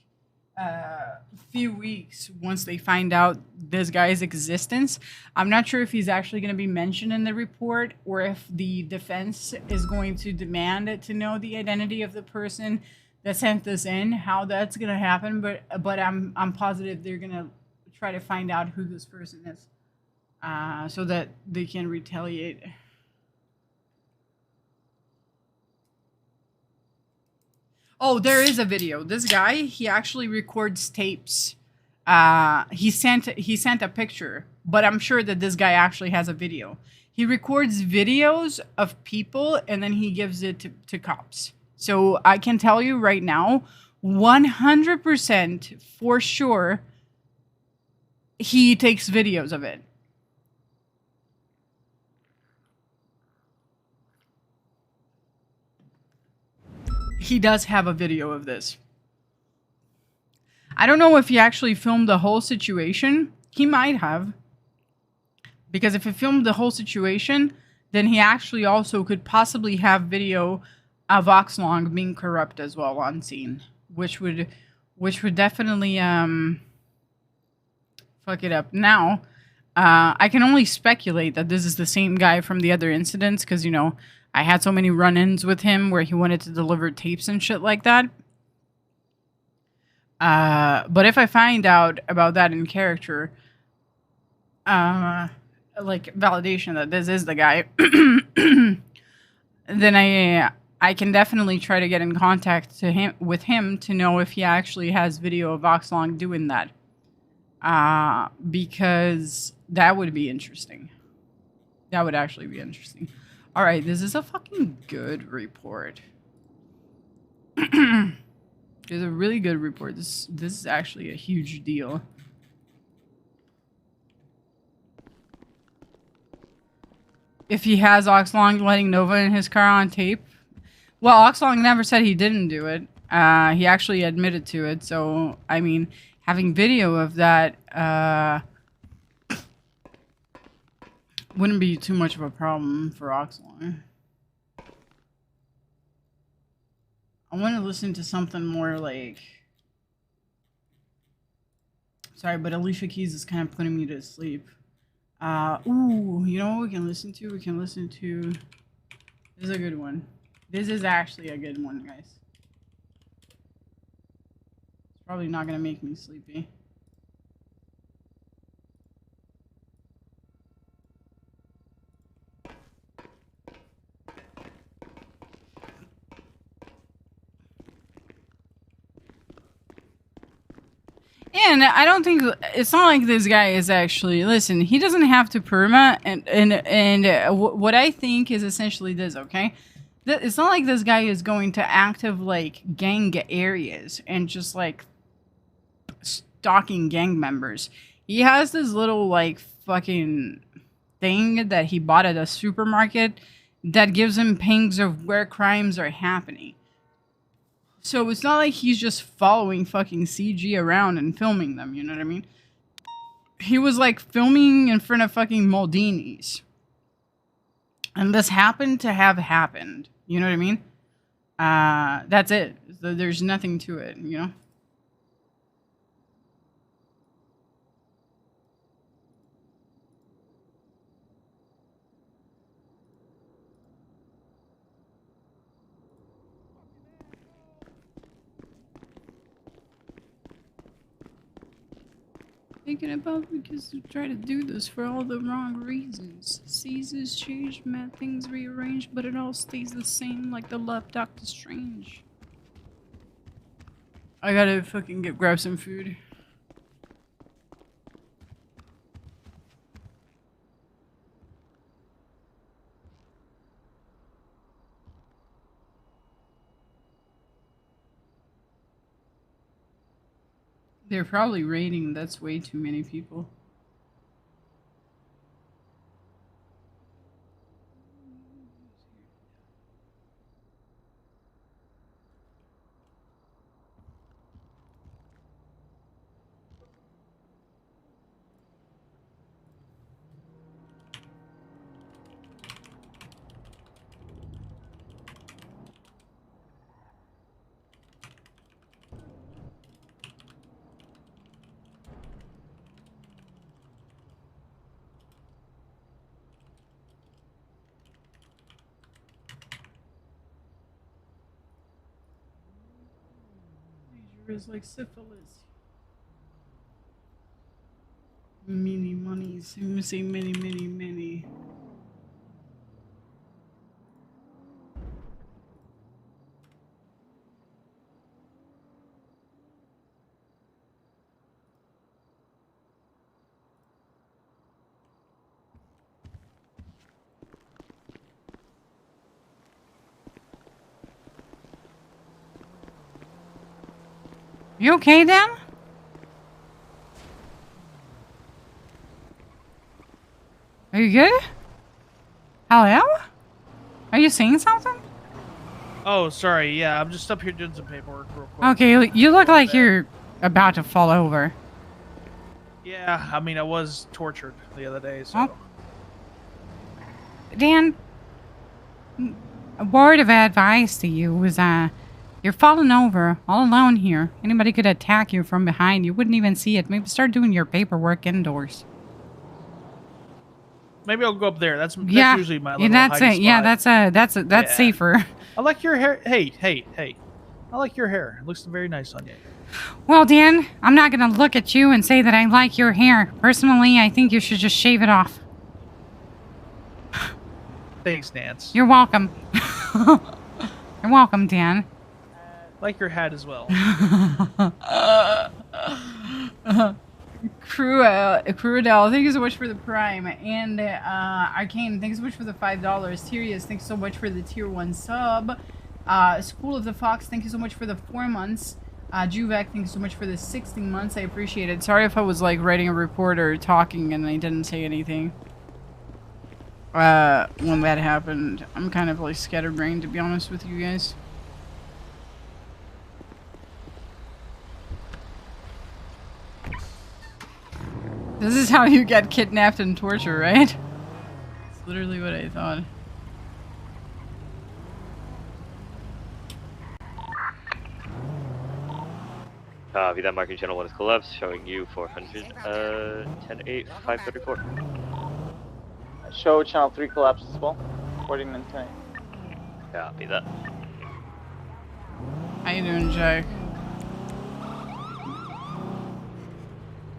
few weeks once they find out this guy's existence. I'm not sure if he's actually going to be mentioned in the report or if the defense is going to demand to know the identity of the person that sent this in, how that's going to happen, but I'm positive they're going to try to find out who this person is, so that they can retaliate. Oh, there is a video. This guy, he actually records tapes. He sent a picture, but I'm sure that this guy actually has a video. He records videos of people and then he gives it to cops. So I can tell you right now, 100% for sure, he takes videos of it. He does have a video of this. I don't know if he actually filmed the whole situation. He might have. Because if he filmed the whole situation, then he actually also could possibly have video of Oxlong being corrupt as well on scene. Which would definitely fuck it up. Now, I can only speculate that this is the same guy from the other incidents because, you know, I had so many run-ins with him where he wanted to deliver tapes and shit like that. But if I find out about that in character, like validation that this is the guy, then I can definitely try to get in contact with him to know if he actually has video of Oxlong doing that. Because that would be interesting. That would actually be interesting. All right, this is a fucking good report. It's a really good report. This is actually a huge deal. If he has Oxlong letting Nova in his car on tape. Well, Oxlong never said he didn't do it. He actually admitted to it. So, I mean, having video of that wouldn't be too much of a problem for Oxlong. I want to listen to something more like... Sorry, but Alicia Keys is kind of putting me to sleep. Ooh, you know what we can listen to? We can listen to... This is a good one. This is actually a good one, guys. It's probably not going to make me sleepy. And I don't think it's not like this guy is actually listen. He doesn't have to perma, and what I think is essentially this. Okay, it's not like this guy is going to active like gang areas and just like stalking gang members. He has this little like fucking thing that he bought at a supermarket that gives him pings of where crimes are happening. So it's not like he's just following fucking CG around and filming them, you know what I mean? He was like filming in front of fucking Maldini's. And this happened to have happened, you know what I mean? That's it. There's nothing to it, you know? Thinking about because to try to do this for all the wrong reasons. Seasons change, mad things rearrange, but it all stays the same like the love Doctor Strange. I gotta fucking grab some food. They're probably raiding. That's way too many people. Is like syphilis. Many monies. I'm gonna say many, many, many. You okay, Dan? Are you good? Hello? Are you saying something? Oh, sorry. Yeah, I'm just up here doing some paperwork real quick. Okay, you look like you're about to fall over. Yeah, I mean, I was tortured the other day, so. Oh. Dan, a word of advice to you is you're falling over all alone here. Anybody could attack you from behind. You wouldn't even see it. Maybe start doing your paperwork indoors. Maybe I'll go up there. That's Yeah, usually my yeah, little that's hiding it. Yeah, spot. that's Yeah. safer. I like your hair. Hey. I like your hair. It looks very nice on you. Well, Dan, I'm not gonna look at you and say that I like your hair. Personally, I think you should just shave it off. Thanks, Nance. You're welcome. You're welcome, Dan. Like your hat as well. Cruadel, thank you so much for the Prime. And Arcane, thanks so much for the $5. Tyrius, thanks so much for the Tier 1 sub. School of the Fox, thank you so much for the 4 months. Juvek, thank you so much for the 16 months. I appreciate it. Sorry if I was like writing a report or talking and I didn't say anything. When that happened, I'm kind of like scatterbrained, to be honest with you guys. This is how you get kidnapped and tortured, right? It's literally what I thought. Copy that. Marking channel 1 is collapsed, showing you 400, 10-8, 534. Show channel 3 collapse as well. 40 minutes. Copy that. How you doing, Jack?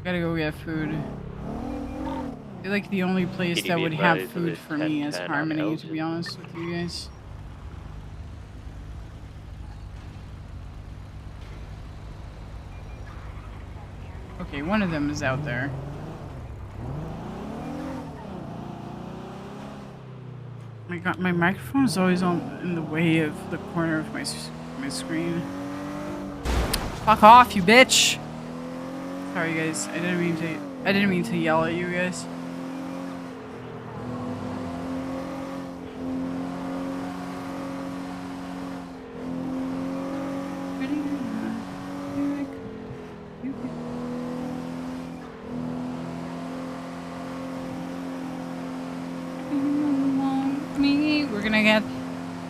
Gotta go get food. I feel like the only place that would have food for me is Harmony, to be honest with you guys. Okay, one of them is out there. My God, my microphone is always in the way of the corner of my screen. Fuck off, you bitch! Sorry, guys. I didn't mean to yell at you guys.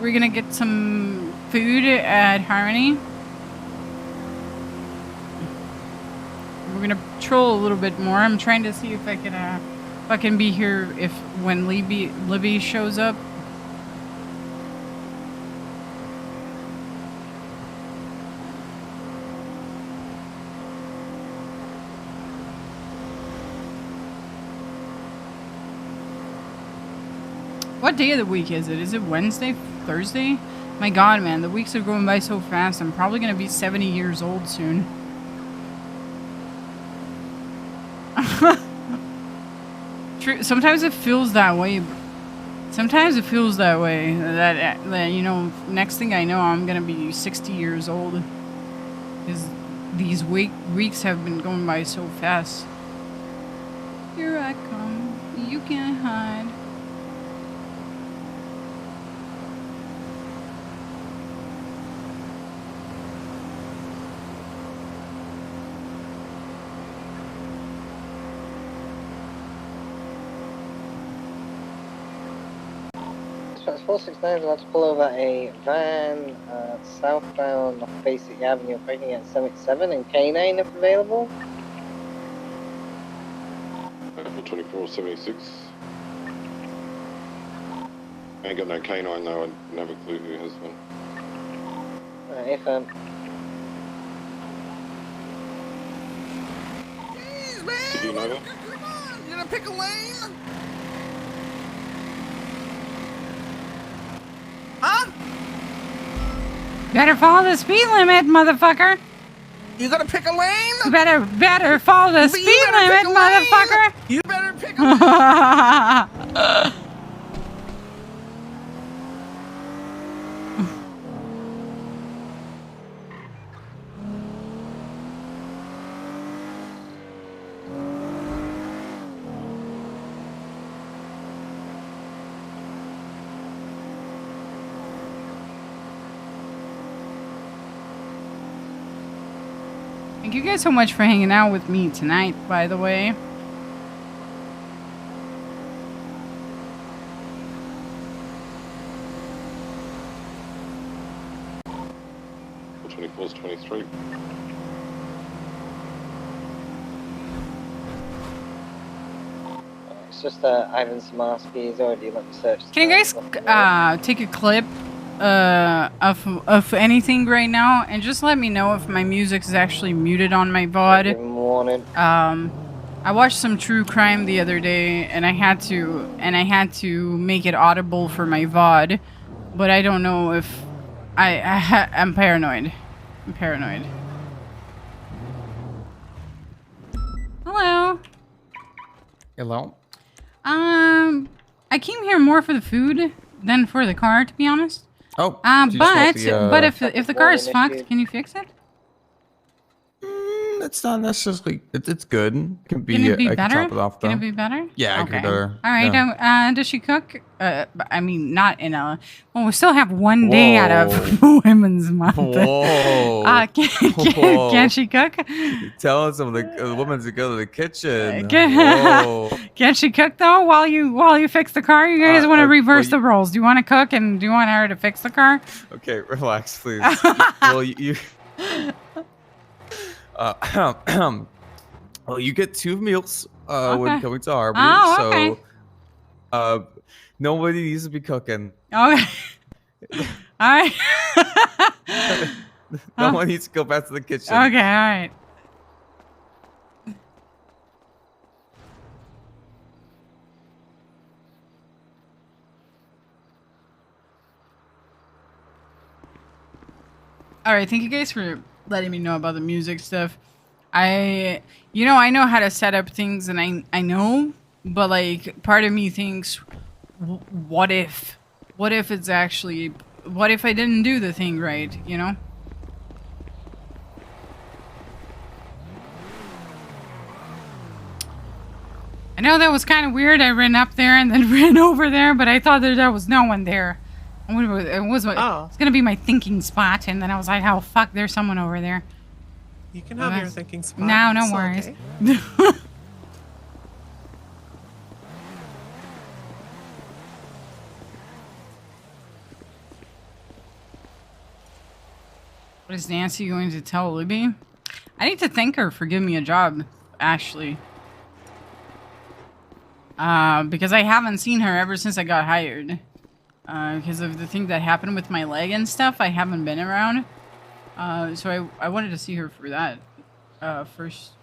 We're gonna get some food at Harmony. We're gonna patrol a little bit more. I'm trying to see if I can be here when Libby shows up. What day of the week is it? Is it Wednesday? Thursday? My God, man, the weeks are going by so fast. I'm probably gonna be 70 years old soon. True. Sometimes it feels that way. Sometimes it feels that way. That you know, next thing I know, I'm gonna be 60 years old. Because these weeks have been going by so fast. Here I come. You can't hide. It's 469 about to pull over a van southbound off Basic Avenue, braking at 77 and K9 if available. 2476. I ain't got no K9 though, I don't have a clue who has one. If Did you know that? You gonna pick a lane? Huh? Better follow the speed limit, motherfucker. You gonna pick a lane? You better follow the speed limit, motherfucker. You better pick a lane. Thank you guys so much for hanging out with me tonight, by the way. The 24 is 23. It's just Ivan Samarsky. He's already let me search. Can you guys take a clip of anything right now and just let me know if my music is actually muted on my VOD? I watched some true crime the other day and I had to make it audible for my VOD, but I don't know if I'm paranoid. I'm paranoid. Hello. Hello. I came here more for the food than for the car, to be honest. Oh. But if the car is fucked, can you fix it? It's not necessarily. It's good. It can be. Can it be I better? can top it off, though. Can it be better? Yeah, it can be better. All right. Yeah. Does she cook? I mean, not in a. Well, we still have one day out of Women's Month. Whoa. Can she cook? Telling some of the women to go to the kitchen. Can, can she cook though? While you fix the car, you guys want to reverse the roles. Do you want to cook and do you want her to fix the car? Okay, relax, please. Well, you. Well, you get 2 meals when coming to Harvey, so nobody needs to be cooking. Okay. All right. No one needs to go back to the kitchen. Okay, all right. All right, thank you guys for letting me know about the music stuff. I know how to set up things, and I know, but like part of me thinks, what if it's actually, what if I didn't do the thing right, you know? I know that was kind of weird. I ran up there and then ran over there, but I thought that there was no one there. It's gonna be my thinking spot, and then I was like, "Oh fuck, there's someone over there." You can have your thinking spot. No, no It's worries. okay. What is Nancy going to tell Libby? I need to thank her for giving me a job, actually. Because I haven't seen her ever since I got hired. Because of the thing that happened with my leg and stuff, I haven't been around. So I wanted to see her for that. First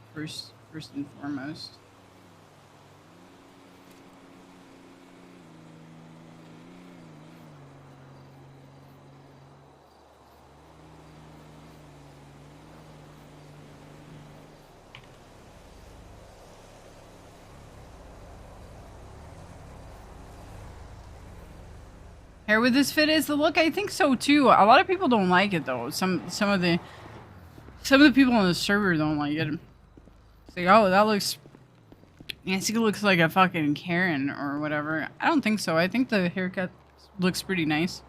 and foremost. Hair with this fit is the look? I think so too. A lot of people don't like it though. Some of the people on the server don't like it. It's like, oh, that looks, Nancy looks like a fucking Karen or whatever. I don't think so. I think the haircut looks pretty nice.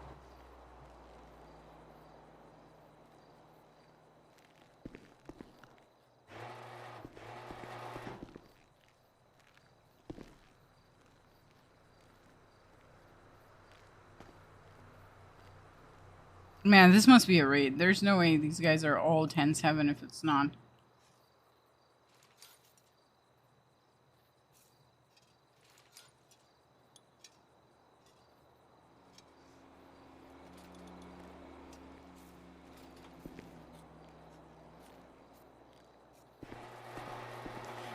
Man, this must be a raid. There's no way these guys are all 10-7 if it's not.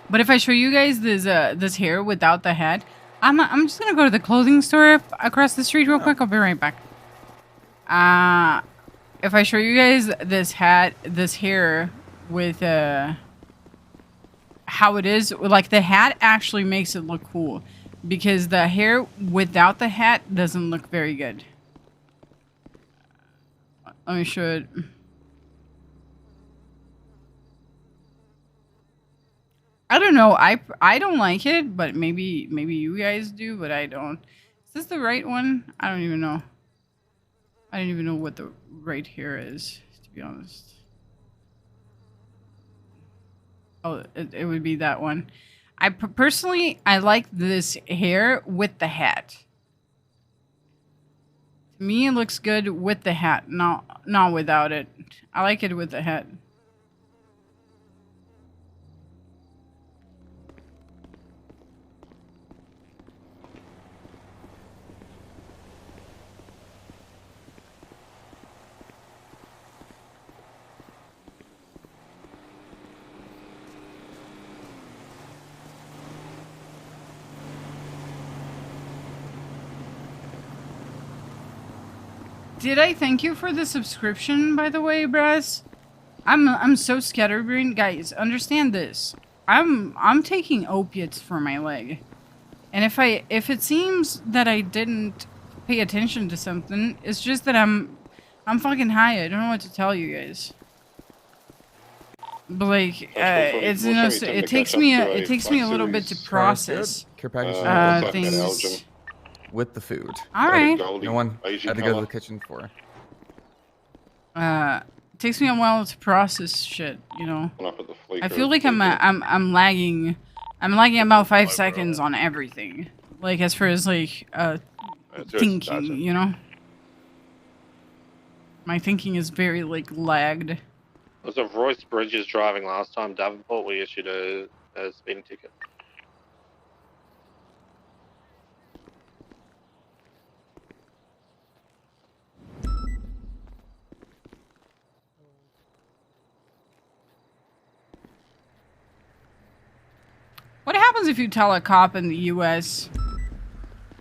But if I show you guys this hair without the hat, I'm just gonna go to the clothing store across the street real quick. I'll be right back. If I show you guys this hair with how it is, like the hat actually makes it look cool, because the hair without the hat doesn't look very good. Let me show it. I don't know. I don't like it, but maybe you guys do, but I don't. Is this the right one? I don't even know. I don't even know what the right hair is, to be honest. Oh, it would be that one. Personally, I like this hair with the hat. To me, it looks good with the hat, not without it. I like it with the hat. Did I thank you for the subscription, by the way, Brass? I'm so scatterbrained, guys. Understand this. I'm taking opiates for my leg, and if it seems that I didn't pay attention to something, it's just that I'm fucking high. I don't know what to tell you guys. But like, it's you know, it takes me a little bit to process things. With the food. All right. No one had to go to the kitchen for. It takes me a while to process shit, you know. I feel like I'm lagging. I'm lagging about 5 seconds on everything. Like as far as like thinking, you know. My thinking is very like lagged. Was it Royce Bridges driving last time? Davenport, we issued a speeding ticket. What happens if you tell a cop in the U.S.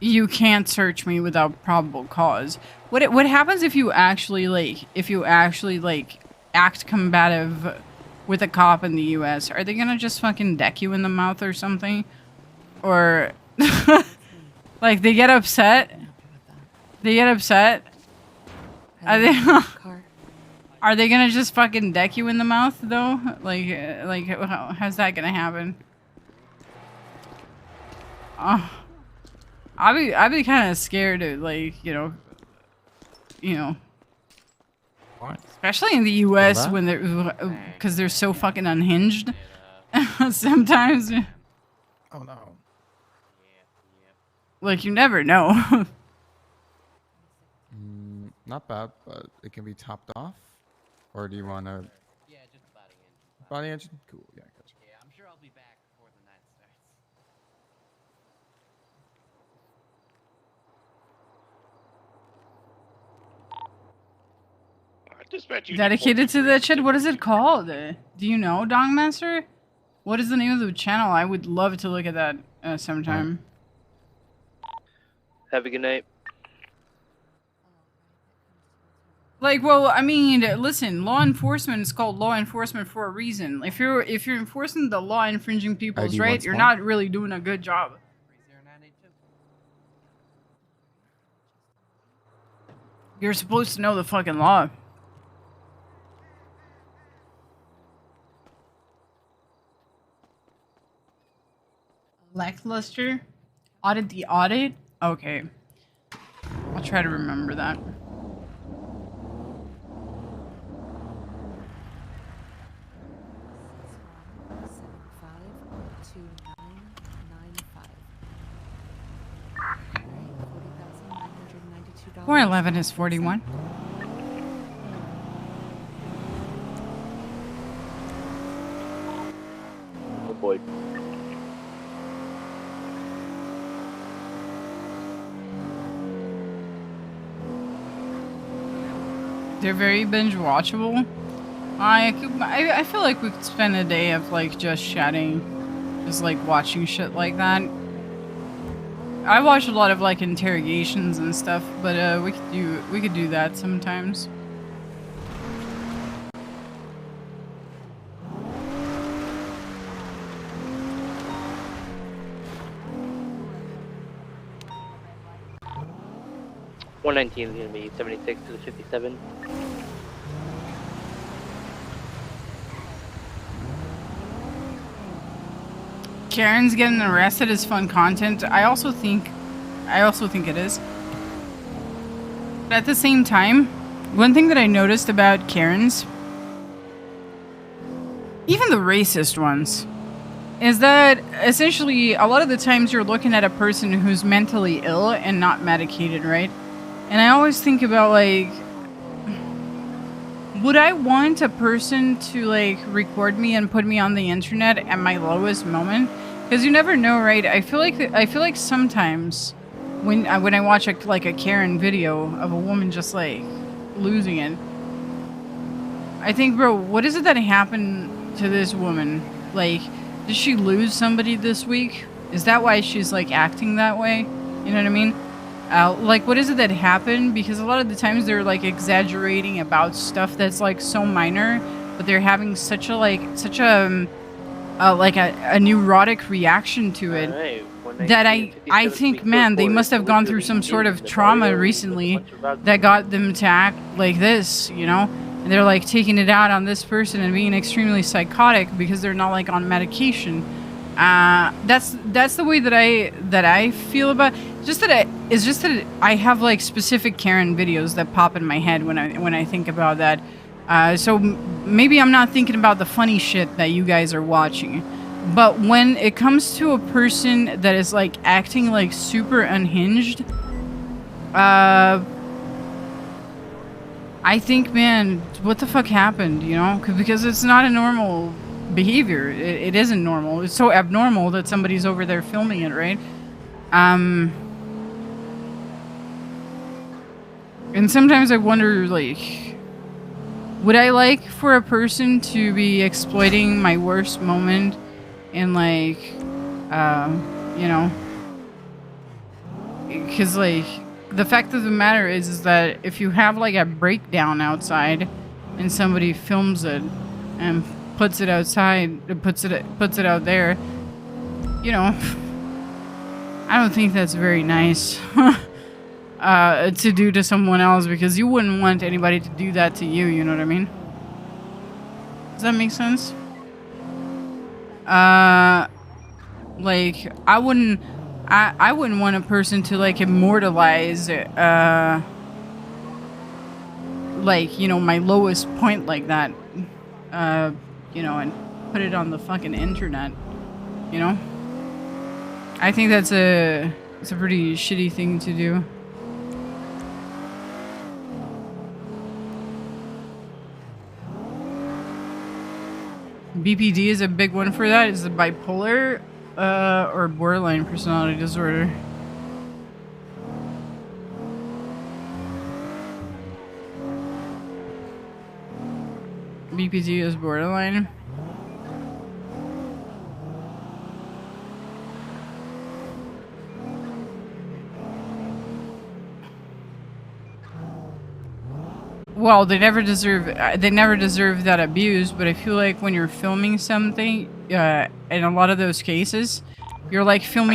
you can't search me without probable cause? What happens if you actually act combative with a cop in the U.S.? Are they gonna just fucking deck you in the mouth or something? Or like they get upset? They get upset? Are they gonna just fucking deck you in the mouth though? Like how's that gonna happen? I'd be kind of scared of like you know, especially in the U.S. when because they're so fucking unhinged. Sometimes. Oh no. Like you never know. Not bad, but it can be topped off. Or do you want to? Yeah, just a body engine. Body engine? Cool. Yeah, gotcha. Yeah, I'm sure I'll be back before the night starts. Dedicated to that shit. What is it called? Do you know, Dongmaster? What is the name of the channel? I would love to look at that sometime. Have a good night. Like, well, I mean, listen, law enforcement is called law enforcement for a reason. If you're enforcing the law infringing people's right, you're not really doing a good job. You're supposed to know the fucking law. Lackluster? Audit the audit? Okay. I'll try to remember that. $411 is 41. Oh boy. They're very binge watchable. I feel like we could spend a day of like just chatting, just like watching shit like that. I watch a lot of like interrogations and stuff, but we could do that sometimes. $119 is gonna be 76 to the 57. Karen's getting arrested is fun content. I also think it is. But at the same time, one thing that I noticed about Karen's even the racist ones, is that essentially a lot of the times you're looking at a person who's mentally ill and not medicated, right? And I always think about, like, would I want a person to, like, record me and put me on the internet at my lowest moment? Because you never know, right? I feel like sometimes when I watch a Karen video of a woman just like losing it, I think, bro, what is it that happened to this woman? Like, did she lose somebody this week? Is that why she's like acting that way? You know what I mean? Like, what is it that happened? Because a lot of the times they're like exaggerating about stuff that's like so minor, but they're having such a neurotic reaction to it that I think, man, they must have gone through some sort of trauma recently that got them to act like this, you know? And they're like taking it out on this person and being extremely psychotic because they're not like on medication. That's the way that I feel about. It's just that I have like specific Karen videos that pop in my head when I think about that. So maybe I'm not thinking about the funny shit that you guys are watching. But when it comes to a person that is like acting like super unhinged, I think, man, what the fuck happened, you know? Because it's not a normal behavior. It isn't normal. It's so abnormal that somebody's over there filming it, right? And sometimes I wonder, like, would I like for a person to be exploiting my worst moment and, like, you know, because, like, the fact of the matter is that if you have, like, a breakdown outside and somebody films it and puts it outside, puts it out there, you know, I don't think that's very nice to do to someone else, because you wouldn't want anybody to do that to you, you know what I mean? Does that make sense? Like, I wouldn't want a person to, like, immortalize, like, you know, my lowest point like that, you know, and put it on the fucking internet, you know? I think it's a pretty shitty thing to do. BPD is a big one for that. Is the bipolar or borderline personality disorder. BPD is borderline. Well, they never deserve that abuse, but I feel like when you're filming something, in a lot of those cases, you're like filming